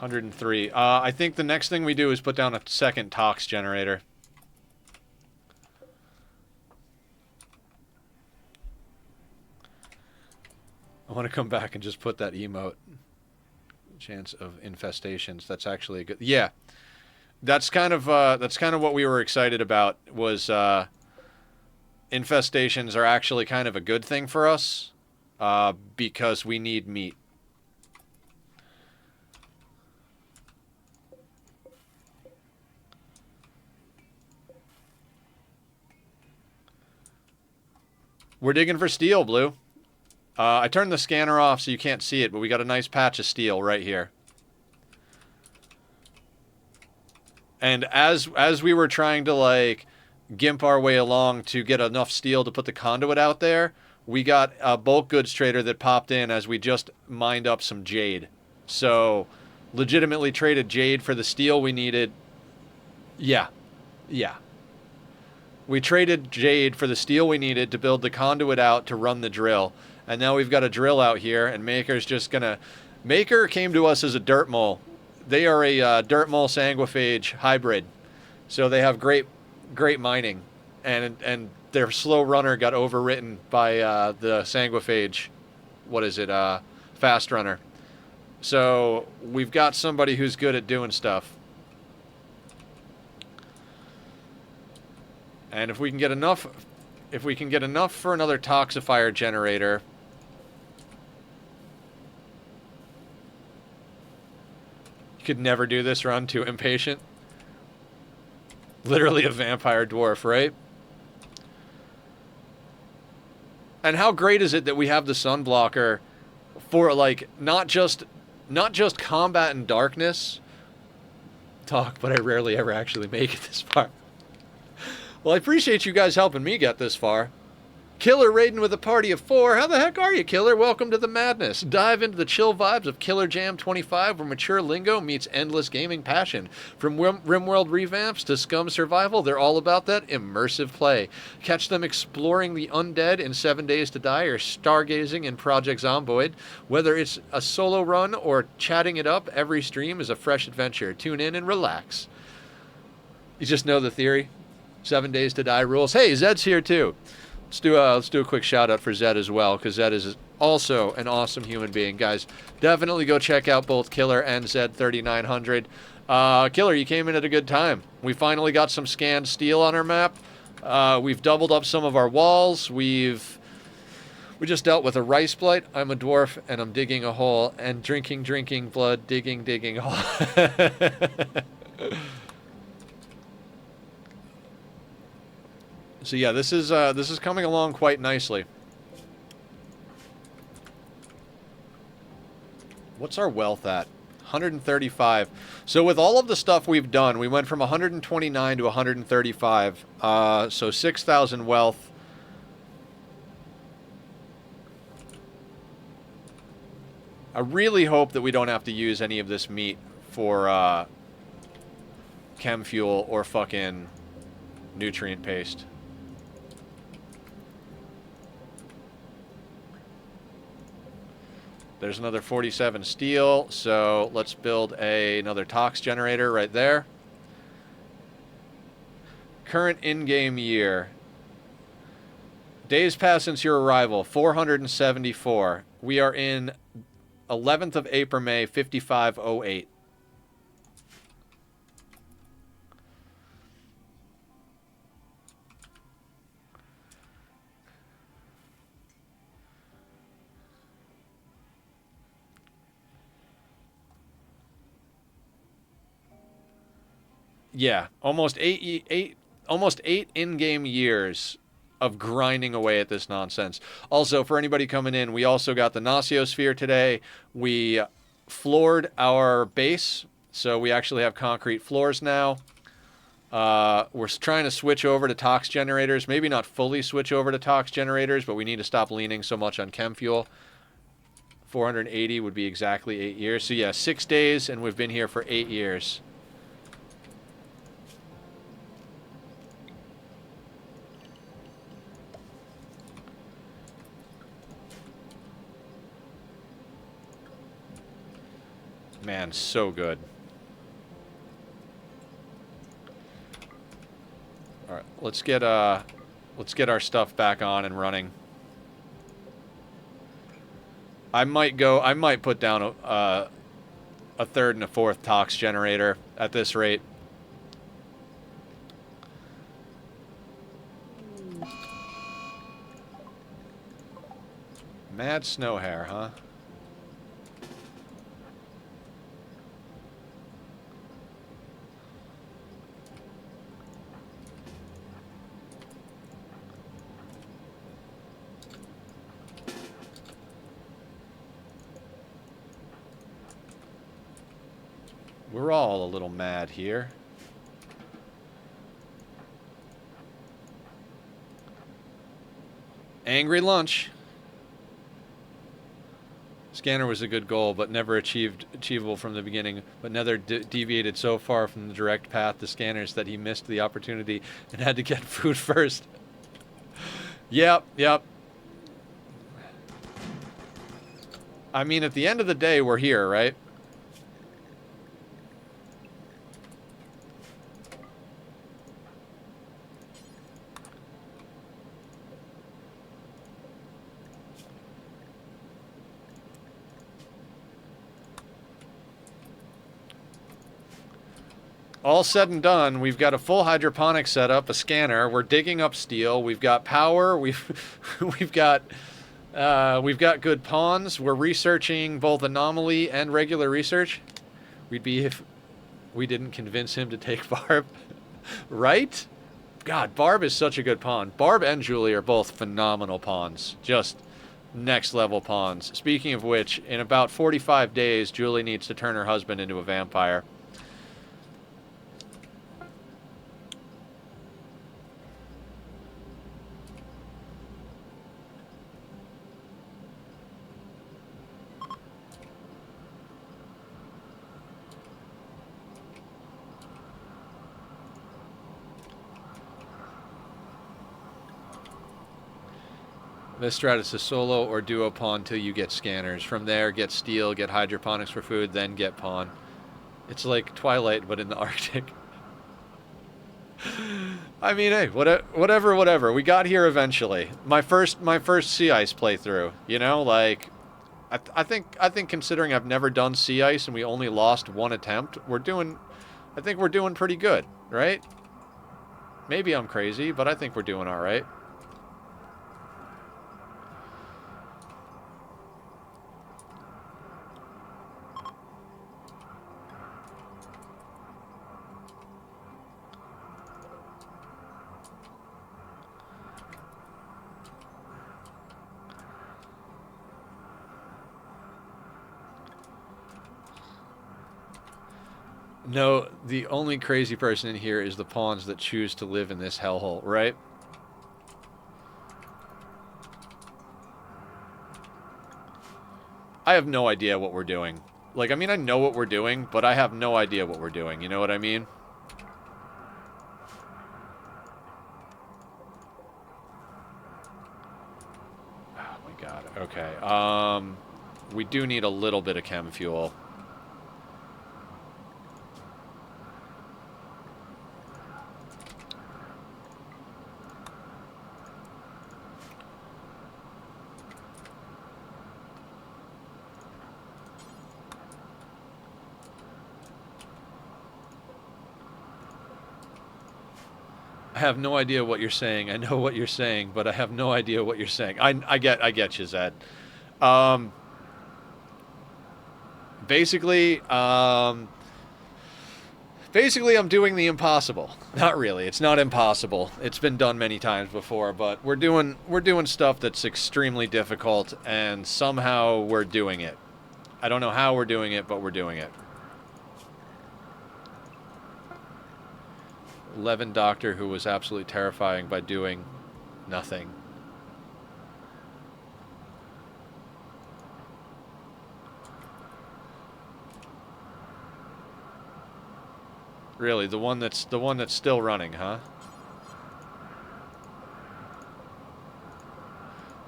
$103. I think the next thing we do is put down a second tox generator. I want to come back and just put that emote. Chance of infestations. That's actually a good... Yeah. That's kind of what we were excited about, was infestations are actually kind of a good thing for us, because we need meat. We're digging for steel, Blue. I turned the scanner off so you can't see it, but we got a nice patch of steel right here. And as we were trying to, like, gimp our way along to get enough steel to put the conduit out there, we got a bulk goods trader that popped in as we just mined up some jade. So, legitimately traded jade for the steel we needed. Yeah. Yeah. We traded jade for the steel we needed to build the conduit out to run the drill. And now we've got a drill out here, and Maker's just going to... Maker came to us as a dirt mole. They are a dirt mole sanguiphage hybrid. So they have great mining. And their slow runner got overwritten by the sanguiphage. What is it? Fast runner. So we've got somebody who's good at doing stuff. And if we can get enough for another toxifier generator, you could never do this run, too impatient. Literally a vampire dwarf, right? And how great is it that we have the sunblocker for, like, not just combat and darkness talk, but I rarely ever actually make it this far. Well, I appreciate you guys helping me get this far. Killer raiding with a party of 4. How the heck are you, Killer? Welcome to the madness. Dive into the chill vibes of Killer Jam 25, where mature lingo meets endless gaming passion. From Rimworld revamps to Scum Survival, they're all about that immersive play. Catch them exploring the undead in 7 Days to Die or stargazing in Project Zomboid. Whether it's a solo run or chatting it up, every stream is a fresh adventure. Tune in and relax. You just know the theory. 7 Days to Die rules. Hey, Zed's here too. Let's do a quick shout out for Zed as well, because Zed is also an awesome human being. Guys, definitely go check out both Killer and Zed 3900. Killer, you came in at a good time. We finally got some scanned steel on our map. We've doubled up some of our walls. We just dealt with a rice blight. I'm a dwarf and I'm digging a hole and drinking blood, digging a hole. So yeah, this is coming along quite nicely. What's our wealth at? 135. So with all of the stuff we've done, we went from 129 to 135. So 6,000 wealth. I really hope that we don't have to use any of this meat for chem fuel or fucking nutrient paste. There's another 47 steel, so let's build another tox generator right there. Current in-game year. Days passed since your arrival, 474. We are in 11th of April, May, 5508. Yeah, almost eight in-game years of grinding away at this nonsense. Also, for anybody coming in, we also got the Gnociosphere today. We floored our base, so we actually have concrete floors now. We're trying to switch over to tox generators. Maybe not fully switch over to tox generators, but we need to stop leaning so much on chem fuel. 480 would be exactly 8 years. So yeah, 6 days, and we've been here for 8 years. Man, so good. All right, let's get our stuff back on and running. I might put down a third and a fourth tox generator at this rate. Mad snow hair, huh? We're all a little mad here. Angry lunch. Scanner was a good goal, but never achievable from the beginning. But Nether deviated so far from the direct path to scanners that he missed the opportunity and had to get food first. Yep. I mean, at the end of the day, we're here, right? All said and done, we've got a full hydroponic setup, a scanner. We're digging up steel. We've got power. We've got good pawns. We're researching both anomaly and regular research. We'd be if we didn't convince him to take Barb, right? God, Barb is such a good pawn. Barb and Julie are both phenomenal pawns. Just next level pawns. Speaking of which, in about 45 days, Julie needs to turn her husband into a vampire. This strat is a solo or duo pawn till you get scanners. From there, get steel, get hydroponics for food, then get pawn. It's like Twilight, but in the Arctic. I mean, hey, whatever. We got here eventually. My first sea ice playthrough. You know, like, I think considering I've never done sea ice and we only lost one attempt, I think we're doing pretty good, right? Maybe I'm crazy, but I think we're doing all right. No, the only crazy person in here is the pawns that choose to live in this hellhole, right? I have no idea what we're doing. Like, I mean, I know what we're doing, but I have no idea what we're doing. You know what I mean? Oh my god. Okay. We do need a little bit of chem fuel. I have no idea what you're saying. I know what you're saying, but I have no idea what you're saying. I get you, Zed. Basically, I'm doing the impossible. Not really. It's not impossible. It's been done many times before, but we're doing stuff that's extremely difficult, and somehow we're doing it. I don't know how we're doing it, but we're doing it. 11 Doctor who was absolutely terrifying by doing nothing. Really, the one that's still running, huh?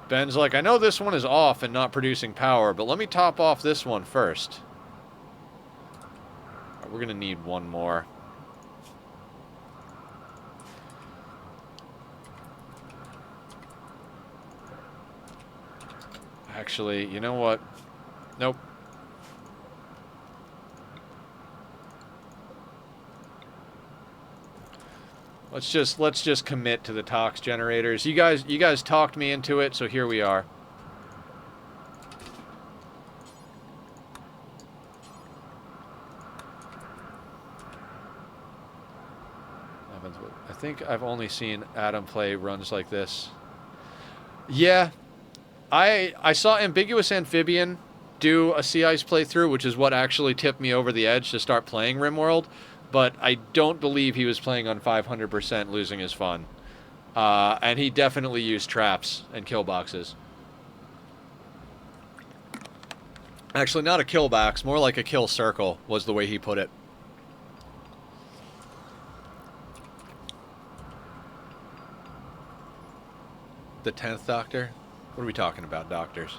Ben's like, I know this one is off and not producing power, but let me top off this one first. Right, we're gonna need one more. Actually, you know what? Nope. Let's just commit to the tox generators. You guys talked me into it, so here we are. I think I've only seen Adam play runs like this. Yeah. I saw Ambiguous Amphibian do a Sea Ice playthrough, which is what actually tipped me over the edge to start playing Rimworld, but I don't believe he was playing on 500% losing his fun. And he definitely used traps and kill boxes. Actually, not a kill box, more like a kill circle was the way he put it. The 10th Doctor? What are we talking about, doctors?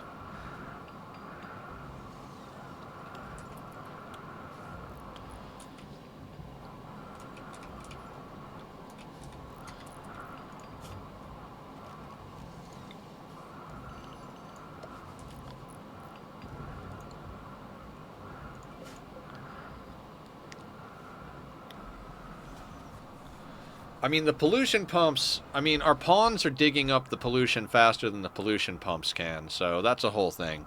I mean, the pollution pumps... I mean, our pawns are digging up the pollution faster than the pollution pumps can, so that's a whole thing.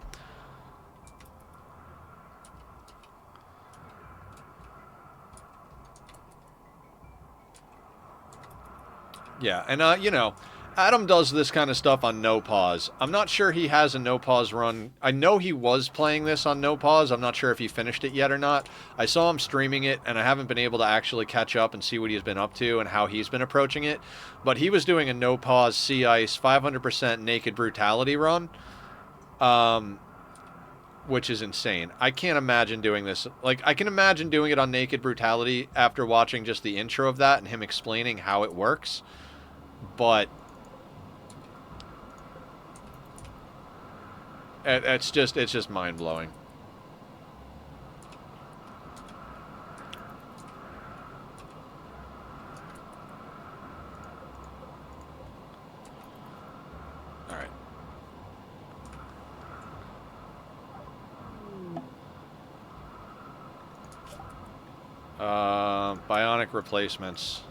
Yeah, and, you know, Adam does this kind of stuff on no pause. I'm not sure he has a no pause run. I know he was playing this on no pause. I'm not sure if he finished it yet or not. I saw him streaming it, and I haven't been able to actually catch up and see what he's been up to and how he's been approaching it. But he was doing a no pause sea ice 500% naked brutality run, which is insane. I can't imagine doing this. Like, I can imagine doing it on naked brutality after watching just the intro of that and him explaining how it works. But it's just mind-blowing. All right. Bionic replacements.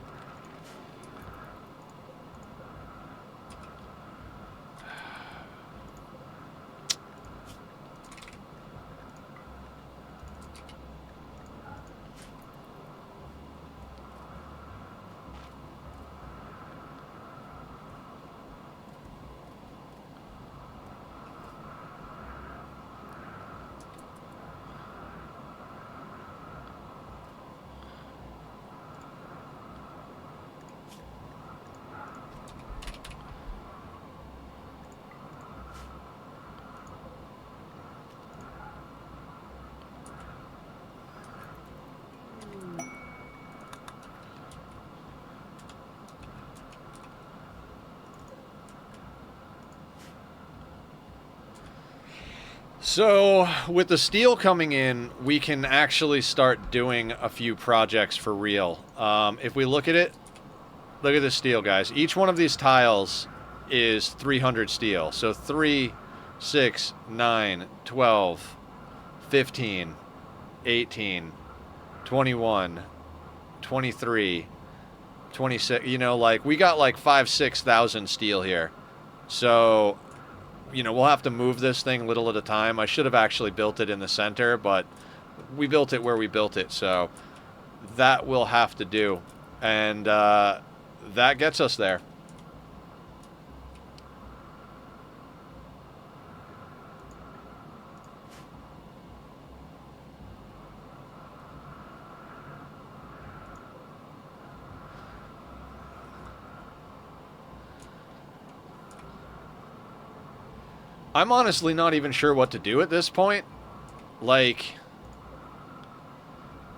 So, with the steel coming in, we can actually start doing a few projects for real. If we look at it, look at this steel, guys. Each one of these tiles is 300 steel. So 3, 6, 9, 12, 15, 18, 21, 23, 26. You know, like, we got like 5,000-6,000 steel here. So, you know, we'll have to move this thing little at a time. I should have actually built it in the center, but we built it where we built it, so that will have to do. And that gets us there. I'm honestly not even sure what to do at this point. Like,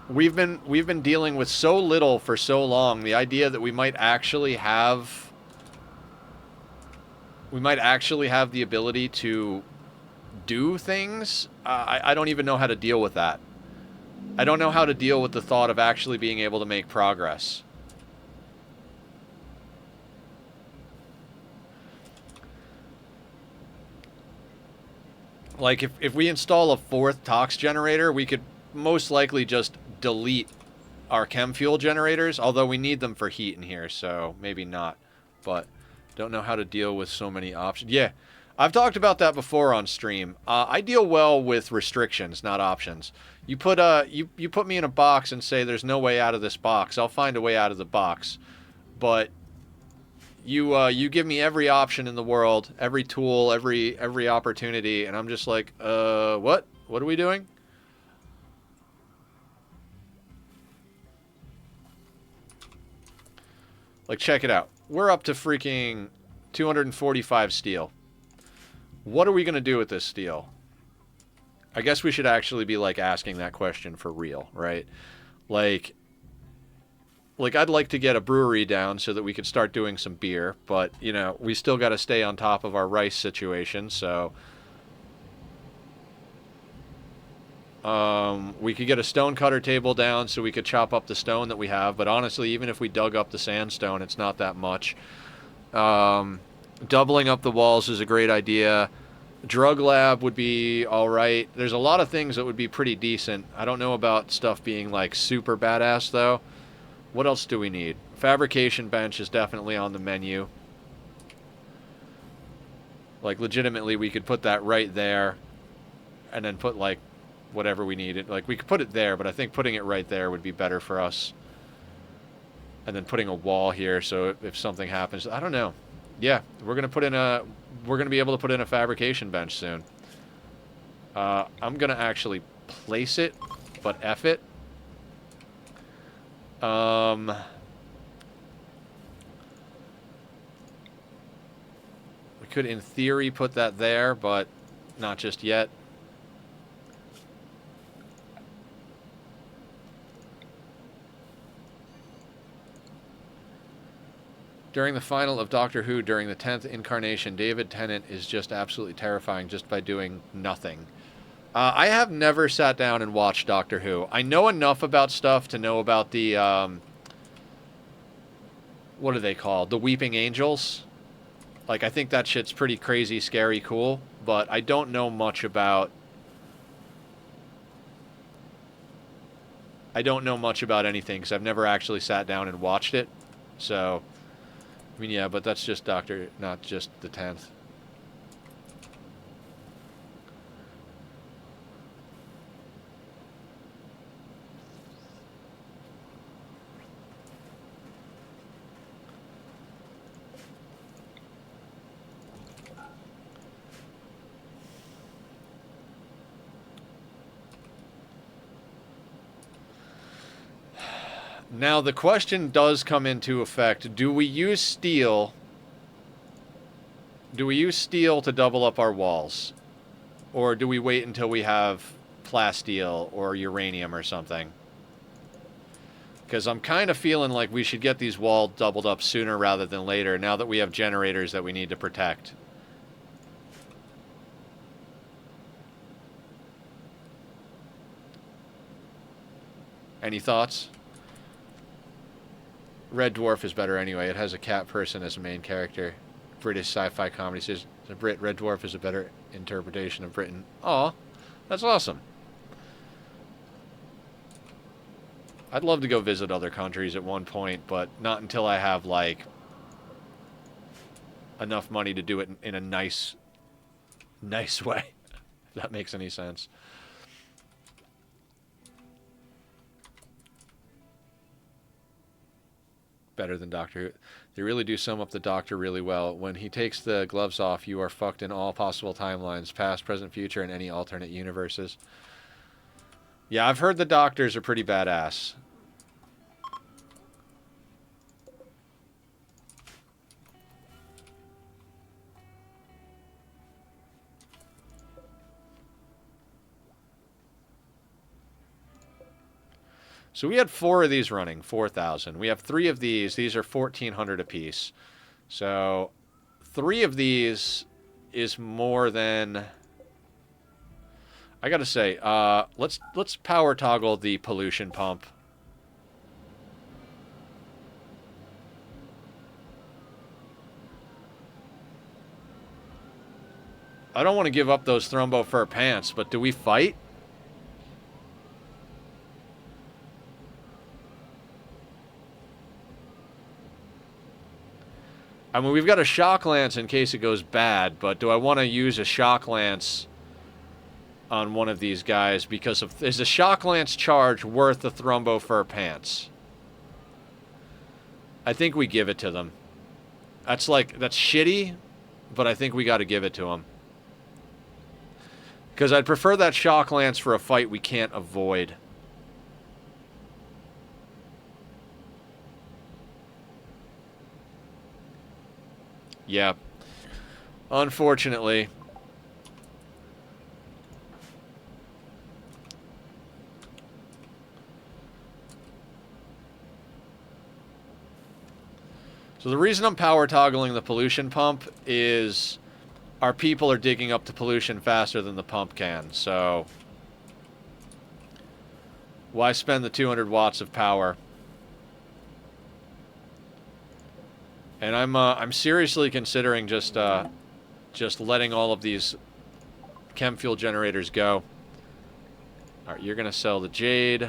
we've been dealing with so little for so long. The idea that we might actually have the ability to do things, I don't even know how to deal with that. I don't know how to deal with the thought of actually being able to make progress. Like, if we install a 4th tox generator, we could most likely just delete our chem fuel generators, although we need them for heat in here, so maybe not. But don't know how to deal with so many options. Yeah, I've talked about that before on stream. I deal well with restrictions, not options. You put you put me in a box and say there's no way out of this box. I'll find a way out of the box. But you give me every option in the world, every tool, every opportunity, and I'm just like, what? What are we doing? Like, check it out. We're up to freaking 245 steel. What are we going to do with this steel? I guess we should actually be, like, asking that question for real, right? Like, I'd like to get a brewery down so that we could start doing some beer, but, you know, we still got to stay on top of our rice situation, so... we could get a stone cutter table down so we could chop up the stone that we have, but honestly, even if we dug up the sandstone, it's not that much. Doubling up the walls is a great idea. Drug lab would be alright. There's a lot of things that would be pretty decent. I don't know about stuff being, like, super badass, though. What else do we need? Fabrication bench is definitely on the menu. Like, legitimately, we could put that right there, and then put, like, whatever we needed. Like, we could put it there, but I think putting it right there would be better for us. And then putting a wall here, so if something happens, I don't know. Yeah, we're gonna be able to put in a fabrication bench soon. I'm gonna actually place it, but F it. We could, in theory, put that there, but not just yet. During the final of Doctor Who, during the 10th incarnation, David Tennant is just absolutely terrifying just by doing nothing. I have never sat down and watched Doctor Who. I know enough about stuff to know about the, what are they called? The Weeping Angels? Like, I think that shit's pretty crazy, scary, cool, but I don't know much about... I don't know much about anything, because I've never actually sat down and watched it, so... I mean, yeah, but that's just Doctor, not just the 10th. Now, the question does come into effect. Do we use steel? Do we use steel to double up our walls? Or do we wait until we have plasteel or uranium or something? Because I'm kind of feeling like we should get these walls doubled up sooner rather than later, now that we have generators that we need to protect. Any thoughts? Red Dwarf is better anyway. It has a cat person as a main character. British sci-fi comedy says Red Dwarf is a better interpretation of Britain. Aw, that's awesome. I'd love to go visit other countries at one point, but not until I have, like, enough money to do it in a nice way, if that makes any sense. Better than Doctor Who. They really do sum up the Doctor really well. When he takes the gloves off, you are fucked in all possible timelines, past, present, future, and any alternate universes. Yeah, I've heard the Doctors are pretty badass. So we had 4 of these running, 4,000. We have 3 of these. These are 1,400 apiece. So 3 of these is more than... I gotta say, let's power toggle the pollution pump. I don't want to give up those Thrumbo fur pants, but do we fight? I mean, we've got a shock lance in case it goes bad, but do I want to use a shock lance on one of these guys? Because is a shock lance charge worth the Thrumbo fur pants? I think we give it to them. That's shitty, but I think we got to give it to them. Because I'd prefer that shock lance for a fight we can't avoid. Yeah. Unfortunately. So the reason I'm power toggling the pollution pump is our people are digging up the pollution faster than the pump can, so why spend the 200 watts of power? And I'm seriously considering just letting all of these chem fuel generators go. All right, you're gonna sell the jade,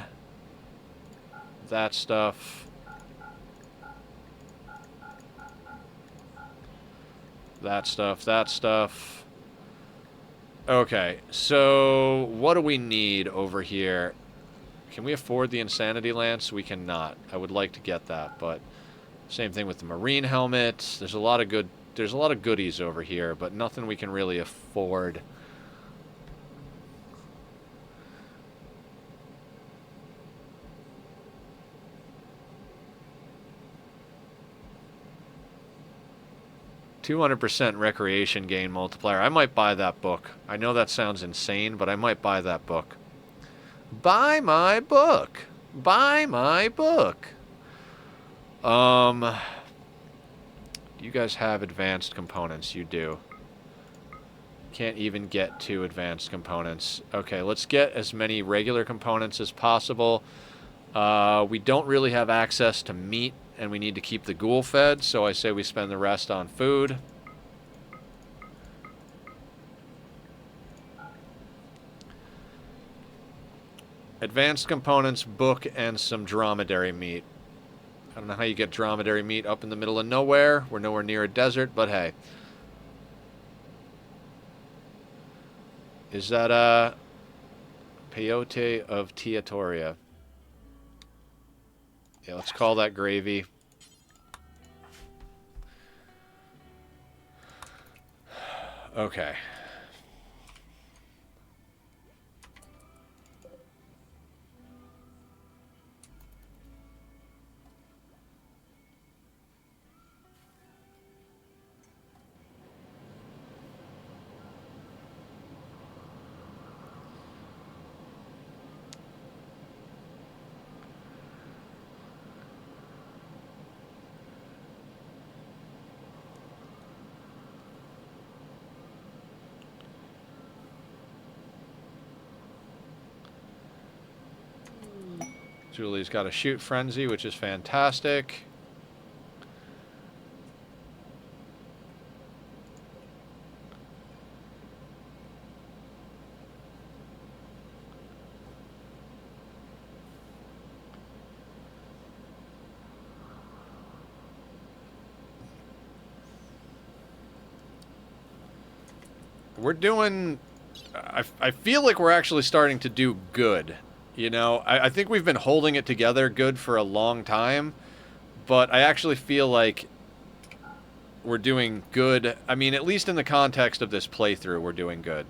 that stuff. That stuff, that stuff. Okay, so what do we need over here? Can we afford the Insanity Lance? We cannot. I would like to get that, but same thing with the Marine helmet. There's a lot of goodies over here, but nothing we can really afford. %200 recreation gain multiplier. I might buy that book. I know that sounds insane, but I might buy that book. Buy my book. Buy my book. Do you guys have advanced components? You do. Can't even get to advanced components. Okay, let's get as many regular components as possible. We don't really have access to meat, and we need to keep the ghoul fed, so I say we spend the rest on food. Advanced components, book, and some dromedary meat. I don't know how you get dromedary meat up in the middle of nowhere. We're nowhere near a desert, but hey. Is that peyote of Tiatoria? Yeah, let's call that gravy. Okay. Julie's got a shoot frenzy, which is fantastic. We're doing... I feel like we're actually starting to do good. You know, I think we've been holding it together good for a long time, but I actually feel like we're doing good. I mean, at least in the context of this playthrough, we're doing good.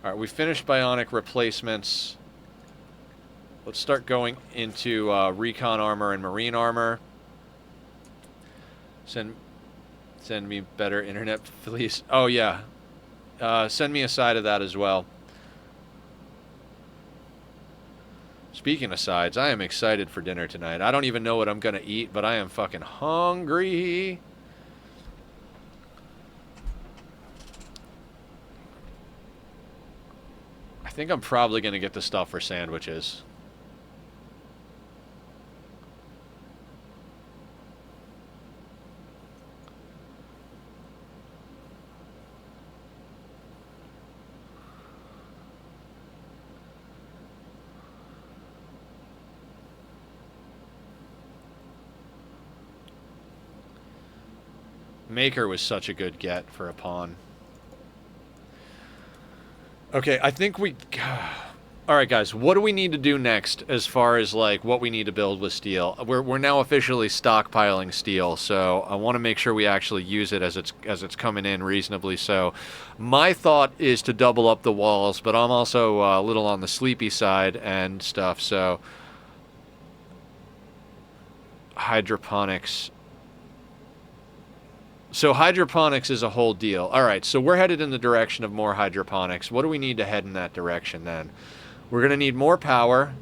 Alright, we finished bionic replacements. Let's start going into recon armor and marine armor. Send me better internet, please. Oh, yeah. Send me a side of that as well. Speaking of sides, I am excited for dinner tonight. I don't even know what I'm going to eat, but I am fucking hungry. I think I'm probably going to get the stuff for sandwiches. Maker was such a good get for a pawn. Okay, I think we... Alright, guys, what do we need to do next as far as, like, what we need to build with steel? We're now officially stockpiling steel, so I want to make sure we actually use it as it's coming in reasonably. So my thought is to double up the walls, but I'm also a little on the sleepy side and stuff, so... Hydroponics... So hydroponics is a whole deal. All right, so we're headed in the direction of more hydroponics. What do we need to head in that direction then? We're going to need more power.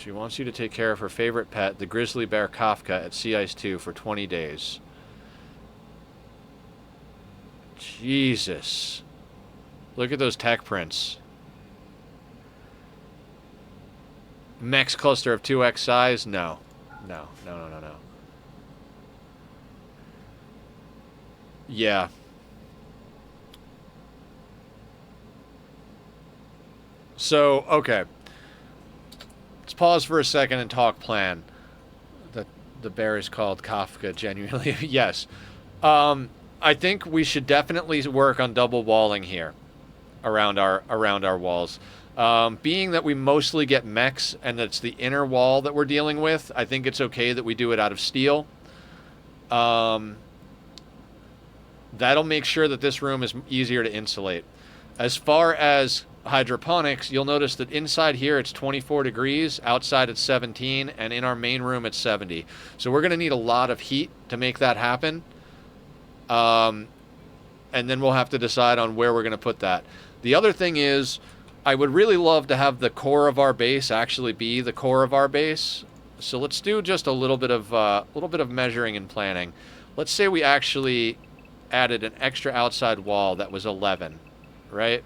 She wants you to take care of her favorite pet, the grizzly bear Kafka, at Sea Ice 2 for 20 days. Jesus. Look at those tech prints. Max cluster of 2x size? No. No. No, no, no, no. Yeah. So, okay. Let's pause for a second and talk plan. The bear is called Kafka, genuinely. Yes. I think we should definitely work on double walling here around our walls. Being that we mostly get mechs and it's the inner wall that we're dealing with, I think it's okay that we do it out of steel. That'll make sure that this room is easier to insulate. As far as hydroponics, you'll notice that inside here it's 24 degrees, outside it's 17, and in our main room it's 70. So we're going to need a lot of heat to make that happen. And then we'll have to decide on where we're going to put that. The other thing is, I would really love to have the core of our base actually be the core of our base. So let's do just a little bit of measuring and planning. Let's say we actually added an extra outside wall that was 11, right?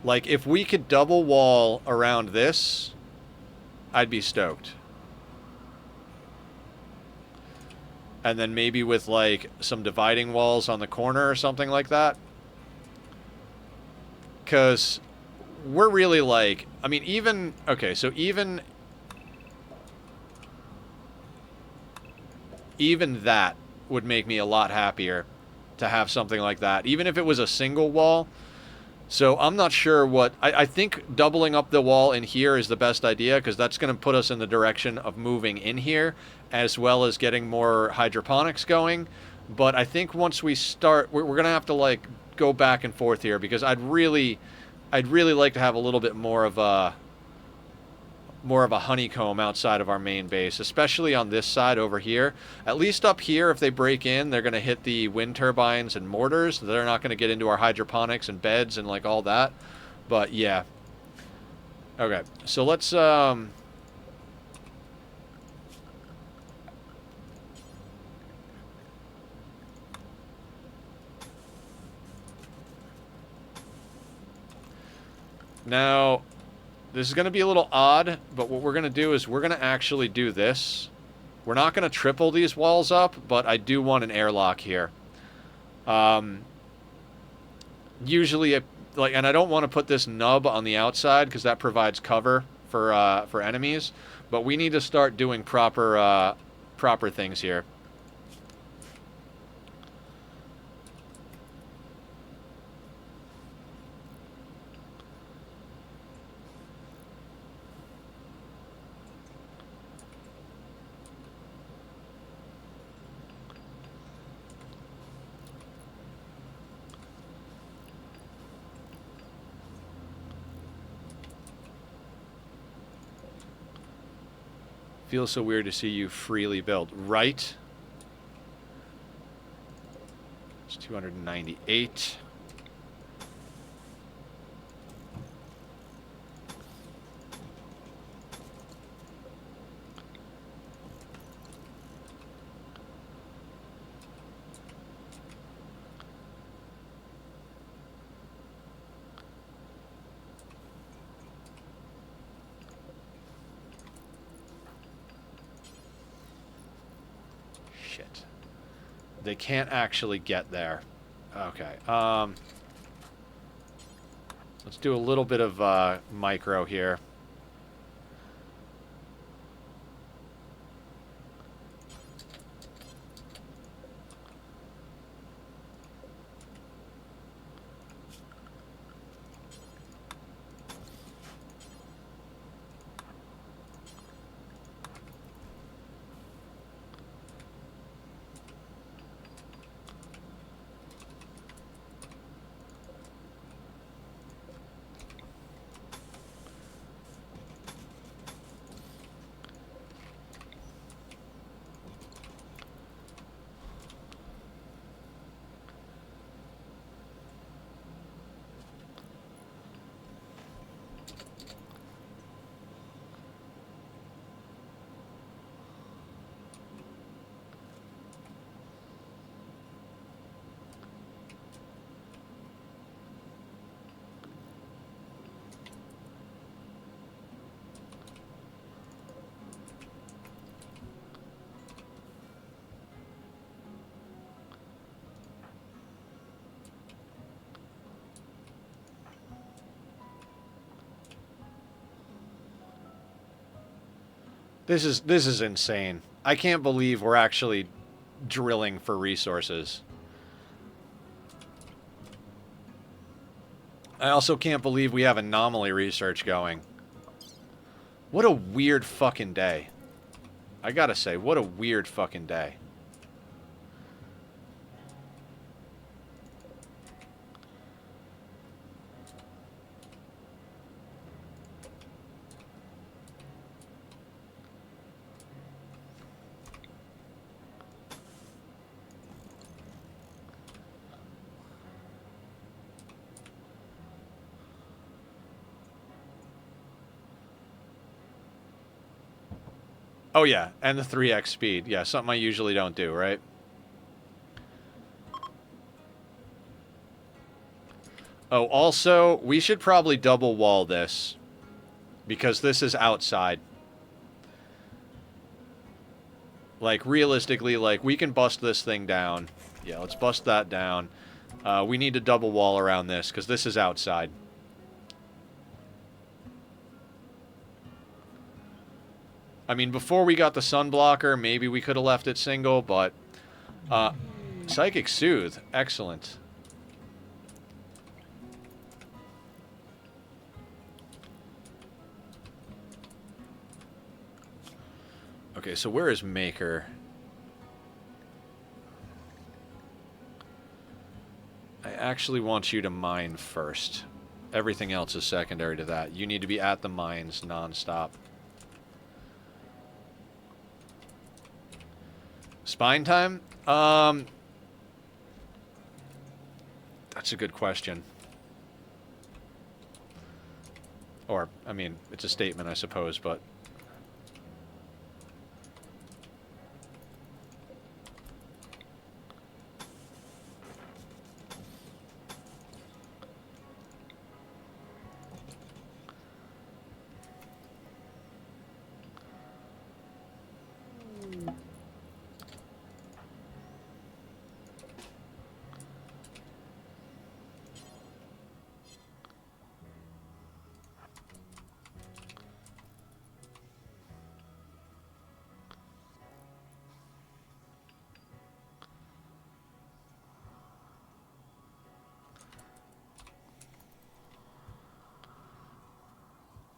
Like, if we could double wall around this, I'd be stoked. And then maybe with, like, some dividing walls on the corner or something like that. Because we're really, like... I mean, even... Okay, so even... Even that would make me a lot happier to have something like that. Even if it was a single wall... So I'm not sure what... I think doubling up the wall in here is the best idea, because that's going to put us in the direction of moving in here, as well as getting more hydroponics going. But I think once we start... We're going to have to, like, go back and forth here, because I'd really like to have a little bit more of a honeycomb outside of our main base, especially on this side over here. At least up here, if they break in, they're going to hit the wind turbines and mortars. They're not going to get into our hydroponics and beds and like all that. But yeah. Okay, so let's now, this is going to be a little odd, but what we're going to do is we're going to actually do this. We're not going to triple these walls up, but I do want an airlock here. Usually, and I don't want to put this nub on the outside because that provides cover for enemies. But we need to start doing proper things here. Feels so weird to see you freely build, right? It's 298. They can't actually get there. Okay. Let's do a little bit of micro here. This is insane. I can't believe we're actually drilling for resources. I also can't believe we have anomaly research going. What a weird fucking day. I gotta say, what a weird fucking day. Oh yeah, and the 3x speed. Yeah, something I usually don't do, right? Oh, also, we should probably double wall this. Because this is outside. Like, realistically, like, we can bust this thing down. Yeah, let's bust that down. We need to double wall around this, because this is outside. I mean, before we got the sun blocker, maybe we could have left it single, but... Psychic Soothe. Excellent. Okay, so where is Maker? I actually want you to mine first. Everything else is secondary to that. You need to be at the mines non-stop. Spine time? That's a good question. Or, I mean, it's a statement, I suppose, but...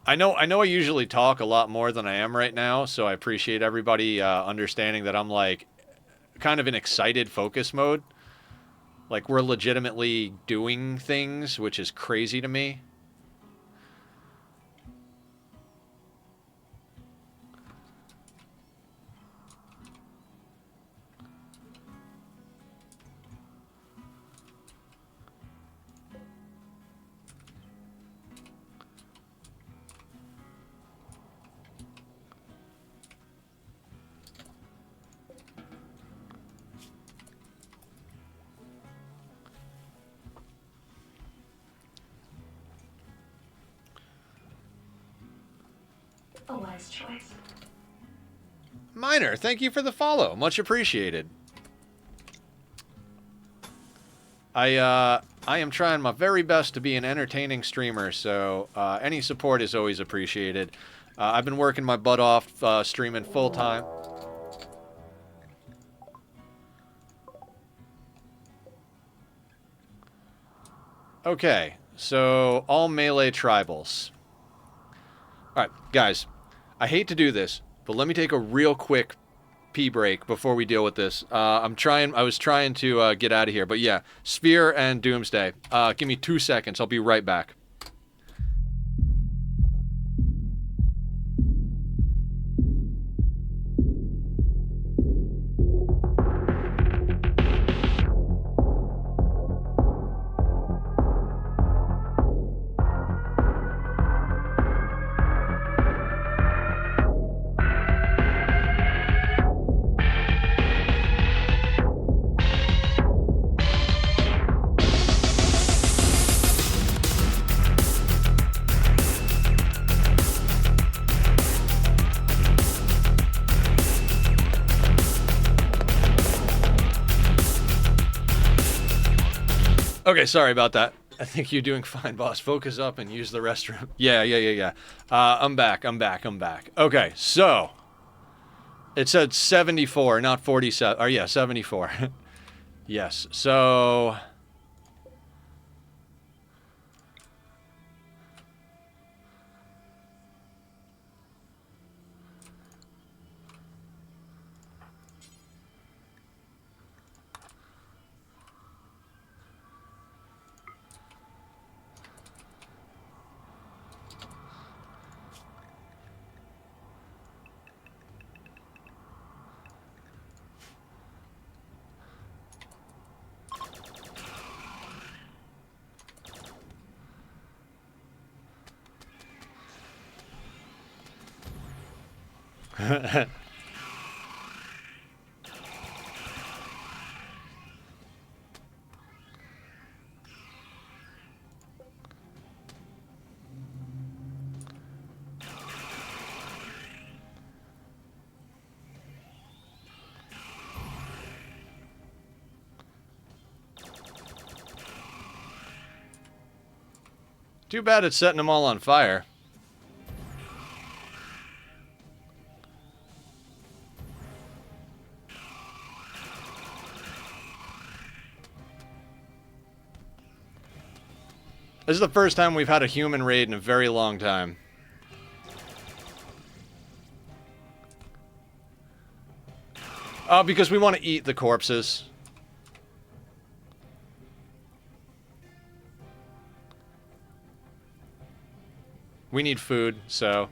I know I usually talk a lot more than I am right now, so I appreciate everybody understanding that I'm, like, kind of in excited focus mode. Like, we're legitimately doing things, which is crazy to me. A wise choice. Miner, thank you for the follow. Much appreciated. I am trying my very best to be an entertaining streamer, so any support is always appreciated. I've been working my butt off streaming full-time. Okay, so all melee tribals. Alright, guys, I hate to do this, but let me take a real quick pee break before we deal with this. I was trying to get out of here, but yeah, Sphere and Doomsday. Give me 2 seconds, I'll be right back. Okay, sorry about that. I think you're doing fine, boss. Focus up and use the restroom. Yeah. I'm back. Okay, so It said 74, not 47. Or yeah, 74. Yes. So too bad it's setting them all on fire. This is the first time we've had a human raid in a very long time. Because we want to eat the corpses. We need food, so...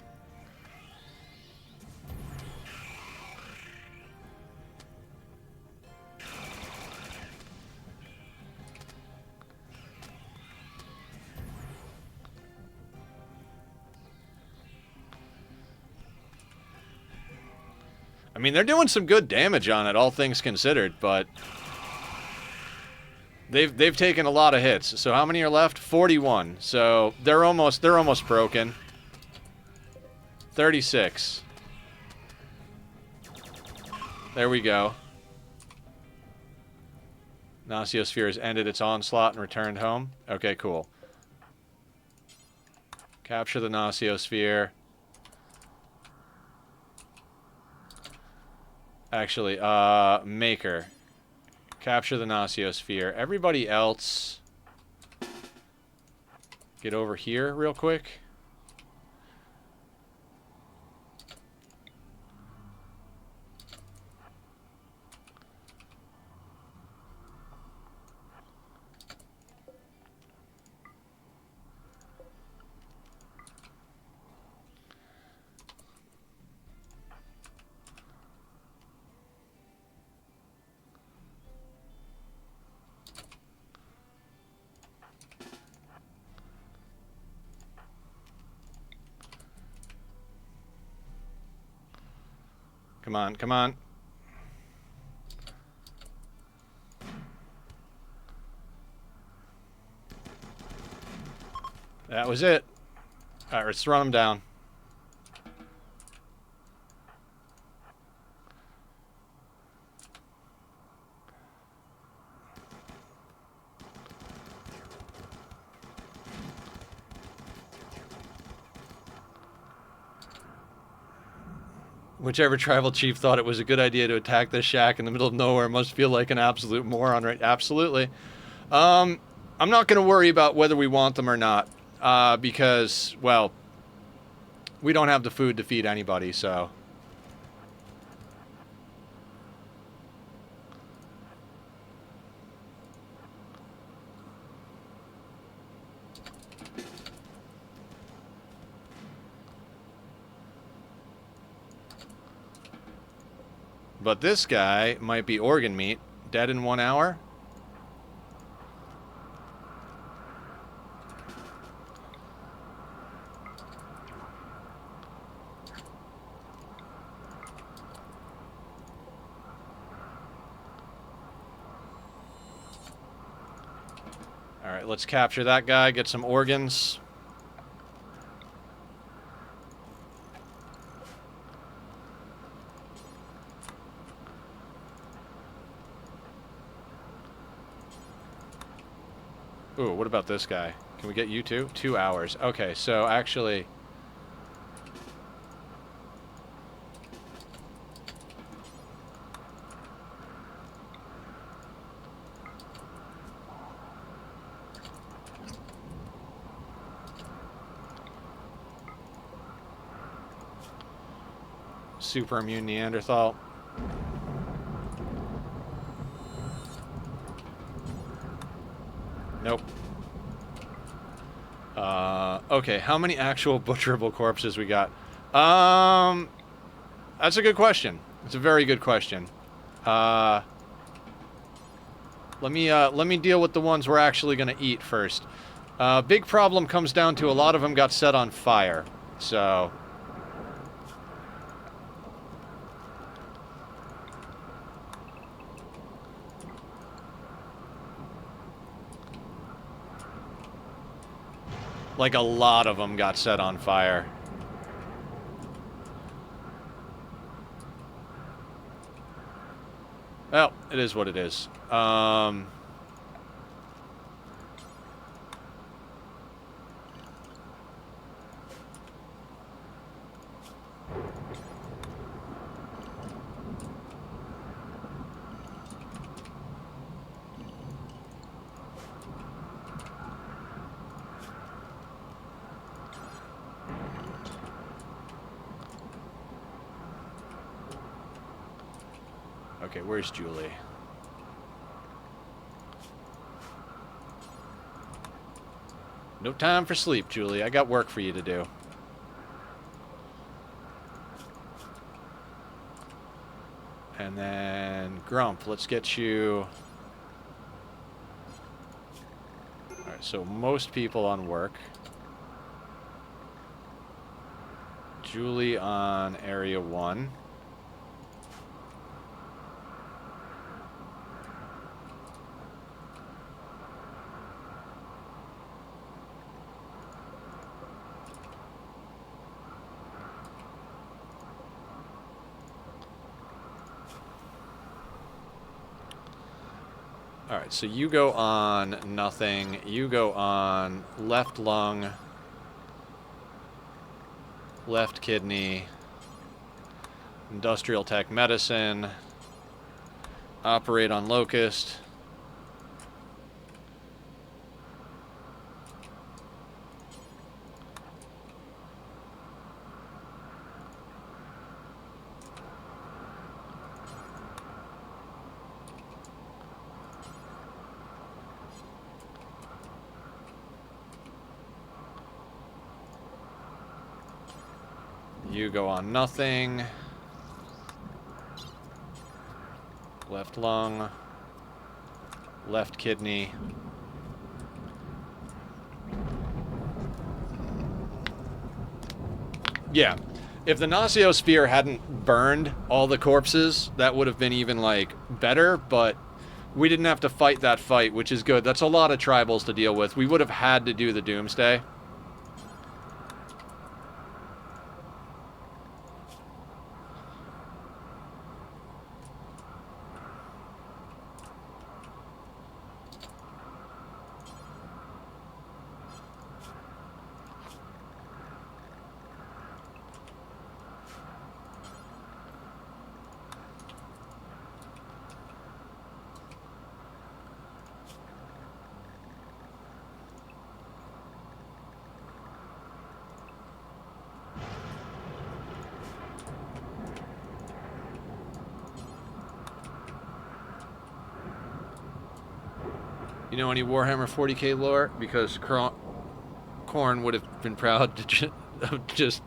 I mean, they're doing some good damage on it, all things considered, but... They've taken a lot of hits. So how many are left? 41. So they're almost broken. 36. There we go. Gnociosphere has ended its onslaught and returned home. Okay, cool. Capture the Gnociosphere. Actually, Maker. Capture the Gnociosphere. Everybody else... Get over here real quick. Come on, come on. That was it. Alright, let's run them down. Whichever tribal chief thought it was a good idea to attack this shack in the middle of nowhere must feel like an absolute moron, right? Absolutely. I'm not going to worry about whether we want them or not, because, well, we don't have the food to feed anybody, so... But this guy might be organ meat. Dead in 1 hour? Alright, let's capture that guy, get some organs. Ooh, what about this guy? Can we get you too? 2 hours. Okay, so actually... super immune Neanderthal. Nope. Okay, how many actual butcherable corpses we got? That's a good question. It's a very good question. Let me deal with the ones we're actually gonna eat first. Big problem comes down to a lot of them got set on fire, so... Like, a lot of them got set on fire. Well, it is what it is. Okay, where's Julie? No time for sleep, Julie. I got work for you to do. And then Grump, let's get you... Alright, so most people on work. Julie on Area 1. Alright, so you go on nothing. You go on left lung, left kidney, industrial tech medicine, operate on locust. You go on nothing. Left lung. Left kidney. Yeah. If the Nosiosphere hadn't burned all the corpses, that would have been even, like, better, but we didn't have to fight that fight, which is good. That's a lot of tribals to deal with. We would have had to do the Doomsday. You know any Warhammer 40k lore? Because Korn would have been proud to just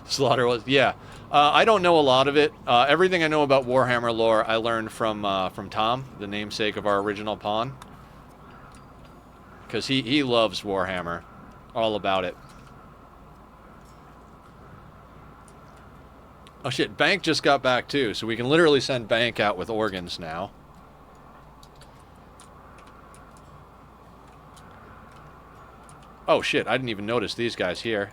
slaughter was. Yeah, I don't know a lot of it. Everything I know about Warhammer lore, I learned from Tom, the namesake of our original pawn, because he loves Warhammer, all about it. Oh shit, Bank just got back too, so we can literally send Bank out with organs now. Oh shit, I didn't even notice these guys here.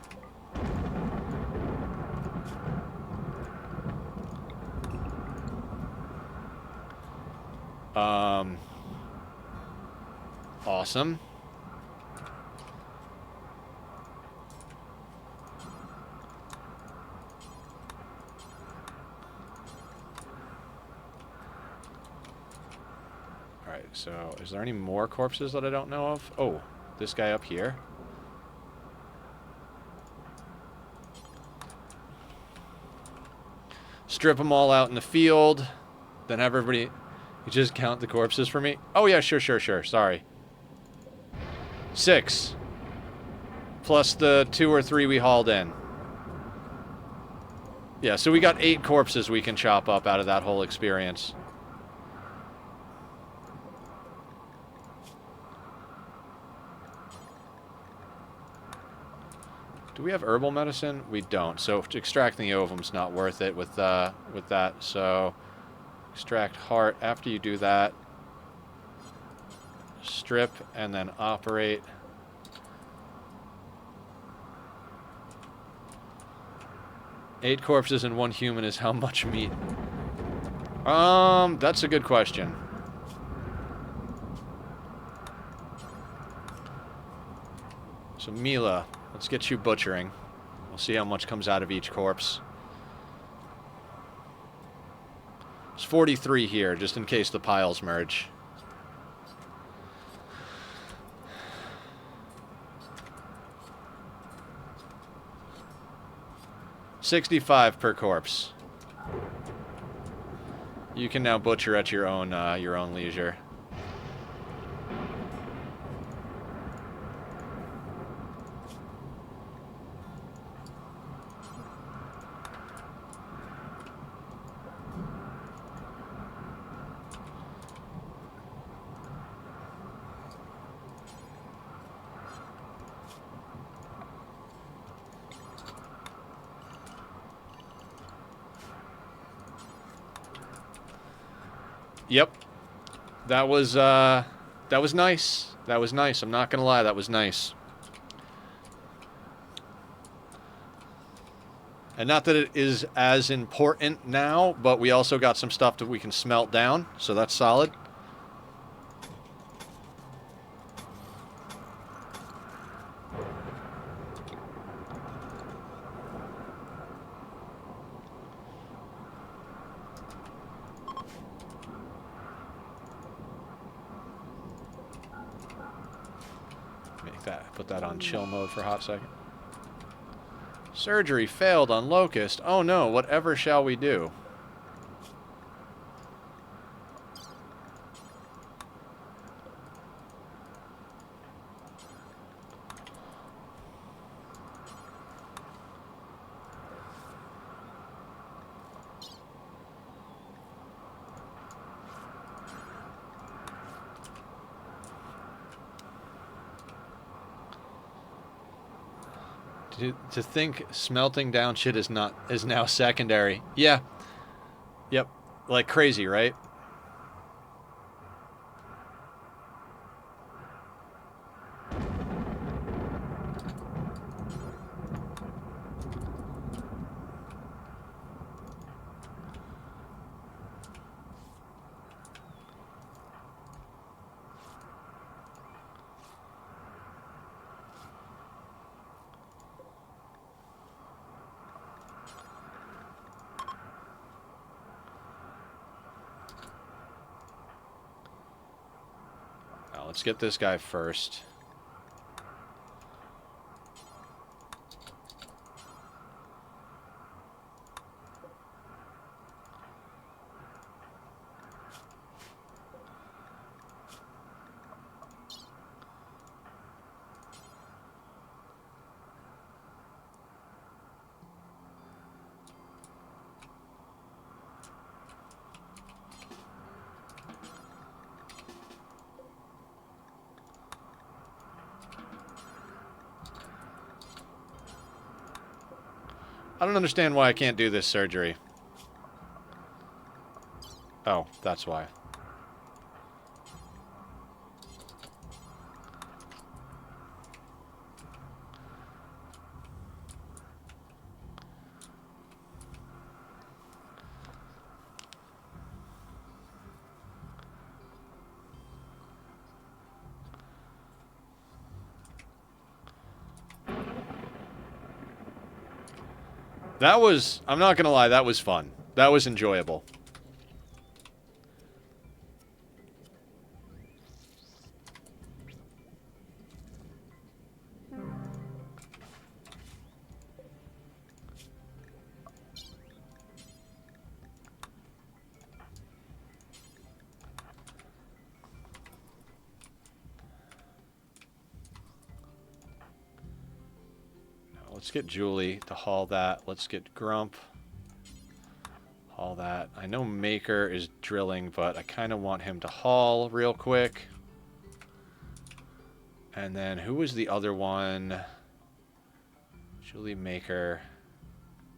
Awesome. Alright, so is there any more corpses that I don't know of? Oh, this guy up here. strip them all out in the field, then have everybody... You just count the corpses for me? Oh, yeah, sure. Sorry. 6. Plus the 2 or 3 we hauled in. Yeah, so we got 8 corpses we can chop up out of that whole experience. Do we have herbal medicine? We don't. So extracting the ovum's not worth it with that. So extract heart. After you do that, strip and then operate. Eight corpses and 1 human is how much meat? That's a good question. So Mila, let's get you butchering. We'll see how much comes out of each corpse. There's 43 here, just in case the piles merge. $65 per corpse. You can now butcher at your own leisure. Yep. That was nice. That was nice. I'm not gonna lie, that was nice. And not that it is as important now, but we also got some stuff that we can smelt down, so that's solid. Put that on chill mode for a hot second. Surgery failed on Locust. Oh no, whatever shall we do? To think smelting down shit is now secondary. Yeah. Yep. Like crazy, right? Let's get this guy first. I don't understand why I can't do this surgery. Oh, that's why. That was, I'm not gonna lie, that was fun. That was enjoyable. let's get Julie to haul that. Let's get Grump. Haul that. I know Maker is drilling, but I kind of want him to haul real quick. And then who was the other one? Julie, Maker,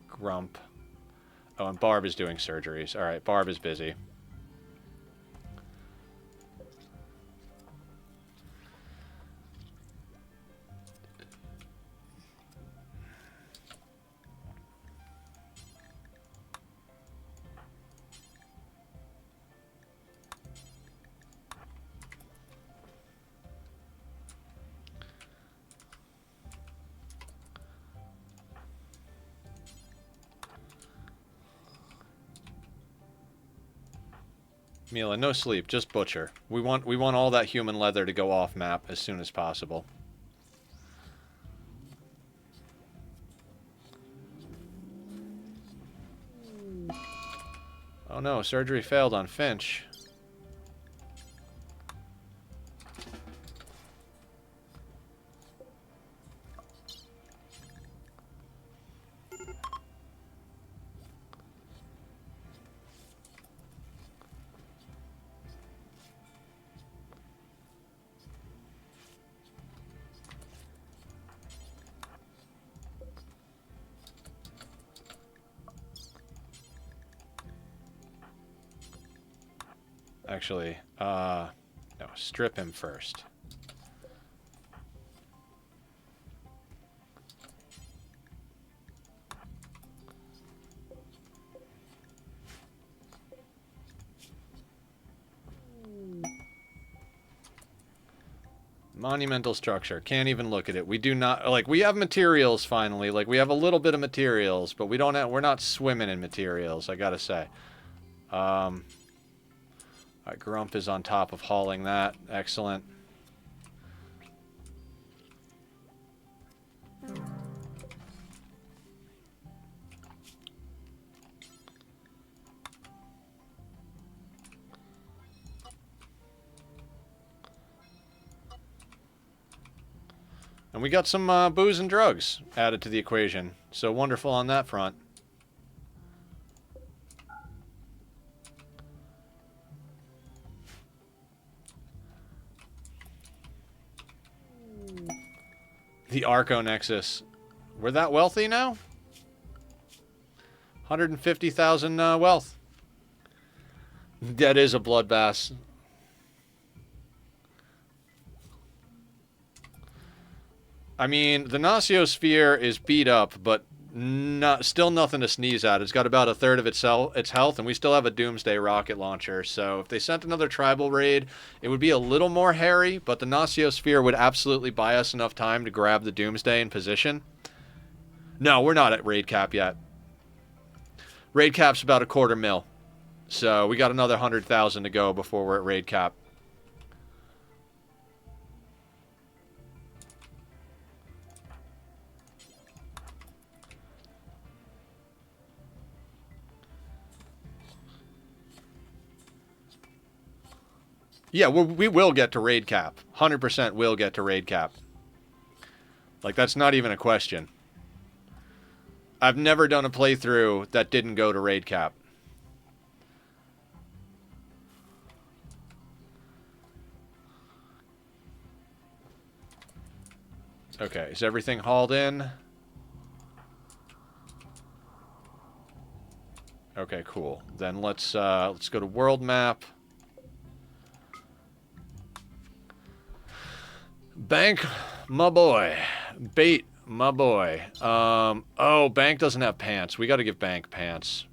Grump. Oh, and Barb is doing surgeries. All right, Barb is busy. Mila, no sleep, just butcher. We want all that human leather to go off map as soon as possible. Oh no, surgery failed on Finch. Actually, no, strip him first. Monumental structure. Can't even look at it. We do not, like, we have materials finally. Like, we have a little bit of materials, but we don't have, we're not swimming in materials, I gotta say. Alright, Grump is on top of hauling that. Excellent. And we got some booze and drugs added to the equation. So wonderful on that front. The Arco Nexus. We're that wealthy now? 150,000 wealth. That is a bloodbath. I mean, the Gnociosphere is beat up, but still nothing to sneeze at. It's got about a third of its health, and we still have a Doomsday rocket launcher. So if they sent another tribal raid, it would be a little more hairy, but the Gnociosphere would absolutely buy us enough time to grab the Doomsday in position. No, we're not at raid cap yet. Raid cap's about $250,000. So we got another 100,000 to go before we're at raid cap. Yeah, we will get to raid cap. 100% will get to raid cap. Like, that's not even a question. I've never done a playthrough that didn't go to raid cap. Okay, is everything hauled in? Okay, cool. Then let's go to world map. Bank, my boy. Bait, my boy. Oh, Bank doesn't have pants. We got to give Bank pants.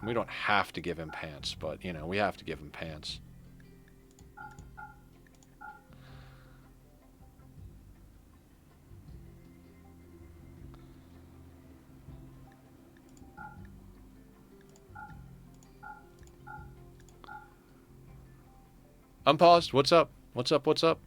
We don't have to give him pants, but, you know, we have to give him pants. Unpaused. What's up? What's up? What's up?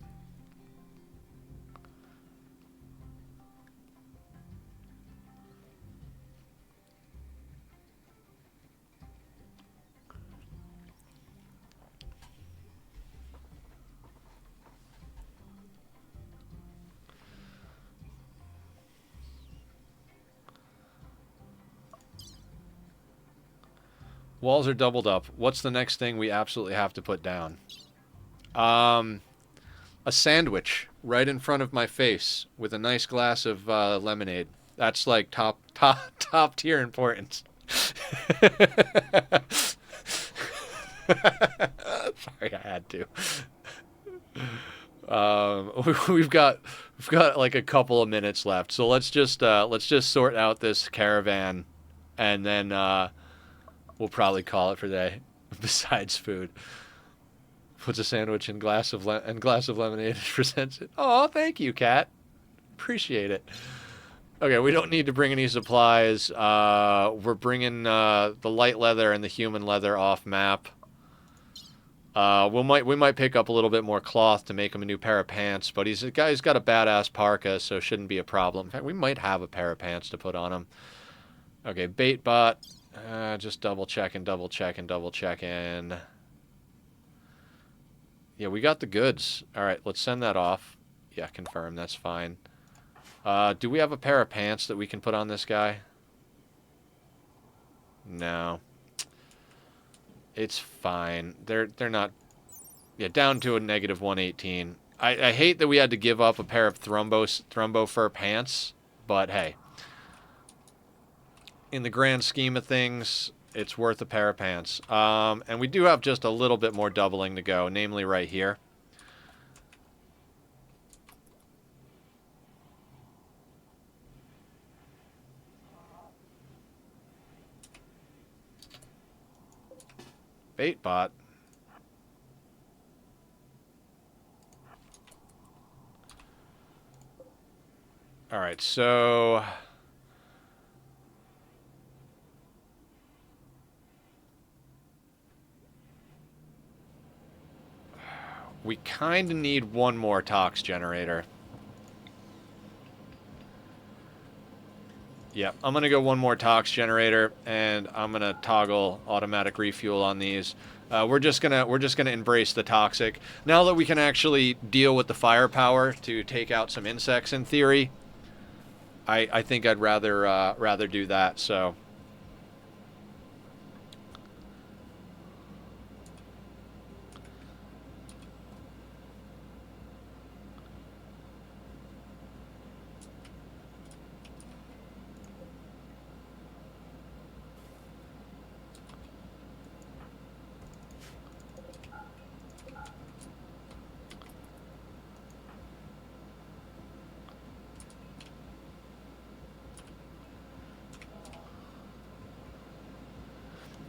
Walls are doubled up. What's the next thing we absolutely have to put down? A sandwich right in front of my face with a nice glass of lemonade. That's like top tier importance. Sorry, I had to. We've got like a couple of minutes left, so let's just sort out this caravan, and then we'll probably call it for the day. Besides food, puts a sandwich and glass of lemonade and presents it. Oh, thank you, cat. Appreciate it. Okay, we don't need to bring any supplies. We're bringing the light leather and the human leather off map. We might pick up a little bit more cloth to make him a new pair of pants, but he's got a badass parka, so it shouldn't be a problem. In fact, we might have a pair of pants to put on him. Okay, bait bot. Just double checking. Yeah, we got the goods. All right, let's send that off. Yeah, confirm. That's fine. Do we have a pair of pants that we can put on this guy? No. It's fine. They're not... Yeah, down to a negative 118. I hate that we had to give up a pair of Thrumbo fur pants, but hey. In the grand scheme of things, it's worth a pair of pants. And we do have just a little bit more doubling to go, namely right here. Bait bot. Alright, so... we kind of need one more tox generator. Yep, I'm going to go one more tox generator, and I'm going to toggle automatic refuel on these. We're just gonna embrace the toxic. Now that we can actually deal with the firepower to take out some insects in theory, I think I'd rather do that, so...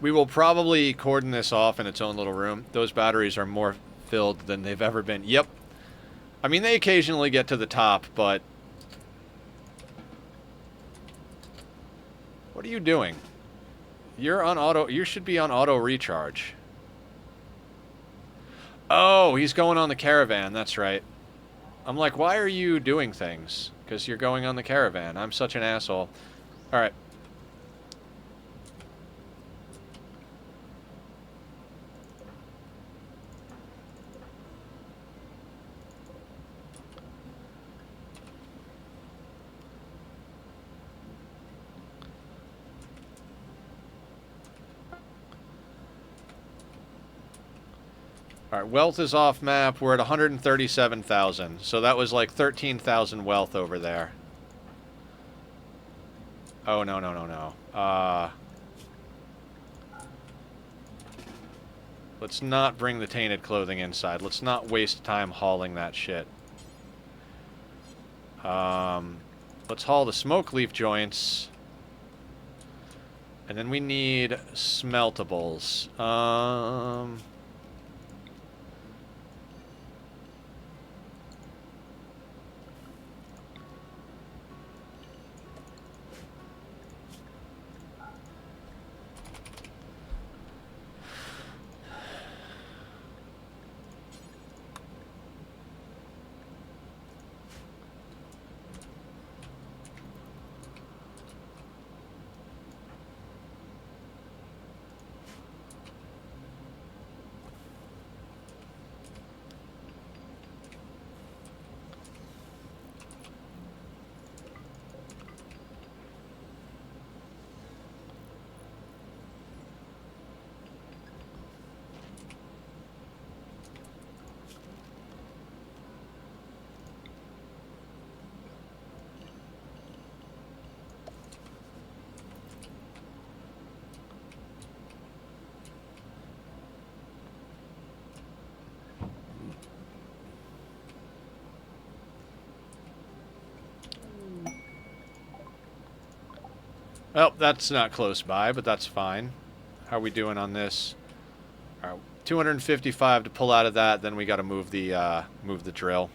We will probably cordon this off in its own little room. Those batteries are more filled than they've ever been. Yep. I mean, they occasionally get to the top, but... What are you doing? You're on auto... You should be on auto recharge. Oh, he's going on the caravan. That's right. I'm like, why are you doing things? Because you're going on the caravan. I'm such an asshole. Alright. Alright, wealth is off map. We're at 137,000. So that was like 13,000 wealth over there. Oh, no. Let's not bring the tainted clothing inside. Let's not waste time hauling that shit. Let's haul the smoke leaf joints. And then we need smeltables. Well, that's not close by, but that's fine. How are we doing on this? All right, 255 to pull out of that. Then we got to move the drill.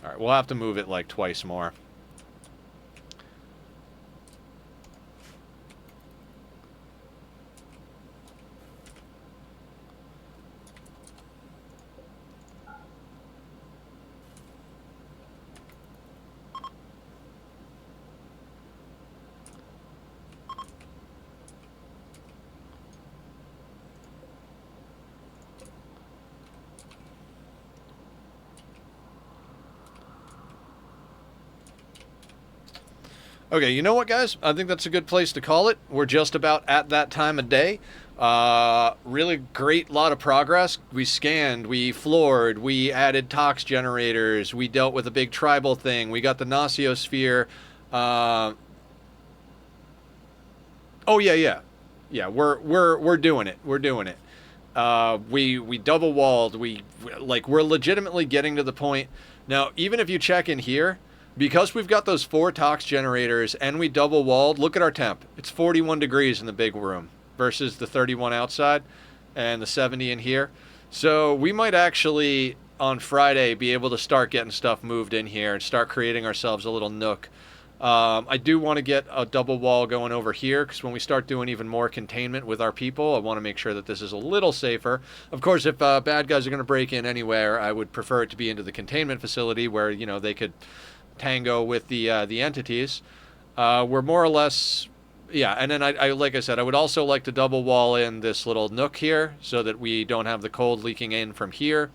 All right, we'll have to move it like twice more. Okay, you know what, guys? I think that's a good place to call it. We're just about at that time of day. Really great lot of progress. We scanned, we floored, we added tox generators, we dealt with a big tribal thing, we got the Nossiosphere. Oh yeah. We're doing it. We're doing it. We double walled. We're legitimately getting to the point now. Even if you check in here, because we've got those 4 tox generators and we double walled, look at our temp. It's 41 degrees in the big room versus the 31 outside and the 70 in here. So we might actually on Friday be able to start getting stuff moved in here and start creating ourselves a little nook. I do want to get a double wall going over here because when we start doing even more containment with our people, I want to make sure that this is a little safer. Of course, if bad guys are going to break in anywhere, I would prefer it to be into the containment facility where, you know, they could tango with the entities. We're more or less, yeah. And then I like I said, I would also like to double wall in this little nook here so that we don't have the cold leaking in from here.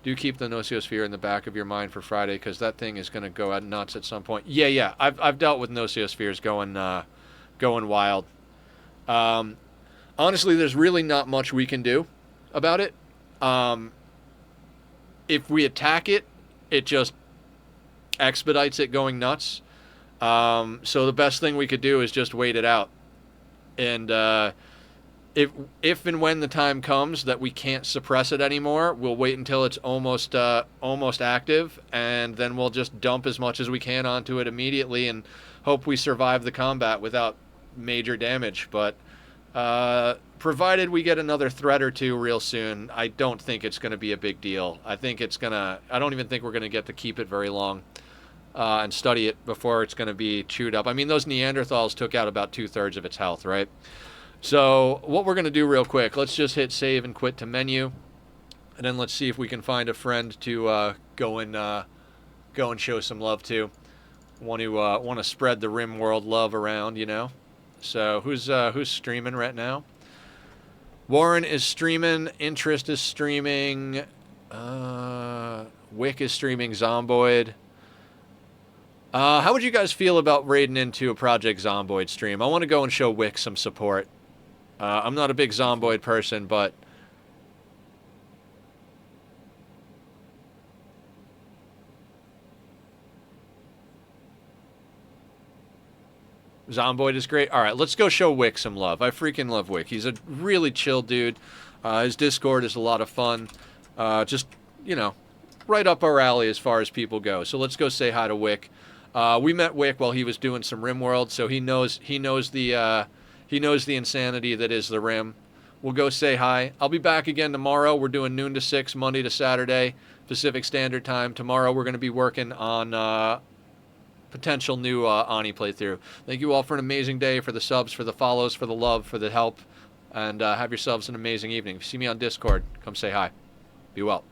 Do keep the Nossiosphere in the back of your mind for Friday because that thing is going to go nuts at some point. Yeah. I've dealt with Nossiospheres going wild. Honestly, there's really not much we can do about it. If we attack it, it just expedites it going nuts. So the best thing we could do is just wait it out. And if and when the time comes that we can't suppress it anymore, we'll wait until it's almost active, and then we'll just dump as much as we can onto it immediately and hope we survive the combat without major damage. But provided we get another threat or two real soon, I don't think it's going to be a big deal. I don't even think we're going to get to keep it very long and study it before it's going to be chewed up. I mean, those Neanderthals took out about 2/3 of its health, right? So what we're going to do real quick, let's just hit save and quit to menu, and then let's see if we can find a friend to go and show some love to. Want to spread the Rimworld love around, you know. So who's streaming right now? Warren is streaming. Interest is streaming. Wick is streaming. Zomboid. How would you guys feel about raiding into a Project Zomboid stream? I want to go and show Wick some support. I'm not a big Zomboid person, but Zomboid is great. All right, let's go show Wick some love. I freaking love Wick. He's a really chill dude. His Discord is a lot of fun. Just, you know, right up our alley as far as people go. So let's go say hi to Wick. We met Wick while he was doing some Rimworld, so he knows the insanity that is the Rim. We'll go say hi. I'll be back again tomorrow. We're doing noon to 6, Monday to Saturday, Pacific Standard Time. Tomorrow we're going to be working on potential new Ani playthrough. Thank you all for an amazing day, for the subs, for the follows, for the love, for the help, and have yourselves an amazing evening. If you see me on Discord, come say hi. Be well.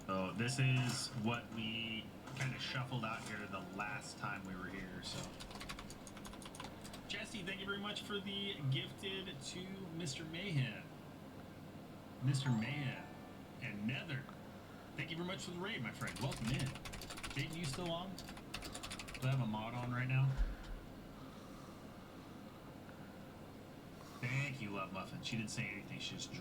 So this is what we kind of shuffled out here the last time we were here, so. Jesse, thank you very much for the gifted to Mr. Mayhem. Mr. Mayhem. And Nether. Thank you very much for the raid, my friend. Welcome in. Jaden, you still on? Do I have a mod on right now? Thank you, Love Muffin. She didn't say anything. She just